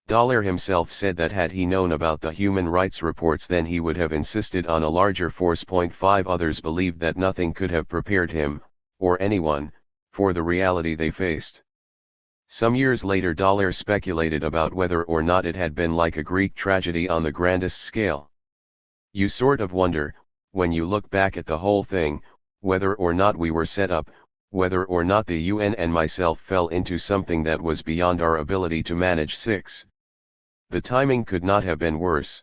Dallaire himself said that had he known about the human rights reports then he would have insisted on a larger force. 5 Others believed that nothing could have prepared him, or anyone, for the reality they faced. Some years later Dallaire speculated about whether or not it had been like a Greek tragedy on the grandest scale. You sort of wonder, when you look back at the whole thing, whether or not we were set up, whether or not the UN and myself fell into something that was beyond our ability to manage. 6. The timing could not have been worse.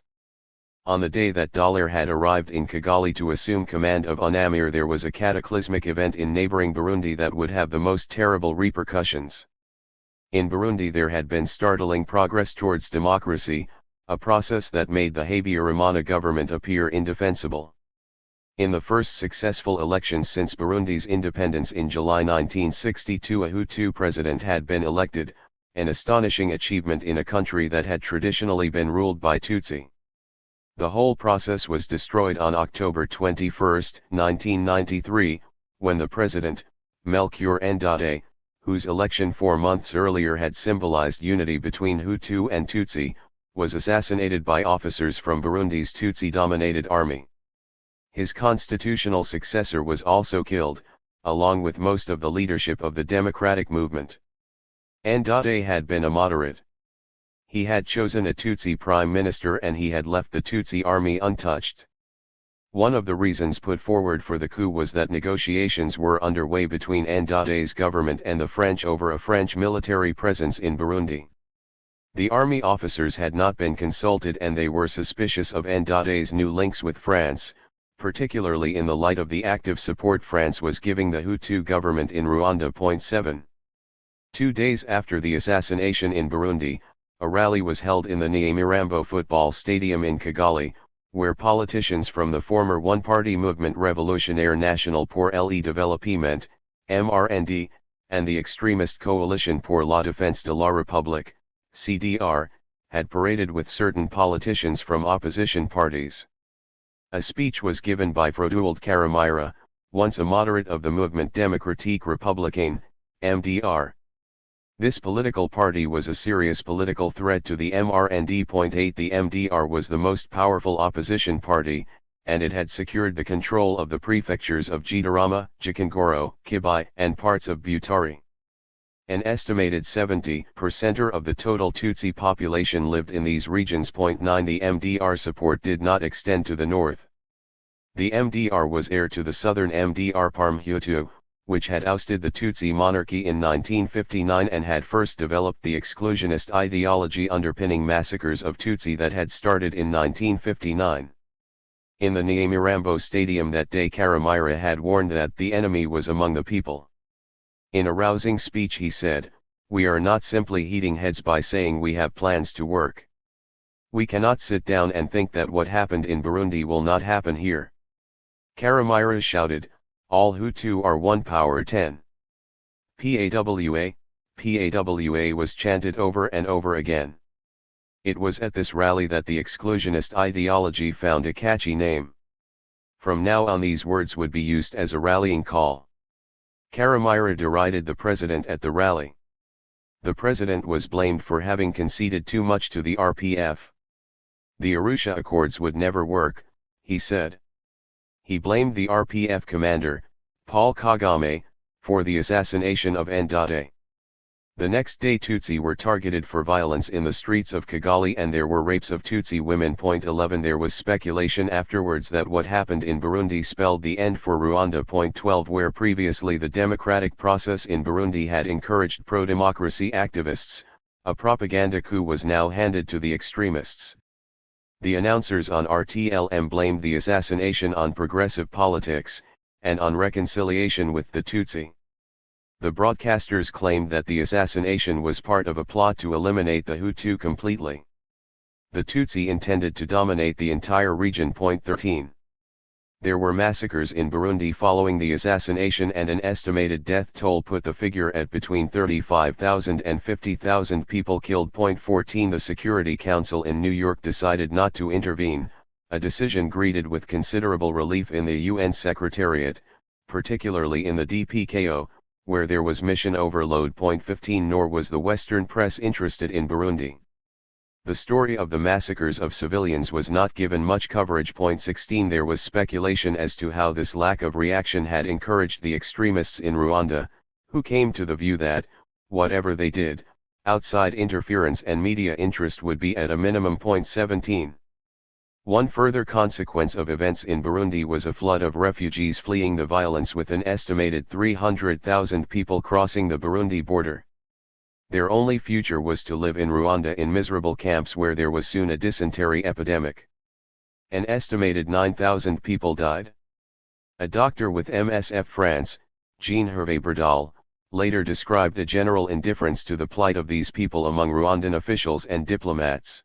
On the day that Dallaire had arrived in Kigali to assume command of UNAMIR, there was a cataclysmic event in neighboring Burundi that would have the most terrible repercussions. In Burundi there had been startling progress towards democracy, a process that made the Habyarimana government appear indefensible. In the first successful elections since Burundi's independence in July 1962, a Hutu president had been elected, an astonishing achievement in a country that had traditionally been ruled by Tutsi. The whole process was destroyed on October 21, 1993, when the president, Melchior Ndadaye, whose election 4 months earlier had symbolized unity between Hutu and Tutsi, was assassinated by officers from Burundi's Tutsi-dominated army. His constitutional successor was also killed, along with most of the leadership of the democratic movement. Ndadaye had been a moderate. He had chosen a Tutsi prime minister and he had left the Tutsi army untouched. One of the reasons put forward for the coup was that negotiations were underway between Ndadaye's government and the French over a French military presence in Burundi. The army officers had not been consulted and they were suspicious of Ndadaye's new links with France, particularly in the light of the active support France was giving the Hutu government in Rwanda. 7. 2 days after the assassination in Burundi, a rally was held in the Nyamirambo football stadium in Kigali, where politicians from the former one-party movement Révolutionnaire National pour le Développement, MRND, and the extremist Coalition pour la Défense de la République, CDR, had paraded with certain politicians from opposition parties. A speech was given by Frodould Karamira, once a moderate of the Mouvement Démocratique Républicain, MDR. This political party was a serious political threat to the MRND. 8 The MDR was the most powerful opposition party, and it had secured the control of the prefectures of Gitarama, Gikongoro, Kibai, and parts of Butare. An estimated 70% of the total Tutsi population lived in these regions. 9 The MDR support did not extend to the north. The MDR was heir to the southern MDR Parmehutu, which had ousted the Tutsi monarchy in 1959 and had first developed the exclusionist ideology underpinning massacres of Tutsi that had started in 1959. In the Nyamirambo Stadium that day, Karamira had warned that the enemy was among the people. In a rousing speech he said, "We are not simply heating heads by saying we have plans to work. We cannot sit down and think that what happened in Burundi will not happen here." Karamira shouted, "All Hutu are one power 10. PAWA, PAWA" was chanted over and over again. It was at this rally that the exclusionist ideology found a catchy name. From now on these words would be used as a rallying call. Karamira derided the president at the rally. The president was blamed for having conceded too much to the RPF. The Arusha Accords would never work, he said. He blamed the RPF commander, Paul Kagame, for the assassination of Ndate. The next day Tutsi were targeted for violence in the streets of Kigali and there were rapes of Tutsi women. 11 There was speculation afterwards that what happened in Burundi spelled the end for Rwanda. 12 Where previously the democratic process in Burundi had encouraged pro-democracy activists, a propaganda coup was now handed to the extremists. The announcers on RTLM blamed the assassination on progressive politics, and on reconciliation with the Tutsi. The broadcasters claimed that the assassination was part of a plot to eliminate the Hutu completely. The Tutsi intended to dominate the entire region. 13. There were massacres in Burundi following the assassination and an estimated death toll put the figure at between 35,000 and 50,000 people killed. 14 The Security Council in New York decided not to intervene, a decision greeted with considerable relief in the UN Secretariat, particularly in the DPKO, where there was mission overload. 15 Nor was the Western press interested in Burundi. The story of the massacres of civilians was not given much coverage. 16 There was speculation as to how this lack of reaction had encouraged the extremists in Rwanda, who came to the view that, whatever they did, outside interference and media interest would be at a minimum. 17 One further consequence of events in Burundi was a flood of refugees fleeing the violence, with an estimated 300,000 people crossing the Burundi border. Their only future was to live in Rwanda in miserable camps where there was soon a dysentery epidemic. An estimated 9,000 people died. A doctor with MSF France, Jean-Hervé Berdal, later described a general indifference to the plight of these people among Rwandan officials and diplomats.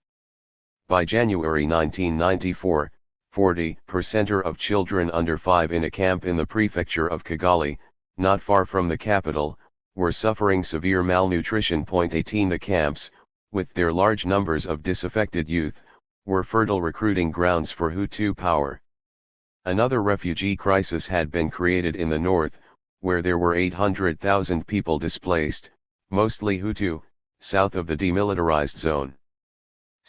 By January 1994, 40% of children under 5 in a camp in the prefecture of Kigali, not far from the capital, were suffering severe malnutrition. 18 The camps, with their large numbers of disaffected youth, were fertile recruiting grounds for Hutu power. Another refugee crisis had been created in the north, where there were 800,000 people displaced, mostly Hutu, south of the demilitarized zone.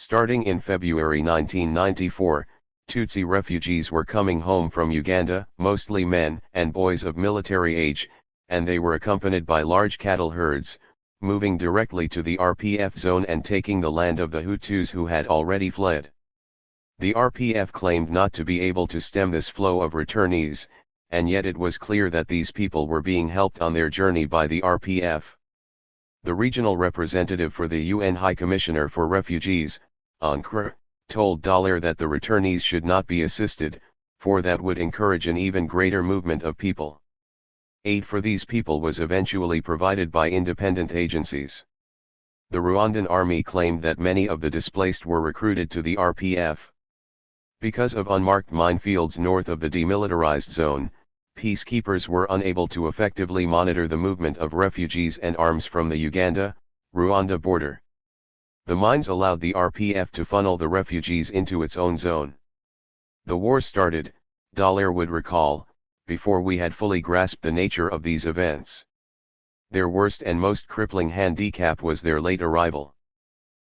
Starting in February 1994, Tutsi refugees were coming home from Uganda, mostly men and boys of military age, and they were accompanied by large cattle herds, moving directly to the RPF zone and taking the land of the Hutus who had already fled. The RPF claimed not to be able to stem this flow of returnees, and yet it was clear that these people were being helped on their journey by the RPF. The regional representative for the UN High Commissioner for Refugees, UNCRR, told Dallaire that the returnees should not be assisted, for that would encourage an even greater movement of people. Aid for these people was eventually provided by independent agencies. The Rwandan army claimed that many of the displaced were recruited to the RPF. Because of unmarked minefields north of the demilitarized zone, peacekeepers were unable to effectively monitor the movement of refugees and arms from the Uganda-Rwanda border. The mines allowed the RPF to funnel the refugees into its own zone. The war started, Dallaire would recall, before we had fully grasped the nature of these events. Their worst and most crippling handicap was their late arrival.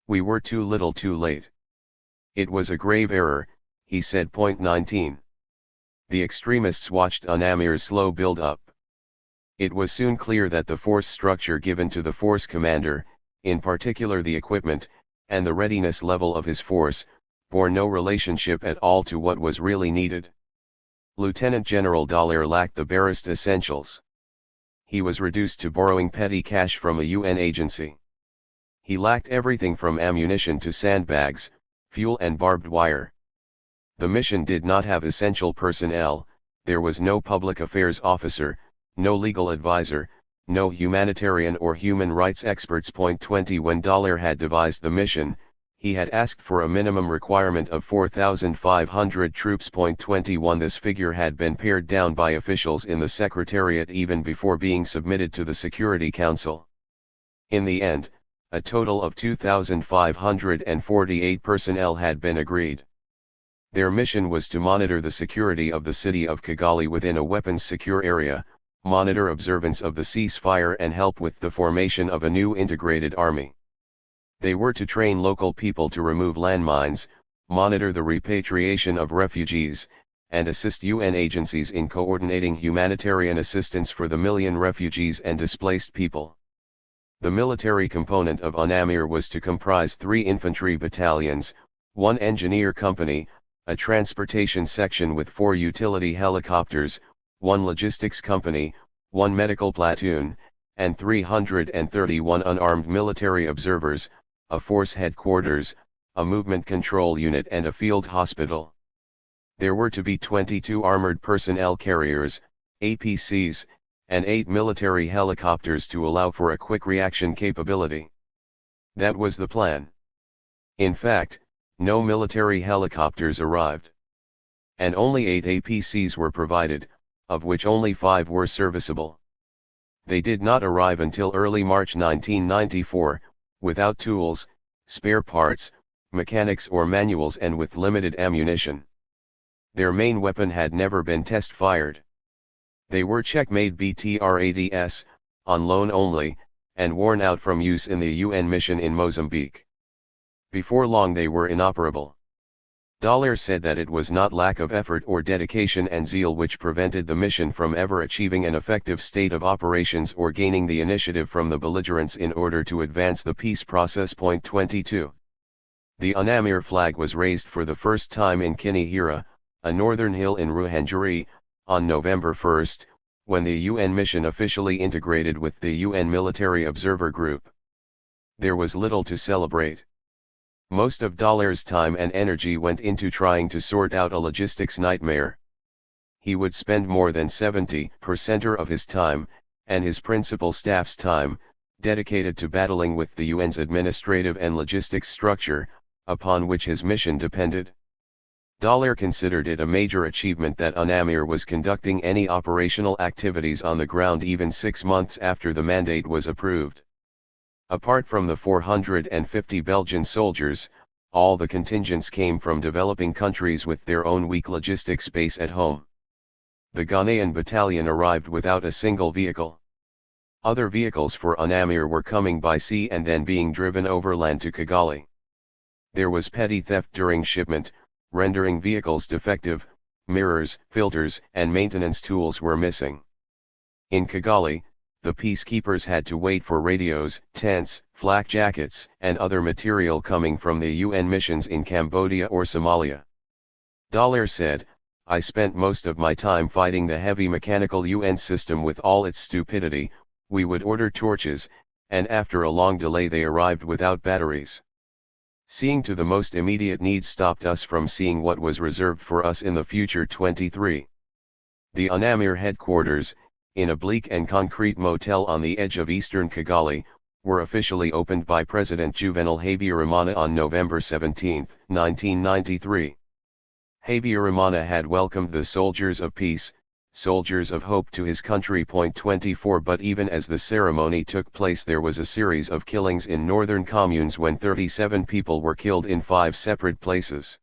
We were too little too late. It was a grave error, he said. 19. The extremists watched UNAMIR's slow build-up. It was soon clear that the force structure given to the force commander, in particular the equipment, and the readiness level of his force, bore no relationship at all to what was really needed. Lieutenant General Dallaire lacked the barest essentials. He was reduced to borrowing petty cash from a UN agency. He lacked everything from ammunition to sandbags, fuel and barbed wire. The mission did not have essential personnel. There was no public affairs officer, no legal advisor, no humanitarian or human rights experts. 20 When Dallaire had devised the mission, he had asked for a minimum requirement of 4,500 troops. 21 This figure had been pared down by officials in the Secretariat even before being submitted to the Security Council. In the end, a total of 2,548 personnel had been agreed. Their mission was to monitor the security of the city of Kigali within a weapons-secure area, monitor observance of the ceasefire and help with the formation of a new integrated army. They were to train local people to remove landmines, monitor the repatriation of refugees, and assist UN agencies in coordinating humanitarian assistance for the million refugees and displaced people. The military component of UNAMIR was to comprise 3 infantry battalions, 1 engineer company, a transportation section with 4 utility helicopters, 1 logistics company, 1 medical platoon, and 331 unarmed military observers, a force headquarters, a movement control unit and a field hospital. There were to be 22 armored personnel carriers, APCs, and 8 military helicopters to allow for a quick reaction capability. That was the plan. In fact, no military helicopters arrived. And only 8 APCs were provided, of which only 5 were serviceable. They did not arrive until early March 1994, without tools, spare parts, mechanics or manuals and with limited ammunition. Their main weapon had never been test-fired. They were Czech-made BTR-80s, on loan only, and worn out from use in the UN mission in Mozambique. Before long they were inoperable. Dallaire said that it was not lack of effort or dedication and zeal which prevented the mission from ever achieving an effective state of operations or gaining the initiative from the belligerents in order to advance the peace process. 22. The UNAMIR flag was raised for the first time in Kinihira, a northern hill in Ruhengeri, on November 1, when the UN mission officially integrated with the UN Military Observer Group. There was little to celebrate. Most of Dallaire's time and energy went into trying to sort out a logistics nightmare. He would spend more than 70% of his time, and his principal staff's time, dedicated to battling with the UN's administrative and logistics structure, upon which his mission depended. Dallaire considered it a major achievement that UNAMIR was conducting any operational activities on the ground even 6 months after the mandate was approved. Apart from the 450 Belgian soldiers, all the contingents came from developing countries with their own weak logistics base at home. The Ghanaian battalion arrived without a single vehicle. Other vehicles for UNAMIR were coming by sea and then being driven overland to Kigali. There was petty theft during shipment, rendering vehicles defective, mirrors, filters, and maintenance tools were missing. In Kigali, the peacekeepers had to wait for radios, tents, flak jackets, and other material coming from the UN missions in Cambodia or Somalia. Dallaire said, "I spent most of my time fighting the heavy mechanical UN system with all its stupidity. We would order torches, and after a long delay they arrived without batteries. Seeing to the most immediate needs stopped us from seeing what was reserved for us in the future." 23. The UNAMIR headquarters, in a bleak and concrete motel on the edge of eastern Kigali, were officially opened by President Juvenal Habyarimana on November 17, 1993. Habyarimana had welcomed the soldiers of peace, soldiers of hope to his country. 24 But even as the ceremony took place there was a series of killings in northern communes when 37 people were killed in 5 separate places.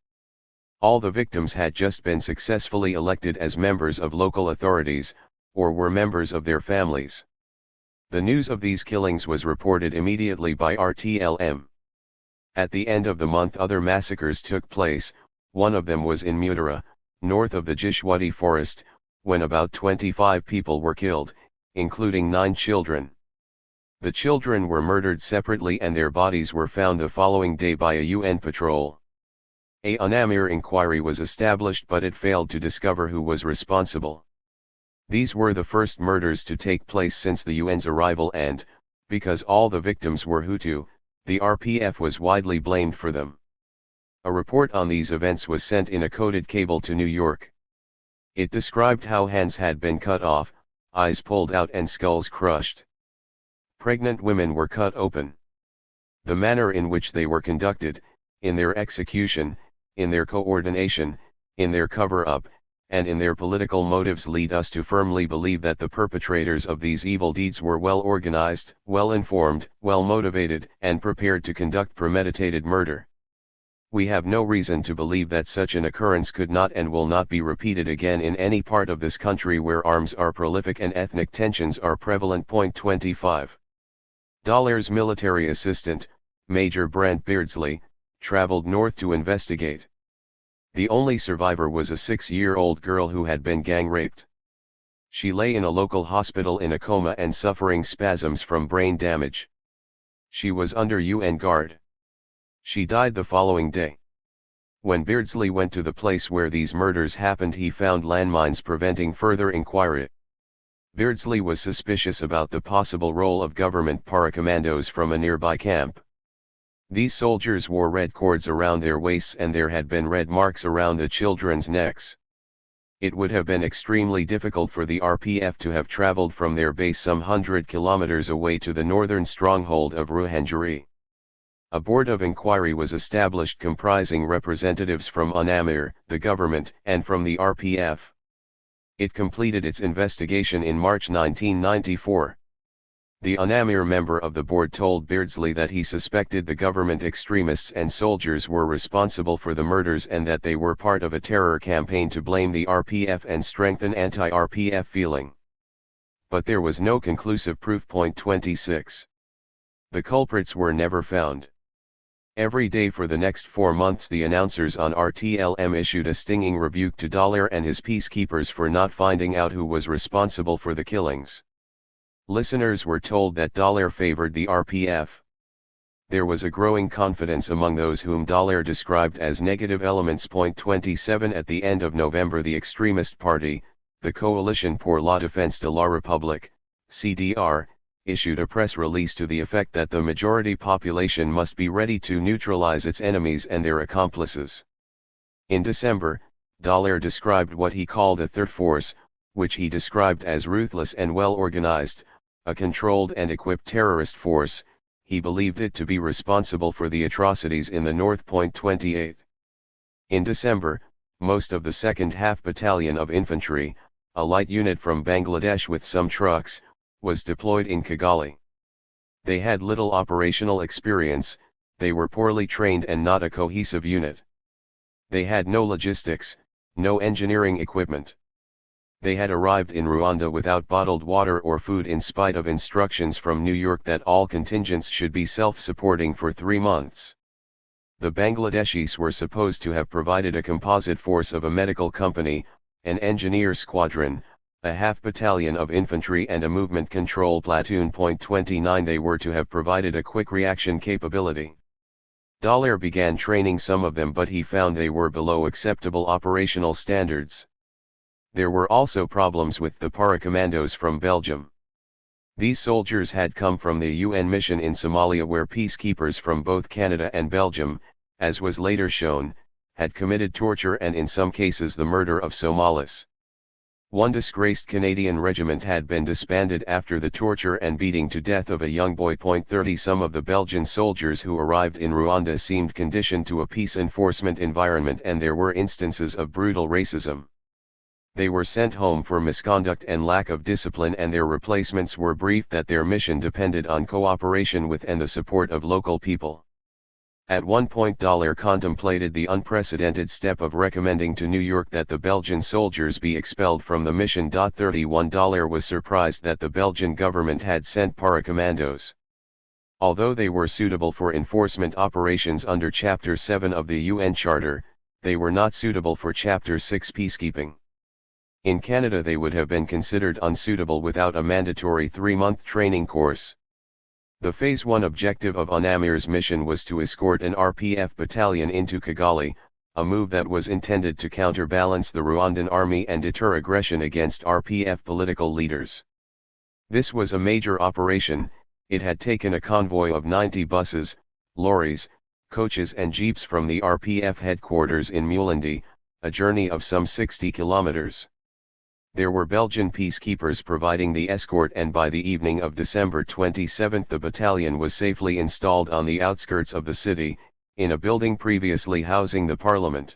All the victims had just been successfully elected as members of local authorities, or were members of their families. The news of these killings was reported immediately by RTLM. At the end of the month other massacres took place. One of them was in Mutara, north of the Jishwati forest, when about 25 people were killed, including 9 children. The children were murdered separately and their bodies were found the following day by a UN patrol. A UNAMIR inquiry was established but it failed to discover who was responsible. These were the first murders to take place since the UN's arrival and, because all the victims were Hutu, the RPF was widely blamed for them. A report on these events was sent in a coded cable to New York. It described how hands had been cut off, eyes pulled out and skulls crushed. Pregnant women were cut open. The manner in which they were conducted, in their execution, in their coordination, in their cover-up, and in their political motives lead us to firmly believe that the perpetrators of these evil deeds were well organized, well informed, well motivated, and prepared to conduct premeditated murder. We have no reason to believe that such an occurrence could not and will not be repeated again in any part of this country where arms are prolific and ethnic tensions are prevalent. 25. Dollar's military assistant, Major Brant Beardsley, traveled north to investigate. The only survivor was a 6-year-old girl who had been gang raped. She lay in a local hospital in a coma and suffering spasms from brain damage. She was under UN guard. She died the following day. When Beardsley went to the place where these murders happened, he found landmines preventing further inquiry. Beardsley was suspicious about the possible role of government paracommandos from a nearby camp. These soldiers wore red cords around their waists and there had been red marks around the children's necks. It would have been extremely difficult for the RPF to have traveled from their base some 100 kilometers away to the northern stronghold of Ruhengeri. A board of inquiry was established comprising representatives from UNAMIR, the government, and from the RPF. It completed its investigation in March 1994. The UNAMIR member of the board told Beardsley that he suspected the government extremists and soldiers were responsible for the murders and that they were part of a terror campaign to blame the RPF and strengthen anti-RPF feeling. But there was no conclusive proof. 26. The culprits were never found. Every day for the next 4 months the announcers on RTLM issued a stinging rebuke to Dollar and his peacekeepers for not finding out who was responsible for the killings. Listeners were told that Dollar favored the RPF. There was a growing confidence among those whom Dollar described as negative elements. 27 At the end of November the extremist party, the Coalition pour la Défense de la République, CDR, issued a press release to the effect that the majority population must be ready to neutralize its enemies and their accomplices. In December, Dollar described what he called a third force, which he described as ruthless and well organized, a controlled and equipped terrorist force. He believed it to be responsible for the atrocities in the north. 28. In December, most of the 2nd Half Battalion of Infantry, a light unit from Bangladesh with some trucks, was deployed in Kigali. They had little operational experience, they were poorly trained and not a cohesive unit. They had no logistics, no engineering equipment. They had arrived in Rwanda without bottled water or food in spite of instructions from New York that all contingents should be self-supporting for 3 months. The Bangladeshis were supposed to have provided a composite force of a medical company, an engineer squadron, a half battalion of infantry and a movement control platoon. 29 They were to have provided a quick reaction capability. Dollar began training some of them but he found they were below acceptable operational standards. There were also problems with the paracommandos from Belgium. These soldiers had come from the UN mission in Somalia where peacekeepers from both Canada and Belgium, as was later shown, had committed torture and in some cases the murder of Somalis. One disgraced Canadian regiment had been disbanded after the torture and beating to death of a young boy. 30 Some of the Belgian soldiers who arrived in Rwanda seemed conditioned to a peace enforcement environment and there were instances of brutal racism. They were sent home for misconduct and lack of discipline and their replacements were briefed that their mission depended on cooperation with and the support of local people. At one point Dollar contemplated the unprecedented step of recommending to New York that the Belgian soldiers be expelled from the mission. 31 Dollar was surprised that the Belgian government had sent paracommandos. Although they were suitable for enforcement operations under Chapter 7 of the UN Charter, they were not suitable for Chapter 6 peacekeeping. In Canada they would have been considered unsuitable without a mandatory 3-month training course. The Phase 1 objective of UNAMIR's mission was to escort an RPF battalion into Kigali, a move that was intended to counterbalance the Rwandan army and deter aggression against RPF political leaders. This was a major operation. It had taken a convoy of 90 buses, lorries, coaches and jeeps from the RPF headquarters in Mulindi, a journey of some 60 kilometers. There were Belgian peacekeepers providing the escort, and by the evening of December 27 the battalion was safely installed on the outskirts of the city, in a building previously housing the parliament.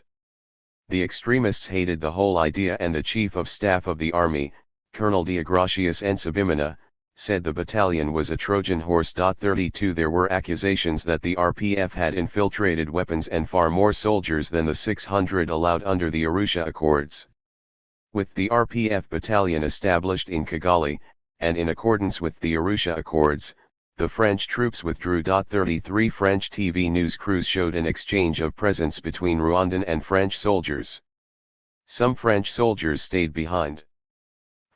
The extremists hated the whole idea, and the Chief of Staff of the Army, Colonel Deogracius Nsabimana, said the battalion was a Trojan horse. 32 There were accusations that the RPF had infiltrated weapons and far more soldiers than the 600 allowed under the Arusha Accords. With the RPF battalion established in Kigali, and in accordance with the Arusha Accords, the French troops withdrew. 33 French TV news crews showed an exchange of presents between Rwandan and French soldiers. Some French soldiers stayed behind.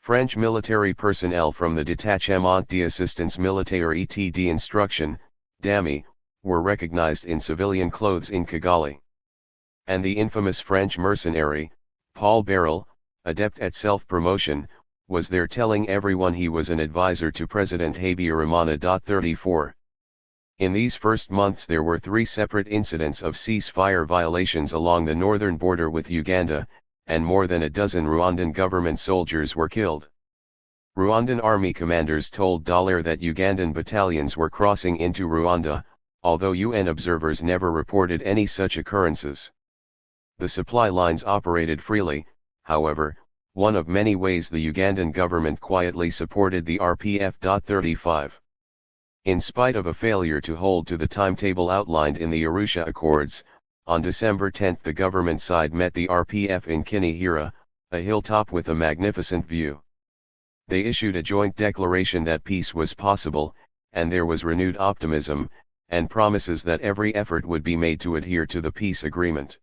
French military personnel from the Détachement d'Assistance Militaire et d'Instruction, DAMI, were recognized in civilian clothes in Kigali. And the infamous French mercenary, Paul Barrel, adept at self-promotion, was there telling everyone he was an advisor to President Habyarimana. 34 In these first months there were 3 separate incidents of ceasefire violations along the northern border with Uganda, and more than a dozen Rwandan government soldiers were killed. Rwandan army commanders told Dollar that Ugandan battalions were crossing into Rwanda, although UN observers never reported any such occurrences. The supply lines operated freely, however, one of many ways the Ugandan government quietly supported the RPF. 35 In spite of a failure to hold to the timetable outlined in the Arusha Accords, on December 10 the government side met the RPF in Kinihira, a hilltop with a magnificent view. They issued a joint declaration that peace was possible, and there was renewed optimism, and promises that every effort would be made to adhere to the peace agreement.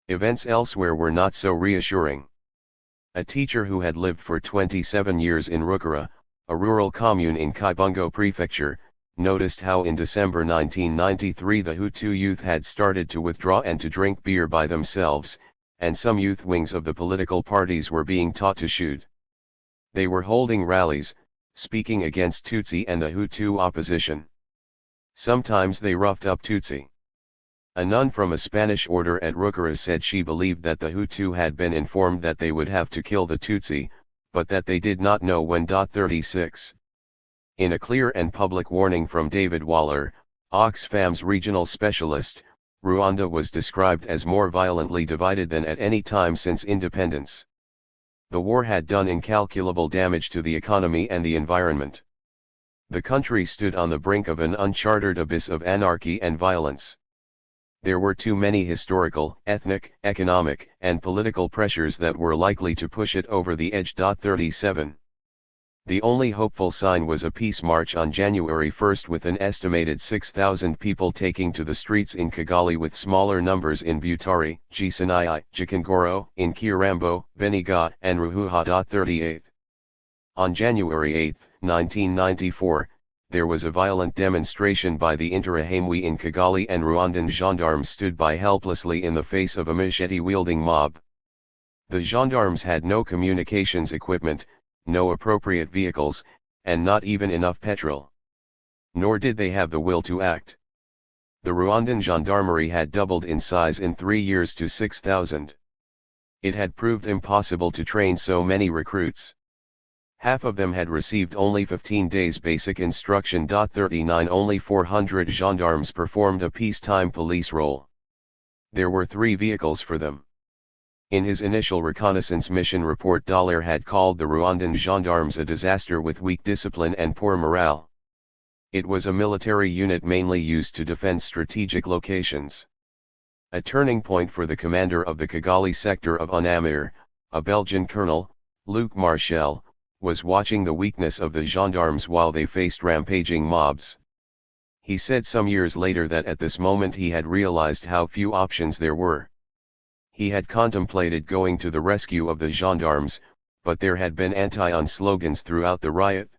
Events elsewhere were not so reassuring. A teacher who had lived for 27 years in Rukara, a rural commune in Kibungo Prefecture, noticed how in December 1993 the Hutu youth had started to withdraw and to drink beer by themselves, and some youth wings of the political parties were being taught to shoot. They were holding rallies, speaking against Tutsi and the Hutu opposition. Sometimes they roughed up Tutsi. A nun from a Spanish order at Rukara said she believed that the Hutu had been informed that they would have to kill the Tutsi, but that they did not know when. 36 In a clear and public warning from David Waller, Oxfam's regional specialist, Rwanda was described as more violently divided than at any time since independence. The war had done incalculable damage to the economy and the environment. The country stood on the brink of an uncharted abyss of anarchy and violence. There were too many historical, ethnic, economic, and political pressures that were likely to push it over the edge. 37 The only hopeful sign was a peace march on January 1 with an estimated 6,000 people taking to the streets in Kigali, with smaller numbers in Butare, Gisenyi, Gikongoro, in Kirambo, Beniga, and Ruhuha. 38 On January 8, 1994, there was a violent demonstration by the Interahamwe in Kigali, and Rwandan gendarmes stood by helplessly in the face of a machete-wielding mob. The gendarmes had no communications equipment, no appropriate vehicles, and not even enough petrol. Nor did they have the will to act. The Rwandan gendarmerie had doubled in size in 3 years to 6,000. It had proved impossible to train so many recruits. Half of them had received only 15 days basic instruction. 39 Only 400 gendarmes performed a peacetime police role. There were 3 vehicles for them. In his initial reconnaissance mission report, Dollar had called the Rwandan gendarmes a disaster with weak discipline and poor morale. It was a military unit mainly used to defend strategic locations. A turning point for the commander of the Kigali sector of UNAMIR, a Belgian colonel, Luc Marchal, was watching the weakness of the gendarmes while they faced rampaging mobs. He said some years later that at this moment he had realized how few options there were. He had contemplated going to the rescue of the gendarmes, but there had been anti-UN slogans throughout the riot.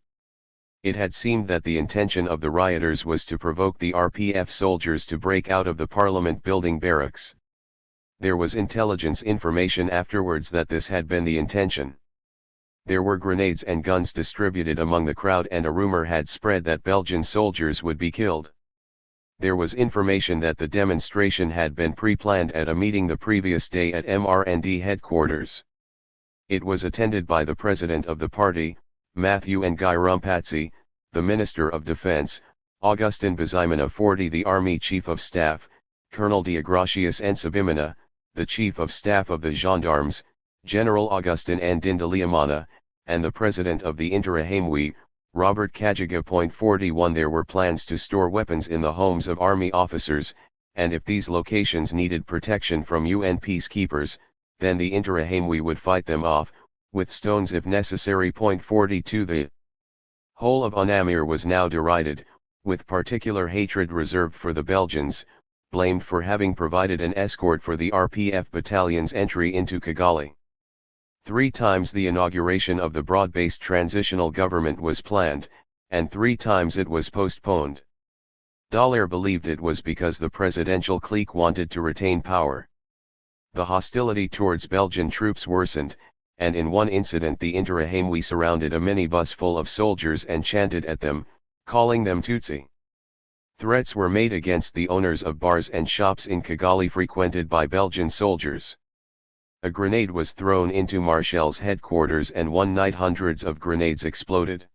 It had seemed that the intention of the rioters was to provoke the RPF soldiers to break out of the Parliament building barracks. There was intelligence information afterwards that this had been the intention. There were grenades and guns distributed among the crowd, and a rumor had spread that Belgian soldiers would be killed. There was information that the demonstration had been pre-planned at a meeting the previous day at MRND headquarters. It was attended by the president of the party, Matthew Nguyi, the Minister of Defense, Augustin Bizimana 40, the Army Chief of Staff, Colonel Deogracius Nsabimana, the Chief of Staff of the Gendarmes, General Augustin Ndindalimana, and the President of the Interahamwe, Robert Kajiga. 41 There were plans to store weapons in the homes of army officers, and if these locations needed protection from UN peacekeepers, then the Interahamwe would fight them off, with stones if necessary. 42 The whole of UNAMIR was now derided, with particular hatred reserved for the Belgians, blamed for having provided an escort for the RPF battalion's entry into Kigali. 3 times the inauguration of the broad-based transitional government was planned, and 3 times it was postponed. Dallaire believed it was because the presidential clique wanted to retain power. The hostility towards Belgian troops worsened, and in one incident the Interahamwe surrounded a minibus full of soldiers and chanted at them, calling them Tutsi. Threats were made against the owners of bars and shops in Kigali frequented by Belgian soldiers. A grenade was thrown into Marshall's headquarters, and one night hundreds of grenades exploded.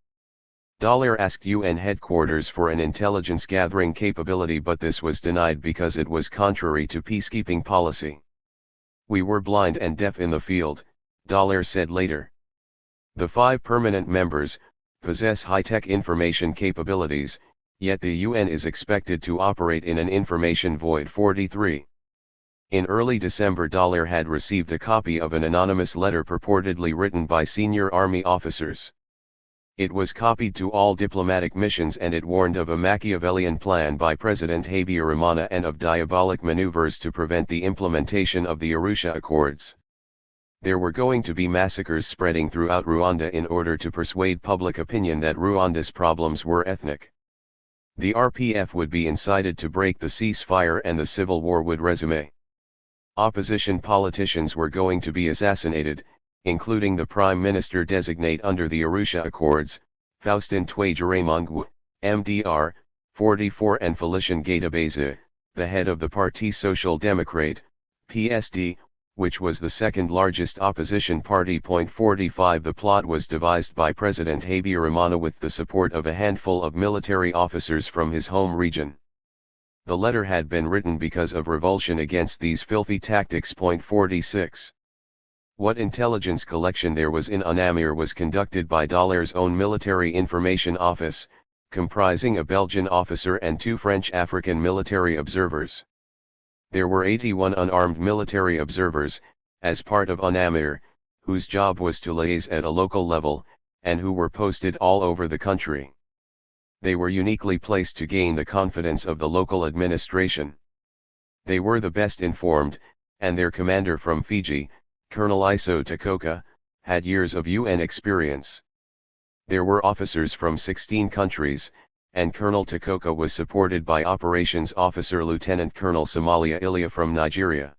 Dallaire asked UN headquarters for an intelligence gathering capability, but this was denied because it was contrary to peacekeeping policy. "We were blind and deaf in the field," Dallaire said later. The 5 permanent members possess high-tech information capabilities, yet the UN is expected to operate in an information void. 43. In early December, Dallaire had received a copy of an anonymous letter purportedly written by senior army officers. It was copied to all diplomatic missions, and it warned of a Machiavellian plan by President Habyarimana and of diabolic maneuvers to prevent the implementation of the Arusha Accords. There were going to be massacres spreading throughout Rwanda in order to persuade public opinion that Rwanda's problems were ethnic. The RPF would be incited to break the ceasefire, and the civil war would resume. Opposition politicians were going to be assassinated, including the Prime Minister designate under the Arusha Accords, Faustin Twagiramungu, MDR, 44, and Felician Gaitabeza, the head of the Parti Social Democrate, PSD, which was the second largest opposition party. 45 The plot was devised by President Habyarimana with the support of a handful of military officers from his home region. The letter had been written because of revulsion against these filthy tactics. 46. What intelligence collection there was in UNAMIR was conducted by Dallaire's own military information office, comprising a Belgian officer and 2 French African military observers. There were 81 unarmed military observers, as part of UNAMIR, whose job was to liaise at a local level, and who were posted all over the country. They were uniquely placed to gain the confidence of the local administration. They were the best informed, and their commander from Fiji, Colonel Iso Takoka, had years of UN experience. There were officers from 16 countries, and Colonel Takoka was supported by Operations Officer Lieutenant Colonel Somalia Ilya from Nigeria.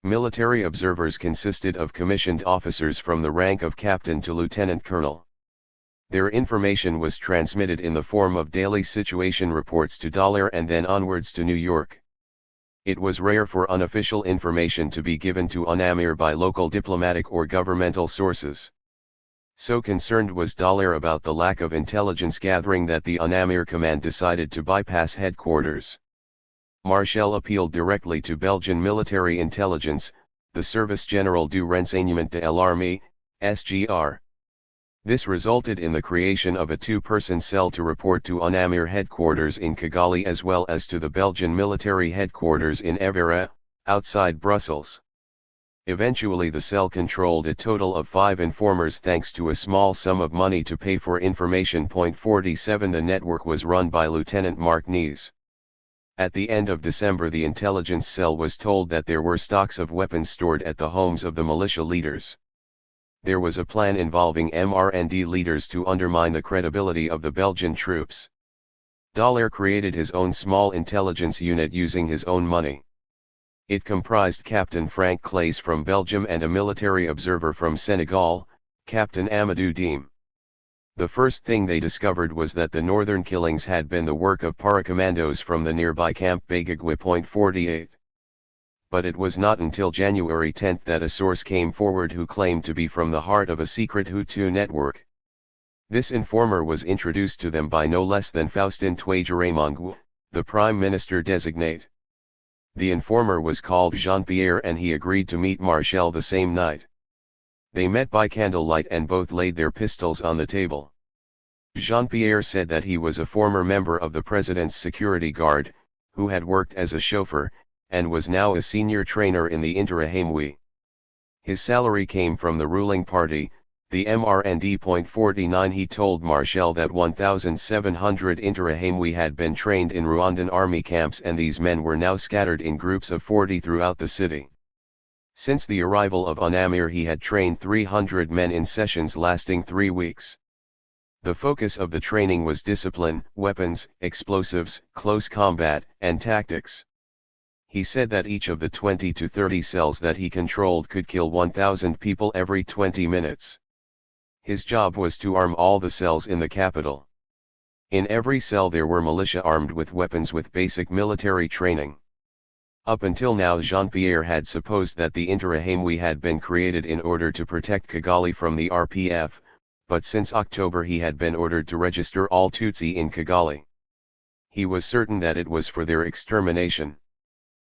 Military observers consisted of commissioned officers from the rank of captain to lieutenant colonel. Their information was transmitted in the form of daily situation reports to Dallaire and then onwards to New York. It was rare for unofficial information to be given to UNAMIR by local diplomatic or governmental sources. So concerned was Dallaire about the lack of intelligence gathering that the UNAMIR command decided to bypass headquarters. Marshall appealed directly to Belgian military intelligence, the Service Général du Renseignement de l'Armée, SGR. This resulted in the creation of a 2-person cell to report to UNAMIR headquarters in Kigali as well as to the Belgian military headquarters in Évora, outside Brussels. Eventually the cell controlled a total of 5 informers thanks to a small sum of money to pay for information. 47 The network was run by Lieutenant Mark Nees. At the end of December, the intelligence cell was told that there were stocks of weapons stored at the homes of the militia leaders. There was a plan involving MRND leaders to undermine the credibility of the Belgian troops. Dallaire created his own small intelligence unit using his own money. It comprised Captain Frank Claes from Belgium and a military observer from Senegal, Captain Amadou Diem. The first thing they discovered was that the northern killings had been the work of paracommandos from the nearby Camp Begagui. 48. But it was not until January 10 that a source came forward who claimed to be from the heart of a secret Hutu network. This informer was introduced to them by no less than Faustin Twagiramungu, the Prime Minister designate. The informer was called Jean-Pierre and he agreed to meet Marshal the same night. They met by candlelight and both laid their pistols on the table. Jean-Pierre said that he was a former member of the President's security guard, who had worked as a chauffeur, and was now a senior trainer in the Interahamwe. His salary came from the ruling party, the MRND. 49. He told Marshal that 1,700 Interahamwe had been trained in Rwandan army camps and these men were now scattered in groups of 40 throughout the city. Since the arrival of UNAMIR he had trained 300 men in sessions lasting 3 weeks. The focus of the training was discipline, weapons, explosives, close combat, and tactics. He said that each of the 20 to 30 cells that he controlled could kill 1,000 people every 20 minutes. His job was to arm all the cells in the capital. In every cell there were militia armed with weapons with basic military training. Up until now Jean-Pierre had supposed that the Interahamwe had been created in order to protect Kigali from the RPF, but since October he had been ordered to register all Tutsi in Kigali. He was certain that it was for their extermination.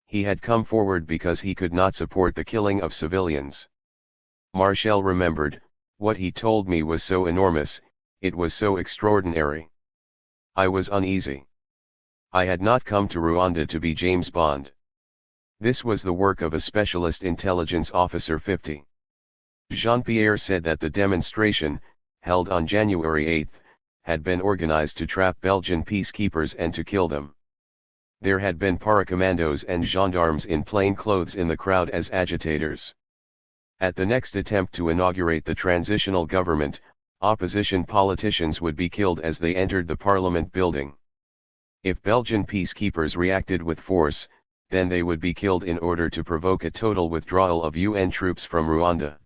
He had come forward because he could not support the killing of civilians. Marshal remembered, "What he told me was so enormous, it was so extraordinary. I was uneasy. I had not come to Rwanda to be James Bond. This was the work of a specialist intelligence officer." 50. Jean-Pierre said that the demonstration, held on January 8, had been organized to trap Belgian peacekeepers and to kill them. There had been paracommandos and gendarmes in plain clothes in the crowd as agitators. At the next attempt to inaugurate the transitional government, opposition politicians would be killed as they entered the parliament building. If Belgian peacekeepers reacted with force, then they would be killed in order to provoke a total withdrawal of UN troops from Rwanda.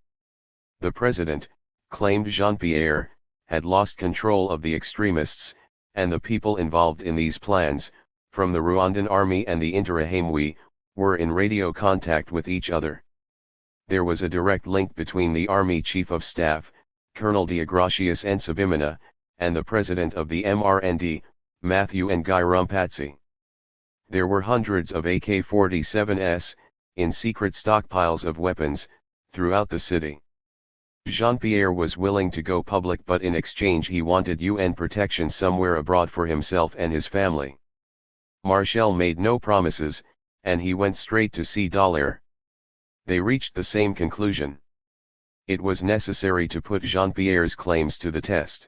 The president, claimed Jean-Pierre, had lost control of the extremists, and the people involved in these plans, from the Rwandan army and the Interahamwe, were in radio contact with each other. There was a direct link between the Army Chief of Staff, Colonel Deogracius Nsabimana, and the president of the MRND, Matthew Nguyi. There were hundreds of AK-47s, in secret stockpiles of weapons, throughout the city. Jean-Pierre was willing to go public, but in exchange he wanted UN protection somewhere abroad for himself and his family. Marshal made no promises, and he went straight to see Dallaire. They reached the same conclusion. It was necessary to put Jean-Pierre's claims to the test.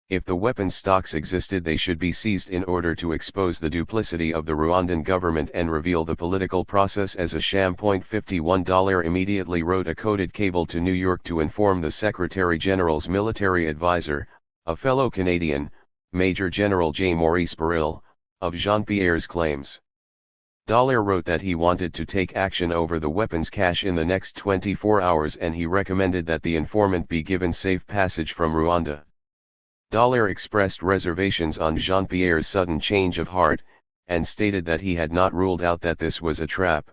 If the weapons stocks existed, they should be seized in order to expose the duplicity of the Rwandan government and reveal the political process as a sham. $51 immediately wrote a coded cable to New York to inform the Secretary General's military advisor, a fellow Canadian, Major General J. Maurice Burrill, of Jean-Pierre's claims. Dallaire wrote that he wanted to take action over the weapons cache in the next 24 hours and he recommended that the informant be given safe passage from Rwanda. Dallaire expressed reservations on Jean-Pierre's sudden change of heart, and stated that he had not ruled out that this was a trap.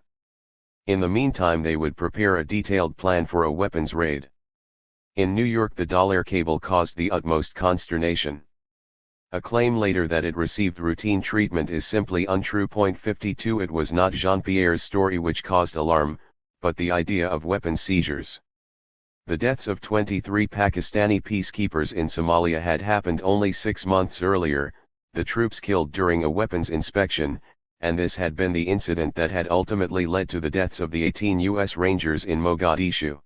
In the meantime they would prepare a detailed plan for a weapons raid. In New York the Dallaire cable caused the utmost consternation. A claim later that it received routine treatment is simply untrue. 52 It was not Jean-Pierre's story which caused alarm, but the idea of weapons seizures. The deaths of 23 Pakistani peacekeepers in Somalia had happened only 6 months earlier, the troops killed during a weapons inspection, and this had been the incident that had ultimately led to the deaths of the 18 U.S. Rangers in Mogadishu.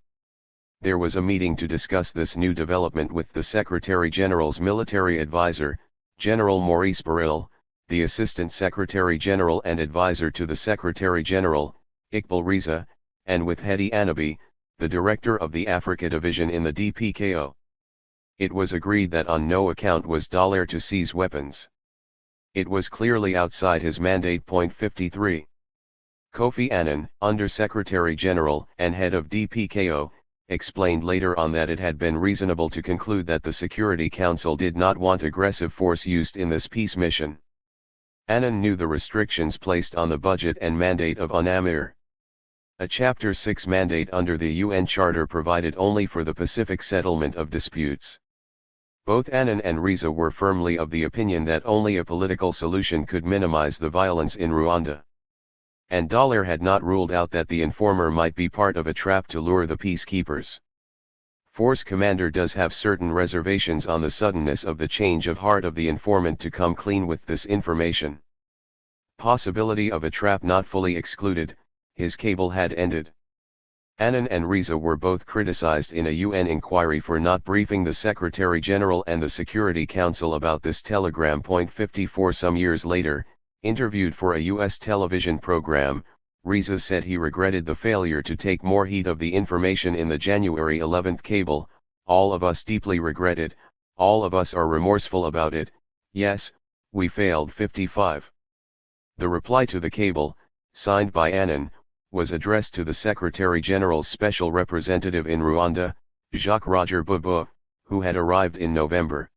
There was a meeting to discuss this new development with the Secretary General's military advisor, General Maurice Burrill, the Assistant Secretary General and advisor to the Secretary General, Iqbal Riza, and with Hedi Anabi, the director of the Africa Division in the DPKO. It was agreed that on no account was Dallaire to seize weapons. It was clearly outside his mandate. 53. Kofi Annan, Under-Secretary General and head of DPKO, explained later on that it had been reasonable to conclude that the Security Council did not want aggressive force used in this peace mission. Annan knew the restrictions placed on the budget and mandate of UNAMIR. A Chapter 6 mandate under the UN Charter provided only for the Pacific settlement of disputes. Both Annan and Riza were firmly of the opinion that only a political solution could minimize the violence in Rwanda. And Dallaire had not ruled out that the informer might be part of a trap to lure the peacekeepers. Force commander does have certain reservations on the suddenness of the change of heart of the informant to come clean with this information. Possibility of a trap not fully excluded, his cable had ended. Annan and Riza were both criticized in a UN inquiry for not briefing the Secretary General and the Security Council about this telegram. 54 Some years later, interviewed for a U.S. television program, Riza said he regretted the failure to take more heed of the information in the January 11 cable. All of us deeply regret it, all of us are remorseful about it, yes, we failed. 55. The reply to the cable, signed by Annan, was addressed to the Secretary General's Special Representative in Rwanda, Jacques-Roger Bobo, who had arrived in November.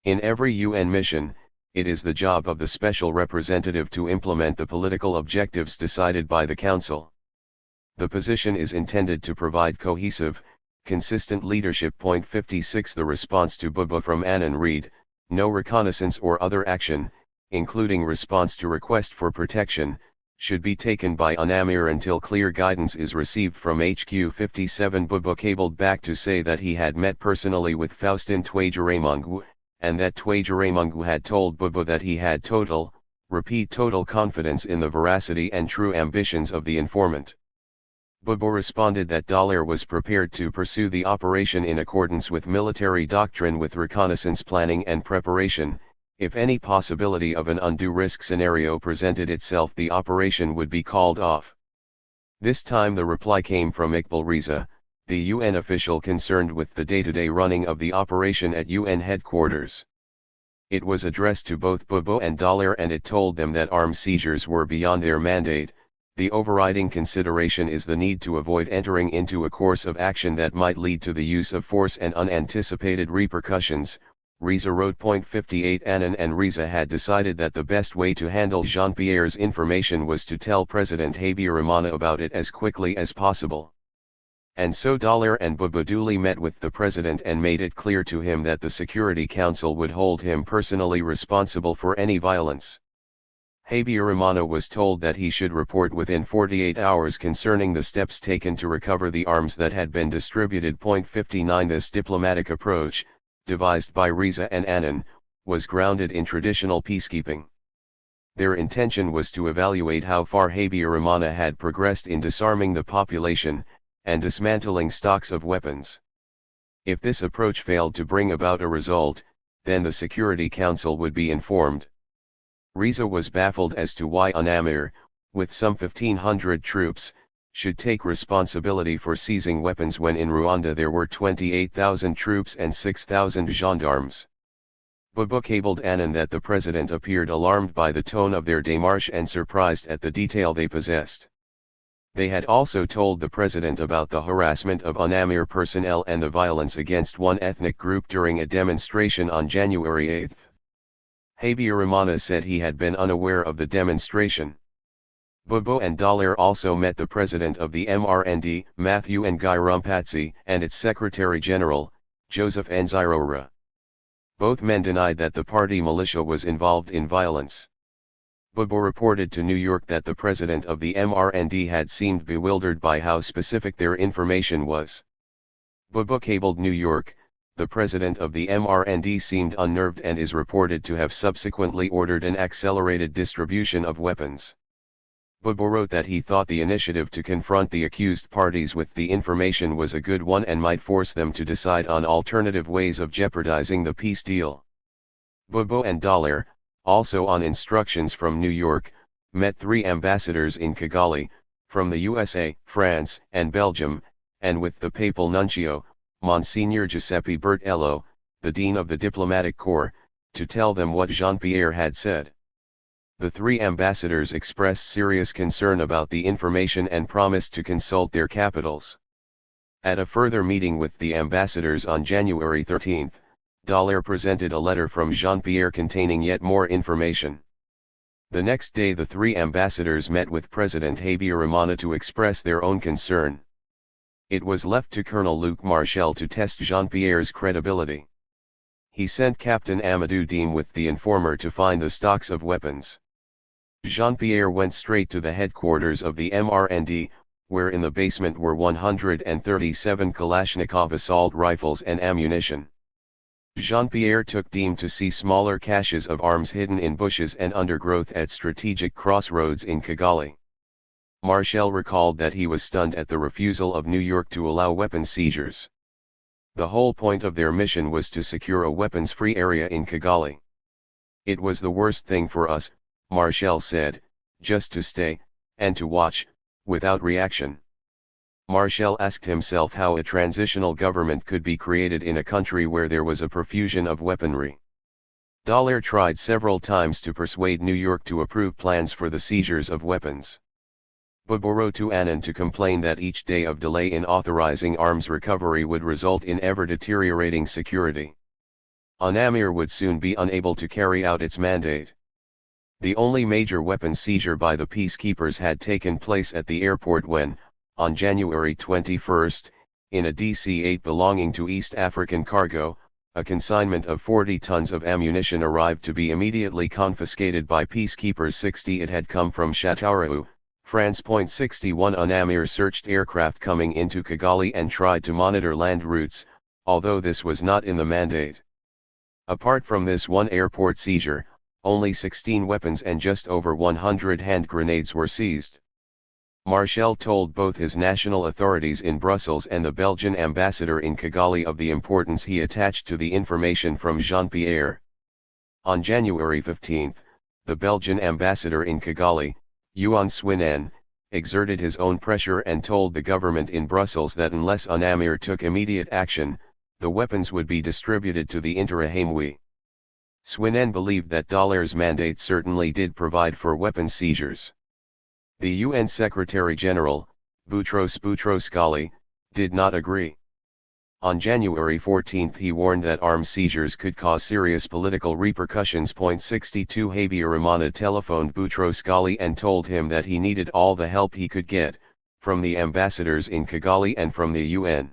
In every UN mission, it is the job of the Special Representative to implement the political objectives decided by the Council. The position is intended to provide cohesive, consistent leadership. 56 The response to Bobo from Annan read, no reconnaissance or other action, including response to request for protection, should be taken by UNAMIR until clear guidance is received from HQ. 57 Bobo cabled back to say that he had met personally with Faustin Twagiramungu, and that Twagiramungu had told Bobo that he had total confidence in the veracity and true ambitions of the informant. Bobo responded that Dallaire was prepared to pursue the operation in accordance with military doctrine with reconnaissance planning and preparation. If any possibility of an undue risk scenario presented itself, the operation would be called off. This time the reply came from Iqbal Riza, the UN official concerned with the day-to-day running of the operation at UN headquarters. It was addressed to both Bobo and Dallaire and it told them that arms seizures were beyond their mandate. The overriding consideration is the need to avoid entering into a course of action that might lead to the use of force and unanticipated repercussions, Riza wrote. 58 Annan and Riza had decided that the best way to handle Jean-Pierre's information was to tell President Habyarimana about it as quickly as possible. And so Dallaire and Bobo duly met with the President and made it clear to him that the Security Council would hold him personally responsible for any violence. Habyarimana was told that he should report within 48 hours concerning the steps taken to recover the arms that had been distributed. 59 This diplomatic approach, devised by Riza and Annan, was grounded in traditional peacekeeping. Their intention was to evaluate how far Habyarimana had progressed in disarming the population, and dismantling stocks of weapons. If this approach failed to bring about a result, then the Security Council would be informed. Riza was baffled as to why UNAMIR, with some 1,500 troops, should take responsibility for seizing weapons when in Rwanda there were 28,000 troops and 6,000 gendarmes. Bobo cabled Annan that the President appeared alarmed by the tone of their démarche and surprised at the detail they possessed. They had also told the President about the harassment of UNAMIR personnel and the violence against one ethnic group during a demonstration on January 8. Habyarimana said he had been unaware of the demonstration. Bobo and Dallaire also met the President of the MRND, Matthew Ngairumpatsi, and its Secretary General, Joseph Nzirora. Both men denied that the party militia was involved in violence. Bobo reported to New York that the President of the MRND had seemed bewildered by how specific their information was. Bobo cabled New York, the President of the MRND seemed unnerved and is reported to have subsequently ordered an accelerated distribution of weapons. Bobo wrote that he thought the initiative to confront the accused parties with the information was a good one and might force them to decide on alternative ways of jeopardizing the peace deal. Bobo and Dallaire, also on instructions from New York, met 3 ambassadors in Kigali, from the USA, France, and Belgium, and with the papal nuncio, Monsignor Giuseppe Bertello, the dean of the diplomatic corps, to tell them what Jean-Pierre had said. The 3 ambassadors expressed serious concern about the information and promised to consult their capitals. At a further meeting with the ambassadors on January 13, Dallaire presented a letter from Jean-Pierre containing yet more information. The next day the 3 ambassadors met with President Habyarimana to express their own concern. It was left to Colonel Luc Marchal to test Jean-Pierre's credibility. He sent Captain Amadou Diem with the informer to find the stocks of weapons. Jean-Pierre went straight to the headquarters of the MRND, where in the basement were 137 Kalashnikov assault rifles and ammunition. Jean-Pierre took Diem to see smaller caches of arms hidden in bushes and undergrowth at strategic crossroads in Kigali. Marchal recalled that he was stunned at the refusal of New York to allow weapons seizures. The whole point of their mission was to secure a weapons-free area in Kigali. It was the worst thing for us, Marchal said, just to stay, and to watch, without reaction. Marchal asked himself how a transitional government could be created in a country where there was a profusion of weaponry. Dallaire tried several times to persuade New York to approve plans for the seizures of weapons. Bobo wrote to Annan to complain that each day of delay in authorizing arms recovery would result in ever-deteriorating security. UNAMIR would soon be unable to carry out its mandate. The only major weapons seizure by the peacekeepers had taken place at the airport when, on January 21, in a DC-8 belonging to East African Cargo, a consignment of 40 tons of ammunition arrived to be immediately confiscated by peacekeepers. 60 it had come from Châteauroux, France. 61 UNAMIR searched aircraft coming into Kigali and tried to monitor land routes, although this was not in the mandate. Apart from this one airport seizure, only 16 weapons and just over 100 hand grenades were seized. Marchal told both his national authorities in Brussels and the Belgian ambassador in Kigali of the importance he attached to the information from Jean-Pierre. On January 15, the Belgian ambassador in Kigali, Juan Swinen, exerted his own pressure and told the government in Brussels that unless UNAMIR took immediate action, the weapons would be distributed to the Interahamwe. Swinen believed that Dallaire's mandate certainly did provide for weapons seizures. The UN Secretary-General, Boutros Boutros-Ghali, did not agree. On January 14 he warned that arms seizures could cause serious political repercussions. 62 Habyarimana telephoned Boutros-Ghali and told him that he needed all the help he could get, from the ambassadors in Kigali and from the UN.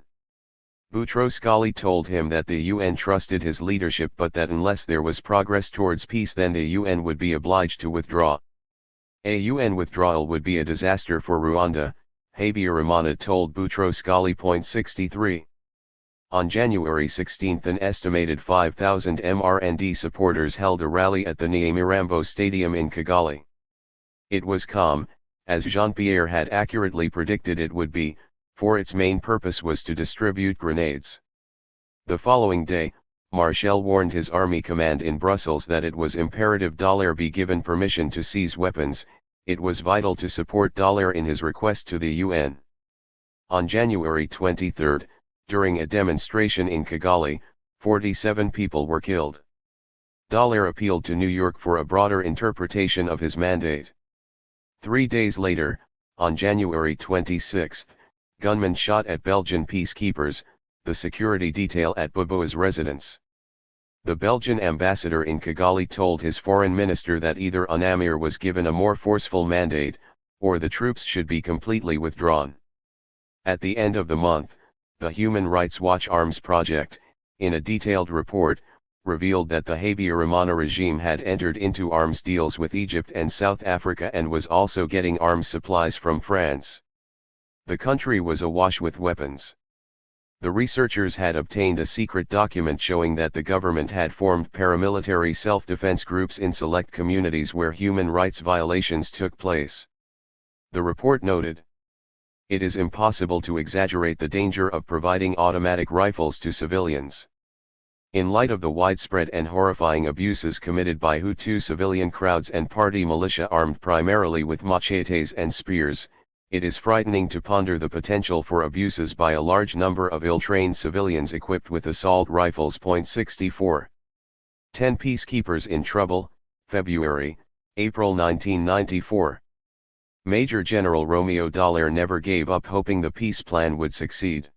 Boutros-Ghali told him that the UN trusted his leadership but that unless there was progress towards peace then the UN would be obliged to withdraw. A UN withdrawal would be a disaster for Rwanda, Habyarimana told Boutros-Ghali. 63. On January 16 an estimated 5,000 MRND supporters held a rally at the Nyamirambo Stadium in Kigali. It was calm, as Jean-Pierre had accurately predicted it would be, for its main purpose was to distribute grenades. The following day, Marchal warned his army command in Brussels that it was imperative Dallaire be given permission to seize weapons. It was vital to support Dallaire in his request to the UN. On January 23, during a demonstration in Kigali, 47 people were killed. Dallaire appealed to New York for a broader interpretation of his mandate. 3 days later, on January 26, gunmen shot at Belgian peacekeepers, the security detail at Bobo's residence. The Belgian ambassador in Kigali told his foreign minister that either UNAMIR was given a more forceful mandate, or the troops should be completely withdrawn. At the end of the month, the Human Rights Watch Arms Project, in a detailed report, revealed that the Habyarimana regime had entered into arms deals with Egypt and South Africa and was also getting arms supplies from France. The country was awash with weapons. The researchers had obtained a secret document showing that the government had formed paramilitary self-defense groups in select communities where human rights violations took place. The report noted, "It is impossible to exaggerate the danger of providing automatic rifles to civilians. In light of the widespread and horrifying abuses committed by Hutu civilian crowds and party militia armed primarily with machetes and spears, it is frightening to ponder the potential for abuses by a large number of ill-trained civilians equipped with assault rifles. 64. 10 Peacekeepers in Trouble, February, April 1994. Major General Romeo Dallaire never gave up hoping the peace plan would succeed.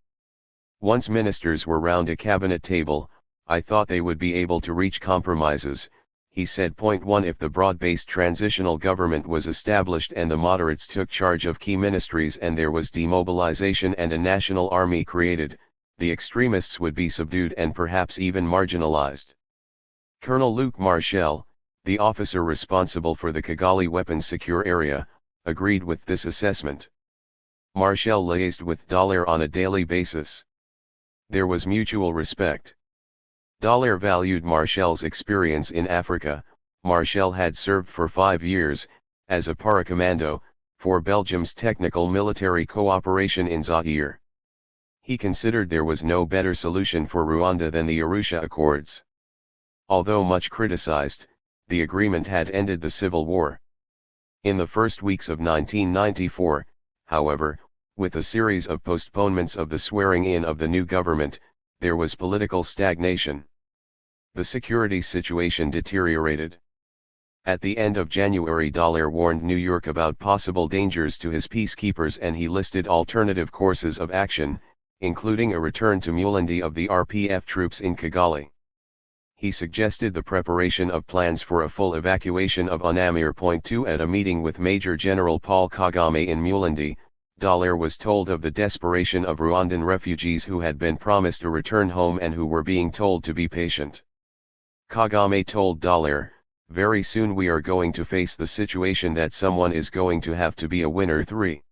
Once ministers were round a cabinet table, I thought they would be able to reach compromises, he said. 1 If the broad-based transitional government was established and the moderates took charge of key ministries and there was demobilization and a national army created, the extremists would be subdued and perhaps even marginalized. Colonel Luc Marchal, the officer responsible for the Kigali weapons secure area, agreed with this assessment. Marchal liaised with Dallaire on a daily basis. There was mutual respect. Dallaire valued Marchal's experience in Africa. Marchal had served for 5 years, as a paracommando, for Belgium's technical military cooperation in Zaire. He considered there was no better solution for Rwanda than the Arusha Accords. Although much criticized, the agreement had ended the civil war. In the first weeks of 1994, however, with a series of postponements of the swearing-in of the new government, there was political stagnation. The security situation deteriorated. At the end of January, Dallaire warned New York about possible dangers to his peacekeepers and he listed alternative courses of action, including a return to Mulindi of the RPF troops in Kigali. He suggested the preparation of plans for a full evacuation of Unamir. 2 At a meeting with Major General Paul Kagame in Mulindi, Dallaire was told of the desperation of Rwandan refugees who had been promised a return home and who were being told to be patient. Kagame told Dallaire, "Very soon we are going to face the situation that someone is going to have to be a winner." 3.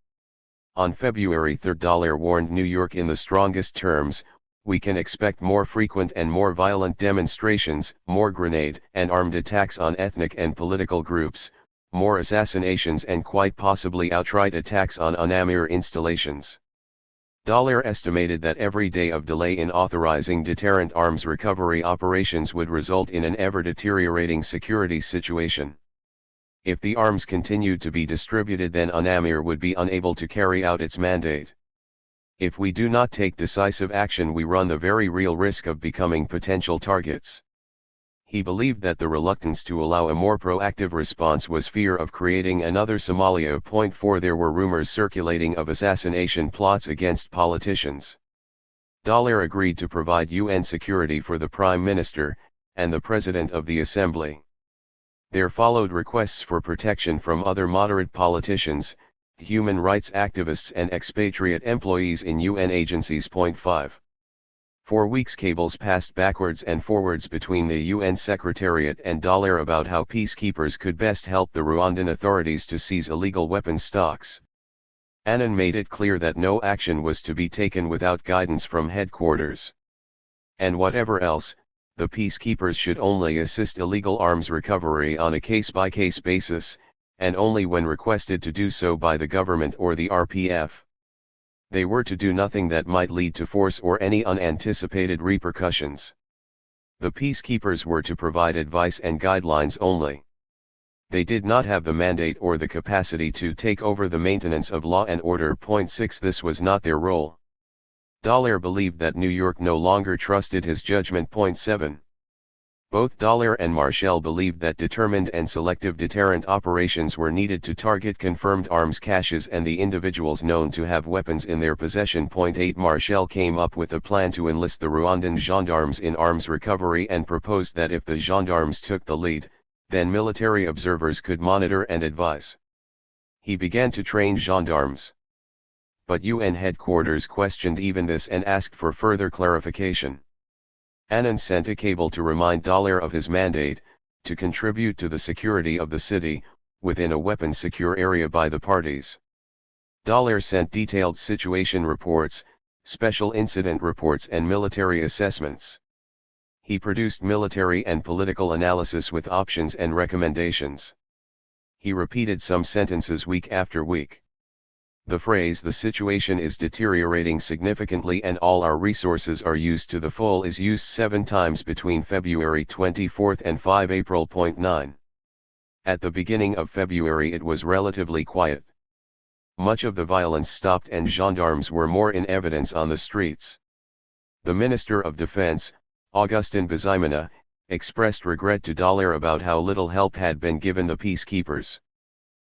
On February 3, Dallaire warned New York in the strongest terms, "We can expect more frequent and more violent demonstrations, more grenade and armed attacks on ethnic and political groups, more assassinations and quite possibly outright attacks on UNAMIR installations." Dallaire estimated that every day of delay in authorizing deterrent arms recovery operations would result in an ever-deteriorating security situation. If the arms continued to be distributed, then UNAMIR would be unable to carry out its mandate. If we do not take decisive action, we run the very real risk of becoming potential targets. He believed that the reluctance to allow a more proactive response was fear of creating another Somalia. 4 There were rumors circulating of assassination plots against politicians. Dallaire agreed to provide UN security for the Prime Minister, and the President of the Assembly. There followed requests for protection from other moderate politicians, human rights activists and expatriate employees in UN agencies. 5. For weeks cables passed backwards and forwards between the UN Secretariat and Dallaire about how peacekeepers could best help the Rwandan authorities to seize illegal weapons stocks. Annan made it clear that no action was to be taken without guidance from headquarters. And whatever else, the peacekeepers should only assist illegal arms recovery on a case-by-case basis, and only when requested to do so by the government or the RPF. They were to do nothing that might lead to force or any unanticipated repercussions. The peacekeepers were to provide advice and guidelines only. They did not have the mandate or the capacity to take over the maintenance of law and order. 6 This was not their role. Dallaire believed that New York no longer trusted his judgment. 7. Both Dallaire and Marchal believed that determined and selective deterrent operations were needed to target confirmed arms caches and the individuals known to have weapons in their possession. 8 Marchal came up with a plan to enlist the Rwandan gendarmes in arms recovery and proposed that if the gendarmes took the lead, then military observers could monitor and advise. He began to train gendarmes. But UN headquarters questioned even this and asked for further clarification. Annan sent a cable to remind Dallaire of his mandate, to contribute to the security of the city, within a weapons-secure area by the parties. Dallaire sent detailed situation reports, special incident reports and military assessments. He produced military and political analysis with options and recommendations. He repeated some sentences week after week. The phrase "the situation is deteriorating significantly and all our resources are used to the full" is used 7 times between February 24 and 5 April. 9. At the beginning of February it was relatively quiet. Much of the violence stopped and gendarmes were more in evidence on the streets. The Minister of Defense, Augustin Bizimana, expressed regret to Dollar about how little help had been given the peacekeepers.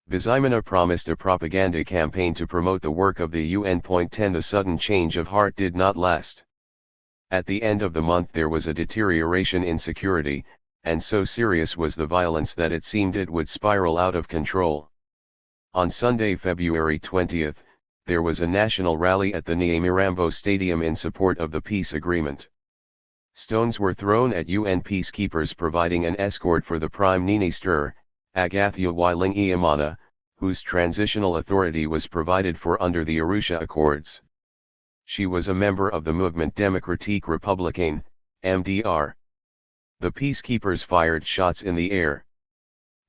Bizimana promised a propaganda campaign to promote the work of the UN. 10 The sudden change of heart did not last. At the end of the month there was a deterioration in security, and so serious was the violence that it seemed it would spiral out of control. On Sunday, February 20, there was a national rally at the Nyamirambo Stadium in support of the peace agreement. Stones were thrown at UN peacekeepers providing an escort for the Prime Minister, Agathia Wyling-Iamana, whose transitional authority was provided for under the Arusha Accords. She was a member of the Mouvement Démocratique Républicain, MDR. The peacekeepers fired shots in the air.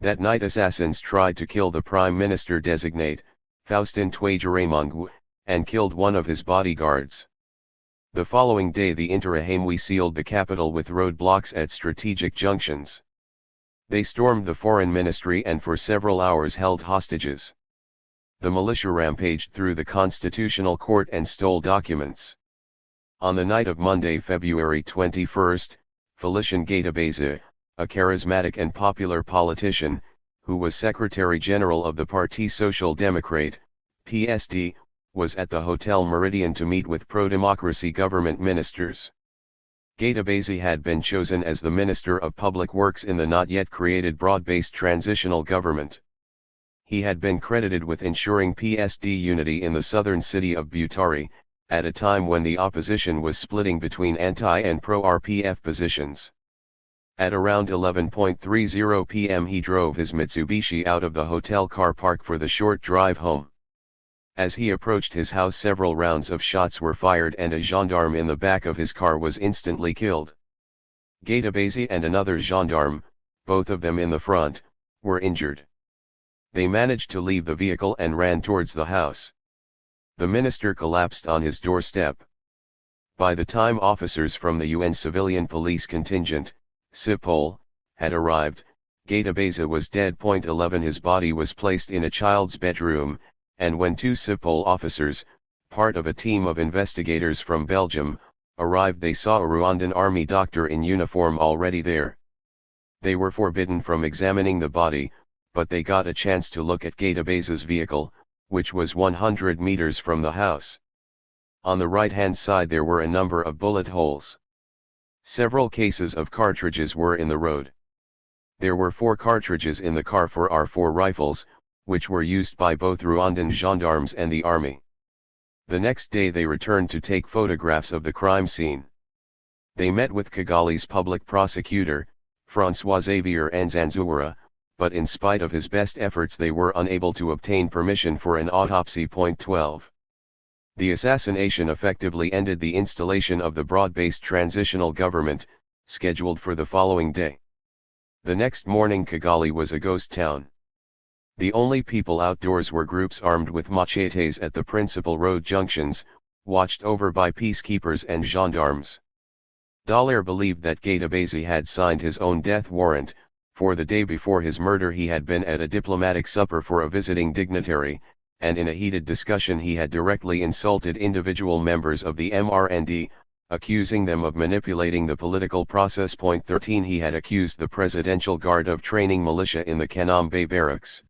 That night assassins tried to kill the Prime Minister designate, Faustin Twagiramungu, and killed one of his bodyguards. The following day the Interahamwe sealed the capital with roadblocks at strategic junctions. They stormed the foreign ministry and for several hours held hostages. The militia rampaged through the constitutional court and stole documents. On the night of Monday, February 21, Félicien Gaitabeza, a charismatic and popular politician, who was Secretary General of the Parti Social Democrate, PSD, was at the Hotel Meridian to meet with pro-democracy government ministers. Gaitabeza had been chosen as the Minister of Public Works in the not-yet-created broad-based transitional government. He had been credited with ensuring PSD unity in the southern city of Butare, at a time when the opposition was splitting between anti- and pro-RPF positions. At around 11:30 p.m. he drove his Mitsubishi out of the hotel car park for the short drive home. As he approached his house several rounds of shots were fired and a gendarme in the back of his car was instantly killed. Gaitabeza and another gendarme, both of them in the front, were injured. They managed to leave the vehicle and ran towards the house. The minister collapsed on his doorstep. By the time officers from the UN civilian police contingent, CIPOL, had arrived, Gaitabeza was dead. 11 His body was placed in a child's bedroom, and when 2 CIPOL officers, part of a team of investigators from Belgium, arrived they saw a Rwandan army doctor in uniform already there. They were forbidden from examining the body, but they got a chance to look at Gaitabeza's vehicle, which was 100 meters from the house. On the right-hand side there were a number of bullet holes. Several cases of cartridges were in the road. There were 4 cartridges in the car for R4 rifles, which were used by both Rwandan gendarmes and the army. The next day they returned to take photographs of the crime scene. They met with Kigali's public prosecutor, François-Xavier Nzanzouara, but in spite of his best efforts they were unable to obtain permission for an autopsy. 12. The assassination effectively ended the installation of the broad-based transitional government, scheduled for the following day. The next morning Kigali was a ghost town. The only people outdoors were groups armed with machetes at the principal road junctions, watched over by peacekeepers and gendarmes. Dallaire believed that Gaitabeza had signed his own death warrant, for the day before his murder he had been at a diplomatic supper for a visiting dignitary, and in a heated discussion he had directly insulted individual members of the MRND, accusing them of manipulating the political process. 13 He had accused the Presidential Guard of training militia in the Kanombe barracks.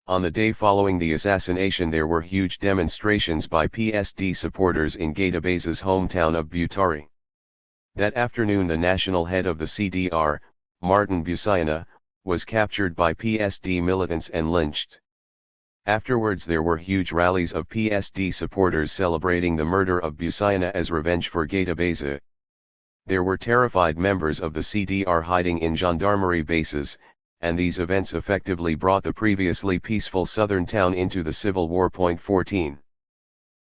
On the day following the assassination there were huge demonstrations by PSD supporters in Gaitabeza's hometown of Butare. That afternoon the national head of the CDR, Martin Busayana, was captured by PSD militants and lynched. Afterwards there were huge rallies of PSD supporters celebrating the murder of Busayana as revenge for Gaitabeza. There were terrified members of the CDR hiding in gendarmerie bases, and these events effectively brought the previously peaceful southern town into the civil war. 14.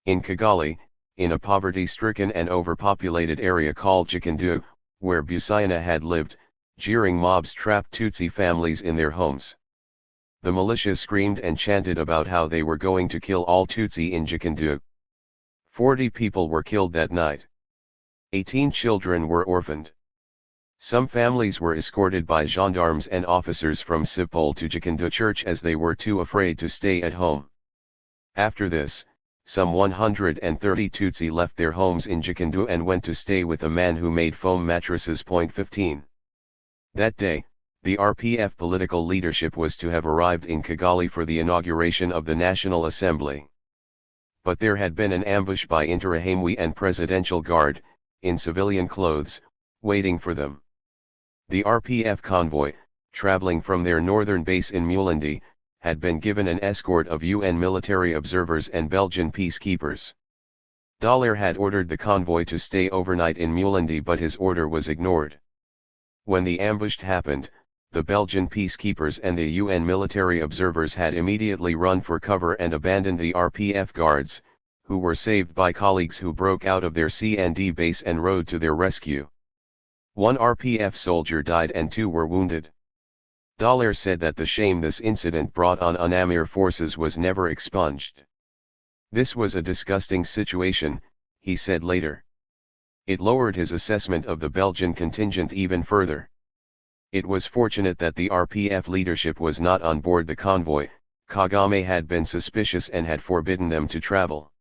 In Kigali, in a poverty-stricken and overpopulated area called Gikondu, where Busayana had lived, jeering mobs trapped Tutsi families in their homes. The militia screamed and chanted about how they were going to kill all Tutsi in Gikondu. 40 people were killed that night. 18 children were orphaned. Some families were escorted by gendarmes and officers from Sipol to Gikondu church as they were too afraid to stay at home. After this, some 130 Tutsi left their homes in Gikondu and went to stay with a man who made foam mattresses. 15. That day, the RPF political leadership was to have arrived in Kigali for the inauguration of the National Assembly. But there had been an ambush by Interahamwe and Presidential Guard, in civilian clothes, waiting for them. The RPF convoy, traveling from their northern base in Mulindi, had been given an escort of UN military observers and Belgian peacekeepers. Dallaire had ordered the convoy to stay overnight in Mulindi, but his order was ignored. When the ambush happened, the Belgian peacekeepers and the UN military observers had immediately run for cover and abandoned the RPF guards, who were saved by colleagues who broke out of their CND base and rode to their rescue. 1 RPF soldier died and 2 were wounded. Dallaire said that the shame this incident brought on UNAMIR forces was never expunged. This was a disgusting situation, he said later. It lowered his assessment of the Belgian contingent even further. It was fortunate that the RPF leadership was not on board the convoy. Kagame had been suspicious and had forbidden them to travel.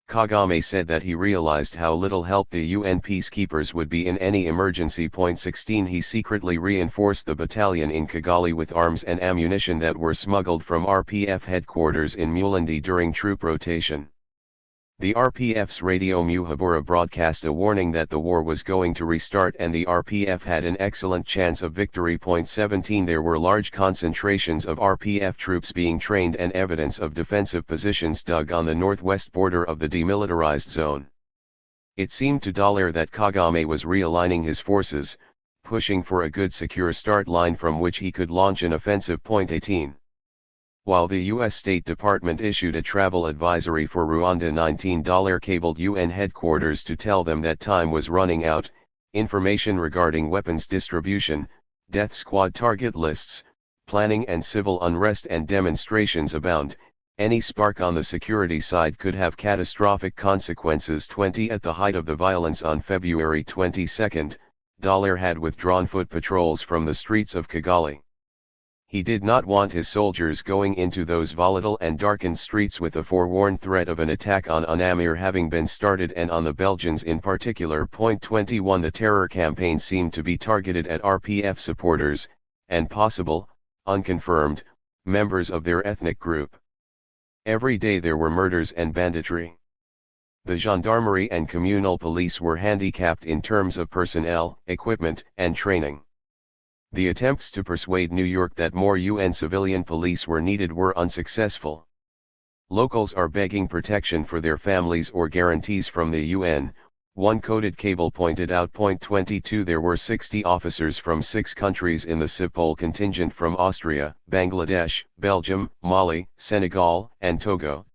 Kagame said that he realized how little help the UN peacekeepers would be in any emergency. 16 He secretly reinforced the battalion in Kigali with arms and ammunition that were smuggled from RPF headquarters in Mulindi during troop rotation. The RPF's Radio Muhabura broadcast a warning that the war was going to restart and the RPF had an excellent chance of victory. 17 There were large concentrations of RPF troops being trained and evidence of defensive positions dug on the northwest border of the demilitarized zone. It seemed to Dallaire that Kagame was realigning his forces, pushing for a good secure start line from which he could launch an offensive. 18 While the U.S. State Department issued a travel advisory for Rwanda, Dallaire cabled UN headquarters to tell them that time was running out. Information regarding weapons distribution, death squad target lists, planning and civil unrest and demonstrations abound. Any spark on the security side could have catastrophic consequences. 20 At the height of the violence on February 22, Dallaire had withdrawn foot patrols from the streets of Kigali. He did not want his soldiers going into those volatile and darkened streets with a forewarned threat of an attack on UNAMIR having been started and on the Belgians in particular. 21 The terror campaign seemed to be targeted at RPF supporters, and possible, unconfirmed, members of their ethnic group. Every day there were murders and banditry. The gendarmerie and communal police were handicapped in terms of personnel, equipment, and training. The attempts to persuade New York that more UN civilian police were needed were unsuccessful. Locals are begging protection for their families or guarantees from the UN, one coded cable pointed out. 22 There were 60 officers from 6 countries in the Sipol contingent from Austria, Bangladesh, Belgium, Mali, Senegal, and Togo.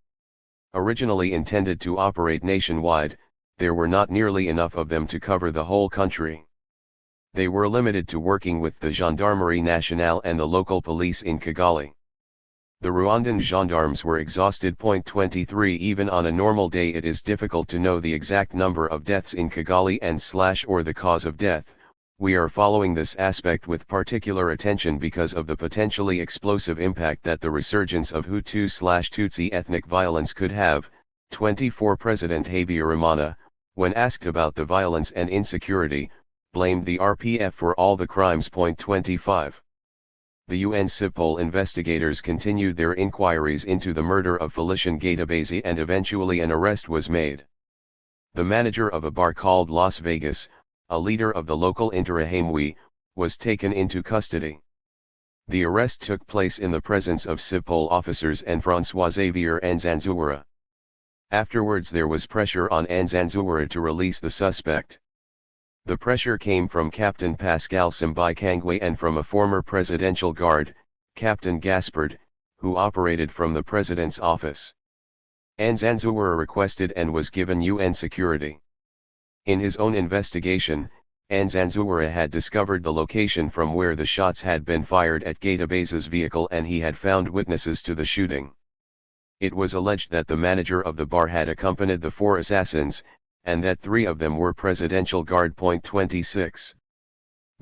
Originally intended to operate nationwide, there were not nearly enough of them to cover the whole country. They were limited to working with the Gendarmerie Nationale and the local police in Kigali. The Rwandan gendarmes were exhausted. 23 Even on a normal day it is difficult to know the exact number of deaths in Kigali or the cause of death. We are following this aspect with particular attention because of the potentially explosive impact that the resurgence of Hutu/Tutsi ethnic violence could have. 24 President Habyarimana, when asked about the violence and insecurity, blamed the RPF for all the crimes. 25 The UN Sipol investigators continued their inquiries into the murder of Felician Gaidabazi and eventually an arrest was made. The manager of a bar called Las Vegas, a leader of the local Interahamwe, was taken into custody. The arrest took place in the presence of Sipol officers and François-Xavier Nzanzuwera. Afterwards there was pressure on Nzanzuwera to release the suspect. The pressure came from Captain Pascal Simbikangwe and from a former presidential guard, Captain Gaspard, who operated from the president's office. Nzanzuwera requested and was given UN security. In his own investigation, Nzanzuwara had discovered the location from where the shots had been fired at Gatabase's vehicle, and he had found witnesses to the shooting. It was alleged that the manager of the bar had accompanied the 4 assassins, and that 3 of them were Presidential Guard. 26.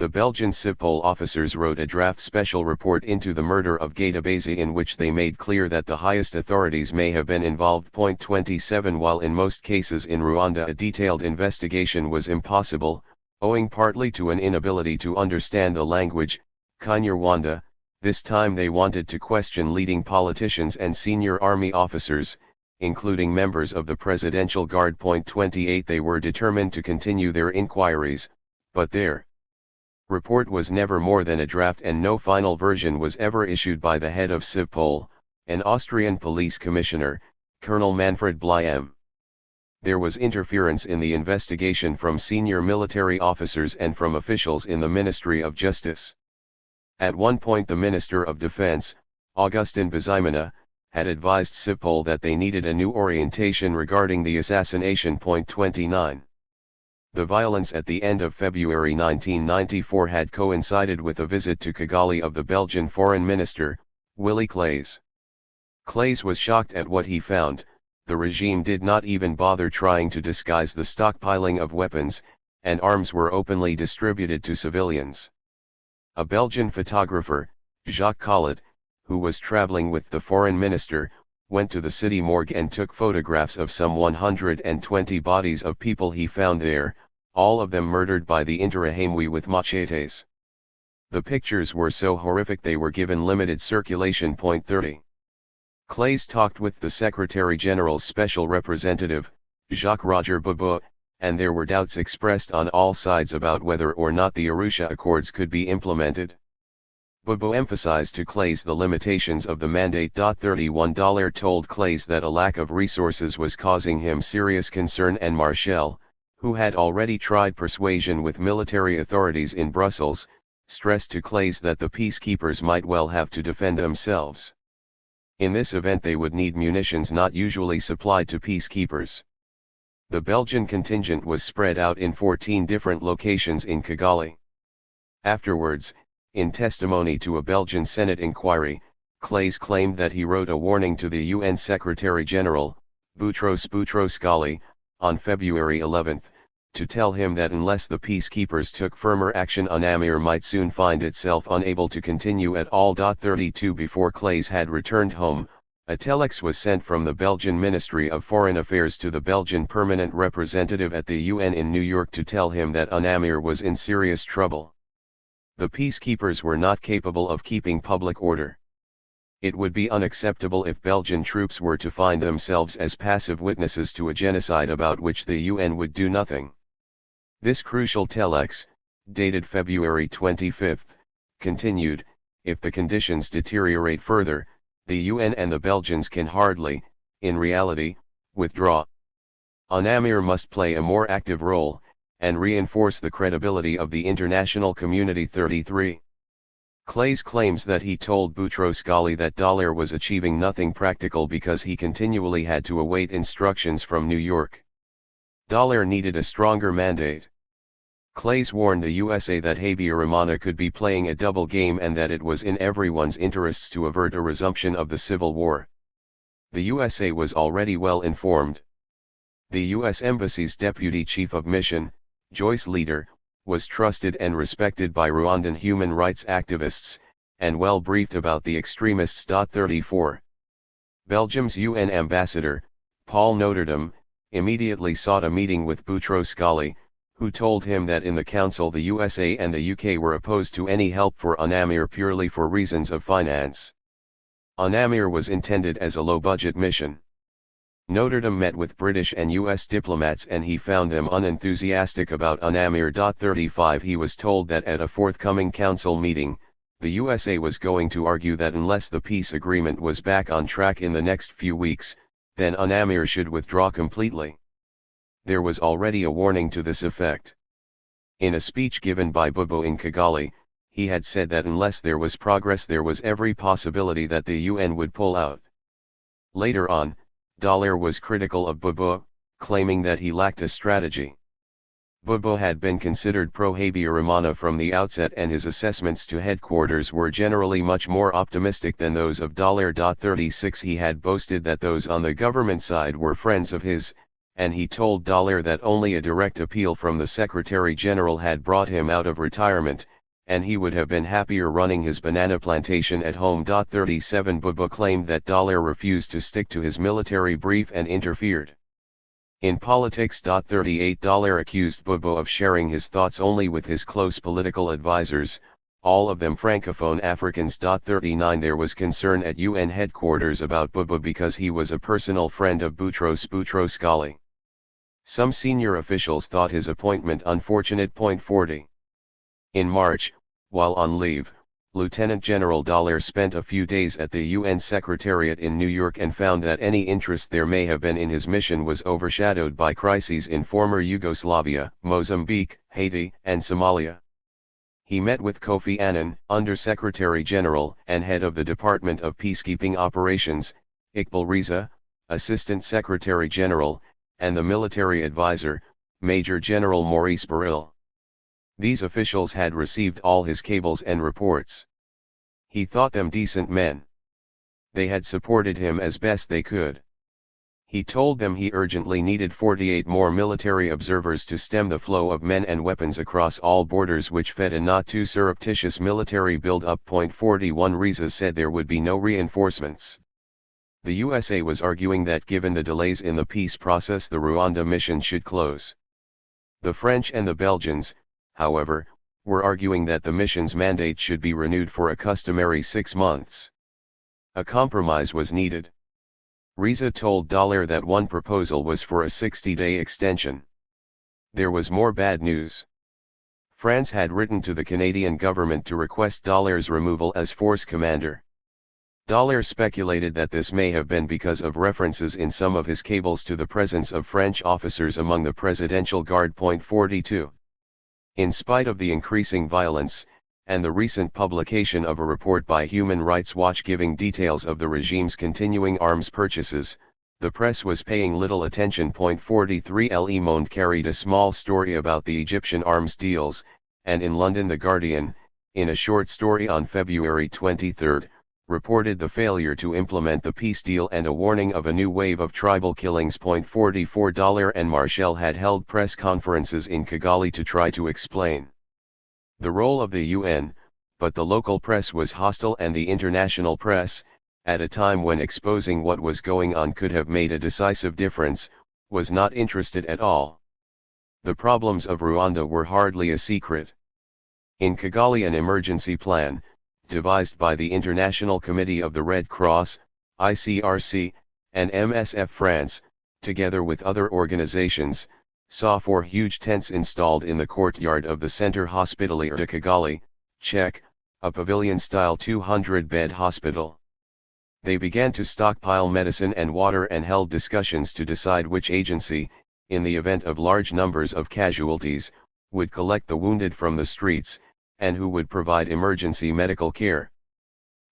The Belgian Sipol officers wrote a draft special report into the murder of Gatabase in which they made clear that the highest authorities may have been involved. 27 While in most cases in Rwanda a detailed investigation was impossible, owing partly to an inability to understand the language, Kinyarwanda, this time they wanted to question leading politicians and senior army officers, including members of the Presidential Guard. 28 They were determined to continue their inquiries, but their report was never more than a draft and no final version was ever issued by the head of Sipol, an Austrian police commissioner, Colonel Manfred Blym. There was interference in the investigation from senior military officers and from officials in the Ministry of Justice. At one point the Minister of Defense, Augustin Bizimana, had advised Sipol that they needed a new orientation regarding the assassination. 29. The violence at the end of February 1994 had coincided with a visit to Kigali of the Belgian Foreign Minister, Willy Claes. Claes was shocked at what he found. The regime did not even bother trying to disguise the stockpiling of weapons, and arms were openly distributed to civilians. A Belgian photographer, Jacques Collot, who was traveling with the foreign minister, went to the city morgue and took photographs of some 120 bodies of people he found there, all of them murdered by the Interahamwe with machetes. The pictures were so horrific they were given limited circulation. 30. Claes talked with the Secretary General's special representative, Jacques Roger Bobo, and there were doubts expressed on all sides about whether or not the Arusha Accords could be implemented. Bobo emphasized to Claes the limitations of the mandate. $31 told Claes that a lack of resources was causing him serious concern, and Marshall, who had already tried persuasion with military authorities in Brussels, stressed to Claes that the peacekeepers might well have to defend themselves. In this event they would need munitions not usually supplied to peacekeepers. The Belgian contingent was spread out in 14 different locations in Kigali. Afterwards, in testimony to a Belgian Senate inquiry, Claes claimed that he wrote a warning to the UN Secretary-General, Boutros Boutros-Ghali, on February 11, to tell him that unless the peacekeepers took firmer action, UNAMIR might soon find itself unable to continue at all. 32 Before Claes had returned home, a telex was sent from the Belgian Ministry of Foreign Affairs to the Belgian permanent representative at the UN in New York to tell him that UNAMIR was in serious trouble. The peacekeepers were not capable of keeping public order. It would be unacceptable if Belgian troops were to find themselves as passive witnesses to a genocide about which the UN would do nothing. This crucial telex, dated February 25, continued, if the conditions deteriorate further, the UN and the Belgians can hardly, in reality, withdraw. UNAMIR must play a more active role, and reinforce the credibility of the international community. 33. Claes claims that he told Boutros-Ghali that Dallaire was achieving nothing practical because he continually had to await instructions from New York. Dallaire needed a stronger mandate. Claes warned the USA that Habyarimana could be playing a double game and that it was in everyone's interests to avert a resumption of the civil war. The USA was already well informed. The U.S. Embassy's deputy chief of mission, Joyce Leader, was trusted and respected by Rwandan human rights activists, and well briefed about the extremists. 34. Belgium's UN ambassador, Paul Noterdam, immediately sought a meeting with Boutros-Ghali, who told him that in the Council the USA and the UK were opposed to any help for UNAMIR purely for reasons of finance. UNAMIR was intended as a low-budget mission. Noterdam met with British and US diplomats and he found them unenthusiastic about UNAMIR. 35 He was told that at a forthcoming council meeting, the USA was going to argue that unless the peace agreement was back on track in the next few weeks, then UNAMIR should withdraw completely. There was already a warning to this effect. In a speech given by Bobo in Kigali, he had said that unless there was progress there was every possibility that the UN would pull out. Later on, Dallaire was critical of Bobo, claiming that he lacked a strategy. Bobo had been considered pro Habyarimana from the outset, and his assessments to headquarters were generally much more optimistic than those of $36. He had boasted that those on the government side were friends of his, and he told Dollar that only a direct appeal from the Secretary General had brought him out of retirement, and he would have been happier running his banana plantation at home. 37 Bobo claimed that Dollar refused to stick to his military brief and interfered in politics. 38 Dollar accused Bobo of sharing his thoughts only with his close political advisors, all of them Francophone Africans. 39 There was concern at UN headquarters about Bobo because he was a personal friend of Boutros Boutros-Ghali. Some senior officials thought his appointment unfortunate. 40 In March, while on leave, Lieutenant General Dollar spent a few days at the UN Secretariat in New York and found that any interest there may have been in his mission was overshadowed by crises in former Yugoslavia, Mozambique, Haiti, and Somalia. He met with Kofi Annan, Under-Secretary General and head of the Department of Peacekeeping Operations, Iqbal Riza, Assistant Secretary General, and the military advisor, Major General Maurice Baril. These officials had received all his cables and reports. He thought them decent men. They had supported him as best they could. He told them he urgently needed 48 more military observers to stem the flow of men and weapons across all borders, which fed a not too surreptitious military build-up. 41 Riza said there would be no reinforcements. The USA was arguing that given the delays in the peace process, the Rwanda mission should close. The French and the Belgians, however, were arguing that the mission's mandate should be renewed for a customary 6 months. A compromise was needed. Riza told Dollar that one proposal was for a 60-day extension. There was more bad news. France had written to the Canadian government to request Dollar's removal as force commander. Dollar speculated that this may have been because of references in some of his cables to the presence of French officers among the Presidential Guard. 42 In spite of the increasing violence, and the recent publication of a report by Human Rights Watch giving details of the regime's continuing arms purchases, the press was paying little attention. 43 Le Monde carried a small story about the Egyptian arms deals, and in London The Guardian, in a short story on February 23, reported the failure to implement the peace deal and a warning of a new wave of tribal killings. 44 Dollar and Marshall had held press conferences in Kigali to try to explain the role of the UN, but the local press was hostile, and the international press, at a time when exposing what was going on could have made a decisive difference, was not interested at all. The problems of Rwanda were hardly a secret. In Kigali, an emergency plan, devised by the International Committee of the Red Cross, ICRC, and MSF France, together with other organizations, saw 4 huge tents installed in the courtyard of the Centre Hospitalier de Kigali, Czech, a pavilion-style 200-bed hospital. They began to stockpile medicine and water and held discussions to decide which agency, in the event of large numbers of casualties, would collect the wounded from the streets, and who would provide emergency medical care.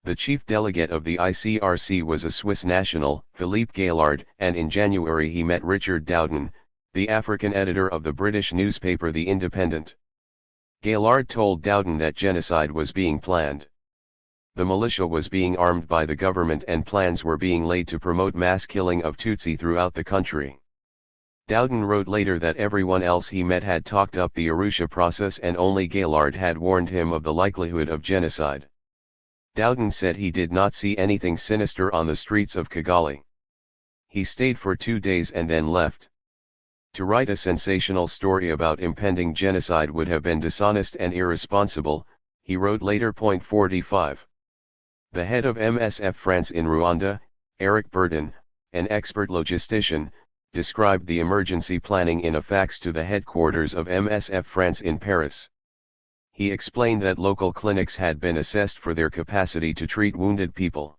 The chief delegate of the ICRC was a Swiss national, Philippe Gaillard, and in January he met Richard Dowden, the African editor of the British newspaper The Independent. Gaillard told Dowden that genocide was being planned. The militia was being armed by the government and plans were being laid to promote mass killing of Tutsi throughout the country. Dowden wrote later that everyone else he met had talked up the Arusha process and only Gaillard had warned him of the likelihood of genocide. Dowden said he did not see anything sinister on the streets of Kigali. He stayed for 2 days and then left. To write a sensational story about impending genocide would have been dishonest and irresponsible, he wrote later. 45 The head of MSF France in Rwanda, Eric Burden, an expert logistician, described the emergency planning in a fax to the headquarters of MSF France in Paris. He explained that local clinics had been assessed for their capacity to treat wounded people.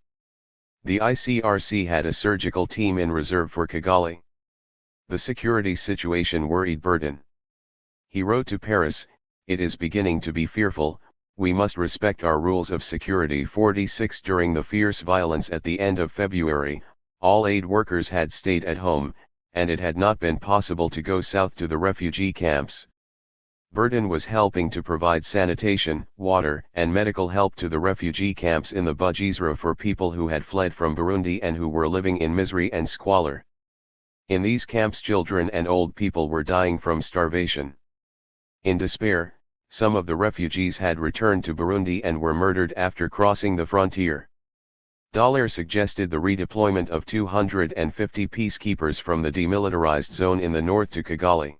The ICRC had a surgical team in reserve for Kigali. The security situation worried Burden. He wrote to Paris, "It is beginning to be fearful, we must respect our rules of security." 46 During the fierce violence at the end of February, all aid workers had stayed at home, and it had not been possible to go south to the refugee camps. Burton was helping to provide sanitation, water, and medical help to the refugee camps in the Bugesera for people who had fled from Burundi and who were living in misery and squalor. In these camps, children and old people were dying from starvation. In despair, some of the refugees had returned to Burundi and were murdered after crossing the frontier. Dallaire suggested the redeployment of 250 peacekeepers from the demilitarized zone in the north to Kigali.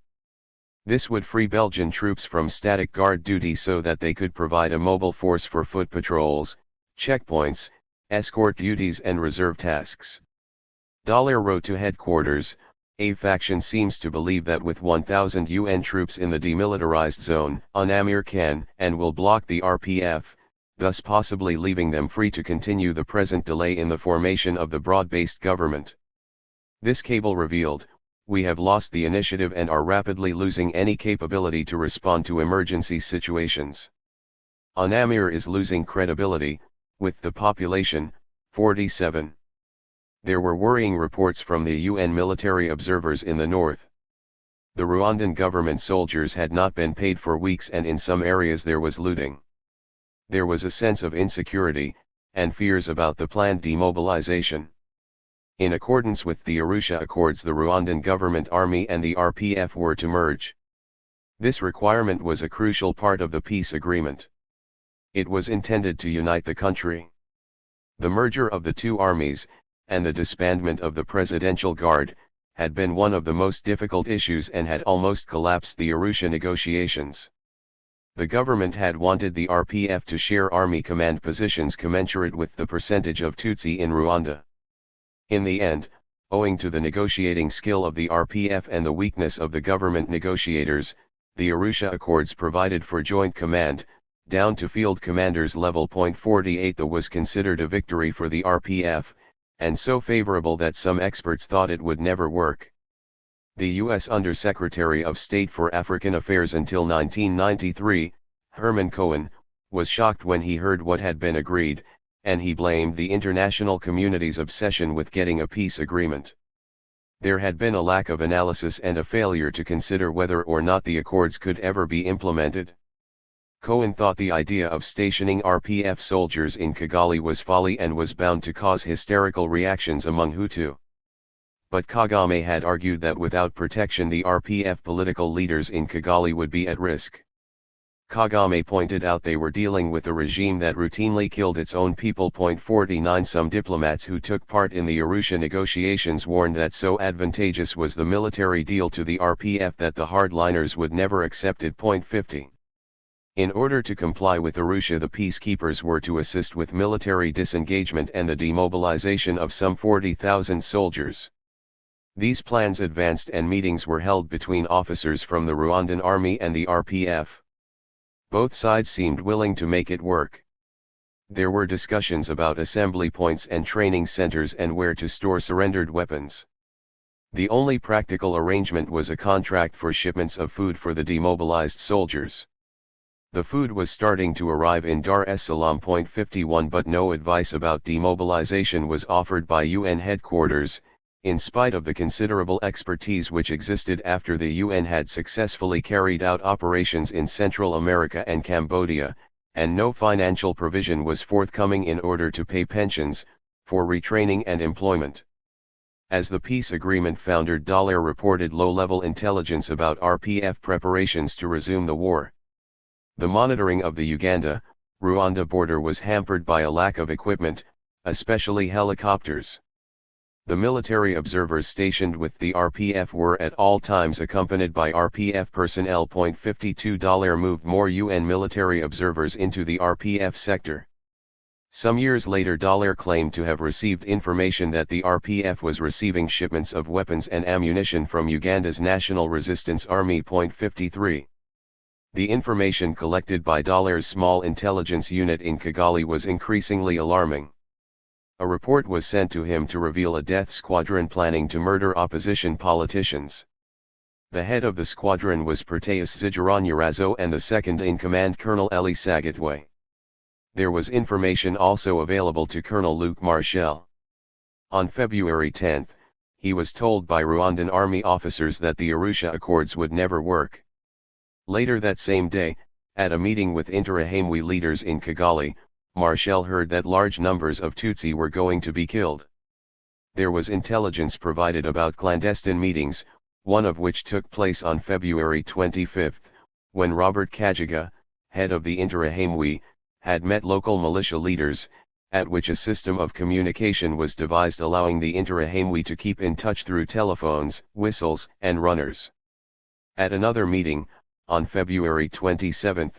This would free Belgian troops from static guard duty so that they could provide a mobile force for foot patrols, checkpoints, escort duties and reserve tasks. Dallaire wrote to headquarters, "A faction seems to believe that with 1,000 UN troops in the demilitarized zone, UNAMIR can and will block the RPF, thus possibly leaving them free to continue the present delay in the formation of the broad-based government." This cable revealed, "We have lost the initiative and are rapidly losing any capability to respond to emergency situations. UNAMIR is losing credibility, with the population, 47. There were worrying reports from the UN military observers in the north. The Rwandan government soldiers had not been paid for weeks and in some areas there was looting. There was a sense of insecurity, and fears about the planned demobilization. In accordance with the Arusha Accords, the Rwandan government army and the RPF were to merge. This requirement was a crucial part of the peace agreement. It was intended to unite the country. The merger of the two armies, and the disbandment of the Presidential Guard, had been one of the most difficult issues and had almost collapsed the Arusha negotiations. The government had wanted the RPF to share army command positions commensurate with the percentage of Tutsi in Rwanda. In the end, owing to the negotiating skill of the RPF and the weakness of the government negotiators, the Arusha Accords provided for joint command, down to field commanders level. 48. That was considered a victory for the RPF, and so favorable that some experts thought it would never work. The U.S. Undersecretary of State for African Affairs until 1993, Herman Cohen, was shocked when he heard what had been agreed, and he blamed the international community's obsession with getting a peace agreement. There had been a lack of analysis and a failure to consider whether or not the accords could ever be implemented. Cohen thought the idea of stationing RPF soldiers in Kigali was folly and was bound to cause hysterical reactions among Hutu. But Kagame had argued that without protection the RPF political leaders in Kigali would be at risk. Kagame pointed out they were dealing with a regime that routinely killed its own people. 49. Some diplomats who took part in the Arusha negotiations warned that so advantageous was the military deal to the RPF that the hardliners would never accept it. 50. In order to comply with Arusha, the peacekeepers were to assist with military disengagement and the demobilization of some 40,000 soldiers. These plans advanced and meetings were held between officers from the Rwandan army and the RPF. Both sides seemed willing to make it work. There were discussions about assembly points and training centers and where to store surrendered weapons. The only practical arrangement was a contract for shipments of food for the demobilized soldiers. The food was starting to arrive in Dar es Salaam. 51. But no advice about demobilization was offered by UN headquarters, in spite of the considerable expertise which existed after the UN had successfully carried out operations in Central America and Cambodia, and no financial provision was forthcoming in order to pay pensions, for retraining and employment. As the peace agreement foundered, Dallaire reported low-level intelligence about RPF preparations to resume the war. The monitoring of the Uganda-Rwanda border was hampered by a lack of equipment, especially helicopters. The military observers stationed with the RPF were at all times accompanied by RPF personnel. 52. Dallaire moved more UN military observers into the RPF sector. Some years later, Dallaire claimed to have received information that the RPF was receiving shipments of weapons and ammunition from Uganda's National Resistance Army. 53. The information collected by Dallaire's small intelligence unit in Kigali was increasingly alarming. A report was sent to him to reveal a death squadron planning to murder opposition politicians. The head of the squadron was Proteus Zijaranyarazo and the second-in-command Colonel Eli Sagatwe. There was information also available to Colonel Luke Marshall. On February 10, he was told by Rwandan army officers that the Arusha Accords would never work. Later that same day, at a meeting with Interahamwe leaders in Kigali, Marshall heard that large numbers of Tutsi were going to be killed. There was intelligence provided about clandestine meetings, one of which took place on February 25, when Robert Kajiga, head of the Interahamwe, had met local militia leaders, at which a system of communication was devised allowing the Interahamwe to keep in touch through telephones, whistles, and runners. At another meeting, on February 27,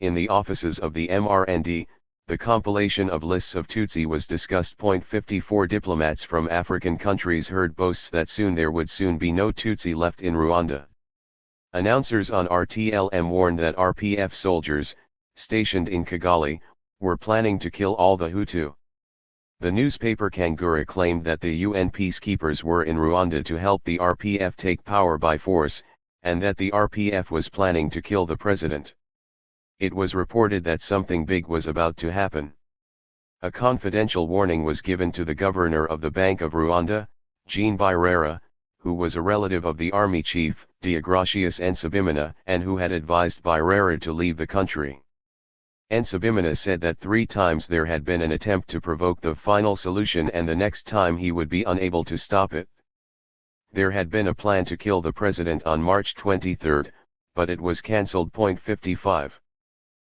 in the offices of the MRND, the compilation of lists of Tutsi was discussed. 54 Diplomats from African countries heard boasts that soon there would soon be no Tutsi left in Rwanda. Announcers on RTLM warned that RPF soldiers, stationed in Kigali, were planning to kill all the Hutu. The newspaper Kangura claimed that the UN peacekeepers were in Rwanda to help the RPF take power by force, and that the RPF was planning to kill the president. It was reported that something big was about to happen. A confidential warning was given to the governor of the Bank of Rwanda, Jean Birera, who was a relative of the army chief, Deogratius Nsabimana, and who had advised Birera to leave the country. Nsabimana said that 3 times there had been an attempt to provoke the final solution and the next time he would be unable to stop it. There had been a plan to kill the president on March 23, but it was cancelled. 55.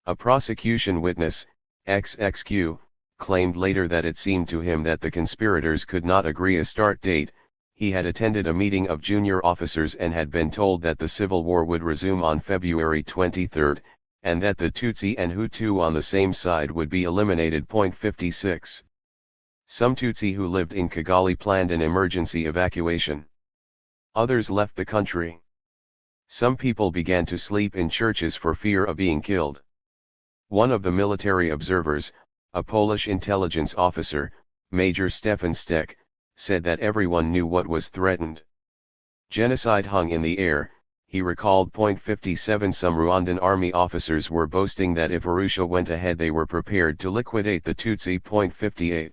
A prosecution witness, XXQ, claimed later that it seemed to him that the conspirators could not agree a start date. He had attended a meeting of junior officers and had been told that the civil war would resume on February 23, and that the Tutsi and Hutu on the same side would be eliminated. 56. Some Tutsi who lived in Kigali planned an emergency evacuation. Others left the country. Some people began to sleep in churches for fear of being killed. One of the military observers, a Polish intelligence officer, Major Stefan Stek, said that everyone knew what was threatened. Genocide hung in the air, he recalled. 57 Some Rwandan army officers were boasting that if Arusha went ahead they were prepared to liquidate the Tutsi. 58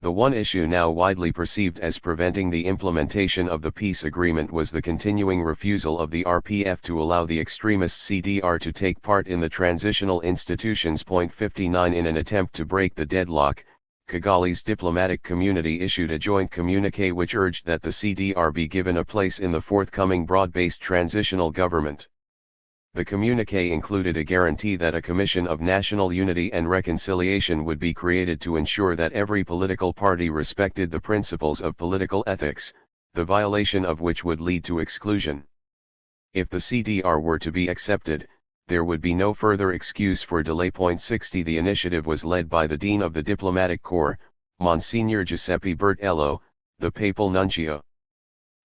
The one issue now widely perceived as preventing the implementation of the peace agreement was the continuing refusal of the RPF to allow the extremist CDR to take part in the transitional institutions. 59 In an attempt to break the deadlock, Kigali's diplomatic community issued a joint communiqué which urged that the CDR be given a place in the forthcoming broad-based transitional government. The communiqué included a guarantee that a Commission of National Unity and Reconciliation would be created to ensure that every political party respected the principles of political ethics, the violation of which would lead to exclusion. If the CDR were to be accepted, there would be no further excuse for delay. 60 The initiative was led by the Dean of the Diplomatic Corps, Monsignor Giuseppe Bertello, the Papal Nuncio.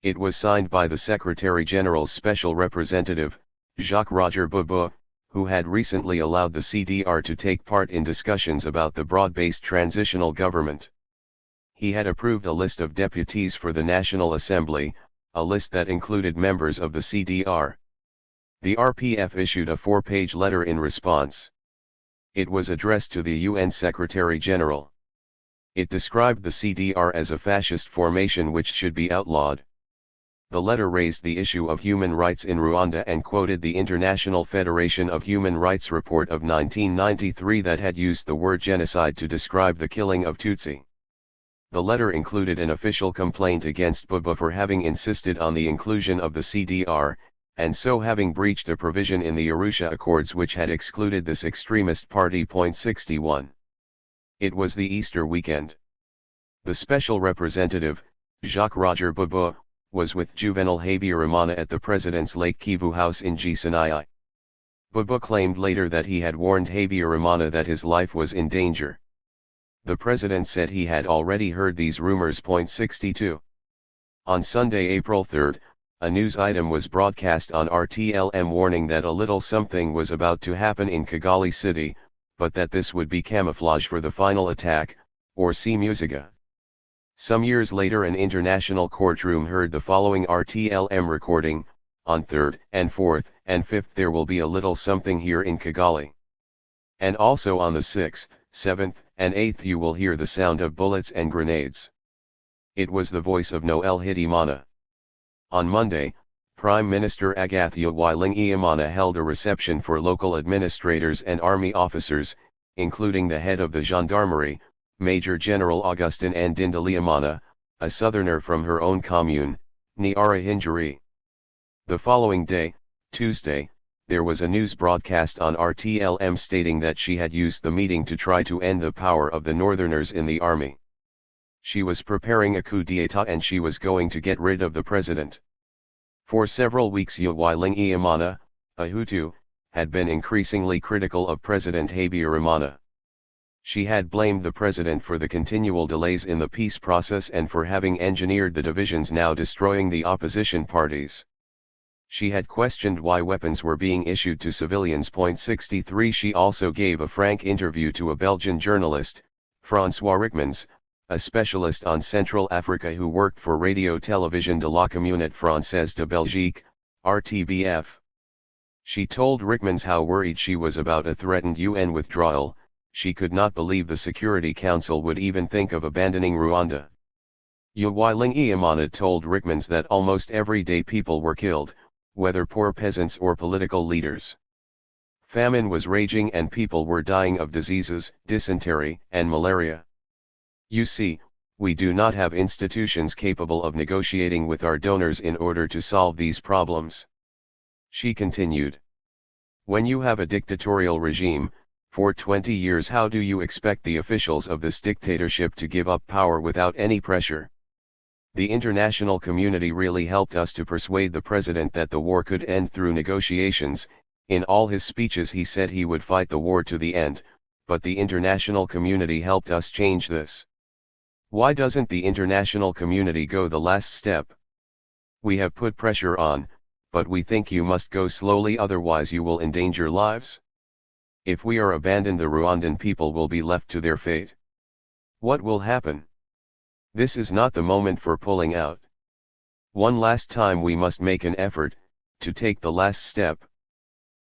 It was signed by the Secretary General's Special Representative, Jacques-Roger Bobo, who had recently allowed the CDR to take part in discussions about the broad-based transitional government. He had approved a list of deputies for the National Assembly, a list that included members of the CDR. The RPF issued a 4-page letter in response. It was addressed to the UN Secretary General. It described the CDR as a fascist formation which should be outlawed. The letter raised the issue of human rights in Rwanda and quoted the International Federation of Human Rights report of 1993 that had used the word genocide to describe the killing of Tutsi. The letter included an official complaint against Bobo for having insisted on the inclusion of the CDR, and so having breached a provision in the Arusha Accords which had excluded this extremist party. 61. It was the Easter weekend. The special representative, Jacques-Roger Bobo, was with Juvenal Habyarimana at the president's Lake Kivu house in Gisenyi. Bobo claimed later that he had warned Habyarimana that his life was in danger. The president said he had already heard these rumors. 62. On Sunday, April 3, a news item was broadcast on RTLM warning that a little something was about to happen in Kigali city, but that this would be camouflage for the final attack, or Simusiga. Some years later an international courtroom heard the following RTLM recording: on 3rd and 4th and 5th there will be a little something here in Kigali. And also on the 6th, 7th, and 8th you will hear the sound of bullets and grenades. It was the voice of Noel Hitimana. On Monday, Prime Minister Agathia Wailing-Iamana held a reception for local administrators and army officers, including the head of the gendarmerie, Major General Augustin Ndindaliamana, a southerner from her own commune, Nyarahingiri. The following day, Tuesday, there was a news broadcast on RTLM stating that she had used the meeting to try to end the power of the Northerners in the army. She was preparing a coup d'état and she was going to get rid of the president. For several weeks Wailing-Iamana, a Hutu, had been increasingly critical of President Habyarimana. She had blamed the president for the continual delays in the peace process and for having engineered the divisions now destroying the opposition parties. She had questioned why weapons were being issued to civilians. 63 She also gave a frank interview to a Belgian journalist, François Rickmans, a specialist on Central Africa who worked for Radio Télévision de la Communauté Française de Belgique, RTBF. She told Rickmans how worried she was about a threatened UN withdrawal. She could not believe the Security Council would even think of abandoning Rwanda. Wailing-Iamana told Rickmans that almost every day people were killed, whether poor peasants or political leaders. Famine was raging and people were dying of diseases, dysentery, and malaria. You see, we do not have institutions capable of negotiating with our donors in order to solve these problems. She continued. When you have a dictatorial regime, for 20 years, how do you expect the officials of this dictatorship to give up power without any pressure? The international community really helped us to persuade the president that the war could end through negotiations. In all his speeches he said he would fight the war to the end, but the international community helped us change this. Why doesn't the international community go the last step? We have put pressure on, but we think you must go slowly, otherwise you will endanger lives. If we are abandoned, the Rwandan people will be left to their fate. What will happen? This is not the moment for pulling out. One last time we must make an effort, to take the last step.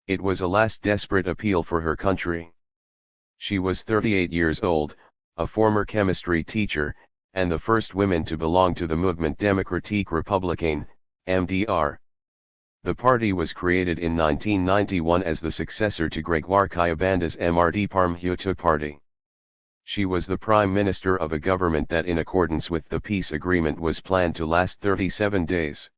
It was a last desperate appeal for her country. She was 38 years old, a former chemistry teacher, and the first woman to belong to the Mouvement Démocratique Républicain, MDR. The party was created in 1991 as the successor to Grégoire Kayabanda's MRD Parmhutu party. She was the prime minister of a government that, in accordance with the peace agreement, was planned to last 37 days.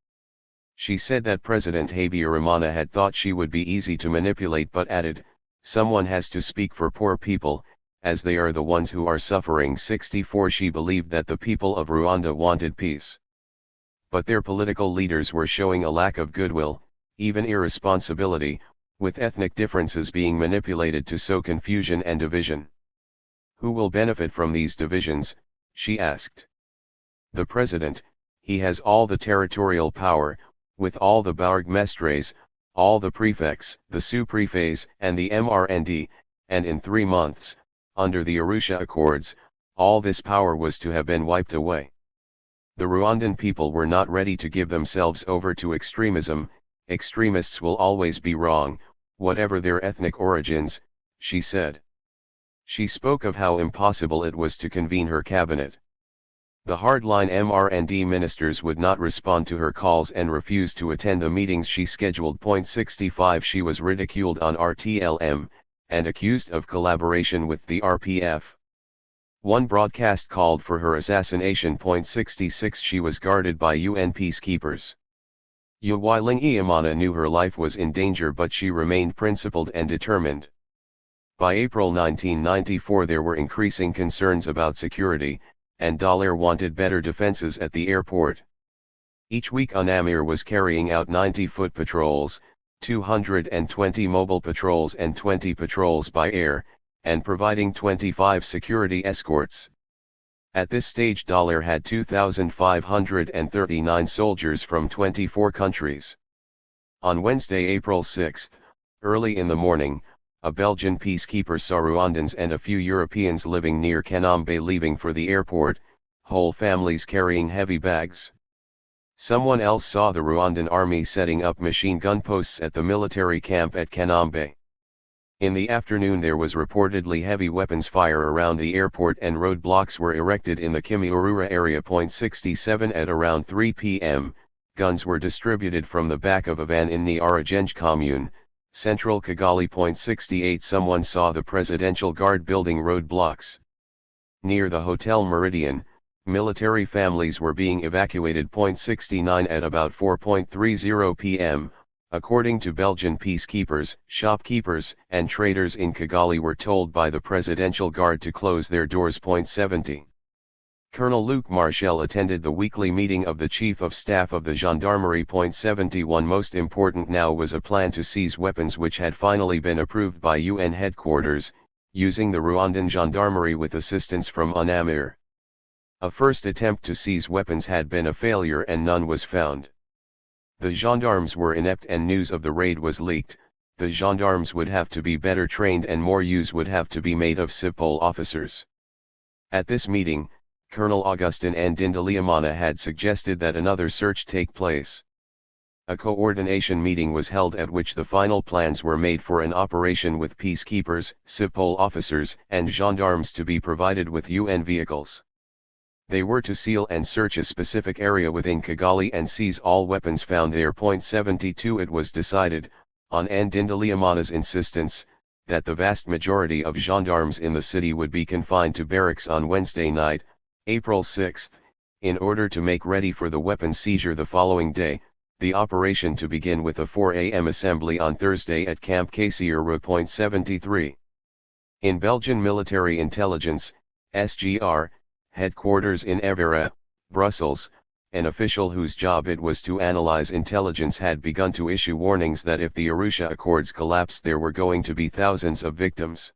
She said that President Habyarimana had thought she would be easy to manipulate, but added, "Someone has to speak for poor people, as they are the ones who are suffering." 64 She believed that the people of Rwanda wanted peace. But their political leaders were showing a lack of goodwill, even irresponsibility, with ethnic differences being manipulated to sow confusion and division. Who will benefit from these divisions? She asked. The president. He has all the territorial power, with all the bourgmestres, all the prefects, the sous-préfets, and the MRND, and in 3 months, under the Arusha Accords, all this power was to have been wiped away. The Rwandan people were not ready to give themselves over to extremism. Extremists will always be wrong, whatever their ethnic origins, she said. She spoke of how impossible it was to convene her cabinet. The hardline MRND ministers would not respond to her calls and refused to attend the meetings she scheduled. 65 She was ridiculed on RTLM, and accused of collaboration with the RPF. One broadcast called for her assassination. 66 She was guarded by UN peacekeepers. Wailing-Iamana knew her life was in danger, but she remained principled and determined. By April 1994 there were increasing concerns about security, and Dallaire wanted better defenses at the airport. Each week UNAMIR was carrying out 90-foot patrols, 220 mobile patrols and 20 patrols by air, and providing 25 security escorts. At this stage Dallaire had 2,539 soldiers from 24 countries. On Wednesday, April 6, early in the morning, a Belgian peacekeeper saw Rwandans and a few Europeans living near Kanombe leaving for the airport, whole families carrying heavy bags. Someone else saw the Rwandan army setting up machine gun posts at the military camp at Kanombe. In the afternoon there was reportedly heavy weapons fire around the airport and roadblocks were erected in the Kimihurura area. 67 At around 3 p.m., guns were distributed from the back of a van in the Aragenge commune, central Kigali. 68 Someone saw the Presidential Guard building roadblocks. Near the Hotel Meridian, military families were being evacuated. 69 At about 4:30 p.m., according to Belgian peacekeepers, shopkeepers and traders in Kigali were told by the Presidential Guard to close their doors. 70. Colonel Luc Marchal attended the weekly meeting of the Chief of Staff of the Gendarmerie. 71 Most important now was a plan to seize weapons which had finally been approved by UN headquarters, using the Rwandan Gendarmerie with assistance from UNAMIR. A first attempt to seize weapons had been a failure and none was found. The gendarmes were inept and news of the raid was leaked. The gendarmes would have to be better trained and more use would have to be made of civil officers. At this meeting, Colonel Augustin Ndindalimana had suggested that another search take place. A coordination meeting was held at which the final plans were made for an operation with peacekeepers, civil officers and gendarmes to be provided with UN vehicles. They were to seal and search a specific area within Kigali and seize all weapons found there. 72 It was decided, on Ndindalimana's insistence, that the vast majority of gendarmes in the city would be confined to barracks on Wednesday night, April 6, in order to make ready for the weapons seizure the following day, the operation to begin with a 4 a.m. assembly on Thursday at Camp Kassieru. 73. In Belgian Military Intelligence, SGR, headquarters in Evere, Brussels, an official whose job it was to analyze intelligence had begun to issue warnings that if the Arusha Accords collapsed there were going to be thousands of victims.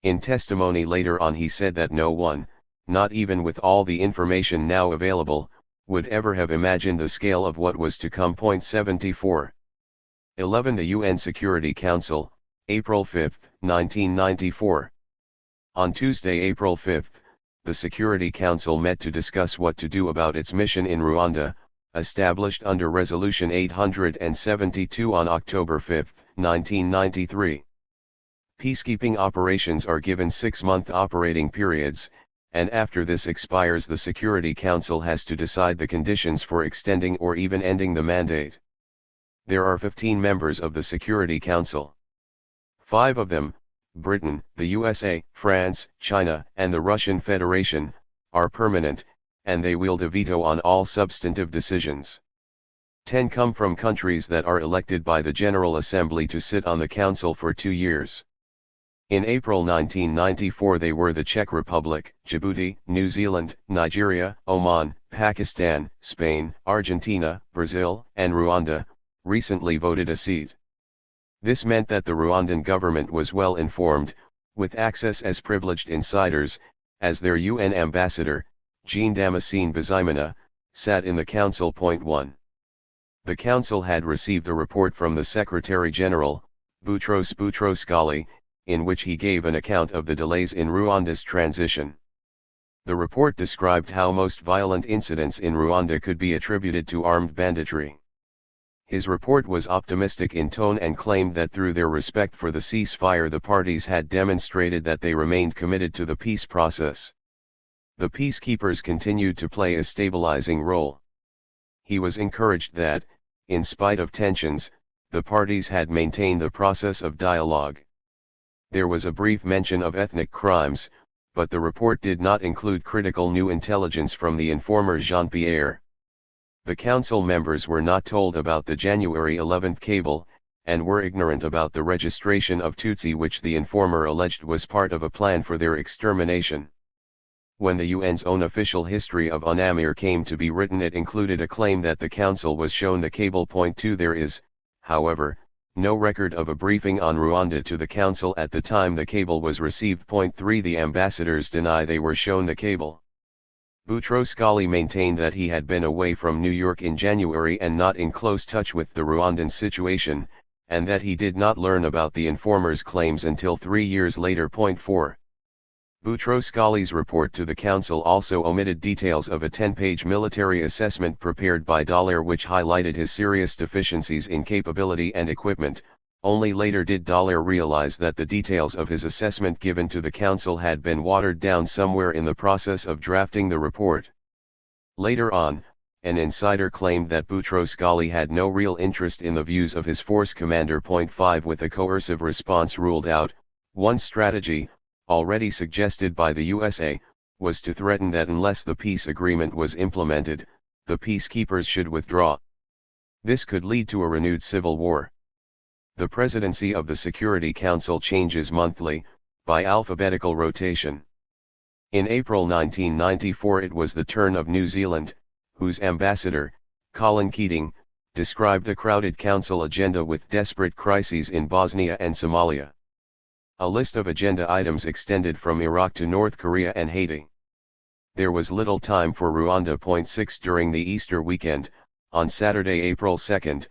In testimony later on he said that no one, not even with all the information now available, would ever have imagined the scale of what was to come. 74. 11 The UN Security Council, April 5, 1994. On Tuesday, April 5, the Security Council met to discuss what to do about its mission in Rwanda, established under Resolution 872 on October 5, 1993. Peacekeeping operations are given 6-month operating periods, and after this expires the Security Council has to decide the conditions for extending or even ending the mandate. There are 15 members of the Security Council. 5 of them, Britain, the USA, France, China, and the Russian Federation, are permanent, and they wield a veto on all substantive decisions. 10 come from countries that are elected by the General Assembly to sit on the Council for 2 years. In April 1994 they were the Czech Republic, Djibouti, New Zealand, Nigeria, Oman, Pakistan, Spain, Argentina, Brazil, and Rwanda, recently voted a seat. This meant that the Rwandan government was well informed, with access as privileged insiders, as their UN ambassador, Jean Damascene Bizimana, sat in the Council. 1. The Council had received a report from the Secretary-General, Boutros Boutros-Ghali, in which he gave an account of the delays in Rwanda's transition. The report described how most violent incidents in Rwanda could be attributed to armed banditry. His report was optimistic in tone and claimed that through their respect for the ceasefire the parties had demonstrated that they remained committed to the peace process. The peacekeepers continued to play a stabilizing role. He was encouraged that, in spite of tensions, the parties had maintained the process of dialogue. There was a brief mention of ethnic crimes, but the report did not include critical new intelligence from the informer Jean-Pierre. The council members were not told about the January 11 cable, and were ignorant about the registration of Tutsi which the informer alleged was part of a plan for their extermination. When the UN's own official history of UNAMIR came to be written it included a claim that the council was shown the cable. 2 There is, however, no record of a briefing on Rwanda to the council at the time the cable was received. 3 The ambassadors deny they were shown the cable. Boutros-Ghali maintained that he had been away from New York in January and not in close touch with the Rwandan situation, and that he did not learn about the informer's claims until 3 years later. 4. Boutros-Ghali's report to the council also omitted details of a 10-page military assessment prepared by Dallaire which highlighted his serious deficiencies in capability and equipment. Only later did Dallaire realize that the details of his assessment given to the council had been watered down somewhere in the process of drafting the report. Later on, an insider claimed that Boutros-Ghali had no real interest in the views of his force commander. 5 With a coercive response ruled out, one strategy, already suggested by the USA, was to threaten that unless the peace agreement was implemented, the peacekeepers should withdraw. This could lead to a renewed civil war. The presidency of the Security Council changes monthly, by alphabetical rotation. In April 1994 it was the turn of New Zealand, whose ambassador, Colin Keating, described a crowded council agenda with desperate crises in Bosnia and Somalia. A list of agenda items extended from Iraq to North Korea and Haiti. There was little time for Rwanda. 6 During the Easter weekend, on Saturday, April 2,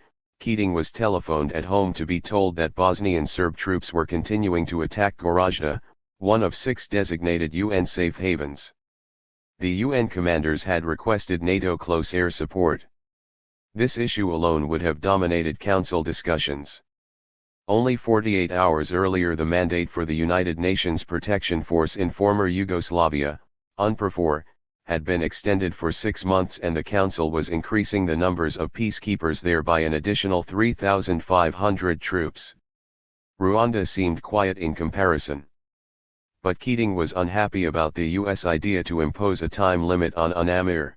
Keating was telephoned at home to be told that Bosnian Serb troops were continuing to attack Gorazda, one of 6 designated UN safe havens. The UN commanders had requested NATO close air support. This issue alone would have dominated council discussions. Only 48 hours earlier the mandate for the United Nations Protection Force in former Yugoslavia, UNPROFOR, had been extended for 6 months, and the Council was increasing the numbers of peacekeepers there by an additional 3,500 troops. Rwanda seemed quiet in comparison. But Keating was unhappy about the U.S. idea to impose a time limit on UNAMIR.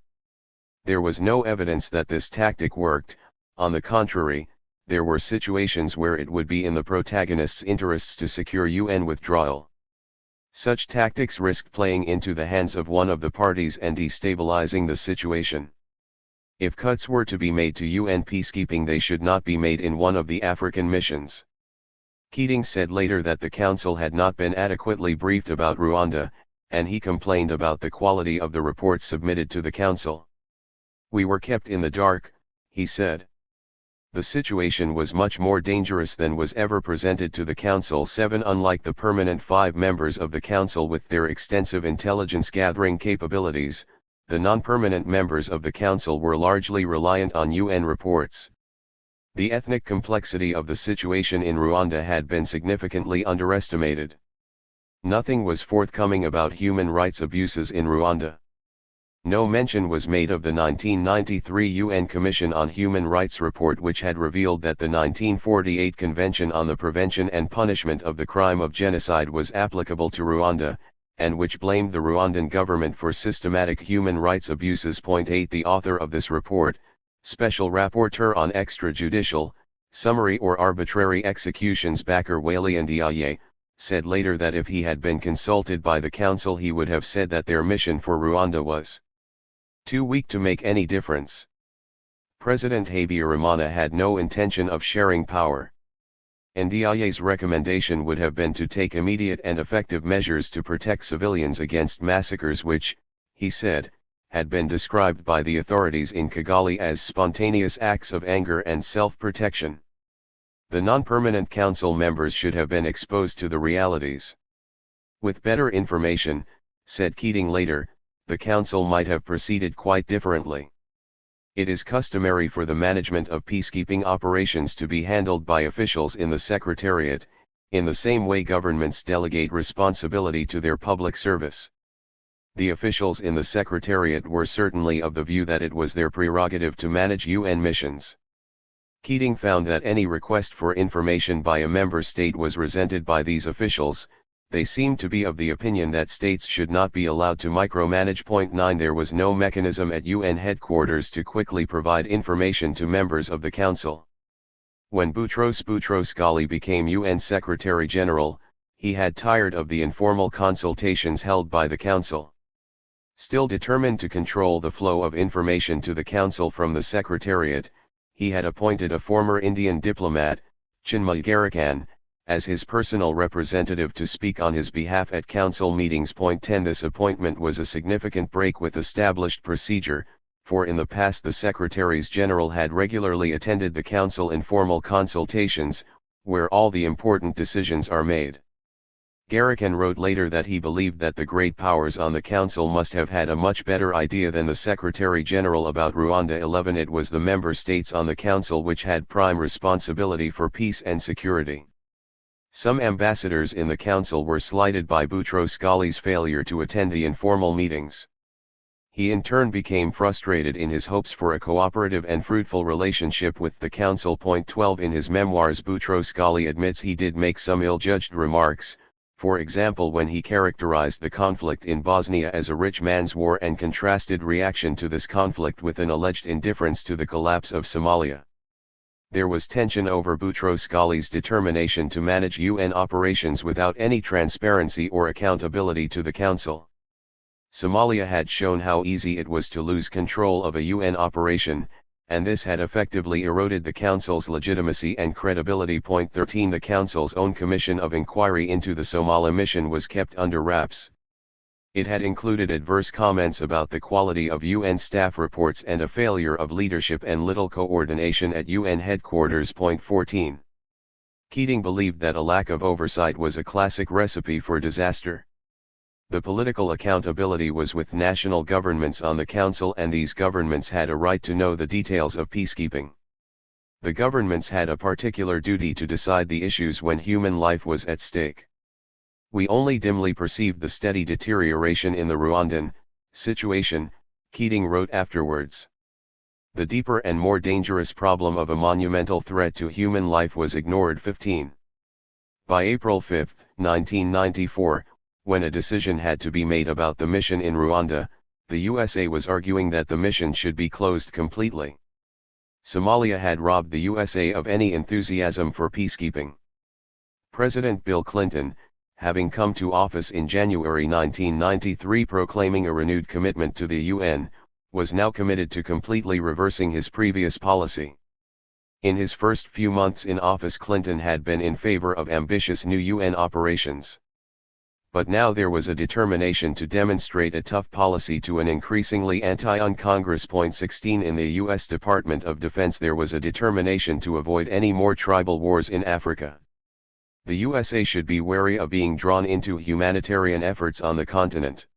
There was no evidence that this tactic worked. On the contrary, there were situations where it would be in the protagonists' interests to secure UN withdrawal. Such tactics risked playing into the hands of one of the parties and destabilizing the situation. If cuts were to be made to UN peacekeeping, they should not be made in one of the African missions. Keating said later that the Council had not been adequately briefed about Rwanda, and he complained about the quality of the reports submitted to the Council. "We were kept in the dark," he said. The situation was much more dangerous than was ever presented to the Council. 7 Unlike the permanent 5 members of the Council with their extensive intelligence-gathering capabilities, the non-permanent members of the Council were largely reliant on UN reports. The ethnic complexity of the situation in Rwanda had been significantly underestimated. Nothing was forthcoming about human rights abuses in Rwanda. No mention was made of the 1993 UN Commission on Human Rights report, which had revealed that the 1948 Convention on the Prevention and Punishment of the Crime of Genocide was applicable to Rwanda, and which blamed the Rwandan government for systematic human rights abuses. 8 The author of this report, Special Rapporteur on Extrajudicial, Summary or Arbitrary Executions Bakar Wali Ndiaye, said later that if he had been consulted by the Council he would have said that their mission for Rwanda was too weak to make any difference. President Habyarimana had no intention of sharing power. Ndiaye's recommendation would have been to take immediate and effective measures to protect civilians against massacres which, he said, had been described by the authorities in Kigali as spontaneous acts of anger and self-protection. The non-permanent council members should have been exposed to the realities. With better information, said Keating later, the council might have proceeded quite differently. It is customary for the management of peacekeeping operations to be handled by officials in the Secretariat, in the same way governments delegate responsibility to their public service. The officials in the Secretariat were certainly of the view that it was their prerogative to manage UN missions. Keating found that any request for information by a member state was resented by these officials. They seemed to be of the opinion that states should not be allowed to micromanage. 9 There was no mechanism at UN headquarters to quickly provide information to members of the Council. When Boutros-Ghali became UN Secretary General, he had tired of the informal consultations held by the Council. Still determined to control the flow of information to the Council from the Secretariat, he had appointed a former Indian diplomat, Chinmay Garakan, as his personal representative to speak on his behalf at council meetings. 10 This appointment was a significant break with established procedure, for in the past the Secretaries General had regularly attended the council informal consultations, where all the important decisions are made. Garakan wrote later that he believed that the great powers on the council must have had a much better idea than the Secretary General about Rwanda. 11 It was the member states on the council which had prime responsibility for peace and security. Some ambassadors in the council were slighted by Boutros-Ghali's failure to attend the informal meetings. He in turn became frustrated in his hopes for a cooperative and fruitful relationship with the Council. 12 In his memoirs, Boutros Ghali admits he did make some ill-judged remarks, for example when he characterized the conflict in Bosnia as a rich man's war and contrasted reaction to this conflict with an alleged indifference to the collapse of Somalia. There was tension over Boutros Ghali's determination to manage UN operations without any transparency or accountability to the Council. Somalia had shown how easy it was to lose control of a UN operation, and this had effectively eroded the Council's legitimacy and credibility. 13 The Council's own commission of inquiry into the Somalia mission was kept under wraps. It had included adverse comments about the quality of UN staff reports and a failure of leadership and little coordination at UN headquarters. 14 Keating believed that a lack of oversight was a classic recipe for disaster. The political accountability was with national governments on the Council, and these governments had a right to know the details of peacekeeping. The governments had a particular duty to decide the issues when human life was at stake. We only dimly perceived the steady deterioration in the Rwandan situation, Keating wrote afterwards. The deeper and more dangerous problem of a monumental threat to human life was ignored. 15 By April 5, 1994, when a decision had to be made about the mission in Rwanda, the USA was arguing that the mission should be closed completely. Somalia had robbed the USA of any enthusiasm for peacekeeping. President Bill Clinton, having come to office in January 1993 proclaiming a renewed commitment to the UN, was now committed to completely reversing his previous policy. In his first few months in office, Clinton had been in favor of ambitious new UN operations. But now there was a determination to demonstrate a tough policy to an increasingly anti-UN Congress. 16 In the U.S. Department of Defense there was a determination to avoid any more tribal wars in Africa. The USA should be wary of being drawn into humanitarian efforts on the continent.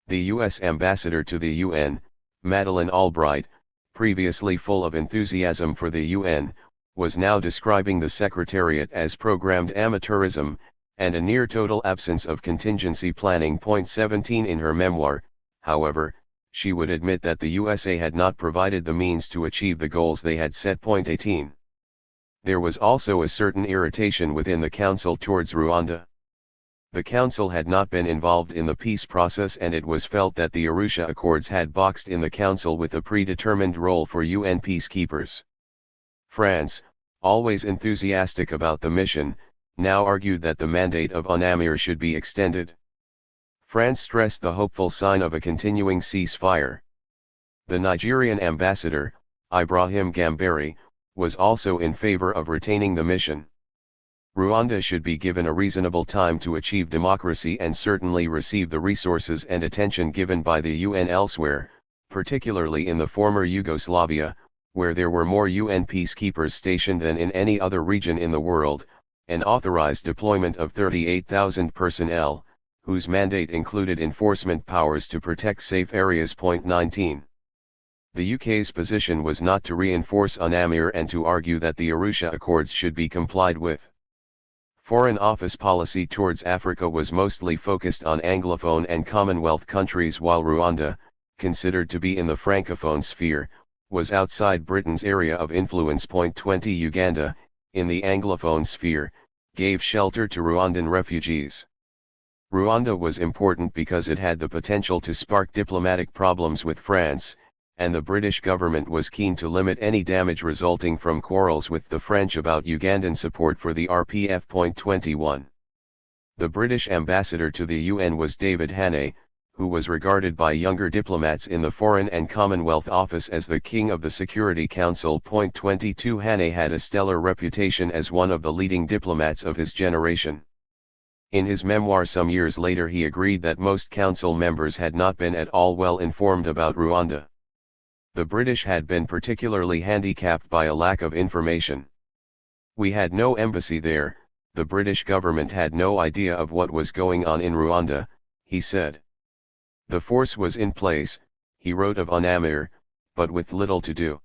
The U.S. ambassador to the UN, Madeleine Albright, previously full of enthusiasm for the UN, was now describing the Secretariat as programmed amateurism, and a near-total absence of contingency planning. 17 In her memoir, however, she would admit that the USA had not provided the means to achieve the goals they had set. 18 There was also a certain irritation within the Council towards Rwanda. The Council had not been involved in the peace process, and it was felt that the Arusha Accords had boxed in the Council with a predetermined role for UN peacekeepers. France, always enthusiastic about the mission, now argued that the mandate of UNAMIR should be extended. France stressed the hopeful sign of a continuing ceasefire. The Nigerian ambassador, Ibrahim Gambari, was also in favor of retaining the mission. Rwanda should be given a reasonable time to achieve democracy and certainly receive the resources and attention given by the UN elsewhere, particularly in the former Yugoslavia, where there were more UN peacekeepers stationed than in any other region in the world, an authorized deployment of 38,000 personnel, whose mandate included enforcement powers to protect safe areas. 19 The UK's position was not to reinforce UNAMIR and to argue that the Arusha Accords should be complied with. Foreign Office policy towards Africa was mostly focused on Anglophone and Commonwealth countries, while Rwanda, considered to be in the Francophone sphere, was outside Britain's area of influence. 20 Uganda, in the Anglophone sphere, gave shelter to Rwandan refugees. Rwanda was important because it had the potential to spark diplomatic problems with France, and the British government was keen to limit any damage resulting from quarrels with the French about Ugandan support for the RPF. 21 The British ambassador to the UN was David Haney, who was regarded by younger diplomats in the Foreign and Commonwealth Office as the king of the Security Council. 22 Haney had a stellar reputation as one of the leading diplomats of his generation. In his memoir some years later he agreed that most council members had not been at all well informed about Rwanda. The British had been particularly handicapped by a lack of information. We had no embassy there, the British government had no idea of what was going on in Rwanda, he said. The force was in place, he wrote of UNAMIR, but with little to do.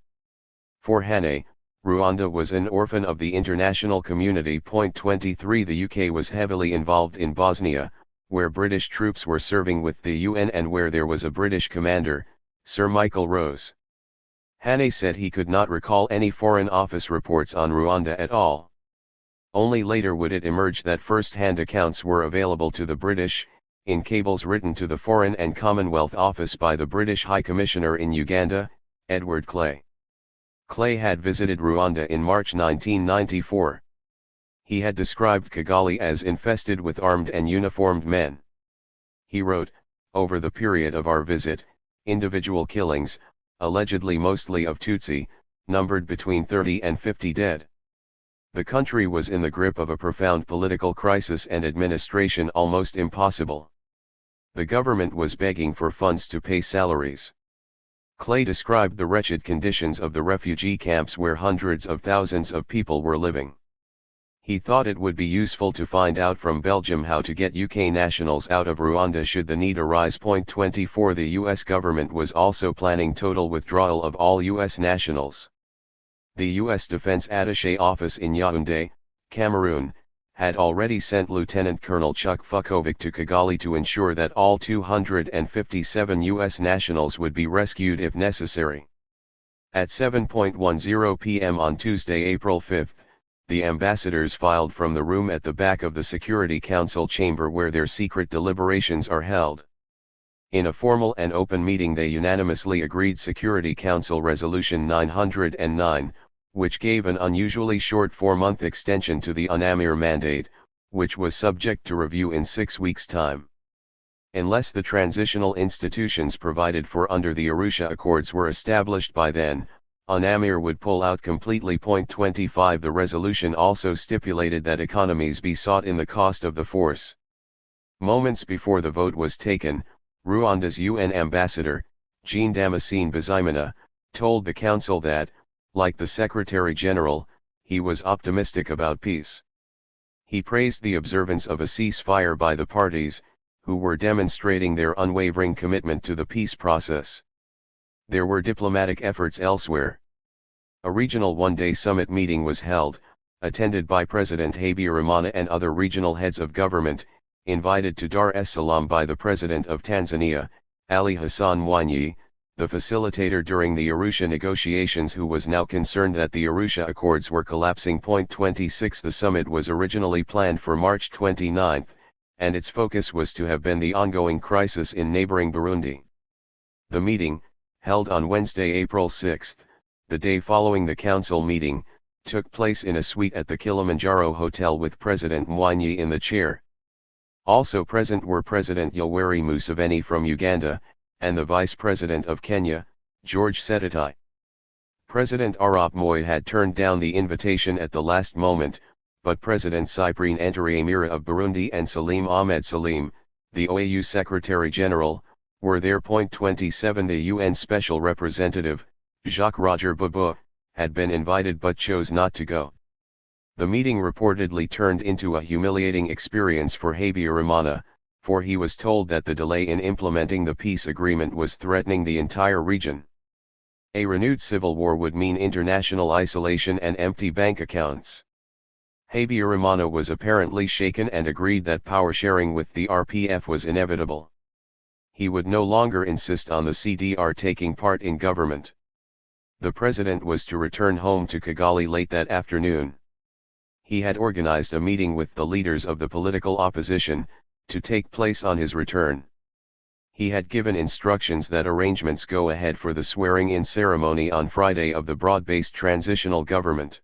For Haney, Rwanda was an orphan of the international community. 23 The UK was heavily involved in Bosnia, where British troops were serving with the UN and where there was a British commander, Sir Michael Rose. Hannay said he could not recall any Foreign Office reports on Rwanda at all. Only later would it emerge that first-hand accounts were available to the British, in cables written to the Foreign and Commonwealth Office by the British High Commissioner in Uganda, Edward Clay. Clay had visited Rwanda in March 1994. He had described Kigali as infested with armed and uniformed men. He wrote, "Over the period of our visit, individual killings, allegedly mostly of Tutsi, numbered between 30 and 50 dead. The country was in the grip of a profound political crisis and administration almost impossible. The government was begging for funds to pay salaries." Clay described the wretched conditions of the refugee camps where hundreds of thousands of people were living. He thought it would be useful to find out from Belgium how to get UK nationals out of Rwanda should the need arise. 24 The US government was also planning total withdrawal of all US nationals. The US Defense Attaché Office in Yaoundé, Cameroon, had already sent Lieutenant Colonel Chuck Fukovic to Kigali to ensure that all 257 US nationals would be rescued if necessary. At 7:10 p.m. on Tuesday, April 5, the ambassadors filed from the room at the back of the Security Council chamber where their secret deliberations are held. In a formal and open meeting they unanimously agreed Security Council Resolution 909, which gave an unusually short 4-month extension to the UNAMIR mandate, which was subject to review in 6 weeks' time. Unless the transitional institutions provided for under the Arusha Accords were established by then, UNAMIR would pull out completely. 25 The resolution also stipulated that economies be sought in the cost of the force. Moments before the vote was taken, Rwanda's UN ambassador, Jean Damascene Bizimana, told the council that, like the Secretary General, he was optimistic about peace. He praised the observance of a ceasefire by the parties, who were demonstrating their unwavering commitment to the peace process. There were diplomatic efforts elsewhere. A regional one-day summit meeting was held, attended by President Habyarimana and other regional heads of government, invited to Dar es Salaam by the President of Tanzania, Ali Hassan Mwinyi, the facilitator during the Arusha negotiations who was now concerned that the Arusha Accords were collapsing. 26 The summit was originally planned for March 29, and its focus was to have been the ongoing crisis in neighboring Burundi. The meeting, held on Wednesday, April 6, the day following the council meeting, took place in a suite at the Kilimanjaro Hotel with President Mwinyi in the chair. Also present were President Yoweri Museveni from Uganda, and the Vice President of Kenya, George Setatai. President Arap Moi had turned down the invitation at the last moment, but President Cyprien Ntaryamira of Burundi and Salim Ahmed Salim, the OAU Secretary General, were there. 27 The UN Special Representative, Jacques-Roger Boubou, had been invited but chose not to go. The meeting reportedly turned into a humiliating experience for Habyarimana, for he was told that the delay in implementing the peace agreement was threatening the entire region. A renewed civil war would mean international isolation and empty bank accounts. Habyarimana was apparently shaken and agreed that power sharing with the RPF was inevitable. He would no longer insist on the CDR taking part in government. The president was to return home to Kigali late that afternoon. He had organized a meeting with the leaders of the political opposition, to take place on his return. He had given instructions that arrangements go ahead for the swearing-in ceremony on Friday of the broad-based transitional government.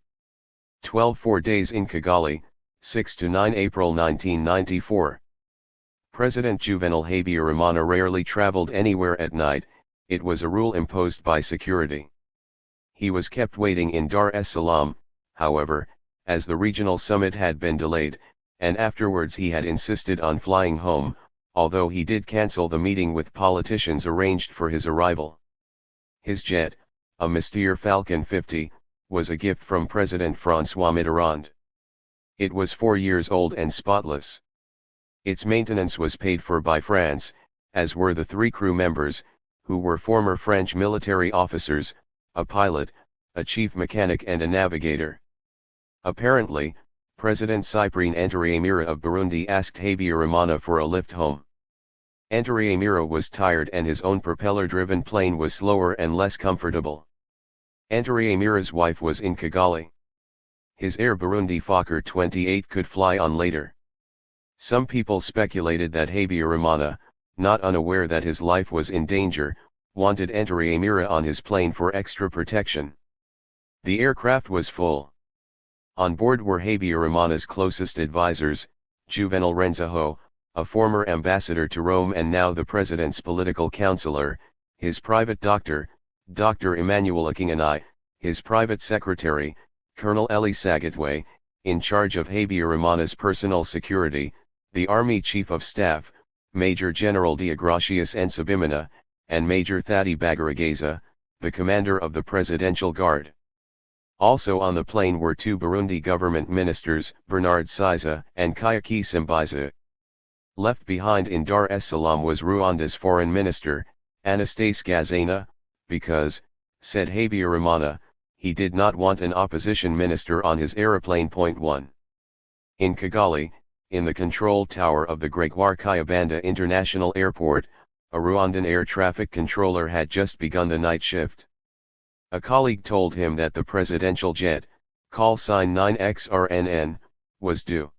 4 days in Kigali, 6 to 9 April 1994. President Juvenal Habyarimana rarely traveled anywhere at night, it was a rule imposed by security. He was kept waiting in Dar es Salaam, however, as the regional summit had been delayed, and afterwards he had insisted on flying home, although he did cancel the meeting with politicians arranged for his arrival. His jet, a Mystère Falcon 50, was a gift from President François Mitterrand. It was 4 years old and spotless. Its maintenance was paid for by France, as were the 3 crew members, who were former French military officers, a pilot, a chief mechanic and a navigator. Apparently, President Cyprien Ntaryamira of Burundi asked Habyarimana for a lift home. Ntaryamira was tired and his own propeller-driven plane was slower and less comfortable. Ntaryamira's wife was in Kigali. His Air Burundi Fokker 28 could fly on later. Some people speculated that Habyarimana, not unaware that his life was in danger, wanted Ntaryamira on his plane for extra protection. The aircraft was full. On board were Habyarimana's closest advisors, Juvenal Renzaho, a former ambassador to Rome and now the president's political counselor, his private doctor, Dr. Emmanuel Akingenai, his private secretary, Colonel Eli Sagatwe, in charge of Habyarimana's personal security, the Army Chief of Staff, Major General Deogracius Nsabimana, and Major Thadi Bagaragaza, the commander of the Presidential Guard. Also on the plane were two Burundi government ministers, Bernard Siza and Kayaki Simbiza. Left behind in Dar es Salaam was Rwanda's foreign minister, Anastase Gazana, because, said Habyarimana, he did not want an opposition minister on his aeroplane. 1. In Kigali, in the control tower of the Gregoire Kayibanda International Airport, a Rwandan air traffic controller had just begun the night shift. A colleague told him that the presidential jet, call sign 9XRNN, was due.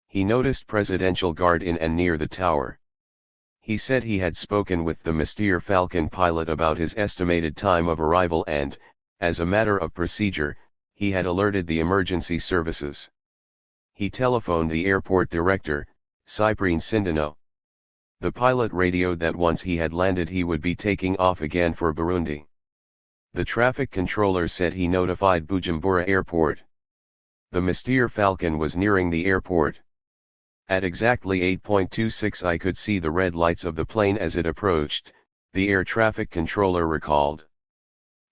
He noticed presidential guard in and near the tower. He said he had spoken with the Mr. Falcon pilot about his estimated time of arrival and, as a matter of procedure, he had alerted the emergency services. He telephoned the airport director, Cyprien Sindano. The pilot radioed that once he had landed he would be taking off again for Burundi. The traffic controller said he notified Bujumbura Airport. The Mr. Falcon was nearing the airport. At exactly 8:26 I could see the red lights of the plane as it approached, the air traffic controller recalled.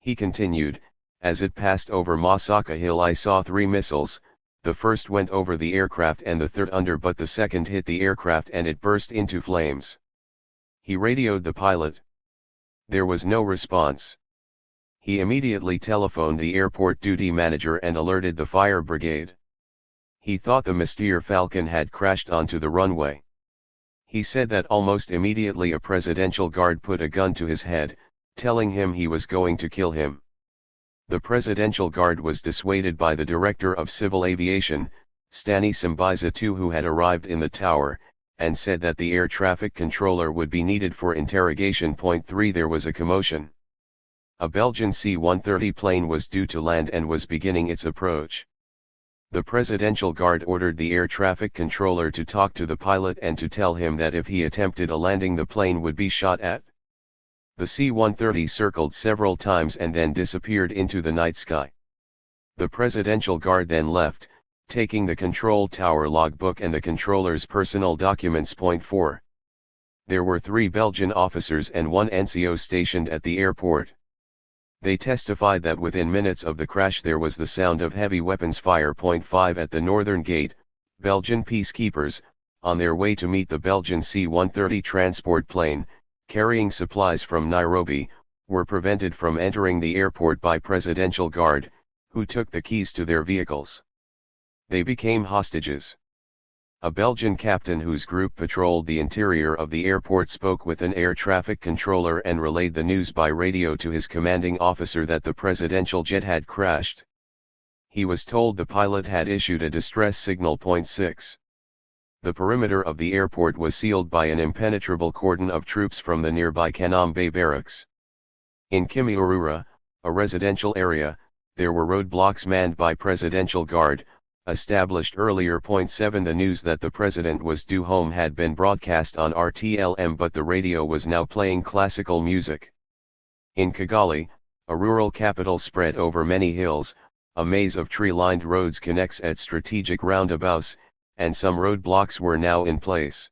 He continued, as it passed over Masaka Hill I saw 3 missiles, the first went over the aircraft and the third under, but the second hit the aircraft and it burst into flames. He radioed the pilot. There was no response. He immediately telephoned the airport duty manager and alerted the fire brigade. He thought the Mr. Falcon had crashed onto the runway. He said that almost immediately a presidential guard put a gun to his head, telling him he was going to kill him. The presidential guard was dissuaded by the director of civil aviation, Stani Simbiza II, who had arrived in the tower, and said that the air traffic controller would be needed for interrogation. 3 There was a commotion. A Belgian C-130 plane was due to land and was beginning its approach. The presidential guard ordered the air traffic controller to talk to the pilot and to tell him that if he attempted a landing the plane would be shot at. The C-130 circled several times and then disappeared into the night sky. The presidential guard then left, taking the control tower logbook and the controller's personal documents. 4. There were 3 Belgian officers and 1 NCO stationed at the airport. They testified that within minutes of the crash there was the sound of heavy weapons fire. 5 At the northern gate, Belgian peacekeepers, on their way to meet the Belgian C-130 transport plane, carrying supplies from Nairobi, were prevented from entering the airport by presidential guard, who took the keys to their vehicles. They became hostages. A Belgian captain whose group patrolled the interior of the airport spoke with an air traffic controller and relayed the news by radio to his commanding officer that the presidential jet had crashed. He was told the pilot had issued a distress signal. 6. The perimeter of the airport was sealed by an impenetrable cordon of troops from the nearby Kanombe barracks. In Kimihurura, a residential area, there were roadblocks manned by presidential guard, established earlier. 7 The news that the president was due home had been broadcast on RTLM, but the radio was now playing classical music. In Kigali, a rural capital spread over many hills, a maze of tree-lined roads connects at strategic roundabouts, and some roadblocks were now in place.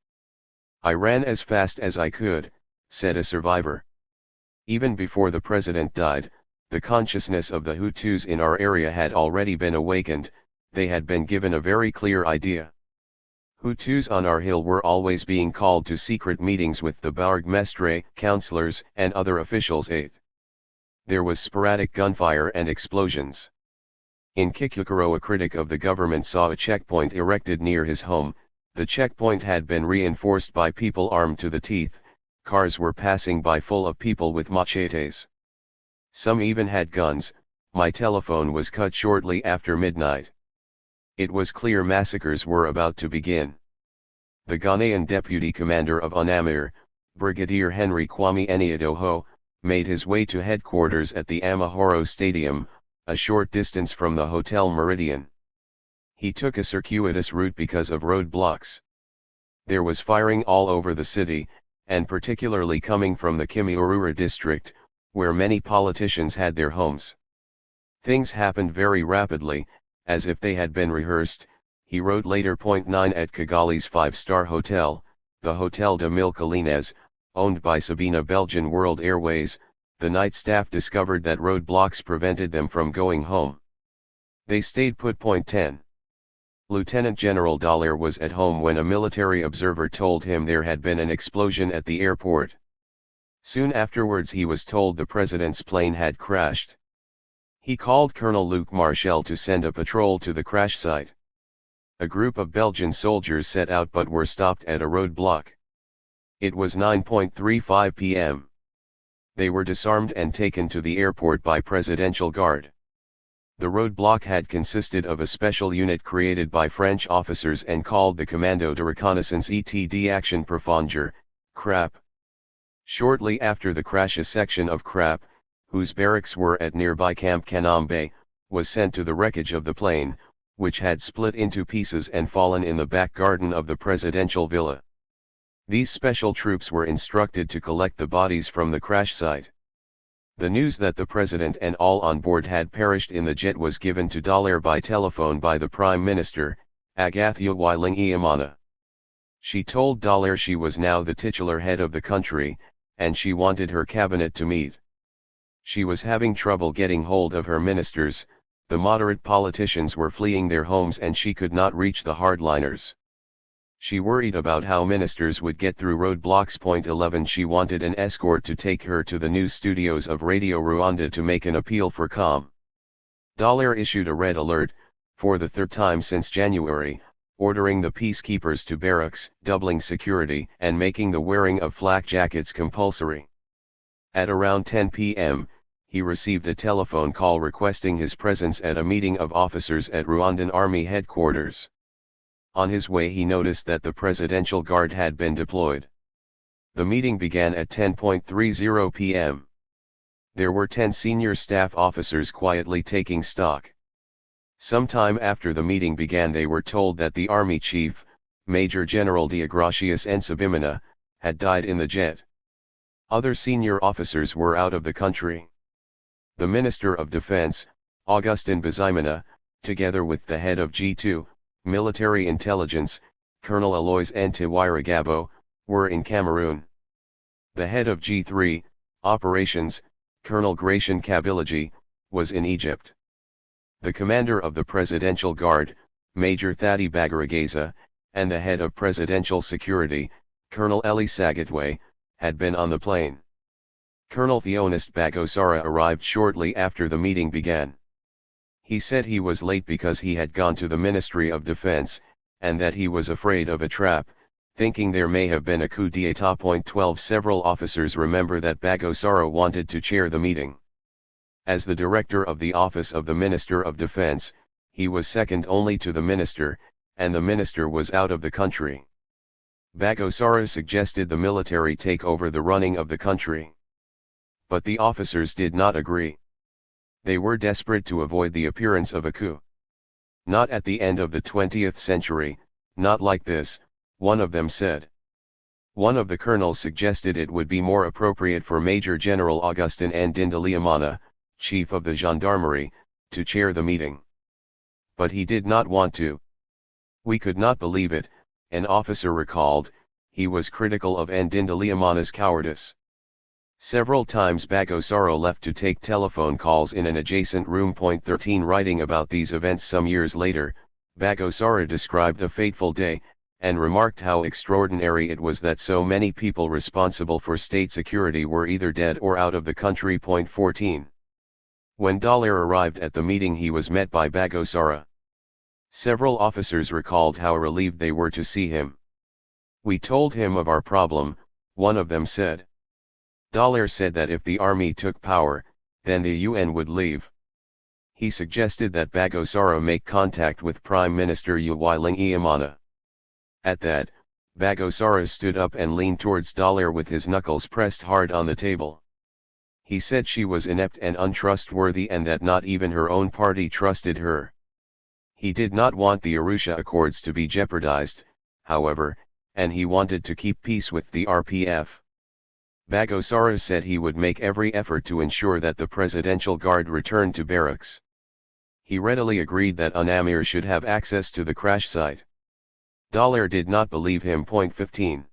I ran as fast as I could, said a survivor. Even before the president died, the consciousness of the Hutus in our area had already been awakened. They had been given a very clear idea. Hutus on our hill were always being called to secret meetings with the Bourgmestre, councillors, and other officials. 8. There was sporadic gunfire and explosions. In Kikukuro, a critic of the government saw a checkpoint erected near his home. The checkpoint had been reinforced by people armed to the teeth. Cars were passing by full of people with machetes. Some even had guns. My telephone was cut shortly after midnight. It was clear massacres were about to begin. The Ghanaian deputy commander of UNAMIR, Brigadier Henry Kwame Eniadoho, made his way to headquarters at the Amahoro Stadium, a short distance from the Hotel Meridian. He took a circuitous route because of roadblocks. There was firing all over the city, and particularly coming from the Kimihurura district, where many politicians had their homes. Things happened very rapidly, as if they had been rehearsed, he wrote later. 9 At Kigali's five-star hotel, the Hotel de Mille Collines, owned by Sabina Belgian World Airways, the night staff discovered that roadblocks prevented them from going home. They stayed put. 10 Lieutenant General Dallaire was at home when a military observer told him there had been an explosion at the airport. Soon afterwards he was told the president's plane had crashed. He called Colonel Luc Marchal to send a patrol to the crash site. A group of Belgian soldiers set out but were stopped at a roadblock. It was 9:35 p.m. They were disarmed and taken to the airport by Presidential Guard. The roadblock had consisted of a special unit created by French officers and called the Commando de Reconnaissance et d'Action Profondeur, CRAP. Shortly after the crash, a section of CRAP, whose barracks were at nearby Camp Kanambe, was sent to the wreckage of the plane, which had split into pieces and fallen in the back garden of the presidential villa. These special troops were instructed to collect the bodies from the crash site. The news that the president and all on board had perished in the jet was given to Dallaire by telephone by the Prime Minister, Agathia Wilingiamana. She told Dallaire she was now the titular head of the country, and she wanted her cabinet to meet. She was having trouble getting hold of her ministers. The moderate politicians were fleeing their homes and she could not reach the hardliners. She worried about how ministers would get through roadblocks. 11 She wanted an escort to take her to the news studios of Radio Rwanda to make an appeal for calm. Dallaire issued a red alert, for the third time since January, ordering the peacekeepers to barracks, doubling security and making the wearing of flak jackets compulsory. At around 10 p.m., he received a telephone call requesting his presence at a meeting of officers at Rwandan Army headquarters. On his way he noticed that the Presidential Guard had been deployed. The meeting began at 10:30 p.m. There were 10 senior staff officers quietly taking stock. Sometime after the meeting began they were told that the Army Chief, Major General Deogracius Nsabimana, had died in the jet. Other senior officers were out of the country. The Minister of Defense, Augustin Bizimana, together with the head of G2, Military Intelligence, Colonel Aloys Ntiwiragabo, were in Cameroon. The head of G3, Operations, Colonel Gratian Kabilagi, was in Egypt. The commander of the Presidential Guard, Major Thadi Bagaragaza, and the head of Presidential Security, Colonel Eli Sagatwe, had been on the plane. Colonel Theonest Bagosara arrived shortly after the meeting began. He said he was late because he had gone to the Ministry of Defense, and that he was afraid of a trap, thinking there may have been a coup d'état. 12 Several officers remember that Bagosara wanted to chair the meeting. As the director of the Office of the Minister of Defense, he was second only to the minister, and the minister was out of the country. Bagosara suggested the military take over the running of the country. But the officers did not agree. They were desperate to avoid the appearance of a coup. Not at the end of the 20th century, not like this, one of them said. One of the colonels suggested it would be more appropriate for Major General Augustin Ndindaliamana, chief of the gendarmerie, to chair the meeting. But he did not want to. We could not believe it, an officer recalled. He was critical of Ndindaliamana's cowardice. Several times Bagosara left to take telephone calls in an adjacent room. 13 Writing about these events some years later, Bagosara described a fateful day, and remarked how extraordinary it was that so many people responsible for state security were either dead or out of the country. 14 When Dallaire arrived at the meeting, he was met by Bagosara. Several officers recalled how relieved they were to see him. "We told him of our problem," one of them said. Dallaire said that if the army took power, then the UN would leave. He suggested that Bagosara make contact with Prime Minister Uwiling. At that, Bagosara stood up and leaned towards Dallaire with his knuckles pressed hard on the table. He said she was inept and untrustworthy and that not even her own party trusted her. He did not want the Arusha Accords to be jeopardized, however, and he wanted to keep peace with the RPF. Bagosara said he would make every effort to ensure that the Presidential Guard returned to barracks. He readily agreed that UNAMIR should have access to the crash site. Dallaire did not believe him. 15.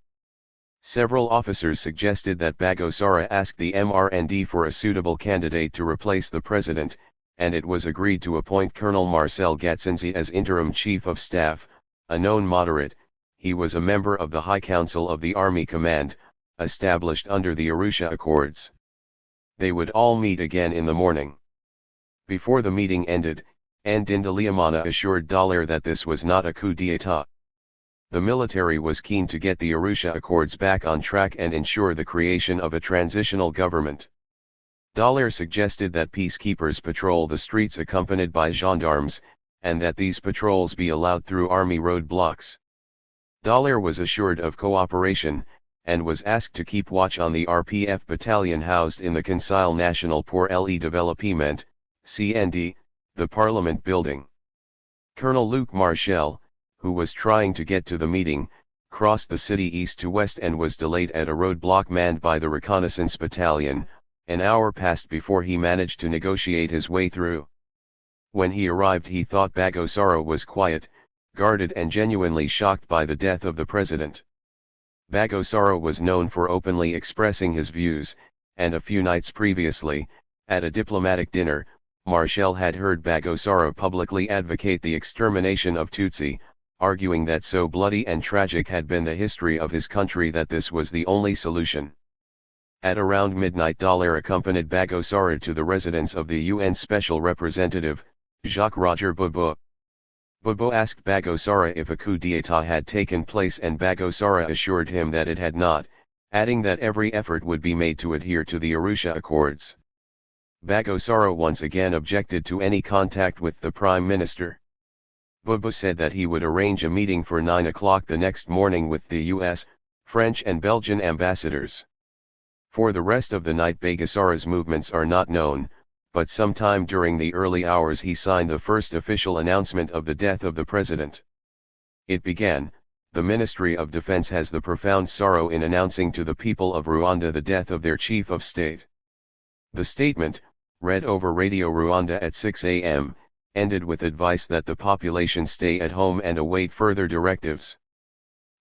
Several officers suggested that Bagosara ask the MRND for a suitable candidate to replace the president, and it was agreed to appoint Colonel Marcel Gatsinzi as interim chief of staff, a known moderate. He was a member of the High Council of the Army Command, established under the Arusha Accords. They would all meet again in the morning. Before the meeting ended, Ndindalimana assured Dallaire that this was not a coup d'état. The military was keen to get the Arusha Accords back on track and ensure the creation of a transitional government. Dallaire suggested that peacekeepers patrol the streets accompanied by gendarmes, and that these patrols be allowed through army roadblocks. Dallaire was assured of cooperation, and was asked to keep watch on the RPF battalion housed in the Conseil National pour le Développement, CND, the Parliament building. Colonel Luc Marchal, who was trying to get to the meeting, crossed the city east to west and was delayed at a roadblock manned by the reconnaissance battalion. An hour passed before he managed to negotiate his way through. When he arrived, he thought Bagosara was quiet, guarded and genuinely shocked by the death of the president. Bagosara was known for openly expressing his views, and a few nights previously, at a diplomatic dinner, Marchal had heard Bagosara publicly advocate the extermination of Tutsi, arguing that so bloody and tragic had been the history of his country that this was the only solution. At around midnight, Dallaire accompanied Bagosara to the residence of the UN Special Representative, Jacques-Roger Bobo. Bobo asked Bagosara if a coup d'état had taken place, and Bagosara assured him that it had not, adding that every effort would be made to adhere to the Arusha Accords. Bagosara once again objected to any contact with the Prime Minister. Bobo said that he would arrange a meeting for 9 o'clock the next morning with the US, French and Belgian ambassadors. For the rest of the night, Bagosara's movements are not known, but sometime during the early hours he signed the first official announcement of the death of the president. It began, "The Ministry of Defense has the profound sorrow in announcing to the people of Rwanda the death of their chief of state." The statement, read over Radio Rwanda at 6 a.m., ended with advice that the population stay at home and await further directives.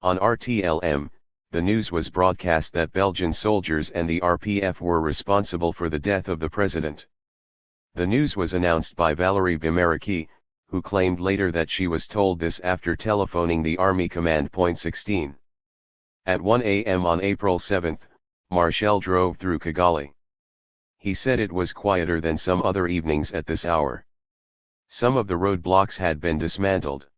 On RTLM, the news was broadcast that Belgian soldiers and the RPF were responsible for the death of the president. The news was announced by Valérie Bimeraki, who claimed later that she was told this after telephoning the Army Command. 16. At 1 a.m. on April 7, Marchal drove through Kigali. He said it was quieter than some other evenings at this hour. Some of the roadblocks had been dismantled.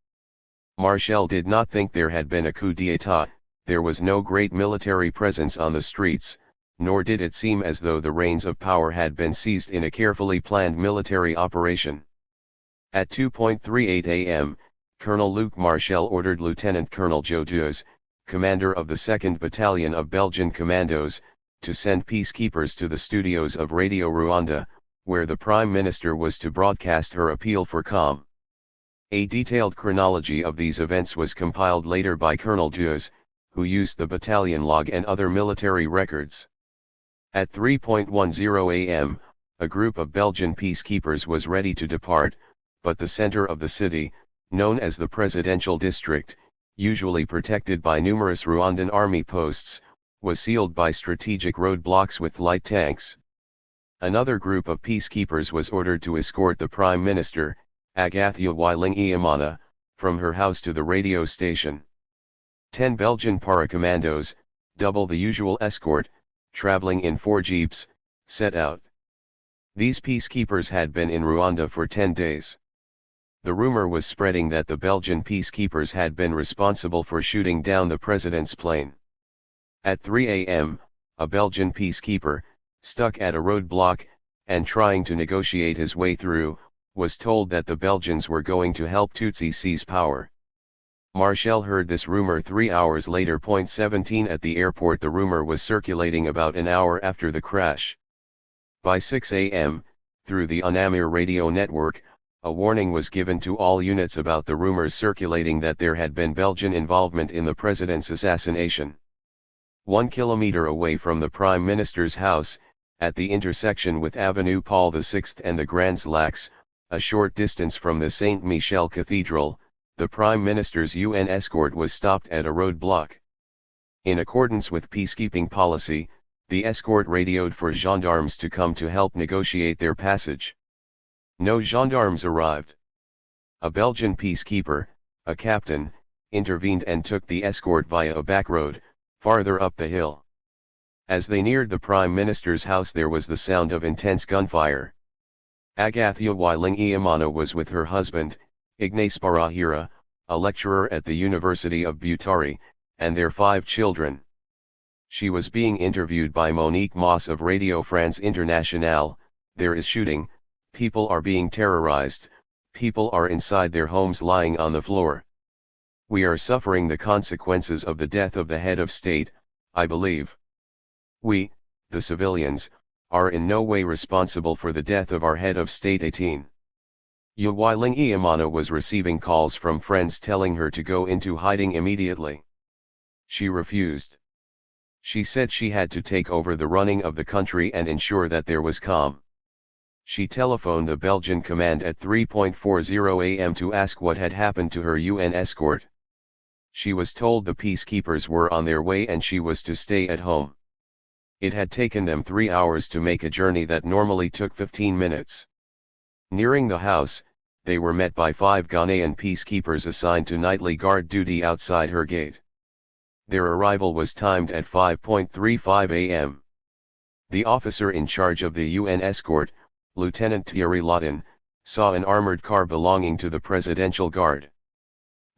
Marchal did not think there had been a coup d'état. There was no great military presence on the streets, nor did it seem as though the reins of power had been seized in a carefully planned military operation. At 2:38 a.m., Colonel Luc Marchal ordered Lieutenant Colonel Joe Dues, commander of the 2nd Battalion of Belgian Commandos, to send peacekeepers to the studios of Radio Rwanda, where the Prime Minister was to broadcast her appeal for calm. A detailed chronology of these events was compiled later by Colonel Dues, who used the battalion log and other military records. At 3:10 a.m., a group of Belgian peacekeepers was ready to depart, but the center of the city, known as the Presidential District, usually protected by numerous Rwandan army posts, was sealed by strategic roadblocks with light tanks. Another group of peacekeepers was ordered to escort the Prime Minister, Agathia Uwiling, from her house to the radio station. 10 Belgian paracommandos, double the usual escort, traveling in 4 jeeps, set out. These peacekeepers had been in Rwanda for 10 days. The rumor was spreading that the Belgian peacekeepers had been responsible for shooting down the president's plane. At 3 a.m., a Belgian peacekeeper, stuck at a roadblock, and trying to negotiate his way through, was told that the Belgians were going to help Tutsi seize power. Marshall heard this rumor 3 hours later. 17 At the airport, the rumor was circulating about an hour after the crash. By 6 a.m., through the UNAMIR radio network, a warning was given to all units about the rumors circulating that there had been Belgian involvement in the president's assassination. 1 kilometer away from the Prime Minister's house, at the intersection with Avenue Paul VI and the Grands Lacs, a short distance from the Saint Michel Cathedral, the Prime Minister's UN escort was stopped at a roadblock. In accordance with peacekeeping policy, the escort radioed for gendarmes to come to help negotiate their passage. No gendarmes arrived. A Belgian peacekeeper, a captain, intervened and took the escort via a back road, farther up the hill. As they neared the Prime Minister's house, there was the sound of intense gunfire. Agathia Wilingiamana was with her husband, Ignace Barahira, a lecturer at the University of Butare, and their 5 children. She was being interviewed by Monique Moss of Radio France Internationale. There is shooting, people are being terrorized, people are inside their homes lying on the floor. We are suffering the consequences of the death of the head of state, I believe. We, the civilians, are in no way responsible for the death of our head of state. 18. Wilingiamana was receiving calls from friends telling her to go into hiding immediately. She refused. She said she had to take over the running of the country and ensure that there was calm. She telephoned the Belgian command at 3:40 a.m. to ask what had happened to her UN escort. She was told the peacekeepers were on their way and she was to stay at home. It had taken them 3 hours to make a journey that normally took 15 minutes. Nearing the house, they were met by 5 Ghanaian peacekeepers assigned to nightly guard duty outside her gate. Their arrival was timed at 5:35 a.m. The officer in charge of the UN escort, Lieutenant Thierry Lawton, saw an armored car belonging to the Presidential Guard.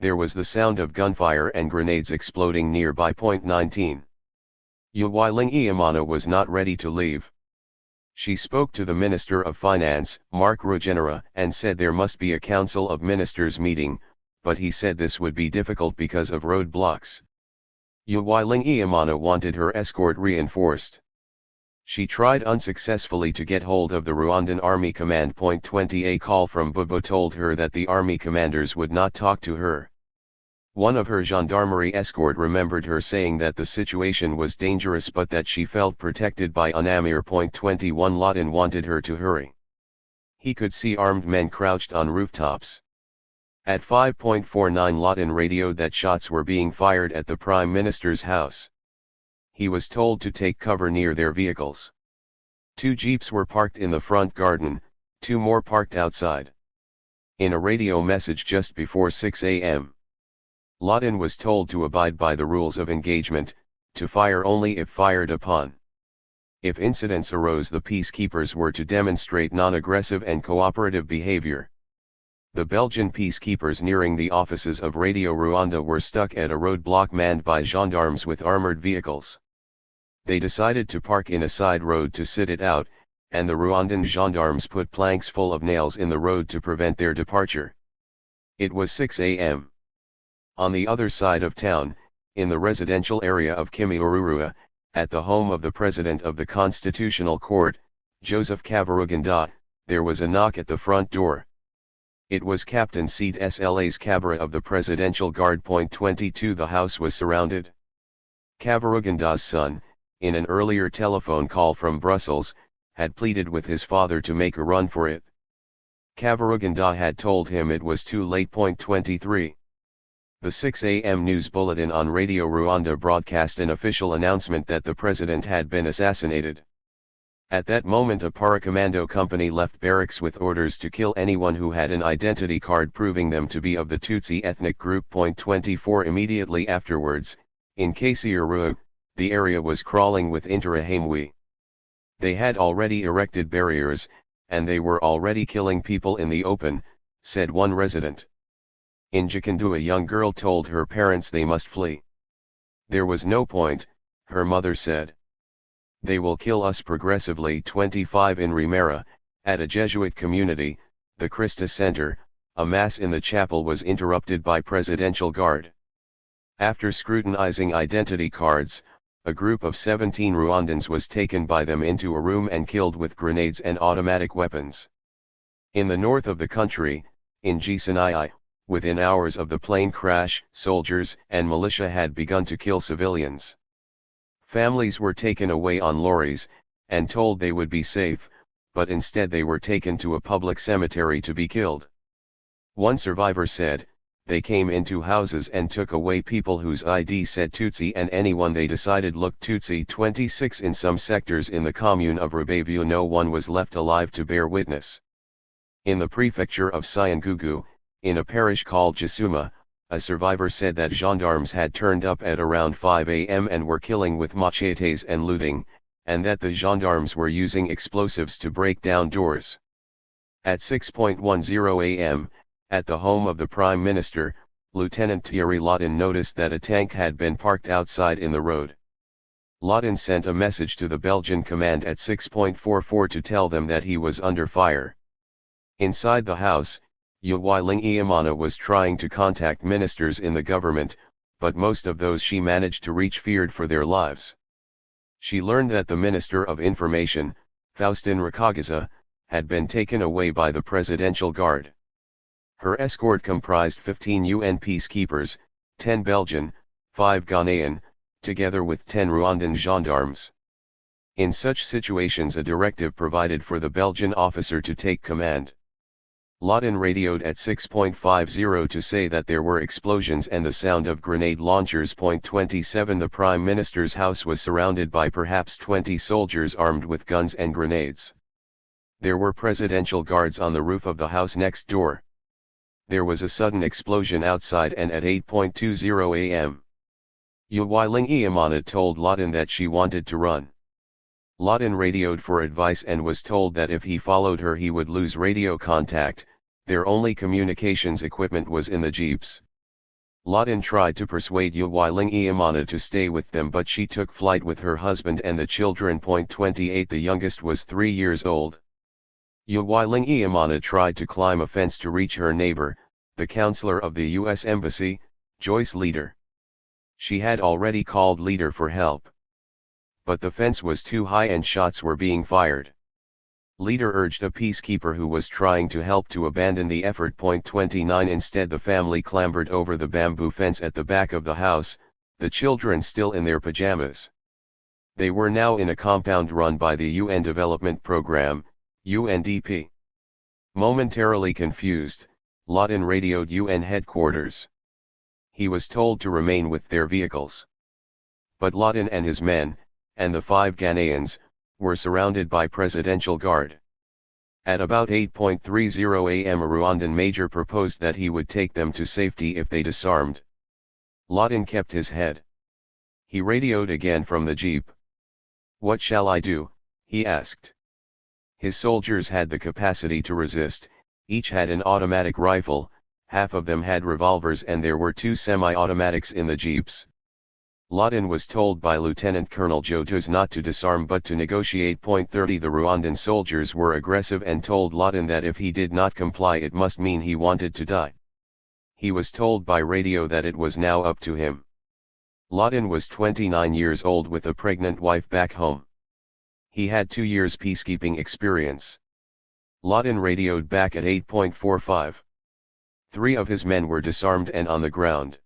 There was the sound of gunfire and grenades exploding nearby. 19. Wilingiamana was not ready to leave. She spoke to the Minister of Finance, Mark Rugenera, and said there must be a Council of Ministers meeting, but he said this would be difficult because of roadblocks. Wilingiamana wanted her escort reinforced. She tried unsuccessfully to get hold of the Rwandan Army Command. 20 A call from Bubo told her that the army commanders would not talk to her. One of her gendarmerie escort remembered her saying that the situation was dangerous but that she felt protected by UNAMIR. 21 Lawton wanted her to hurry. He could see armed men crouched on rooftops. At 5:49 Lawton radioed that shots were being fired at the Prime Minister's house. He was told to take cover near their vehicles. 2 jeeps were parked in the front garden, 2 more parked outside. In a radio message just before 6 a.m., Lawton was told to abide by the rules of engagement, to fire only if fired upon. If incidents arose, the peacekeepers were to demonstrate non-aggressive and cooperative behavior. The Belgian peacekeepers nearing the offices of Radio Rwanda were stuck at a roadblock manned by gendarmes with armored vehicles. They decided to park in a side road to sit it out, and the Rwandan gendarmes put planks full of nails in the road to prevent their departure. It was 6 a.m. On the other side of town, in the residential area of Kimihurura, at the home of the President of the Constitutional Court, Joseph Kabaruganda, there was a knock at the front door. It was Captain Seed Sla's Kabara of the Presidential Guard. 22 The house was surrounded. Kabaruganda's son, in an earlier telephone call from Brussels, had pleaded with his father to make a run for it. Kabaruganda had told him it was too late. 23. The 6 a.m. news bulletin on Radio Rwanda broadcast an official announcement that the president had been assassinated. At that moment, a paracommando company left barracks with orders to kill anyone who had an identity card proving them to be of the Tutsi ethnic group. 24 Immediately afterwards, in Kasiruru, the area was crawling with Interahamwe. They had already erected barriers, and they were already killing people in the open, said one resident. In Jikindu, a young girl told her parents they must flee. There was no point, her mother said. They will kill us progressively. 25 In Rimera, at a Jesuit community, the Christus Center, a mass in the chapel was interrupted by Presidential Guard. After scrutinizing identity cards, a group of 17 Rwandans was taken by them into a room and killed with grenades and automatic weapons. In the north of the country, in Gisenyi, within hours of the plane crash, soldiers and militia had begun to kill civilians. Families were taken away on lorries, and told they would be safe, but instead they were taken to a public cemetery to be killed. One survivor said, "They came into houses and took away people whose ID said Tutsi and anyone they decided looked Tutsi." 26 In some sectors in the commune of Rubavu, no one was left alive to bear witness. In the prefecture of Cyangugu, in a parish called Gisuma, a survivor said that gendarmes had turned up at around 5 a.m. and were killing with machetes and looting, and that the gendarmes were using explosives to break down doors. At 6:10 a.m., at the home of the Prime Minister, Lieutenant Thierry Lawton noticed that a tank had been parked outside in the road. Lawton sent a message to the Belgian command at 6:44 to tell them that he was under fire. Inside the house, Yawilingiyimana was trying to contact ministers in the government, but most of those she managed to reach feared for their lives. She learned that the Minister of Information, Faustin Rakagaza, had been taken away by the Presidential Guard. Her escort comprised 15 UN peacekeepers, 10 Belgian, 5 Ghanaian, together with 10 Rwandan gendarmes. In such situations, a directive provided for the Belgian officer to take command. Lawton radioed at 6:50 to say that there were explosions and the sound of grenade launchers. 27 The Prime Minister's house was surrounded by perhaps 20 soldiers armed with guns and grenades. There were presidential guards on the roof of the house next door. There was a sudden explosion outside, and at 8:20 a.m. Yawilingiyimana told Lawton that she wanted to run. Lawton radioed for advice and was told that if he followed her he would lose radio contact. Their only communications equipment was in the jeeps. Lawton tried to persuade Yawilingiyimana to stay with them, but she took flight with her husband and the children. 28 The youngest was 3 years old. Yawilingiyimana tried to climb a fence to reach her neighbor, the counselor of the U.S. Embassy, Joyce Leader. She had already called Leader for help. But the fence was too high and shots were being fired. Leader urged a peacekeeper who was trying to help to abandon the effort. 29 Instead, the family clambered over the bamboo fence at the back of the house, the children still in their pajamas. They were now in a compound run by the UN Development Program, UNDP. Momentarily confused, Lawton radioed UN headquarters. He was told to remain with their vehicles. But Lawton and his men, and the 5 Ghanaians, were surrounded by Presidential Guard. At about 8:30 a.m. a Rwandan major proposed that he would take them to safety if they disarmed. Lawton kept his head. He radioed again from the jeep. "What shall I do?" he asked. His soldiers had the capacity to resist, each had an automatic rifle, half of them had revolvers, and there were 2 semi-automatics in the jeeps. Lawton was told by Lieutenant Colonel Jotus not to disarm but to negotiate. 30 The Rwandan soldiers were aggressive and told Lawton that if he did not comply it must mean he wanted to die. He was told by radio that it was now up to him. Lawton was 29 years old with a pregnant wife back home. He had 2 years peacekeeping experience. Lawton radioed back at 8:45. 3 of his men were disarmed and on the ground.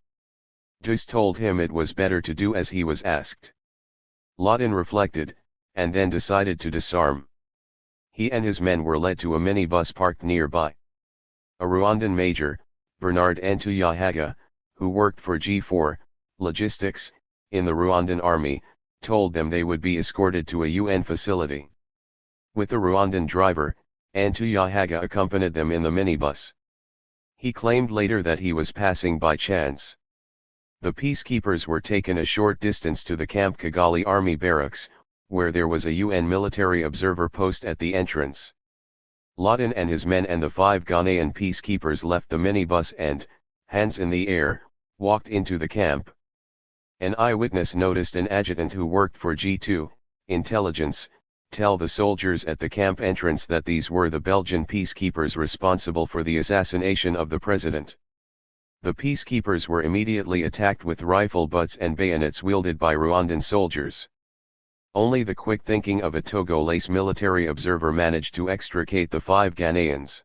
Dus told him it was better to do as he was asked. Lawton reflected, and then decided to disarm. He and his men were led to a minibus parked nearby. A Rwandan major, Bernard Ntuyahaga, who worked for G4, Logistics, in the Rwandan army, told them they would be escorted to a UN facility. With the Rwandan driver, Ntuyahaga accompanied them in the minibus. He claimed later that he was passing by chance. The peacekeepers were taken a short distance to the Camp Kigali Army barracks, where there was a UN military observer post at the entrance. Lawton and his men and the 5 Ghanaian peacekeepers left the minibus and, hands in the air, walked into the camp. An eyewitness noticed an adjutant who worked for G2, intelligence, tell the soldiers at the camp entrance that these were the Belgian peacekeepers responsible for the assassination of the president. The peacekeepers were immediately attacked with rifle butts and bayonets wielded by Rwandan soldiers. Only the quick thinking of a Togolese military observer managed to extricate the 5 Ghanaians.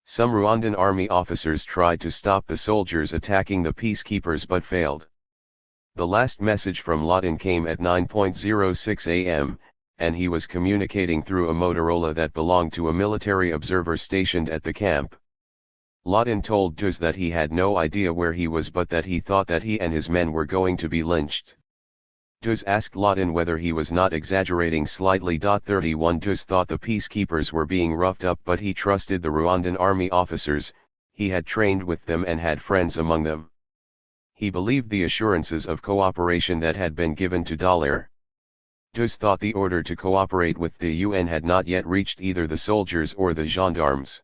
Some Rwandan army officers tried to stop the soldiers attacking the peacekeepers but failed. The last message from Lawton came at 9:06 a.m., and he was communicating through a Motorola that belonged to a military observer stationed at the camp. Lawton told Duz that he had no idea where he was but that he thought that he and his men were going to be lynched. Duz asked Lawton whether he was not exaggerating slightly. 31 Duz thought the peacekeepers were being roughed up but he trusted the Rwandan army officers, he had trained with them and had friends among them. He believed the assurances of cooperation that had been given to Dallaire. Duz thought the order to cooperate with the UN had not yet reached either the soldiers or the gendarmes.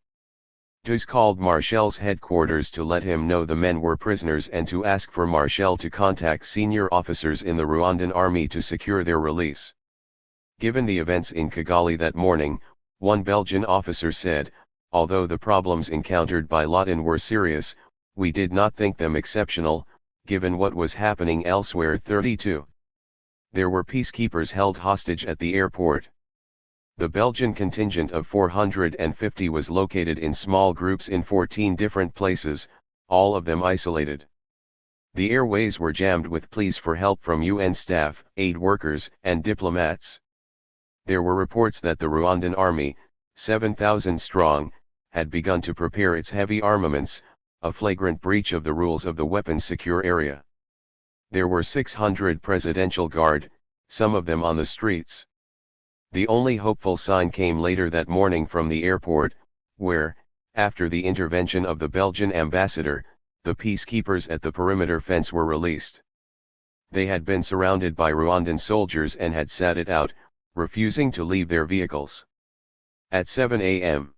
Duz called Marchel's headquarters to let him know the men were prisoners and to ask for Marchel to contact senior officers in the Rwandan army to secure their release. Given the events in Kigali that morning, one Belgian officer said, although the problems encountered by Lawton were serious, we did not think them exceptional, given what was happening elsewhere. 32. There were peacekeepers held hostage at the airport. The Belgian contingent of 450 was located in small groups in 14 different places, all of them isolated. The airways were jammed with pleas for help from UN staff, aid workers, and diplomats. There were reports that the Rwandan army, 7,000 strong, had begun to prepare its heavy armaments, a flagrant breach of the rules of the weapons-secure area. There were 600 Presidential Guard, some of them on the streets. The only hopeful sign came later that morning from the airport, where, after the intervention of the Belgian ambassador, the peacekeepers at the perimeter fence were released. They had been surrounded by Rwandan soldiers and had sat it out, refusing to leave their vehicles. At 7 a.m.,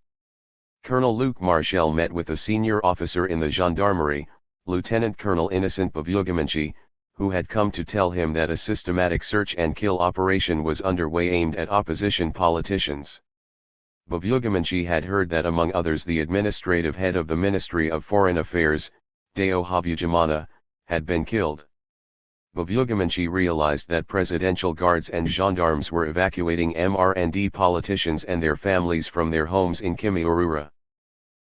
Colonel Luc Marchel met with a senior officer in the gendarmerie, Lieutenant Colonel Innocent Bavugamanchi, who had come to tell him that a systematic search and kill operation was underway aimed at opposition politicians. Bavugamanchi had heard that among others the administrative head of the Ministry of Foreign Affairs, Deo Havugimana, had been killed. Bavugamanchi realized that presidential guards and gendarmes were evacuating MRND politicians and their families from their homes in Kimihurura.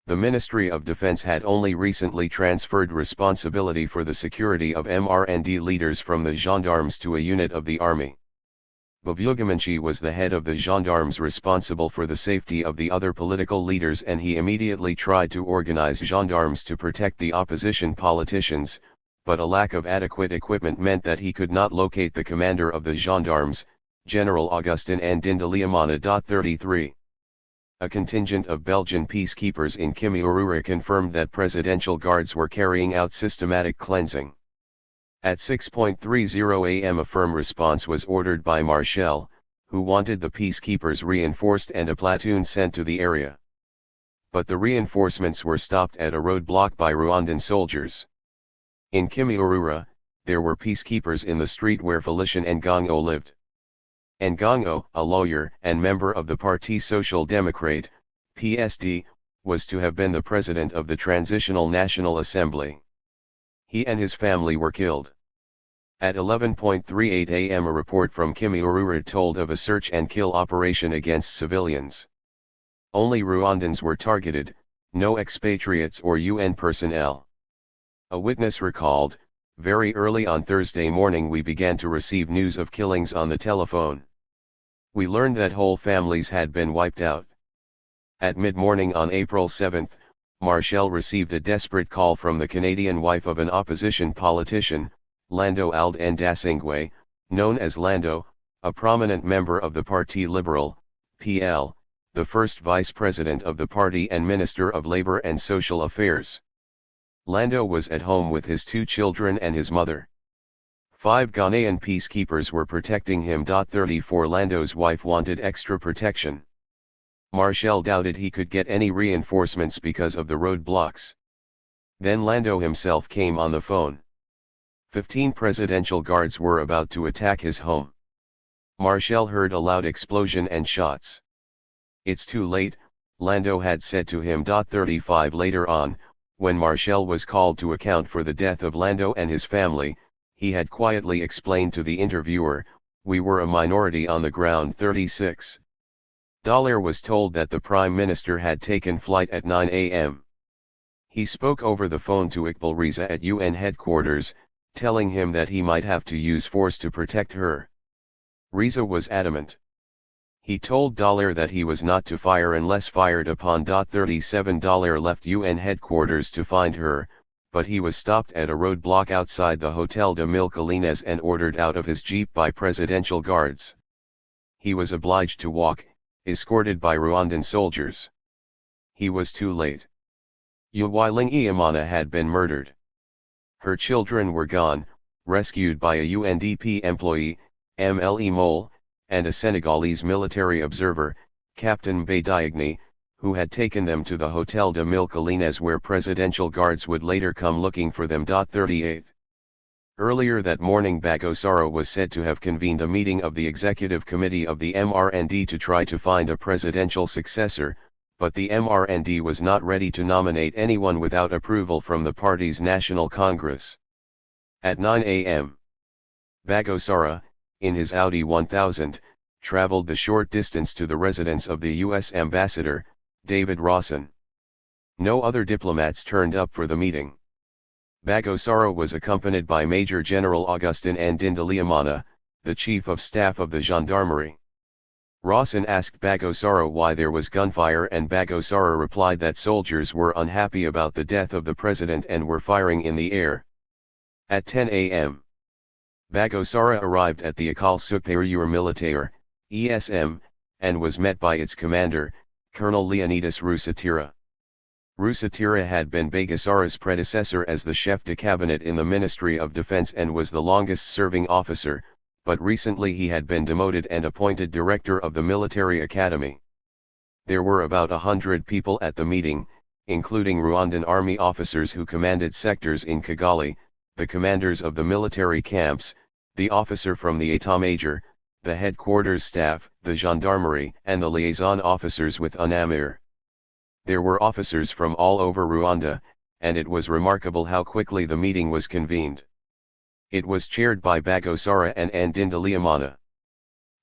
The Ministry of Defense had only recently transferred responsibility for the security of MRND leaders from the gendarmes to a unit of the army. Bavugamanchi was the head of the gendarmes responsible for the safety of the other political leaders and he immediately tried to organize gendarmes to protect the opposition politicians, but a lack of adequate equipment meant that he could not locate the commander of the gendarmes, General Augustin Ndindaliamana. 33. A contingent of Belgian peacekeepers in Kimihurura confirmed that presidential guards were carrying out systematic cleansing. At 6:30 a.m. a firm response was ordered by Marchel, who wanted the peacekeepers reinforced and a platoon sent to the area. But the reinforcements were stopped at a roadblock by Rwandan soldiers. In Kimihurura, there were peacekeepers in the street where Felician Ngongo lived. Ngongo, a lawyer and member of the Parti Social Democrate, PSD, was to have been the president of the Transitional National Assembly. He and his family were killed. At 11:38 a.m. a report from Kimihurura told of a search and kill operation against civilians. Only Rwandans were targeted, no expatriates or UN personnel. A witness recalled, "Very early on Thursday morning we began to receive news of killings on the telephone. We learned that whole families had been wiped out." At mid-morning on April 7, Marchel received a desperate call from the Canadian wife of an opposition politician, Lando Ald Ndasingwe, known as Lando, a prominent member of the Parti Liberal, PL, the first vice president of the party and Minister of Labour and Social Affairs. Lando was at home with his 2 children and his mother. 5 Ghanaian peacekeepers were protecting him. 34 Lando's wife wanted extra protection. Marshall doubted he could get any reinforcements because of the roadblocks. Then Lando himself came on the phone. 15 presidential guards were about to attack his home. Marshall heard a loud explosion and shots. "It's too late," Lando had said to him. 35 Later on, when Marshall was called to account for the death of Lando and his family, he had quietly explained to the interviewer, "We were a minority on the ground." 36. Dollar was told that the Prime Minister had taken flight at 9 a.m. He spoke over the phone to Iqbal Riza at UN headquarters, telling him that he might have to use force to protect her. Riza was adamant. He told Dollar that he was not to fire unless fired upon. 37 Dollar left UN headquarters to find her, but he was stopped at a roadblock outside the Hotel de Mil Collines and ordered out of his jeep by presidential guards. He was obliged to walk, escorted by Rwandan soldiers. He was too late. Uwilingi had been murdered. Her children were gone, rescued by a UNDP employee, MLE Mole, and a Senegalese military observer, Captain Baydiagni, who had taken them to the Hotel de Mil Collines where presidential guards would later come looking for them. 38. Earlier that morning Bagosaro was said to have convened a meeting of the executive committee of the MRND to try to find a presidential successor, but the MRND was not ready to nominate anyone without approval from the party's National Congress. At 9 a.m. Bagosara, in his Audi 1000, traveled the short distance to the residence of the U.S. ambassador, David Rawson. No other diplomats turned up for the meeting. Bagosaro was accompanied by Major General Augustin Ndindalimana, the Chief of Staff of the Gendarmerie. Rawson asked Bagosaro why there was gunfire, and Bagosaro replied that soldiers were unhappy about the death of the president and were firing in the air. At 10 a.m. Bagosara arrived at the École Supérieure Militaire, ESM, and was met by its commander, Colonel Leonidas Rusatira. Rusatira had been Bagosara's predecessor as the chef de cabinet in the Ministry of Defense and was the longest-serving officer, but recently he had been demoted and appointed director of the military academy. There were about 100 people at the meeting, including Rwandan army officers who commanded sectors in Kigali, the commanders of the military camps, the officer from the État-Major, the headquarters staff, the gendarmerie, and the liaison officers with UNAMIR. There were officers from all over Rwanda, and it was remarkable how quickly the meeting was convened. It was chaired by Bagosara and Ndindalimana.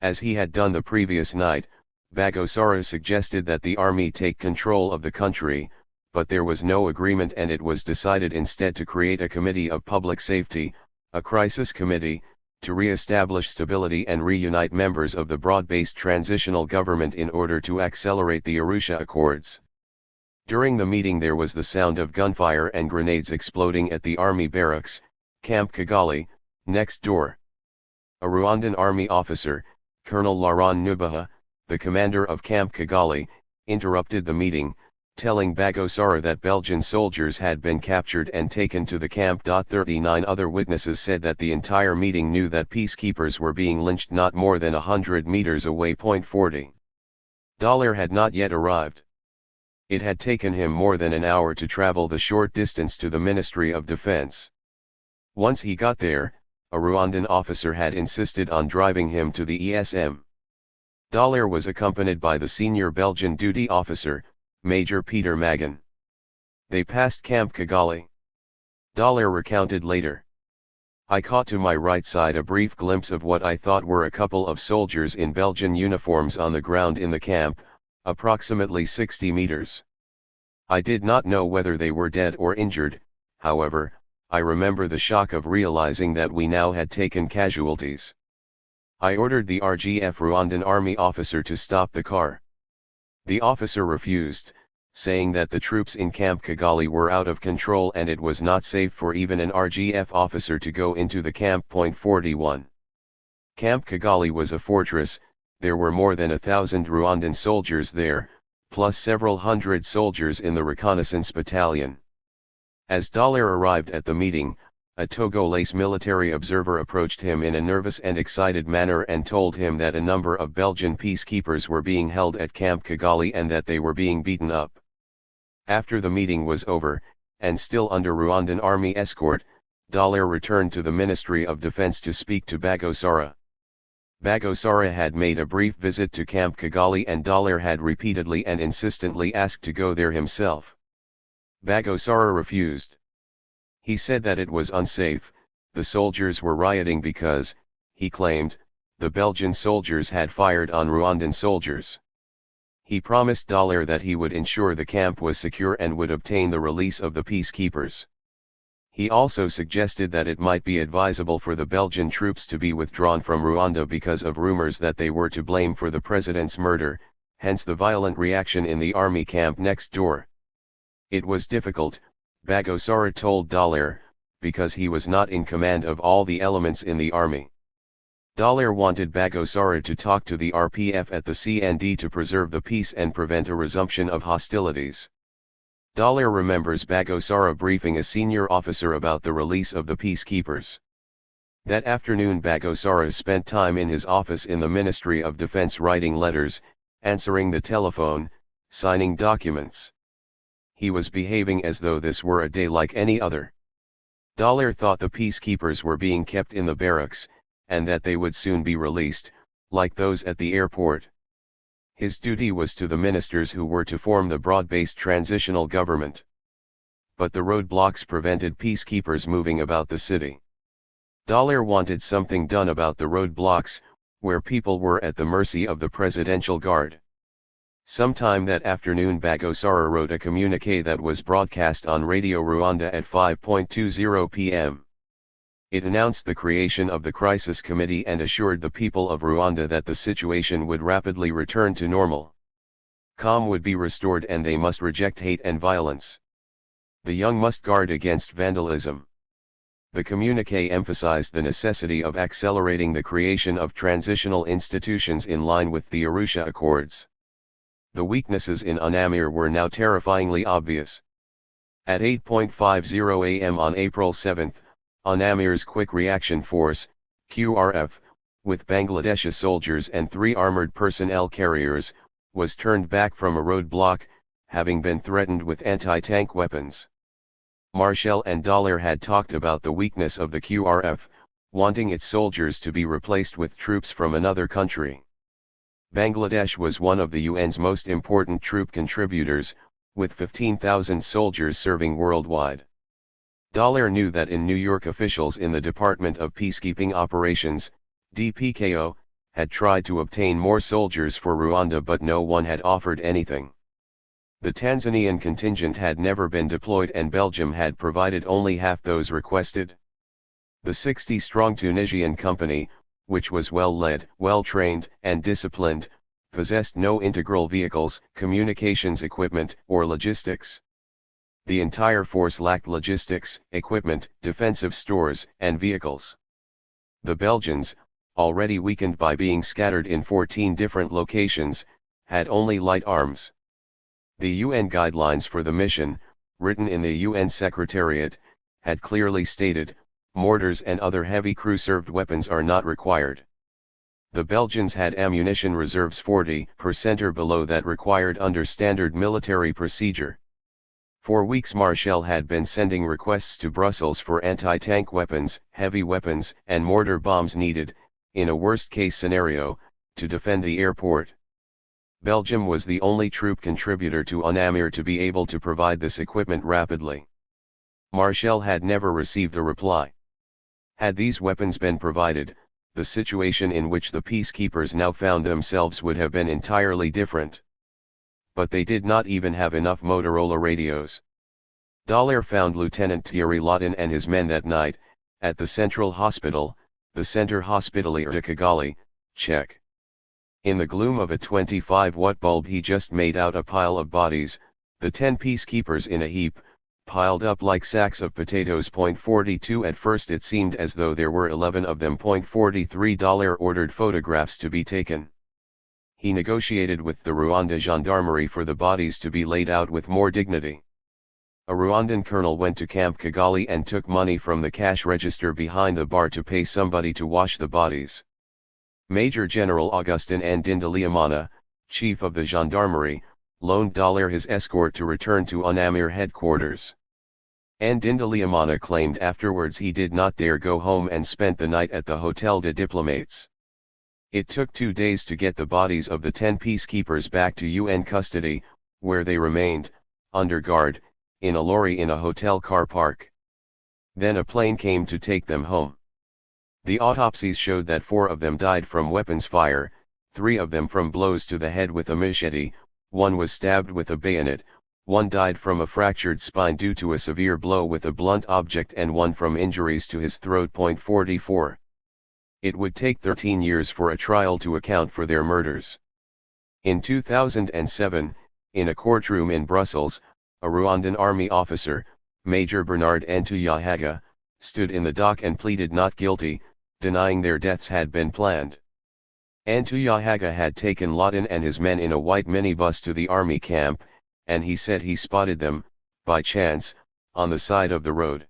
As he had done the previous night, Bagosara suggested that the army take control of the country, but there was no agreement and it was decided instead to create a committee of public safety, a crisis committee, to re-establish stability and reunite members of the broad-based transitional government in order to accelerate the Arusha Accords. During the meeting there was the sound of gunfire and grenades exploding at the army barracks, Camp Kigali, next door. A Rwandan army officer, Colonel Laurent Nubaha, the commander of Camp Kigali, interrupted the meeting, telling Bagosara that Belgian soldiers had been captured and taken to the camp. 39 Other witnesses said that the entire meeting knew that peacekeepers were being lynched not more than 100 meters away. 40. Dollar had not yet arrived. It had taken him more than an hour to travel the short distance to the Ministry of Defense. Once he got there, a Rwandan officer had insisted on driving him to the ESM. Dollar was accompanied by the senior Belgian duty officer, Major Peter Magan. They passed Camp Kigali. Dollar recounted later. I caught to my right side a brief glimpse of what I thought were a couple of soldiers in Belgian uniforms on the ground in the camp, approximately 60 meters. I did not know whether they were dead or injured, however, I remember the shock of realizing that we now had taken casualties. I ordered the RGF Rwandan army officer to stop the car. The officer refused, saying that the troops in Camp Kigali were out of control and it was not safe for even an RGF officer to go into the camp. 41. Camp Kigali was a fortress. There were more than 1,000 Rwandan soldiers there, plus several hundred soldiers in the reconnaissance battalion. As Dollar arrived at the meeting, a Togolese military observer approached him in a nervous and excited manner and told him that a number of Belgian peacekeepers were being held at Camp Kigali and that they were being beaten up. After the meeting was over, and still under Rwandan army escort, Dallaire returned to the Ministry of Defense to speak to Bagosora. Bagosora had made a brief visit to Camp Kigali and Dallaire had repeatedly and insistently asked to go there himself. Bagosora refused. He said that it was unsafe, the soldiers were rioting because, he claimed, the Belgian soldiers had fired on Rwandan soldiers. He promised Dallaire that he would ensure the camp was secure and would obtain the release of the peacekeepers. He also suggested that it might be advisable for the Belgian troops to be withdrawn from Rwanda because of rumors that they were to blame for the president's murder, hence the violent reaction in the army camp next door. It was difficult, Bagosora told Dallaire, because he was not in command of all the elements in the army. Dallaire wanted Bagosora to talk to the RPF at the CND to preserve the peace and prevent a resumption of hostilities. Dallaire remembers Bagosora briefing a senior officer about the release of the peacekeepers. That afternoon Bagosora spent time in his office in the Ministry of Defense writing letters, answering the telephone, signing documents. He was behaving as though this were a day like any other. Dallaire thought the peacekeepers were being kept in the barracks, and that they would soon be released, like those at the airport. His duty was to the ministers who were to form the broad-based transitional government. But the roadblocks prevented peacekeepers moving about the city. Dallaire wanted something done about the roadblocks, where people were at the mercy of the Presidential Guard. Sometime that afternoon Bagosora wrote a communiqué that was broadcast on Radio Rwanda at 5:20 p.m. It announced the creation of the Crisis Committee and assured the people of Rwanda that the situation would rapidly return to normal. Calm would be restored and they must reject hate and violence. The young must guard against vandalism. The communiqué emphasized the necessity of accelerating the creation of transitional institutions in line with the Arusha Accords. The weaknesses in UNAMIR were now terrifyingly obvious. At 8:50 a.m. on April 7, UNAMIR's Quick Reaction Force, QRF, with Bangladeshi soldiers and 3 armored personnel carriers, was turned back from a roadblock, having been threatened with anti-tank weapons. Marshall and Dallaire had talked about the weakness of the QRF, wanting its soldiers to be replaced with troops from another country. Bangladesh was one of the UN's most important troop contributors, with 15,000 soldiers serving worldwide. Dallaire knew that in New York officials in the Department of Peacekeeping Operations, DPKO, had tried to obtain more soldiers for Rwanda but no one had offered anything. The Tanzanian contingent had never been deployed and Belgium had provided only half those requested. The 60-strong Tunisian company, which was well-led, well-trained, and disciplined, possessed no integral vehicles, communications equipment, or logistics. The entire force lacked logistics, equipment, defensive stores, and vehicles. The Belgians, already weakened by being scattered in 14 different locations, had only light arms. The UN guidelines for the mission, written in the UN Secretariat, had clearly stated, mortars and other heavy crew-served weapons are not required. The Belgians had ammunition reserves 40% or below that required under standard military procedure. For weeks Marshall had been sending requests to Brussels for anti-tank weapons, heavy weapons, and mortar bombs needed, in a worst-case scenario, to defend the airport. Belgium was the only troop contributor to UNAMIR to be able to provide this equipment rapidly. Marshall had never received a reply. Had these weapons been provided, the situation in which the peacekeepers now found themselves would have been entirely different. But they did not even have enough Motorola radios. Dallaire found Lieutenant Thierry Lawton and his men that night, at the Central Hospital, the Centre Hospitalier de Kigali, Czech. In the gloom of a 25-watt bulb he just made out a pile of bodies, the 10 peacekeepers in a heap, piled up like sacks of potatoes. 42 At first it seemed as though there were 11 of them. 43 Dallaire ordered photographs to be taken. He negotiated with the Rwanda gendarmerie for the bodies to be laid out with more dignity. A Rwandan colonel went to Camp Kigali and took money from the cash register behind the bar to pay somebody to wash the bodies. Major General Augustin Ndindalimana, chief of the gendarmerie, loaned his escort to return to UNAMIR headquarters. Ndindalimana claimed afterwards he did not dare go home and spent the night at the Hotel de Diplomates. It took 2 days to get the bodies of the 10 peacekeepers back to UN custody, where they remained, under guard, in a lorry in a hotel car park. Then a plane came to take them home. The autopsies showed that 4 of them died from weapons fire, 3 of them from blows to the head with a machete, 1 was stabbed with a bayonet, 1 died from a fractured spine due to a severe blow with a blunt object and 1 from injuries to his throat. 44. It would take 13 years for a trial to account for their murders. In 2007, in a courtroom in Brussels, a Rwandan army officer, Major Bernard Ntuyahaga, stood in the dock and pleaded not guilty, denying their deaths had been planned. Ntuyahaga had taken Lawton and his men in a white minibus to the army camp, and he said he spotted them, by chance, on the side of the road.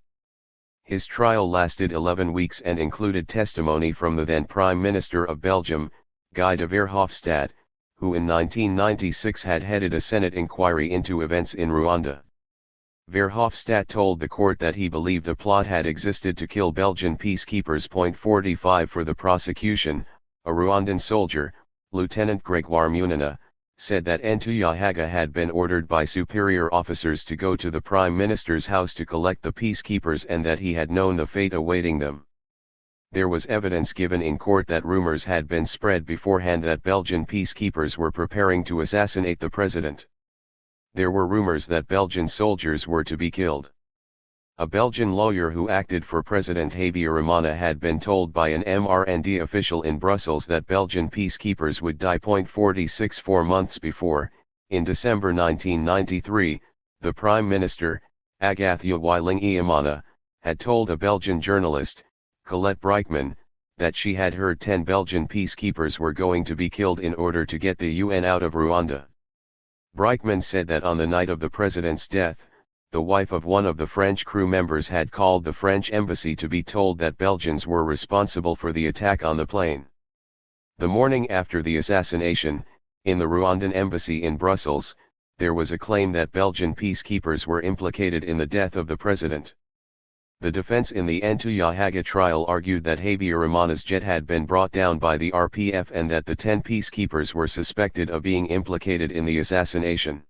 His trial lasted 11 weeks and included testimony from the then Prime Minister of Belgium, Guy de Verhofstadt, who in 1996 had headed a Senate inquiry into events in Rwanda. Verhofstadt told the court that he believed a plot had existed to kill Belgian peacekeepers. 45 For the prosecution, a Rwandan soldier, Lieutenant Gregoire Munana, said that Ntuyahaga had been ordered by superior officers to go to the Prime Minister's house to collect the peacekeepers and that he had known the fate awaiting them. There was evidence given in court that rumors had been spread beforehand that Belgian peacekeepers were preparing to assassinate the president. There were rumors that Belgian soldiers were to be killed. A Belgian lawyer who acted for President Habyarimana had been told by an MRND official in Brussels that Belgian peacekeepers would die. 46 4 months before, in December 1993, the Prime Minister, Agathe Uwilingiyimana, had told a Belgian journalist, Colette Brijkman, that she had heard 10 Belgian peacekeepers were going to be killed in order to get the UN out of Rwanda. Brijkman said that on the night of the president's death, the wife of one of the French crew members had called the French embassy to be told that Belgians were responsible for the attack on the plane. The morning after the assassination, in the Rwandan embassy in Brussels, there was a claim that Belgian peacekeepers were implicated in the death of the president. The defense in the Ntuyahaga trial argued that Habyarimana's jet had been brought down by the RPF and that the 10 peacekeepers were suspected of being implicated in the assassination.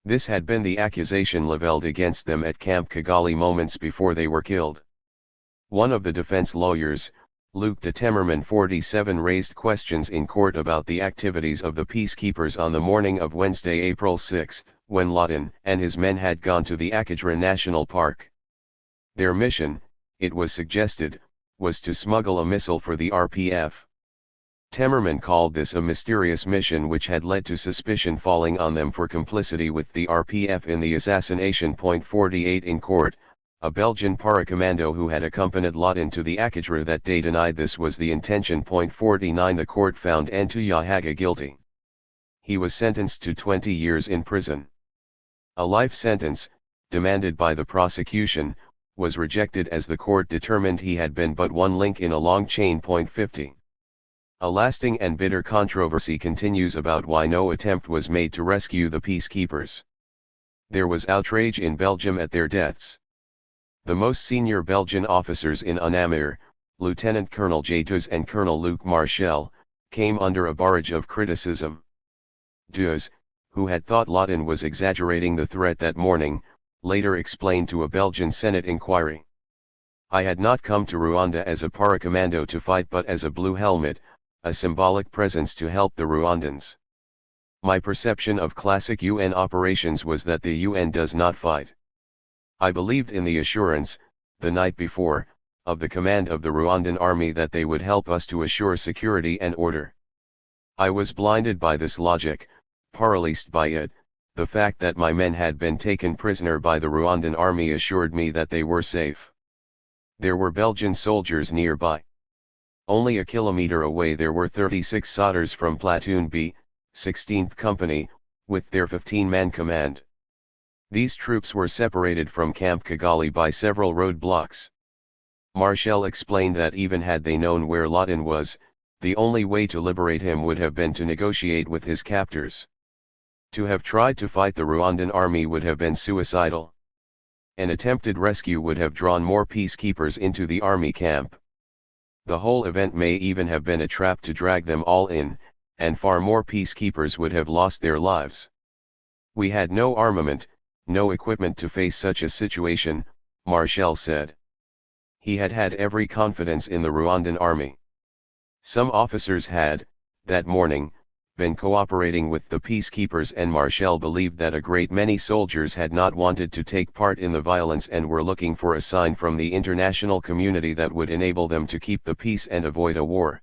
This had been the accusation leveled against them at Camp Kigali moments before they were killed. One of the defense lawyers, Luc de Temmerman 47, raised questions in court about the activities of the peacekeepers on the morning of Wednesday, April 6, when Lawton and his men had gone to the Akajra National Park. Their mission, it was suggested, was to smuggle a missile for the RPF. Temmerman called this a mysterious mission which had led to suspicion falling on them for complicity with the RPF in the assassination. 48 In court, a Belgian paracommando who had accompanied Lawton to the Akajra that day denied this was the intention. 49 The court found Ntuyahaga guilty. He was sentenced to 20 years in prison. A life sentence, demanded by the prosecution, was rejected as the court determined he had been but one link in a long chain. 50. A lasting and bitter controversy continues about why no attempt was made to rescue the peacekeepers. There was outrage in Belgium at their deaths. The most senior Belgian officers in UNAMIR, Lieutenant Colonel Jaytus and Colonel Luc Marchal, came under a barrage of criticism. Deus, who had thought Lawton was exaggerating the threat that morning, later explained to a Belgian Senate inquiry. I had not come to Rwanda as a paracommando to fight but as a blue helmet, a symbolic presence to help the Rwandans. My perception of classic UN operations was that the UN does not fight. I believed in the assurance, the night before, of the command of the Rwandan army that they would help us to assure security and order. I was blinded by this logic, paralyzed by it. The fact that my men had been taken prisoner by the Rwandan army assured me that they were safe. There were Belgian soldiers nearby. Only a kilometer away there were 36 solders from Platoon B, 16th Company, with their 15-man command. These troops were separated from Camp Kigali by several roadblocks. Marshall explained that even had they known where Lawton was, the only way to liberate him would have been to negotiate with his captors. To have tried to fight the Rwandan army would have been suicidal. An attempted rescue would have drawn more peacekeepers into the army camp. The whole event may even have been a trap to drag them all in, and far more peacekeepers would have lost their lives. We had no armament, no equipment to face such a situation, Marshall said. He had had every confidence in the Rwandan army. Some officers had, that morning, been cooperating with the peacekeepers, and Marshall believed that a great many soldiers had not wanted to take part in the violence and were looking for a sign from the international community that would enable them to keep the peace and avoid a war.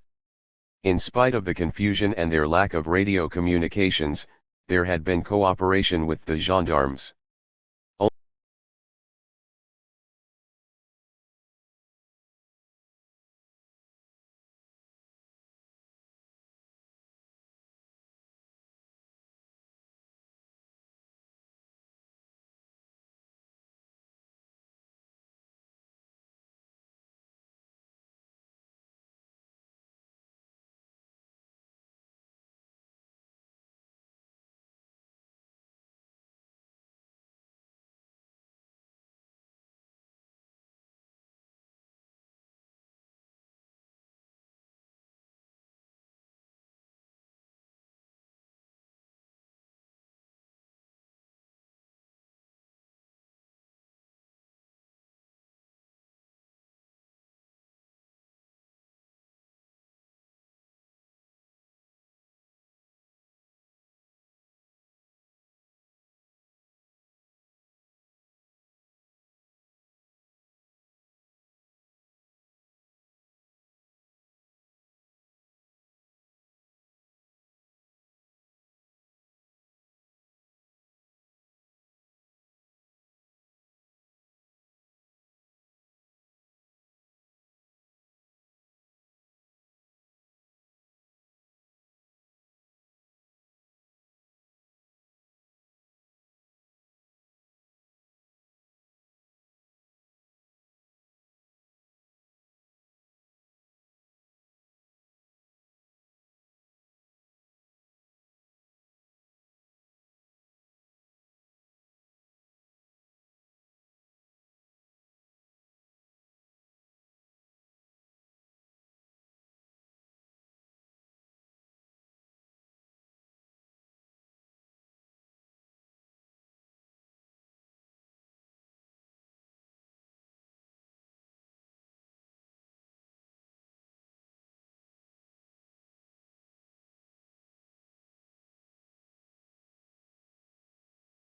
In spite of the confusion and their lack of radio communications, there had been cooperation with the gendarmes.